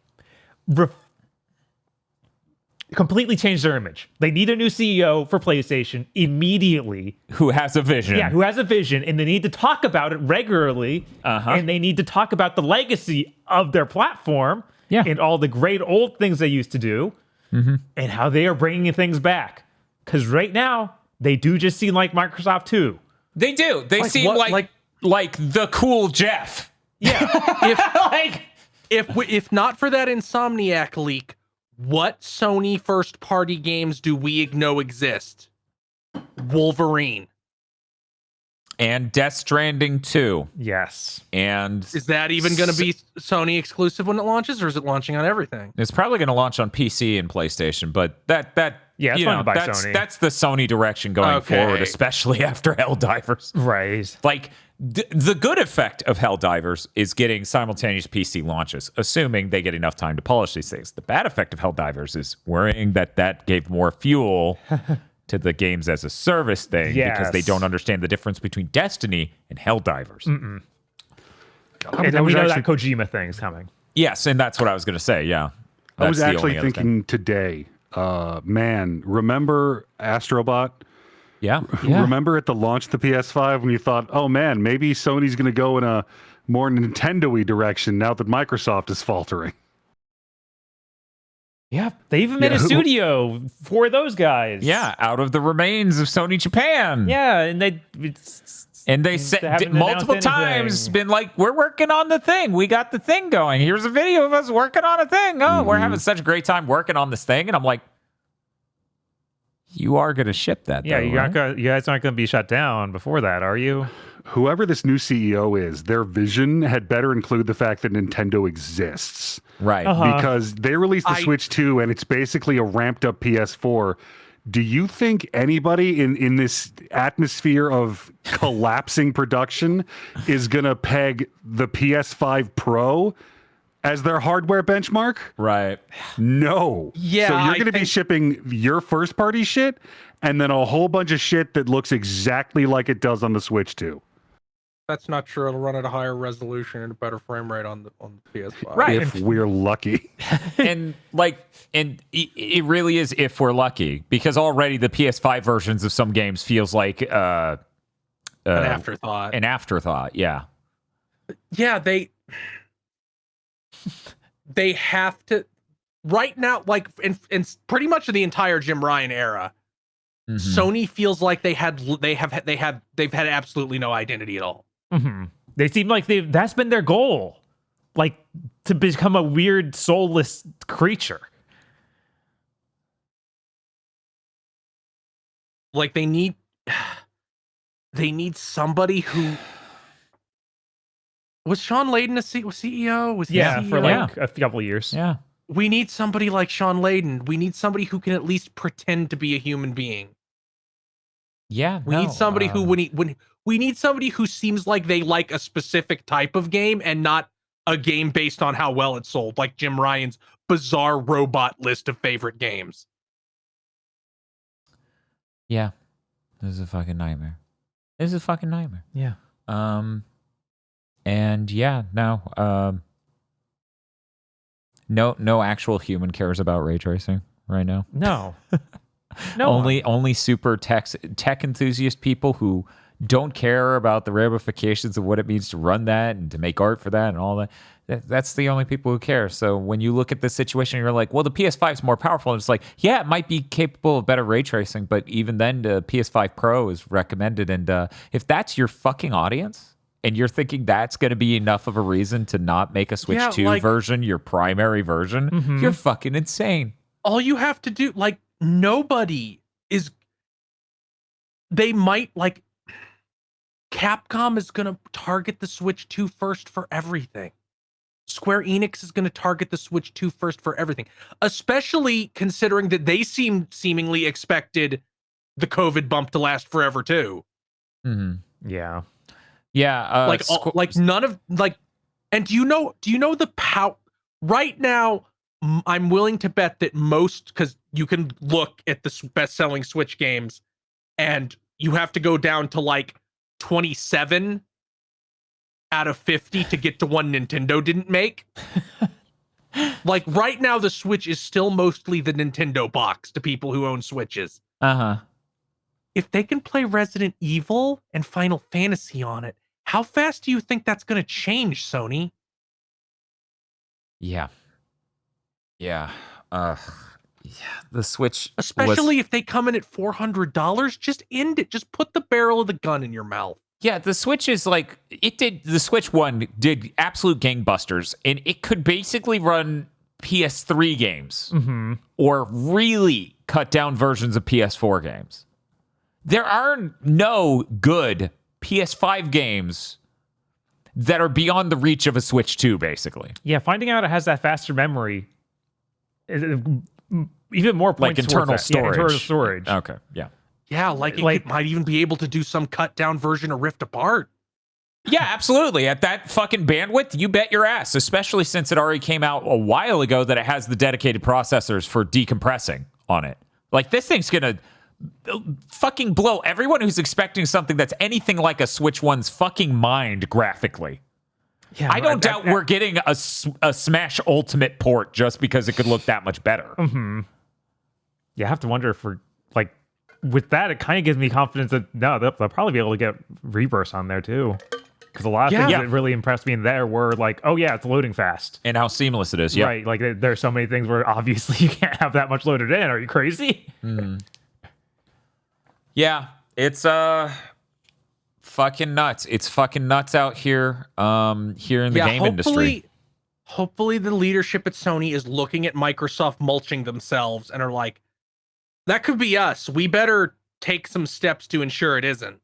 completely change their image. They need a new CEO for PlayStation immediately. Who has a vision. Yeah, who has a vision, and they need to talk about it regularly. And they need to talk about the legacy of their platform and all the great old things they used to do and how they are bringing things back. Because right now, they do just seem like Microsoft too. They do. They seem like the cool Jeff. Yeah. If not for that Insomniac leak, what Sony first-party games do we know exist? Wolverine. And Death Stranding 2. Yes. And is that even going to be Sony exclusive when it launches, or is it launching on everything? It's probably going to launch on PC and PlayStation, but that's Sony. That's the Sony direction going forward, especially after Helldivers. Right. Like, the good effect of Helldivers is getting simultaneous PC launches, assuming they get enough time to polish these things. The bad effect of Helldivers is worrying that gave more fuel to the games as a service thing because they don't understand the difference between Destiny and Helldivers. And then we know that Kojima thing's coming. Yes, and that's what I was going to say, yeah. I was actually thinking today, man, remember Astrobot? Yeah. Remember at the launch of the PS5 when you thought, oh man, maybe Sony's going to go in a more Nintendo-y direction now that Microsoft is faltering. Yeah, they even made a studio for those guys. Yeah, out of the remains of Sony Japan. Yeah, and they said multiple times, been like, we're working on the thing. We got the thing going. Here's a video of us working on a thing. Oh, we're having such a great time working on this thing. And I'm like, you are going to ship that, yeah, though, you guys aren't going to be shut down before that, are you? Whoever this new CEO is, their vision had better include the fact that Nintendo exists. Right. Because they released the Switch 2, and it's basically a ramped-up PS4. Do you think anybody in this atmosphere of collapsing production is going to peg the PS5 Pro as their hardware benchmark? Right. No. Yeah. So you're going to be shipping your first party shit and then a whole bunch of shit that looks exactly like it does on the Switch 2. That's not true. It'll run at a higher resolution and a better frame rate on the PS5. Right. If we're lucky. and it really is if we're lucky, because already the PS5 versions of some games feels like an afterthought. An afterthought, yeah. Yeah, they have to right now, like in pretty much the entire Jim Ryan era. Sony feels like they've had absolutely no identity at all. They seem like that's been their goal, like to become a weird soulless creature. Like they need somebody who was Sean Layden was CEO? Was he Yeah, CEO? for like a couple of years. Yeah. We need somebody like Sean Layden. We need somebody who can at least pretend to be a human being. Yeah. We need somebody who we need somebody who seems like they like a specific type of game and not a game based on how well it sold, like Jim Ryan's bizarre robot list of favorite games. Yeah. This is a fucking nightmare. This is a fucking nightmare. Yeah. And yeah, no. No actual human cares about ray tracing right now. No. Only super tech enthusiast people who don't care about the ramifications of what it means to run that and to make art for that and all that. That's the only people who care. So when you look at this situation, you're like, well, the PS5 is more powerful. And it's like, yeah, it might be capable of better ray tracing, but even then, the PS5 Pro is recommended. And if that's your fucking audience, and you're thinking that's going to be enough of a reason to not make a Switch 2 version your primary version, you're fucking insane. All you have to do, like, nobody is. They might, like, Capcom is going to target the Switch 2 first for everything. Square Enix is going to target the Switch 2 first for everything, especially considering that they seemingly expected the COVID bump to last forever too. Mm-hmm. Yeah. Yeah. Like none of like, and do you know the power right now? I'm willing to bet that most, because you can look at the best-selling Switch games, and you have to go down to like 27 out of 50 to get to one Nintendo didn't make. Like right now, the Switch is still mostly the Nintendo box to people who own Switches. If they can play Resident Evil and Final Fantasy on it, how fast do you think that's going to change, Sony? Yeah. The Switch, especially if they come in at $400, just end it. Just put the barrel of the gun in your mouth. Yeah, the Switch is like, the Switch 1 did absolute gangbusters, and it could basically run PS3 games or really cut down versions of PS4 games. There are no good PS5 games that are beyond the reach of a Switch 2, basically. Yeah, finding out it has that faster memory, even more points like internal storage. Yeah, internal storage. Okay, yeah. Yeah, like it might even be able to do some cut down version of Rift Apart. Yeah, absolutely. At that fucking bandwidth, you bet your ass, especially since it already came out a while ago that it has the dedicated processors for decompressing on it. Like, this thing's gonna fucking blow everyone who's expecting something that's anything like a Switch 1's fucking mind graphically. Yeah, I don't doubt we're getting a Smash Ultimate port just because it could look that much better. Yeah, I have to wonder if we're, like, with that, it kind of gives me confidence that, no, they'll probably be able to get Reverse on there, too. Because a lot of things that really impressed me in there were like, oh, yeah, it's loading fast. And how seamless it is, yeah. Right, like, there's so many things where obviously you can't have that much loaded in. Are you crazy? Yeah, it's fucking nuts. It's fucking nuts out here here in the game industry. Hopefully the leadership at Sony is looking at Microsoft mulching themselves and are like, that could be us. We better take some steps to ensure it isn't.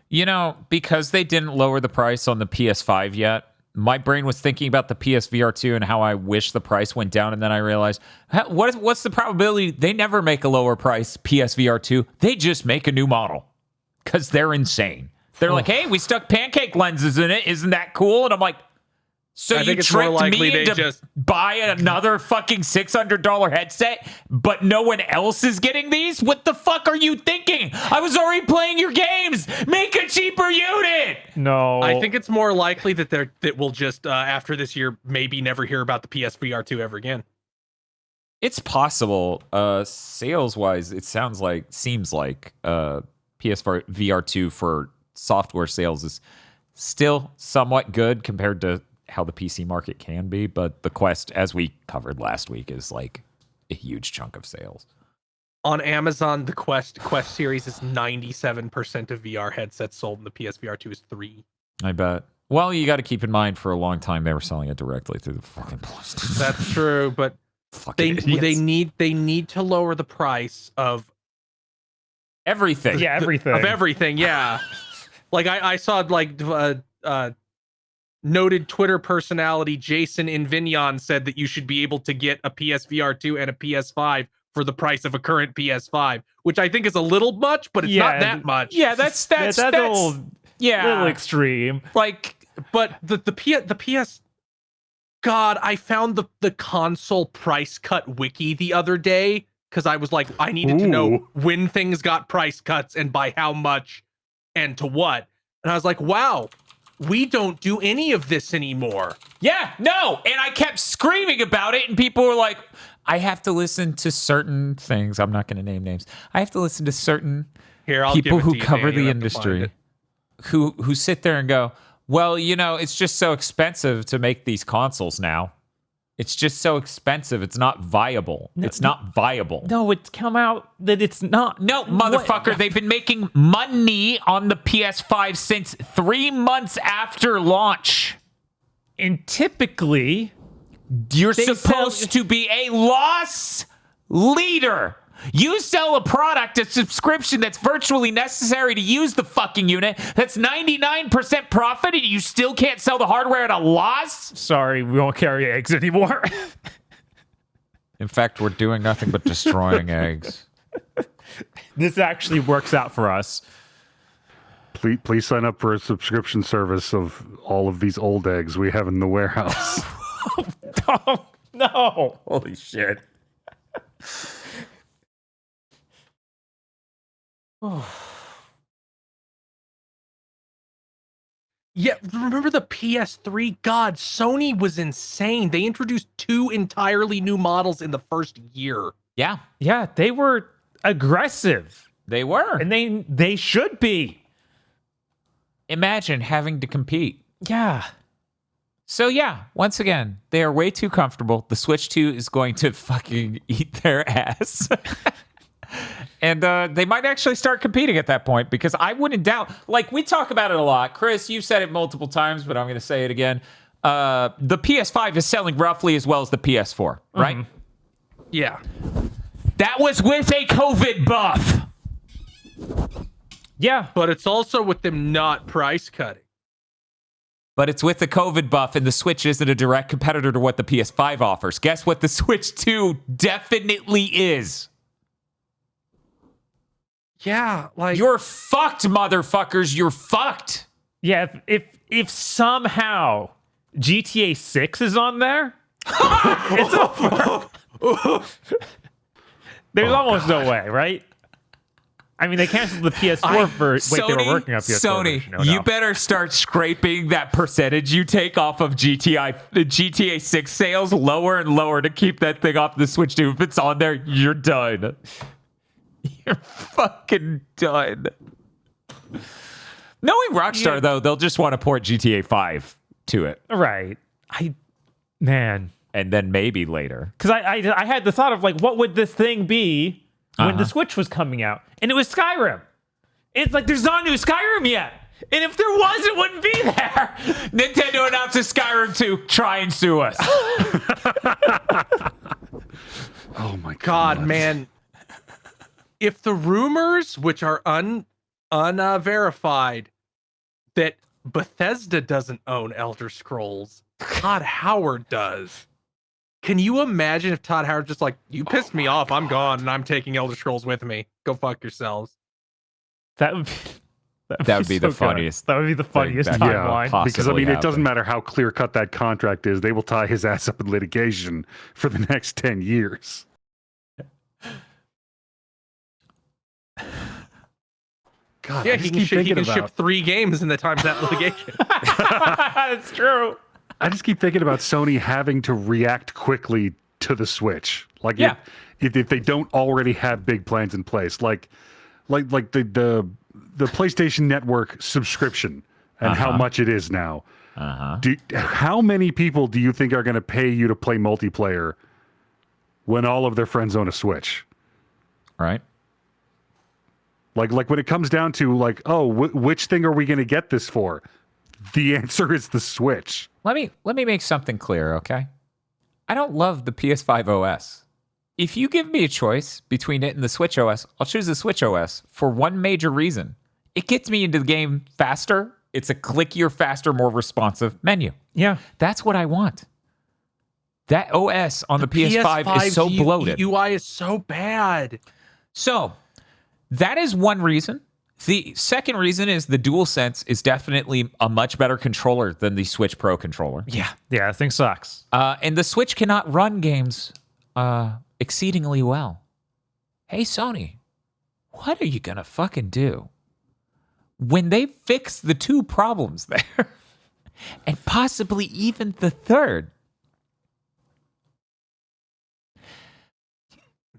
You know, because they didn't lower the price on the PS5 yet, my brain was thinking about the PSVR 2 and how I wish the price went down, and then I realized, what's the probability they never make a lower price PSVR 2? They just make a new model because they're insane. They're like, hey, we stuck pancake lenses in it. Isn't that cool? And I'm like, so you tricked me into buy another fucking $600 headset, but no one else is getting these? What the fuck are you thinking? I was already playing your games. Make a cheaper unit. No. I think it's more likely that we'll just, after this year, maybe never hear about the PSVR 2 ever again. It's possible. Sales-wise, it seems like PSVR 2 for software sales is still somewhat good compared to how the PC market can be, but the Quest, as we covered last week, is like a huge chunk of sales. On Amazon, the Quest series is 97% of VR headsets sold, and the PSVR 2 is 3%. I bet. Well, you got to keep in mind, for a long time they were selling it directly through the fucking PlayStation. That's true, but they need to lower the price of Everything. Yeah, everything. Of everything, yeah. Like I saw like noted Twitter personality Jason Invignon said that you should be able to get a PSVR 2 and a PS5 for the price of a current PS5, which I think is a little much, but it's not that much. Yeah, that's a little, yeah, little extreme. Like, but the PS. God, I found the console price cut wiki the other day because I was like, I needed to know when things got price cuts and by how much and to what. And I was like, wow, we don't do any of this anymore. yeah, no. And I kept screaming about it, and people were like, I have to listen to certain things. I'm not going to name names. I have to listen to certain people who cover the industry who sit there and go, well, you know, it's just so expensive to make these consoles now. It's just so expensive. It's not viable. It's not viable. No, it's come out that it's not. No, motherfucker. They've been making money on the PS5 since 3 months after launch. And typically, You're supposed to be a loss leader. You sell a product, a subscription that's virtually necessary to use the fucking unit. That's 99% profit, and you still can't sell the hardware at a loss? sorry, we won't carry eggs anymore. In fact, we're doing nothing but destroying eggs. This actually works out for us. Please sign up for a subscription service of all of these old eggs we have in the warehouse. Oh, no. Holy shit. Yeah, remember the PS3? God, Sony was insane. They introduced 2 entirely new models in the first year. Yeah, Yeah, they were aggressive. they were. And they should be. Imagine having to compete. Yeah. So yeah, once again, they are way too comfortable. The Switch 2 is going to fucking eat their ass. And they might actually start competing at that point, because I wouldn't doubt, like, we talk about it a lot. Chris, you've said it multiple times, but I'm going to say it again. The PS5 is selling roughly as well as the PS4, right? Yeah. That was with a COVID buff. Yeah. But it's also with them not price cutting. But it's with the COVID buff, and the Switch isn't a direct competitor to what the PS5 offers. Guess what the Switch 2 definitely is? Yeah, like You're fucked, motherfuckers. You're fucked. Yeah, if somehow GTA 6 is on there, it's over. There's almost no way, right? I mean, they canceled the PS4 version. Wait, they were working on PS4 Sony, version. you better start scraping that percentage you take off of GTA 6 sales lower and lower to keep that thing off the Switch 2. If it's on there, you're done. You're fucking done. Knowing Rockstar, though, they'll just want to port GTA 5 to it. Right. Man. And then maybe later. Because I had the thought of, like, what would this thing be when the Switch was coming out? And it was Skyrim. It's like, there's not a new Skyrim yet. And if there was, it wouldn't be there. Nintendo announces Skyrim 2. Try and sue us. Oh my God, man. If the rumors, which are unverified, that Bethesda doesn't own Elder Scrolls, Todd Howard does. Can you imagine if Todd Howard just like, you pissed me off, I'm gone, and I'm taking Elder Scrolls with me. Go fuck yourselves. That would be the so funniest. Good. That would be the funniest that timeline. Yeah, because I mean, happen. it doesn't matter how clear cut that contract is. They will tie his ass up in litigation for the next 10 years. God, Yeah, he can ship 3 games in the time of that litigation. That's true. I just keep thinking about Sony having to react quickly to the Switch. Like, if they don't already have big plans in place, like the PlayStation Network subscription and how much it is now. How many people do you think are going to pay you to play multiplayer when all of their friends own a Switch? Right. Like when it comes down to like, oh, which thing are we going to get this for? The answer is the Switch. Let me make something clear, okay? I don't love the PS5 OS. if you give me a choice between it and the Switch OS, I'll choose the Switch OS for one major reason. It gets me into the game faster. It's a clickier, faster, more responsive menu. Yeah. That's what I want. That OS on the PS5 is so bloated. UI is so bad. So that is one reason. The second reason is the DualSense is definitely a much better controller than the Switch Pro controller. Yeah. Yeah, that thing sucks. And the Switch cannot run games exceedingly well. Hey, Sony, what are you going to fucking do when they fix the two problems there? And possibly even the third?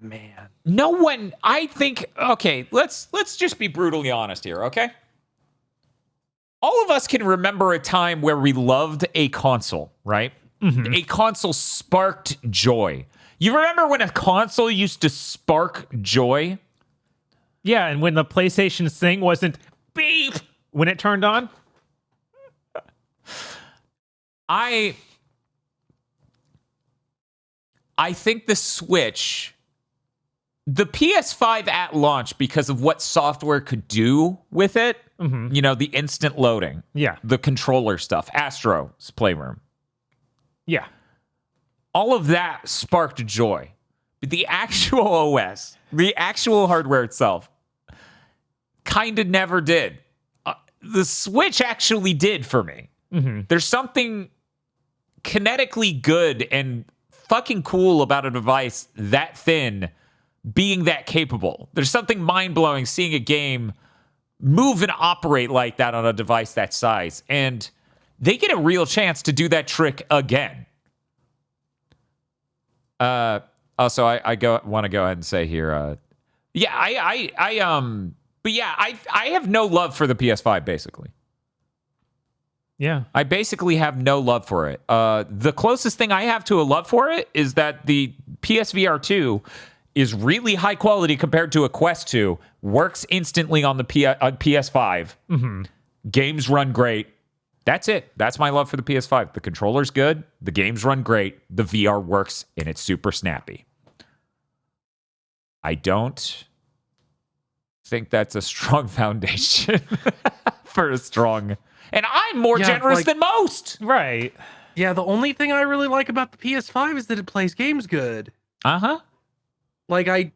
Man. No one, I think, okay, let's just be brutally honest here, okay? All of us can remember a time where we loved a console, right? Mm-hmm. A console sparked joy. You remember when a console used to spark joy? Yeah, and when the PlayStation thing wasn't beep when it turned on? I think the Switch, the PS5 at launch, because of what software could do with it, you know, the instant loading, the controller stuff, Astro's Playroom. Yeah. All of that sparked joy. But the actual OS, the actual hardware itself, kind of never did. The Switch actually did for me. Mm-hmm. There's something kinetically good and fucking cool about a device that thin being that capable. There's something mind-blowing seeing a game move and operate like that on a device that size. And they get a real chance to do that trick again. Also, I want to go ahead and say here, I have no love for the PS5, basically. Yeah. I basically have no love for it. The closest thing I have to a love for it is that the PSVR 2 is really high quality compared to a Quest 2, works instantly on the PS5. Mm-hmm. Games run great. That's it. That's my love for the PS5. The controller's good. The games run great. The VR works, and it's super snappy. I don't think that's a strong foundation for a strong... And I'm more generous than most. Right. Yeah, the only thing I really like about the PS5 is that it plays games good. Uh-huh. Like I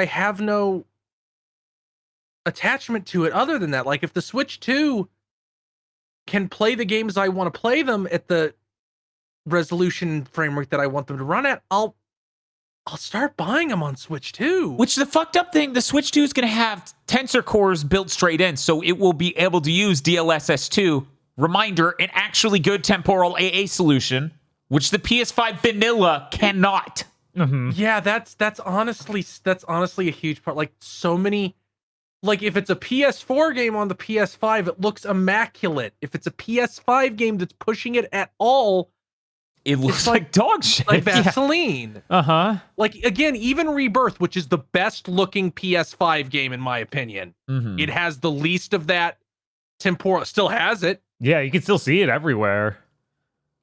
have no attachment to it other than that. Like if the Switch 2 can play the games I want to play them at the resolution framework that I want them to run at, I'll start buying them on Switch 2. Which the fucked up thing, the Switch 2 is going to have tensor cores built straight in, so it will be able to use DLSS2, reminder, an actually good temporal AA solution, which the PS5 vanilla cannot. Mm-hmm. Yeah, that's honestly a huge part. Like so many, like if it's a PS4 game on the PS5, it looks immaculate. If it's a PS5 game that's pushing it at all, it looks like dog shit. Like Vaseline. Yeah. Uh-huh. Like again, even Rebirth, which is the best looking PS5 game in my opinion, it has the least of that temporal. Still has it. Yeah, you can still see it everywhere.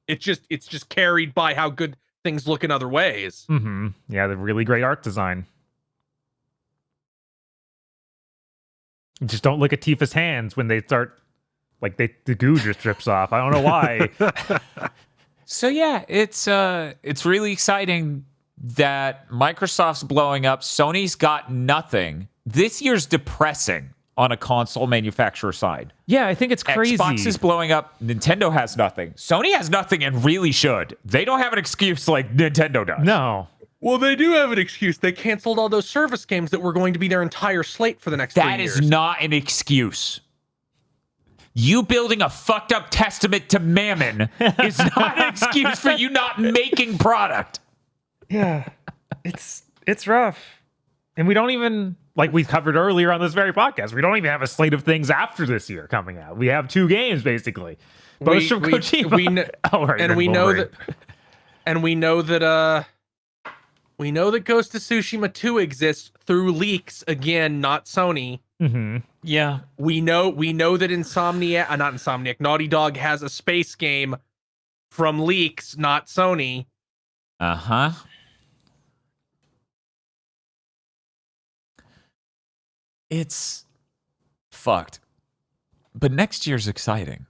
It's just carried by how good things look in other ways. Mm-hmm. Yeah, the really great art design. Just don't look at Tifa's hands when they start, like the goo just drips off. I don't know why. So yeah, it's really exciting that Microsoft's blowing up. Sony's got nothing. This year's depressing on a console manufacturer side. Yeah, I think it's crazy. Xbox is blowing up. Nintendo has nothing. Sony has nothing and really should. They don't have an excuse like Nintendo does. No. Well, they do have an excuse. They canceled all those service games that were going to be their entire slate for the next 3 years. That is not an excuse. You building a fucked up testament to Mammon is not an excuse for you not making product. Yeah, it's rough. And we don't even, like we covered earlier on this very podcast, we don't even have a slate of things after this year coming out. We have 2 games, basically. Both from Kojima. We know that Ghost of Tsushima 2 exists through leaks, again, not Sony. Mm-hmm. Yeah. We know that Naughty Dog has a space game from leaks, not Sony. Uh-huh. It's fucked. But next year's exciting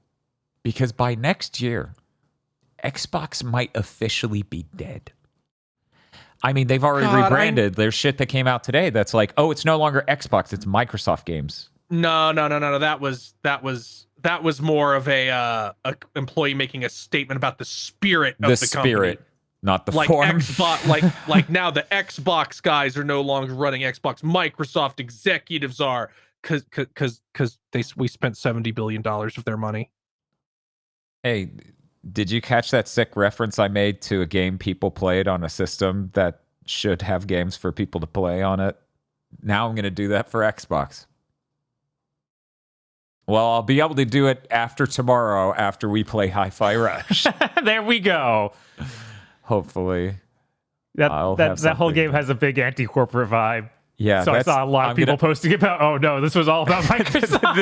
because by next year, Xbox might officially be dead. I mean, they've already rebranded. There's shit that came out today that's like, oh, it's no longer Xbox, it's Microsoft games. No. That was more of a employee making a statement about the spirit of the company. Spirit, not the like form. Xbox, like now the Xbox guys are no longer running Xbox. Microsoft executives are because we spent $70 billion of their money. Hey, did you catch that sick reference I made to a game people played on a system that should have games for people to play on it? Now I'm going to do that for Xbox. Well, I'll be able to do it after tomorrow after we play Hi-Fi Rush. There we go. Hopefully. That whole game has a big anti-corporate vibe. Yeah, so I saw a lot of people posting about, oh no, this was all about Microsoft.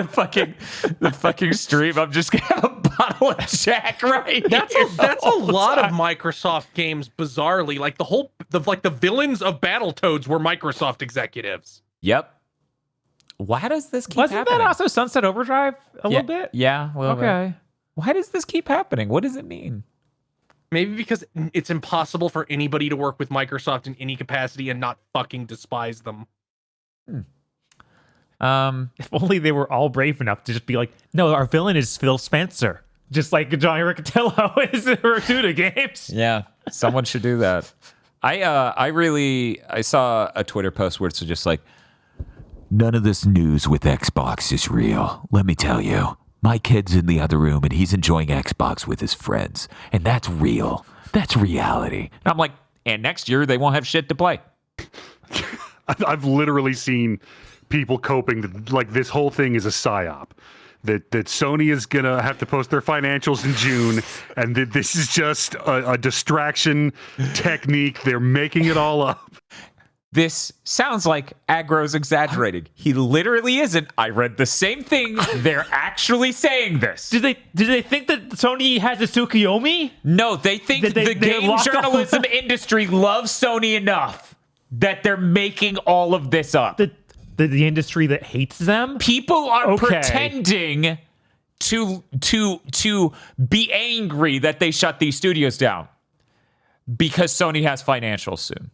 the fucking stream. I'm just gonna have a bottle of Jack right. That's a lot of Microsoft games. Bizarrely, like the villains of Battletoads were Microsoft executives. Yep. Why does this keep Wasn't happening? that also Sunset Overdrive a little bit? Yeah. A little okay. Bit. Why does this keep happening? What does it mean? Maybe because it's impossible for anybody to work with Microsoft in any capacity and not fucking despise them. If only they were all brave enough to just be like, no, our villain is Phil Spencer. Just like Johnny Riccatello is in Rotuda games. Yeah, someone should do that. I saw a Twitter post where it's just like, none of this news with Xbox is real. Let me tell you. My kid's in the other room and he's enjoying Xbox with his friends. And that's real. That's reality. And I'm like, and next year they won't have shit to play. I've literally seen people coping that, like, this whole thing is a psyop. That Sony is going to have to post their financials in June, and that this is just a distraction technique. They're making it all up. This sounds like Agro's exaggerating. He literally isn't. I read the same thing. They're actually saying this. Do they think that Sony has a Tsukuyomi? No, they think the game journalism industry loves Sony enough that they're making all of this up. The industry that hates them? People are pretending to be angry that they shut these studios down because Sony has financials soon.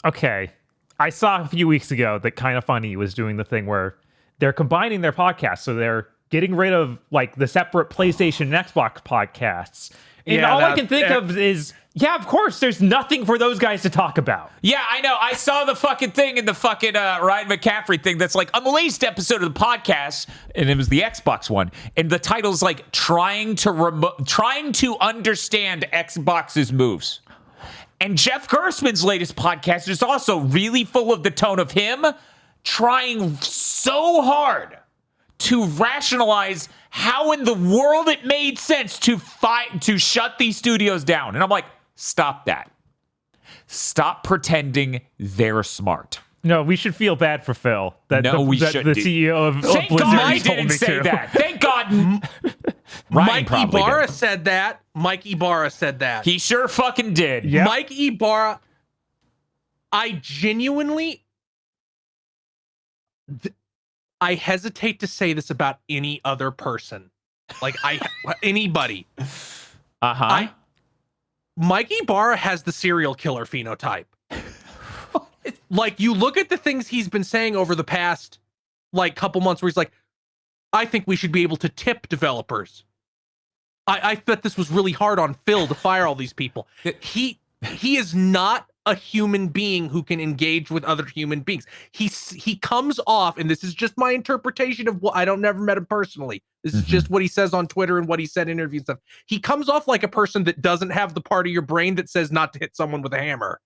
Okay. I saw a few weeks ago that Kind of Funny was doing the thing where they're combining their podcasts. So they're getting rid of like the separate PlayStation and Xbox podcasts. And all I can think of is, yeah, of course, there's nothing for those guys to talk about. Yeah, I know. I saw the fucking thing in the fucking Ryan McCaffrey thing that's like, on the latest episode of the podcast, and it was the Xbox one, and the title's like, trying to understand Xbox's moves. And Jeff Gerstmann's latest podcast is also really full of the tone of him trying so hard to rationalize how in the world it made sense to shut these studios down. And I'm like, stop that. Stop pretending they're smart. No, we should feel bad for Phil. We should. The CEO of Thank Blizzard God I told didn't me say to. that. Thank God. Mike Ibarra said that. Mike Ibarra said that. He sure fucking did. Yep. Mike Ibarra, I genuinely... I hesitate to say this about any other person. Like, anybody. Uh-huh. Mike Ibarra has the serial killer phenotype. Like, you look at the things he's been saying over the past, like, couple months where he's like, I think we should be able to tip developers. I bet this was really hard on Phil to fire all these people. He is not a human being who can engage with other human beings. He comes off, and this is just my interpretation of what never met him personally. This is just what he says on Twitter and what he said in interviews and stuff. He comes off like a person that doesn't have the part of your brain that says not to hit someone with a hammer.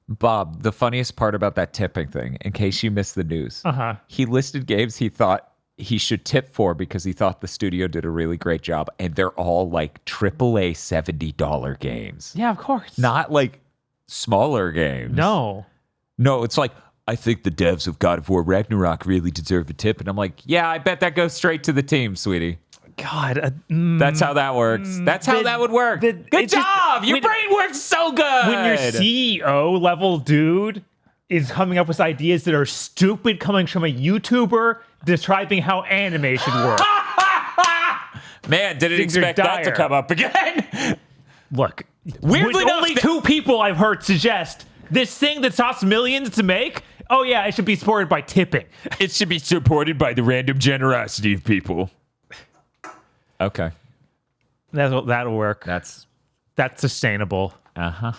Bob, the funniest part about that tipping thing, in case you missed the news, he listed games he thought he should tip for because he thought the studio did a really great job, and they're all like AAA $70 games. Yeah, of course. Not like smaller games. No, it's like, I think the devs of God of War Ragnarok really deserve a tip. And I'm like, yeah, I bet that goes straight to the team, sweetie. God. That's how that works. That's how that would work. Good job. Your brain works so good. When your CEO level dude is coming up with ideas that are stupid coming from a YouTuber describing how anime should work. Man, didn't Things are expect that to dire. come up again. Look, Weirdly enough, only 2 people I've heard suggest this thing that costs millions to make. Oh yeah, it should be supported by tipping. It should be supported by the random generosity of people. Okay. That'll work. That's sustainable. uh-huh.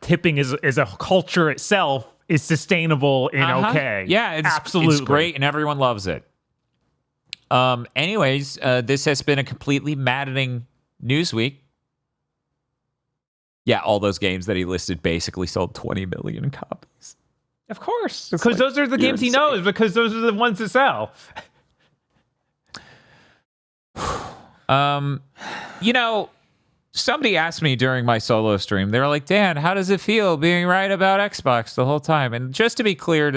Tipping is a culture itself is sustainable and okay. Yeah, absolutely it's great and everyone loves it. Anyways, this has been a completely maddening news week. Yeah, all those games that he listed basically sold 20 million copies. Of course, because those are the games he knows. Because those are the ones that sell. Somebody asked me during my solo stream, they were like, Dan, how does it feel being right about Xbox the whole time? And just to be clear,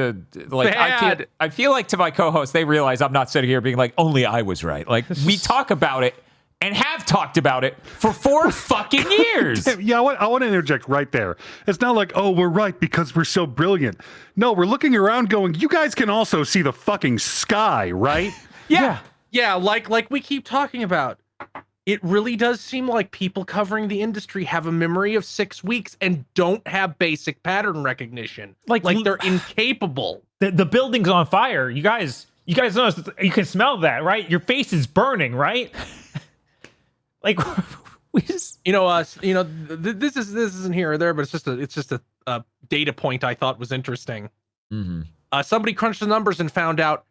I feel like to my co-hosts, they realize I'm not sitting here being like, only I was right. Like, we talk about it and have talked about it for 4 fucking years. Yeah, I want to interject right there. It's not like, oh, we're right because we're so brilliant. No, we're looking around going, you guys can also see the fucking sky, right? Yeah. Yeah, like we keep talking about. It really does seem like people covering the industry have a memory of 6 weeks and don't have basic pattern recognition. Like they're incapable. The building's on fire. You guys know you can smell that, right? Your face is burning, right? Like we just this isn't here or there, but it's just a data point I thought was interesting. Mm-hmm. Somebody crunched the numbers and found out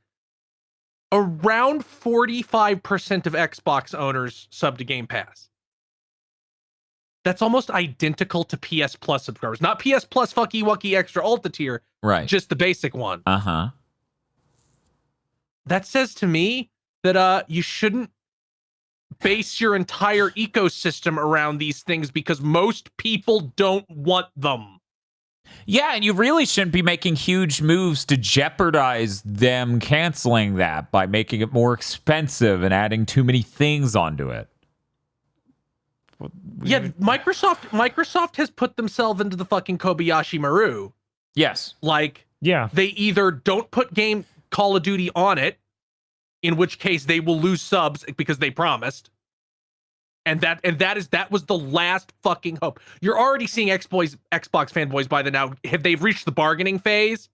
around 45% of Xbox owners sub to Game Pass. That's almost identical to PS Plus subscribers. Not PS Plus fucky wucky extra Ultra tier, Right. just the basic one. Uh-huh. That says to me that you shouldn't base your entire ecosystem around these things because most people don't want them. Yeah, and you really shouldn't be making huge moves to jeopardize them canceling that by making it more expensive and adding too many things onto it. Yeah, Microsoft has put themselves into the fucking Kobayashi Maru. Yes. Like, yeah. they either don't put Call of Duty on it, in which case they will lose subs because they promised. And that was the last fucking hope. You're already seeing Xbox fanboys by the now. They've reached the bargaining phase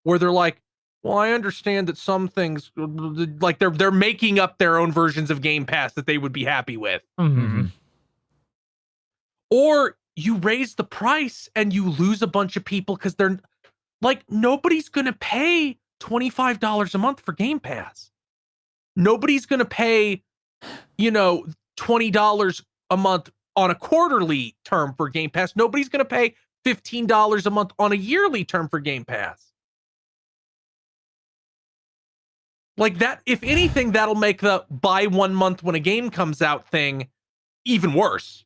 where they're like, well, I understand that some things, like they're making up their own versions of Game Pass that they would be happy with. Mm-hmm. Or you raise the price and you lose a bunch of people because they're like, nobody's going to pay $25 a month for Game Pass. Nobody's going to pay, $20 a month on a quarterly term for Game Pass. Nobody's going to pay $15 a month on a yearly term for Game Pass. Like that, if anything, that'll make the buy 1 month when a game comes out thing even worse.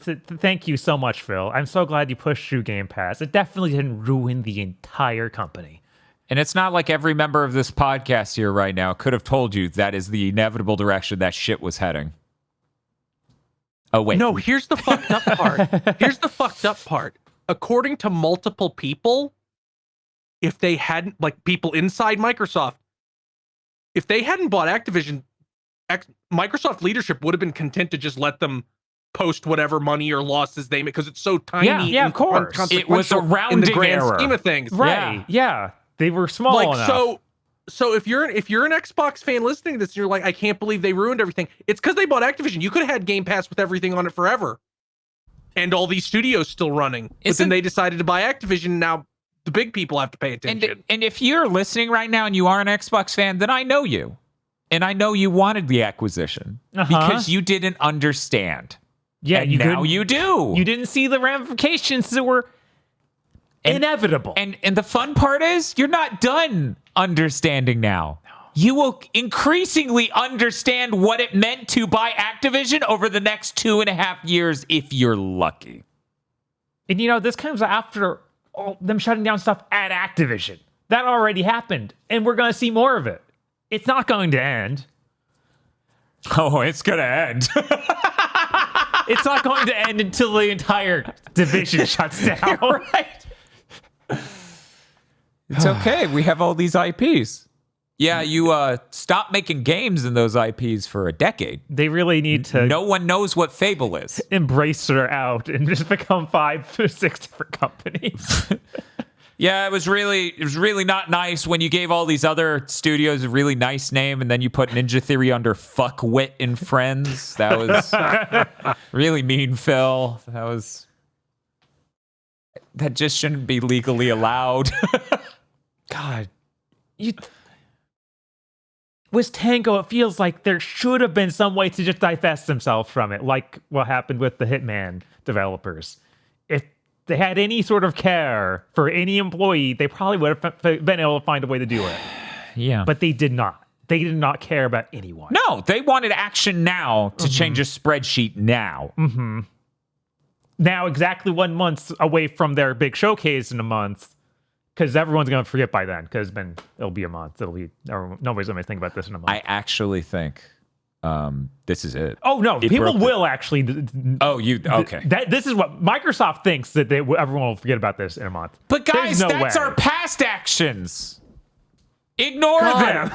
Thank you so much, Phil. I'm so glad you pushed through Game Pass. It definitely didn't ruin the entire company. And it's not like every member of this podcast here right now could have told you that is the inevitable direction that shit was heading. Oh, wait. No, here's the fucked up part. According to multiple people, if they hadn't, like people inside Microsoft, if they hadn't bought Activision, Microsoft leadership would have been content to just let them post whatever money or losses they make because it's so tiny. Yeah, of course. It was a rounding in the grand error. scheme of things. Right. Yeah. They were small enough. So if you're an Xbox fan listening to this and you're like, I can't believe they ruined everything, it's because they bought Activision. You could have had Game Pass with everything on it forever. And all these studios still running. But then they decided to buy Activision. Now the big people have to pay attention. And if you're listening right now and you are an Xbox fan, then I know you. And I know you wanted the acquisition because you didn't understand. Yeah, and now you do. You didn't see the ramifications that were inevitable. And the fun part is you're not done understanding now. You will increasingly understand what it meant to buy Activision over the next 2.5 years if you're lucky. And this comes after them shutting down stuff at Activision. That already happened, and we're going to see more of it. It's not going to end. Oh, it's gonna end. It's not going to end until the entire division shuts down. Right. It's okay. We have all these IPs. Yeah, you stop making games in those IPs for a decade. They really need to No one knows what Fable is. embrace her out and just become 5 or 6 different companies. Yeah, it was really not nice when you gave all these other studios a really nice name and then you put Ninja Theory under Fuckwit and Friends. That was really mean, Phil. That just shouldn't be legally allowed. God, with Tango, it feels like there should have been some way to just divest themselves from it, like what happened with the Hitman developers. If they had any sort of care for any employee, they probably would have been able to find a way to do it. Yeah. But they did not. They did not care about anyone. No, they wanted action now to change a spreadsheet now. Mm-hmm. Now, exactly 1 month away from their big showcase in a month, because everyone's going to forget by then, because it'll be a month. Nobody's going to think about this in a month. I actually think this is it. Oh, no. People will actually. Okay. This is what Microsoft thinks, that everyone will forget about this in a month. But guys, There's no that's way. our past actions. Ignore them.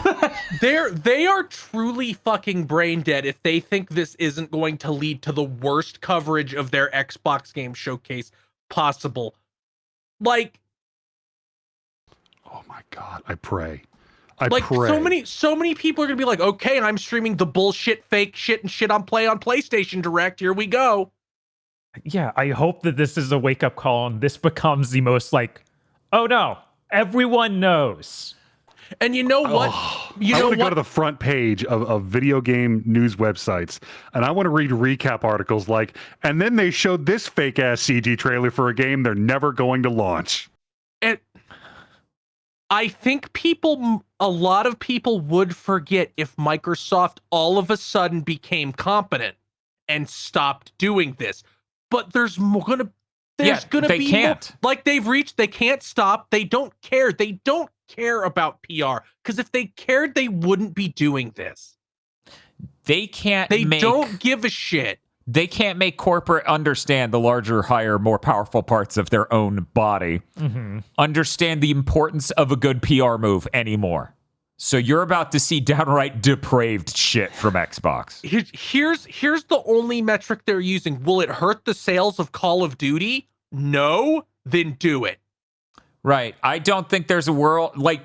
They are truly fucking brain dead if they think this isn't going to lead to the worst coverage of their Xbox game showcase possible. Like, Oh my God, I pray. so many people are gonna be like, okay, I'm streaming the bullshit, fake shit, and shit on PlayStation Direct. Here we go. Yeah, I hope that this is a wake-up call and this becomes the most oh no, everyone knows. And you know what? I want to go to the front page of video game news websites, and I want to read recap articles like, and then they showed this fake-ass CG trailer for a game they're never going to launch. And I think a lot of people would forget if Microsoft all of a sudden became competent and stopped doing this. But there's gonna be can't. More, like they can't stop. They don't care. They don't care about PR, because if they cared, they wouldn't be doing this. They don't give a shit. They can't make corporate understand the larger, higher, more powerful parts of their own body. Mm-hmm. Understand the importance of a good PR move anymore. So you're about to see downright depraved shit from Xbox. Here's the only metric they're using. Will it hurt the sales of Call of Duty? No? Then do it. Right. I don't think there's a world like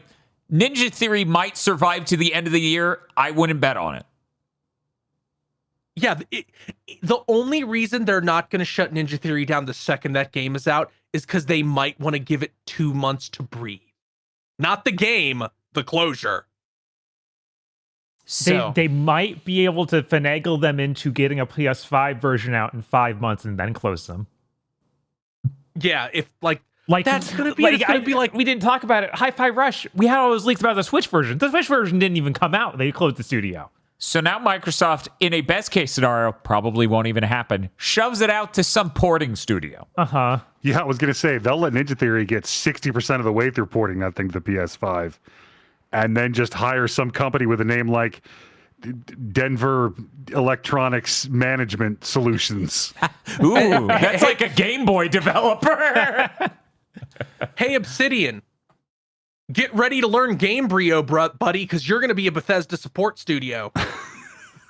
Ninja Theory might survive to the end of the year. I wouldn't bet on it. Yeah, the only reason they're not going to shut Ninja Theory down the second that game is out is because they might want to give it 2 months to breathe. Not the game, the closure. So they might be able to finagle them into getting a PS5 version out in 5 months and then close them. Yeah, if like that's gonna be we didn't talk about it. Hi-Fi Rush. We had all those leaks about the Switch version. The Switch version didn't even come out. They closed the studio. So now Microsoft, in a best case scenario, probably won't even happen, shoves it out to some porting studio. Uh-huh. Yeah, I was going to say, they'll let Ninja Theory get 60% of the way through porting that thing to the PS5, and then just hire some company with a name like Denver Electronics Management Solutions. Ooh, that's like a Game Boy developer. Hey, Obsidian, get ready to learn Gamebryo, buddy, because you're going to be a Bethesda support studio.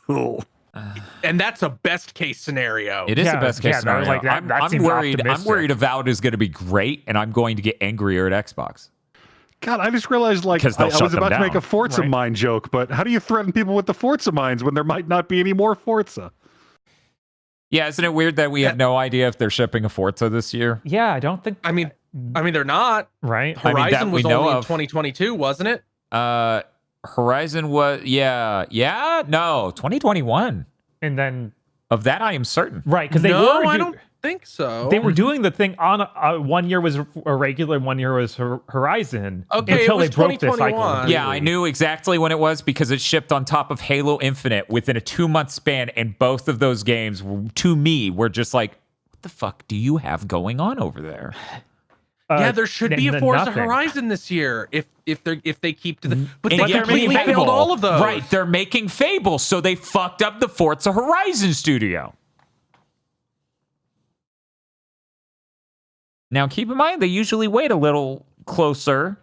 Cool. And that's a best case scenario. It is a best case scenario. Like that I'm worried. I'm worried Avowed is going to be great, and I'm going to get angrier at Xbox. God, I just realized, like, I was about to make a Forza mine joke, but how do you threaten people with the Forza mines when there might not be any more Forza? Yeah, isn't it weird that we have no idea if they're shipping a Forza this year? Yeah, I don't think. I mean, they're not. Right. Horizon was only in 2022, wasn't it? Horizon was, no, 2021. And then of that, I am certain. Right, because I don't think so. They were doing the thing on 1 year was a regular, 1 year was Horizon. Okay, until it was they broke this cycle. 2021. Yeah, I knew exactly when it was because it shipped on top of Halo Infinite within a 2-month span, and both of those games, to me, were just like, what the fuck do you have going on over there? there should be a Forza Horizon this year if they keep to the. But they completely failed all of those. Right, they're making Fable, so they fucked up the Forza Horizon studio. Now, keep in mind, they usually wait a little closer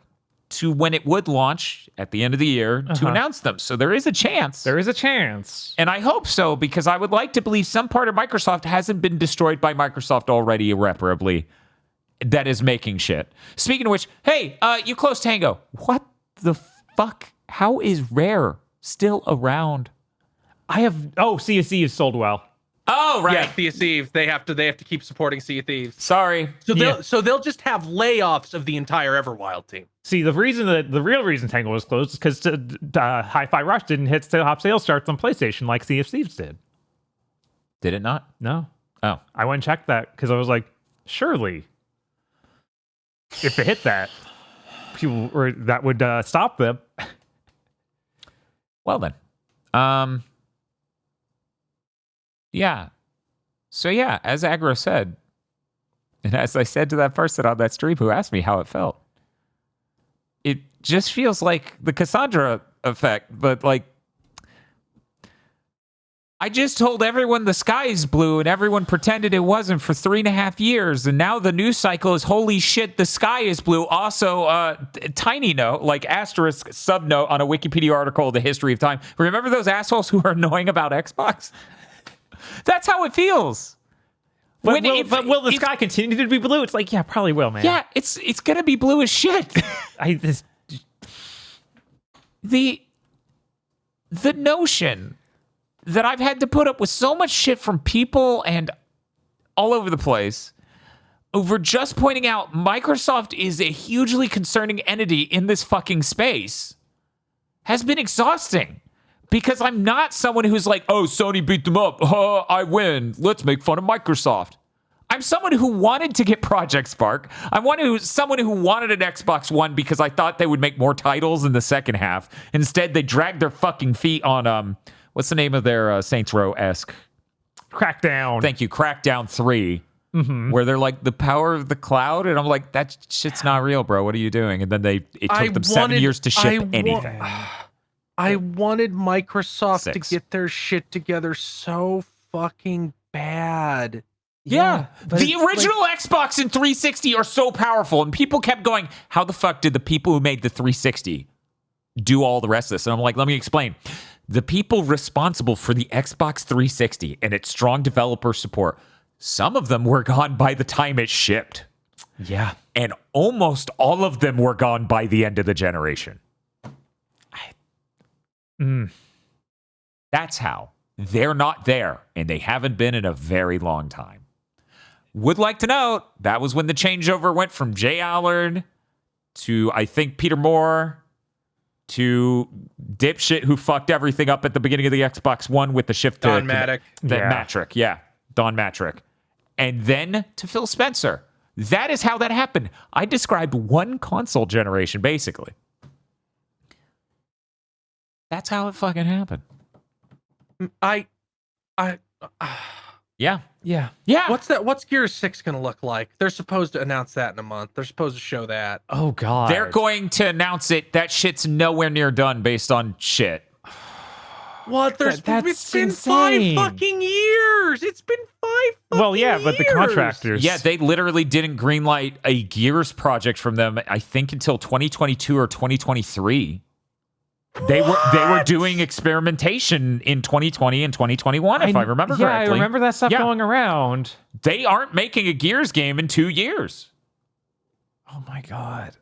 to when it would launch at the end of the year to announce them. So there is a chance. There is a chance. And I hope so, because I would like to believe some part of Microsoft hasn't been destroyed by Microsoft already irreparably that is making shit. Speaking of which, hey, you closed Tango. What the fuck? How is Rare still around? Sea of Thieves sold well. Oh, right. Yeah, Sea of Thieves. They have to keep supporting Sea of Thieves. Sorry. So they'll just have layoffs of the entire Everwild team. See, the real reason Tango was closed is because Hi-Fi Rush didn't hit top sales charts on PlayStation like Sea of Thieves did. Did it not? No. Oh. I went and checked that because I was like, surely, if it hit that, that would stop them. Well then. Yeah. So yeah, as Agro said, and as I said to that person on that stream who asked me how it felt, it just feels like the Cassandra effect, but like, I just told everyone the sky is blue and everyone pretended it wasn't for 3.5 years. And now the news cycle is, holy shit, the sky is blue. Also, tiny note, like asterisk sub note on a Wikipedia article, The History of Time. Remember those assholes who are annoying about Xbox? That's how it feels. But will the sky continue to be blue? It's like, yeah, probably will, man. Yeah, it's gonna be blue as shit. The notion that I've had to put up with so much shit from people and all over the place over just pointing out Microsoft is a hugely concerning entity in this fucking space has been exhausting. Because I'm not someone who's like, oh, Sony beat them up. I win. Let's make fun of Microsoft. I'm someone who wanted to get Project Spark. I'm someone who wanted an Xbox One because I thought they would make more titles in the second half. Instead, they dragged their fucking feet on, what's the name of their Saints Row-esque? Crackdown. Thank you, Crackdown 3. Mm-hmm. Where they're like, the power of the cloud. And I'm like, that shit's not real, bro. What are you doing? And then it took them 7 years to ship anything. I wanted Microsoft to get their shit together so fucking bad. Yeah. The original Xbox and 360 are so powerful. And people kept going, how the fuck did the people who made the 360 do all the rest of this? And I'm like, let me explain. The people responsible for the Xbox 360 and its strong developer support, some of them were gone by the time it shipped. Yeah. And almost all of them were gone by the end of the generation. That's how. They're not there, and they haven't been in a very long time. Would like to note, that was when the changeover went from Jay Allard to, I think, Peter Moore to dipshit who fucked everything up at the beginning of the Xbox One with the shift Don Matrick. Matrick, yeah. Don Matrick. And then to Phil Spencer. That is how that happened. I described one console generation, basically. That's how it fucking happened. Yeah. What's Gears 6 gonna look like? They're supposed to announce that in a month. They're supposed to show that. Oh god. They're going to announce it. That shit's nowhere near done based on shit. What? It's been 5 fucking years. It's been 5 fucking years. But the contractors. Yeah, they literally didn't greenlight a Gears project from them, I think, until 2022 or 2023. They were doing experimentation in 2020 and 2021, if I remember correctly. Yeah, I remember that stuff going around. They aren't making a Gears game in 2 years. Oh my god.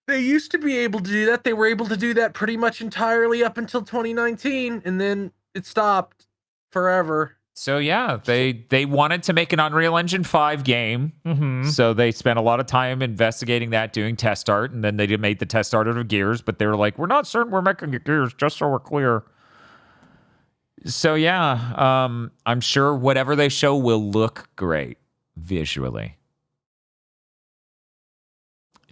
They used to be able to do that. They were able to do that pretty much entirely up until 2019, and then it stopped forever. So yeah, they wanted to make an Unreal Engine 5 game. Mm-hmm. So they spent a lot of time investigating that, doing test art, and then they made the test art of Gears, but they were like, we're not certain we're making a Gears, just so we're clear. So yeah, I'm sure whatever they show will look great visually.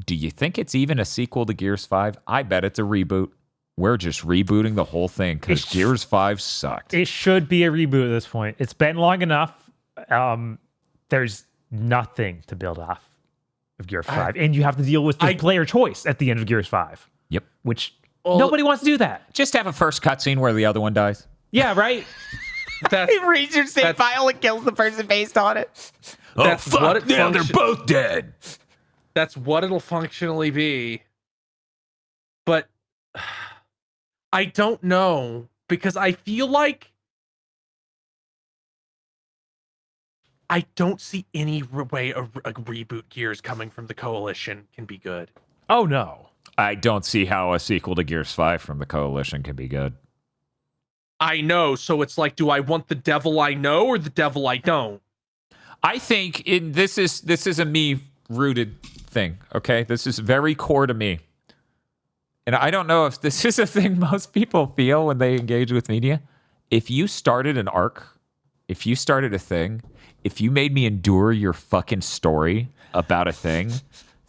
Do you think it's even a sequel to Gears 5? I bet it's a reboot. We're just rebooting the whole thing because Gears 5 sucked. It should be a reboot at this point. It's been long enough. There's nothing to build off. of Gears 5. And you have to deal with the player choice at the end of Gears 5. Yep. Which nobody wants to do that. Just have a first cutscene where the other one dies. Yeah, right? He reads your save file and kills the person based on it. That's fuck, now they're both dead. That's what it'll functionally be. But I don't know, because I feel like I don't see any way a reboot Gears coming from the Coalition can be good. Oh, no. I don't see how a sequel to Gears 5 from the Coalition can be good. I know, so it's like, do I want the devil I know or the devil I don't? I think this is a me-rooted thing, okay? This is very core to me. And I don't know if this is a thing most people feel when they engage with media. If you started an arc, if you started a thing, if you made me endure your fucking story about a thing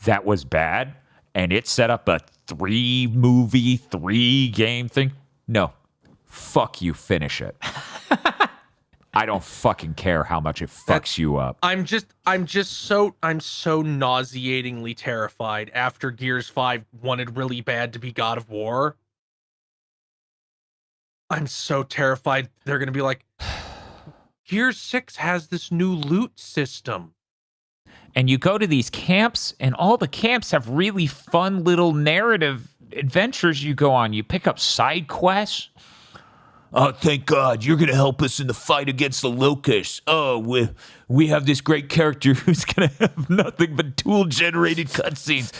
that was bad, and it set up a 3-movie, 3-game thing, no. Fuck you, finish it. I don't fucking care how much it fucks you up. I'm so nauseatingly terrified after Gears 5 wanted really bad to be God of War. I'm so terrified they're going to be like, Gears 6 has this new loot system. And you go to these camps, and all the camps have really fun little narrative adventures you go on. You pick up side quests. Oh, thank God, you're going to help us in the fight against the locusts. Oh, we have this great character who's going to have nothing but tool-generated cutscenes.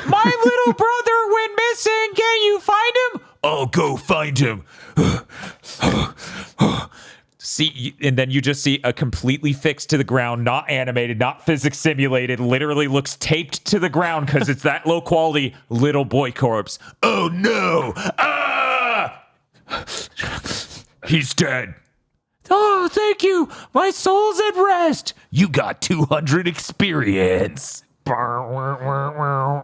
My little brother went missing. Can you find him? I'll go find him. See, and then you just see a completely fixed to the ground, not animated, not physics simulated, literally looks taped to the ground because it's that low quality little boy corpse. Oh, no. Ah! He's dead. Oh, thank you. My soul's at rest. You got 200 experience. Yeah,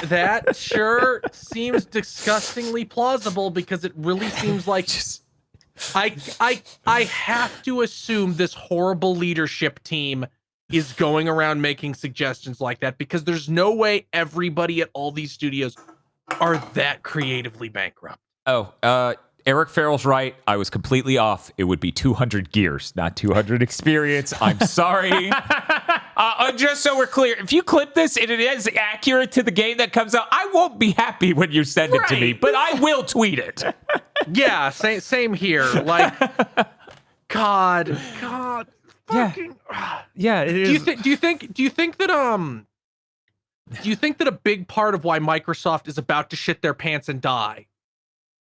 that sure seems disgustingly plausible because it really seems like I have to assume this horrible leadership team is going around making suggestions like that because there's no way everybody at all these studios are that creatively bankrupt. Oh, Eric Farrell's right. I was completely off. It would be 200 gears, not 200 experience. I'm sorry. Just so we're clear, if you clip this and it is accurate to the game that comes out, I won't be happy when you send it to me, but I will tweet it. Yeah, same here. Like, God, fucking. Yeah, it is. Do you think that a big part of why Microsoft is about to shit their pants and die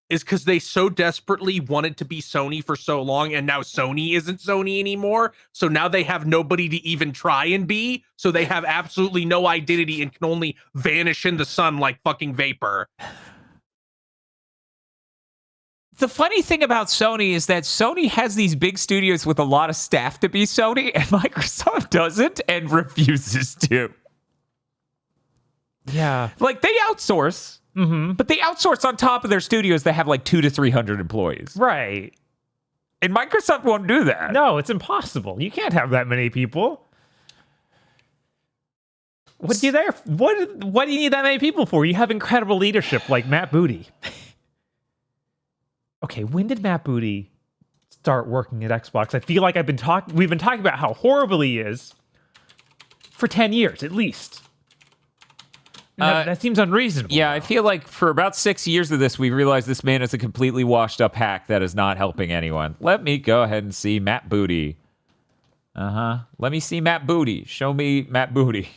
is because they so desperately wanted to be Sony for so long, and now Sony isn't Sony anymore, so now they have nobody to even try and be, so they have absolutely no identity and can only vanish in the sun like fucking vapor. The funny thing about Sony is that Sony has these big studios with a lot of staff to be Sony, and Microsoft doesn't and refuses to. Yeah. Like, they outsource. Mm-hmm. But they outsource on top of their studios that have like 200 to 300 employees. Right. And Microsoft won't do that. No, it's impossible. You can't have that many people. What do you need that many people for? You have incredible leadership like Matt Booty. Okay, when did Matt Booty start working at Xbox? I feel like we've been talking about how horrible he is for 10 years at least. That seems unreasonable. Yeah, I feel like for about 6 years of this, we realized this man is a completely washed up hack that is not helping anyone. Let me go ahead and see Matt Booty. Let me see Matt Booty. Show me Matt Booty.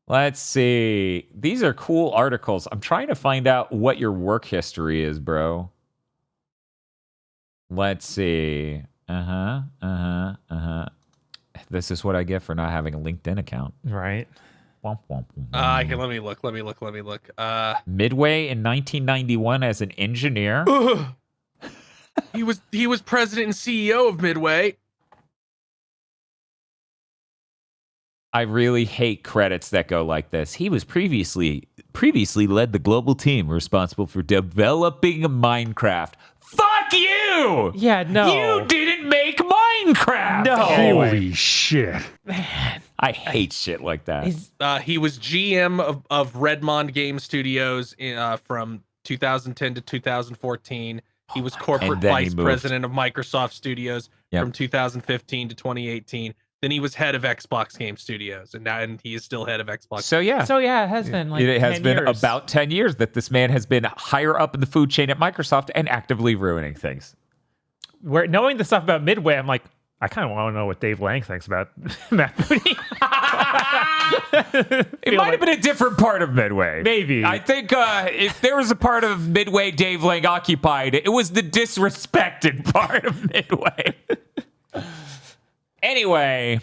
Let's see. These are cool articles. I'm trying to find out what your work history is, bro. Let's see. This is what I get for not having a LinkedIn account. Right. Let me look. Midway in 1991 as an engineer. He was president and CEO of Midway. I really hate credits that go like this. He was previously led the global team responsible for developing Minecraft. Fuck you! Yeah, no. You didn't make Minecraft! No. Holy shit. Man. I hate shit like that. He was GM of Redmond Game Studios from 2010 to 2014. He was corporate vice president of Microsoft Studios from 2015 to 2018. Then he was head of Xbox Game Studios, and he is still head of Xbox. So yeah, it has been like it has 10 been years. about 10 years that this man has been higher up in the food chain at Microsoft and actively ruining things. Where knowing the stuff about Midway, I'm like, I kind of want to know what Dave Lang thinks about Matt Booty. It might have been a different part of Midway. Maybe. I think if there was a part of Midway Dave Lang occupied, it was the disrespected part of Midway. Anyway,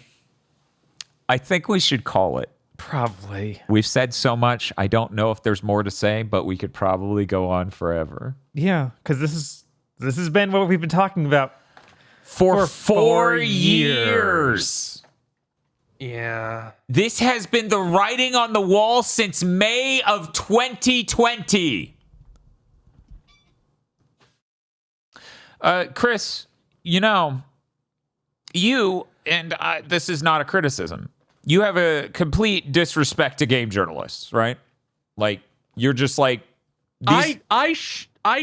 I think we should call it. Probably. We've said so much. I don't know if there's more to say, but we could probably go on forever. Yeah, because this has been what we've been talking about for 4 years. Yeah. This has been the writing on the wall since May of 2020. Chris, you, and this is not a criticism, you have a complete disrespect to game journalists, right? Like, you're just like... I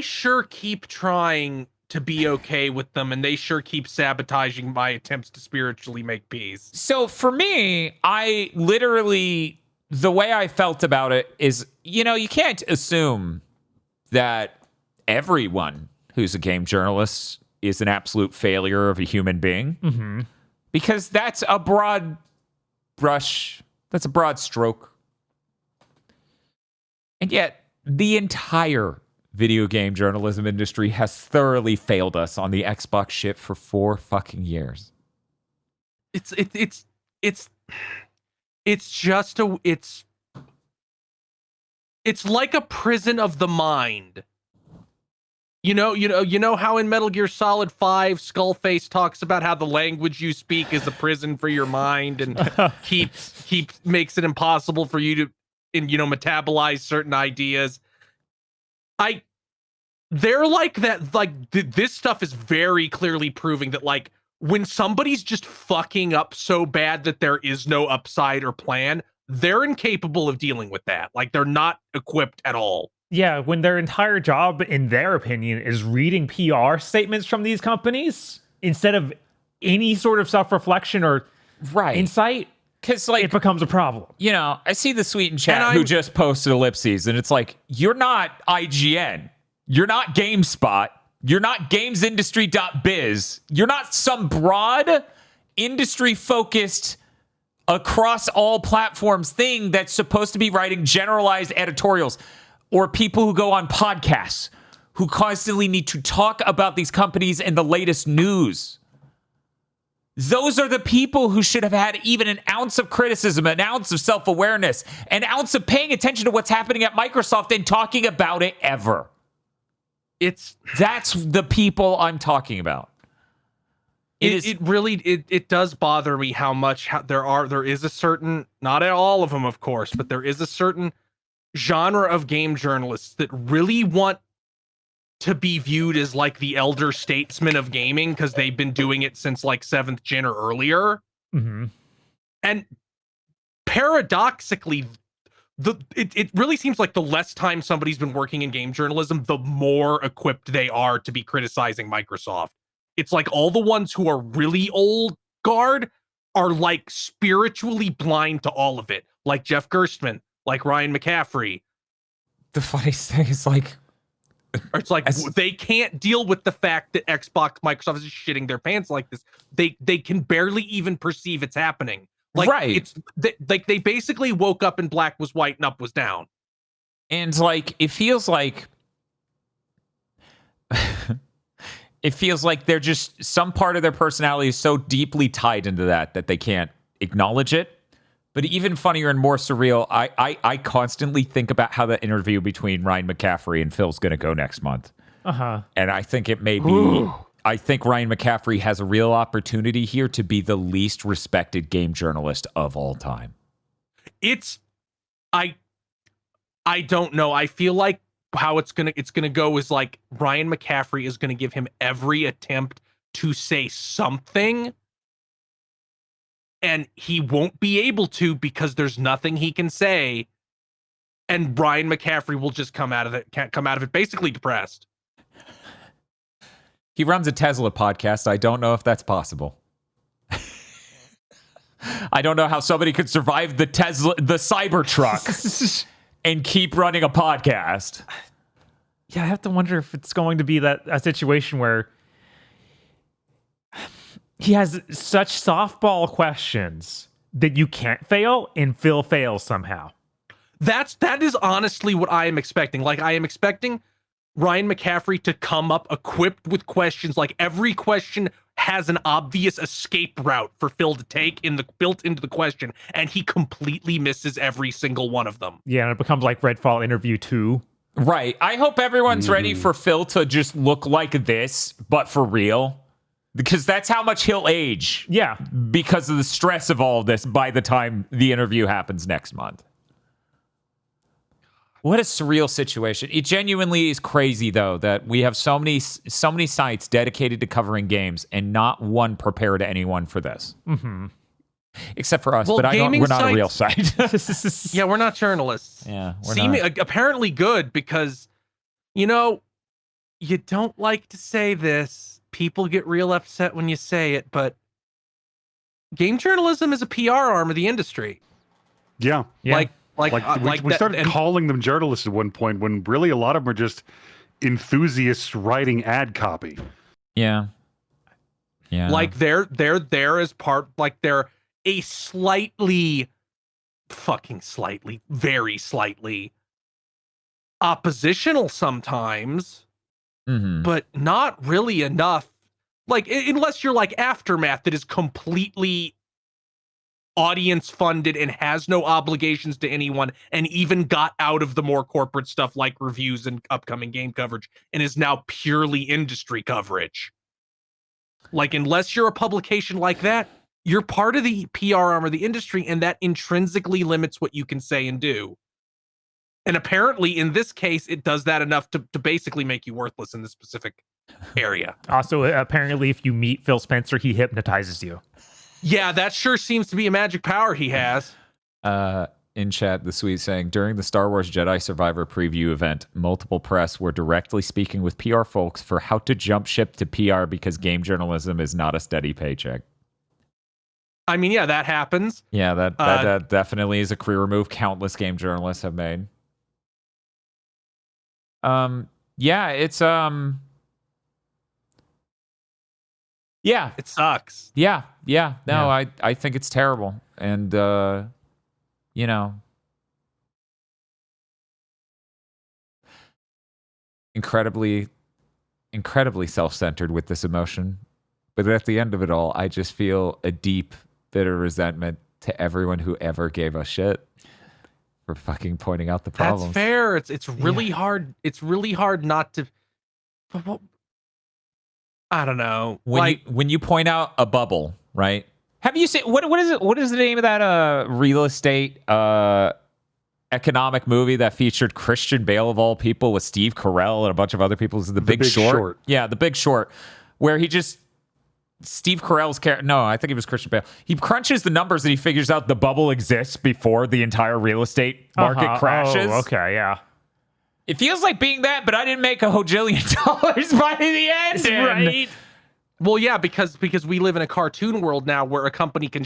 sure keep trying to be okay with them, and they sure keep sabotaging my attempts to spiritually make peace. So for me, I literally, the way I felt about it is, you can't assume that everyone who's a game journalist is an absolute failure of a human being. Mm-hmm. Because that's a broad brush. That's a broad stroke. And yet, the entire video game journalism industry has thoroughly failed us on the Xbox shit for 4 fucking years. It's like a prison of the mind. You know how in Metal Gear Solid 5, Skullface talks about how the language you speak is a prison for your mind and keeps makes it impossible for you to metabolize certain ideas. They're like that. Like this stuff is very clearly proving that like when somebody's just fucking up so bad that there is no upside or plan, they're incapable of dealing with that. Like they're not equipped at all. Yeah, when their entire job, in their opinion, is reading PR statements from these companies instead of any sort of self-reflection or insight, because like it becomes a problem. I see the Sweet in chat who just posted ellipses, and it's like, you're not IGN, you're not GameSpot, you're not GamesIndustry.biz, you're not some broad industry-focused across all platforms thing that's supposed to be writing generalized editorials. Or people who go on podcasts who constantly need to talk about these companies and the latest news. Those are the people who should have had even an ounce of criticism, an ounce of self-awareness, an ounce of paying attention to what's happening at Microsoft and talking about it ever. That's the people I'm talking about. It really does bother me how there is a certain, not at all of them, of course, but there is a certain genre of game journalists that really want to be viewed as like the elder statesmen of gaming because they've been doing it since like 7th gen or earlier. Mm-hmm. And paradoxically, it really seems like the less time somebody's been working in game journalism, the more equipped they are to be criticizing Microsoft. It's like all the ones who are really old guard are like spiritually blind to all of it, like Jeff Gerstmann, like Ryan McCaffrey. The funniest thing is like, it's like they can't deal with the fact that Microsoft is shitting their pants like this. They can barely even perceive it's happening. Like it's like they basically woke up and black was white and up was down. And like it feels like they're just, some part of their personality is so deeply tied into that they can't acknowledge it. But even funnier and more surreal, I constantly think about how the interview between Ryan McCaffrey and Phil's going to go next month. Uh-huh. And I think it may be... I think Ryan McCaffrey has a real opportunity here to be the least respected game journalist of all time. I don't know. I feel like how it's gonna go is like Ryan McCaffrey is gonna give him every attempt to say something. and he won't be able to because there's nothing he can say. And Brian McCaffrey will just can't come out of it basically depressed. He runs a Tesla podcast. I don't know if that's possible. I don't know how somebody could survive the Cybertruck and keep running a podcast. Yeah, I have to wonder if it's going to be a situation where he has such softball questions that you can't fail, and Phil fails somehow. That is honestly what I am expecting. Like, I am expecting Ryan McCaffrey to come up equipped with questions. Like, every question has an obvious escape route for Phil to take built into the question, and he completely misses every single one of them. Yeah, and it becomes like Redfall Interview 2. Right. I hope everyone's ready for Phil to just look like this, but for real. Because that's how much he'll age. Yeah. Because of the stress of all of this by the time the interview happens next month. What a surreal situation. It genuinely is crazy, though, that we have so many sites dedicated to covering games and not one prepared anyone for this. Mm-hmm. Except for us, well, but we're not a real site. Yeah, we're not journalists. Yeah, apparently good because, you don't like to say this. People get real upset when you say it, but game journalism is a PR arm of the industry. Yeah. We started calling them journalists at one point when really a lot of them are just enthusiasts writing ad copy. Yeah. Yeah. Like they're there as part, like they're a very slightly oppositional sometimes, but not really enough. Like, unless you're like Aftermath, that is completely audience funded and has no obligations to anyone, and even got out of the more corporate stuff like reviews and upcoming game coverage and is now purely industry coverage. Like, unless you're a publication like that, you're part of the PR arm of the industry, and that intrinsically limits what you can say and do. And apparently, in this case, it does that enough to basically make you worthless in this specific area. Also, apparently, if you meet Phil Spencer, he hypnotizes you. Yeah, that sure seems to be a magic power he has. In chat, the Sweet saying, during the Star Wars Jedi Survivor preview event, multiple press were directly speaking with PR folks for how to jump ship to PR because game journalism is not a steady paycheck. I mean, yeah, that happens. Yeah, that definitely is a career move countless game journalists have made. Yeah, it's yeah, it sucks. Yeah. No, yeah. I think it's terrible, and incredibly self-centered with this emotion. But at the end of it all, I just feel a deep, bitter resentment to everyone who ever gave us shit for fucking pointing out the problems. That's fair. It's really hard. It's really hard not to. I don't know. When you point out a bubble, right? Have you seen what is it? What is the name of that real estate economic movie that featured Christian Bale of all people with Steve Carell and a bunch of other people? The Big Short. Yeah, The Big Short, where Steve Carell's character. No, I think it was Christian Bale. He crunches the numbers and he figures out the bubble exists before the entire real estate market crashes. Oh, okay, yeah. It feels like being that, but I didn't make $1 jillion by the end, right? Well, yeah, because we live in a cartoon world now where a company can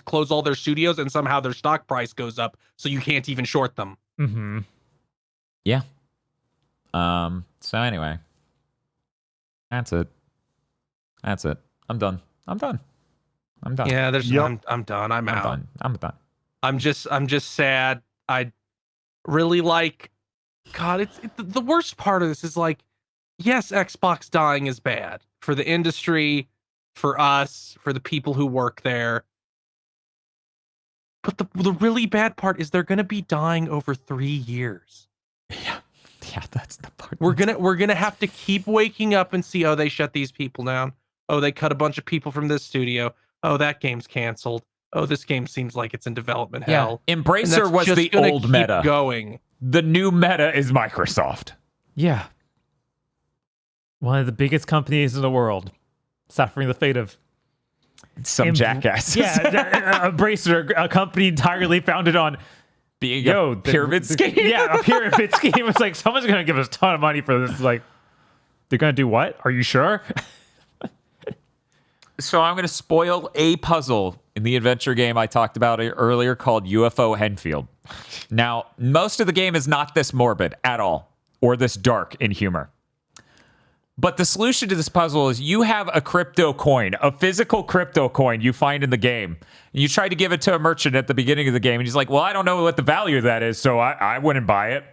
close all their studios and somehow their stock price goes up, so you can't even short them. Mm-hmm. Yeah. So anyway, that's it. I'm done. Yeah, I'm done. I'm out. I'm done. I'm just sad. I really like. God, the worst part of this is like, yes, Xbox dying is bad for the industry, for us, for the people who work there. But the really bad part is they're going to be dying over 3 years. Yeah, that's the part. We're gonna have to keep waking up and see, oh, they shut these people down. Oh, they cut a bunch of people from this studio. Oh, that game's canceled. Oh, this game seems like it's in development hell. Embracer was the old meta. Going. The new meta is Microsoft. Yeah. One of the biggest companies in the world, suffering the fate of some jackasses. Yeah, Embracer, a company entirely founded on being a pyramid scheme. Yeah, a pyramid scheme. It's like, someone's going to give us a ton of money for this. It's like, they're going to do what? Are you sure? So I'm going to spoil a puzzle in the adventure game I talked about earlier called UFO Henfield. Now, most of the game is not this morbid at all, or this dark in humor. But the solution to this puzzle is you have a crypto coin, a physical crypto coin you find in the game. And you try to give it to a merchant at the beginning of the game, and he's like, well, I don't know what the value of that is, so I wouldn't buy it.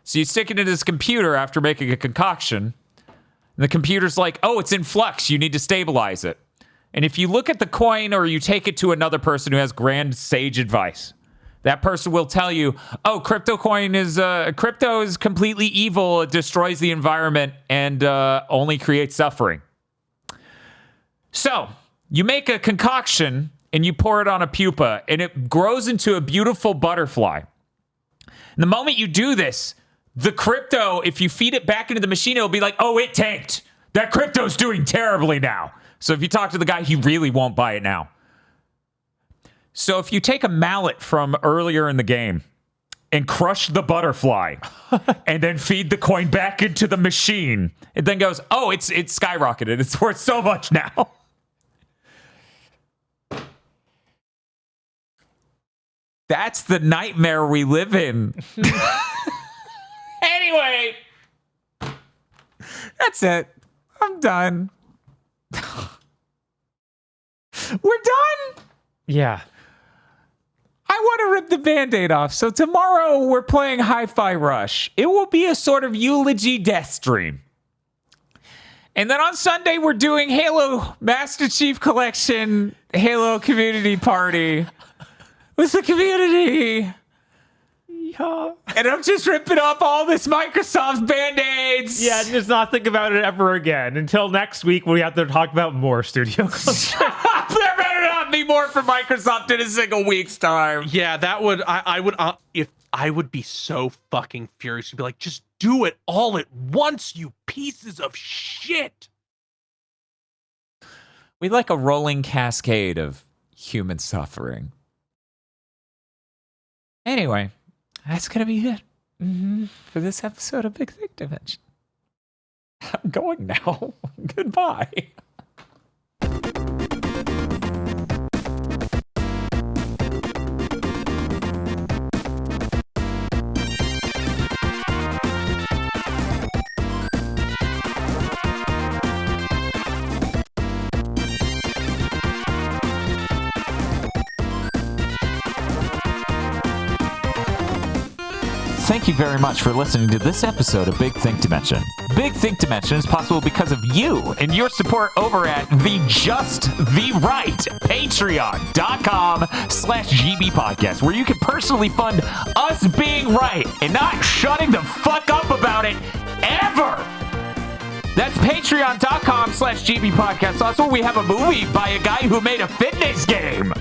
So you stick it into this computer after making a concoction, and the computer's like, oh, it's in flux. You need to stabilize it. And if you look at the coin or you take it to another person who has grand sage advice, that person will tell you, oh, crypto is completely evil. It destroys the environment and only creates suffering. So you make a concoction and you pour it on a pupa and it grows into a beautiful butterfly. And the moment you do this, the crypto, if you feed it back into the machine, it'll be like, oh, it tanked. That crypto's doing terribly now. So if you talk to the guy, he really won't buy it now. So if you take a mallet from earlier in the game and crush the butterfly and then feed the coin back into the machine, it then goes, oh, it's skyrocketed. It's worth so much now. That's the nightmare we live in. Anyway, that's it. I'm done. We're done. Yeah. I want to rip the Band-Aid off. So tomorrow we're playing Hi-Fi Rush. It will be a sort of eulogy death stream. And then on Sunday we're doing Halo Master Chief Collection, Halo Community Party with the community. Yeah. And I'm just ripping off all this Microsoft Band-Aids. Yeah, just not think about it ever again. Until next week when we have to talk about more studio. There better not be more for Microsoft in a single week's time. Yeah, that would, I would, if I would be so fucking furious to be like, just do it all at once, you pieces of shit. We like a rolling cascade of human suffering. Anyway. That's going to be it for this episode of Big Think Dimension. I'm going now. Goodbye. Thank you very much for listening to this episode of Big Think Dimension. Big Think Dimension is possible because of you and your support over at the Just the Right Patreon.com/GB Podcast, where you can personally fund us being right and not shutting the fuck up about it ever. That's Patreon.com/GB Podcast. Also, we have a movie by a guy who made a fitness game.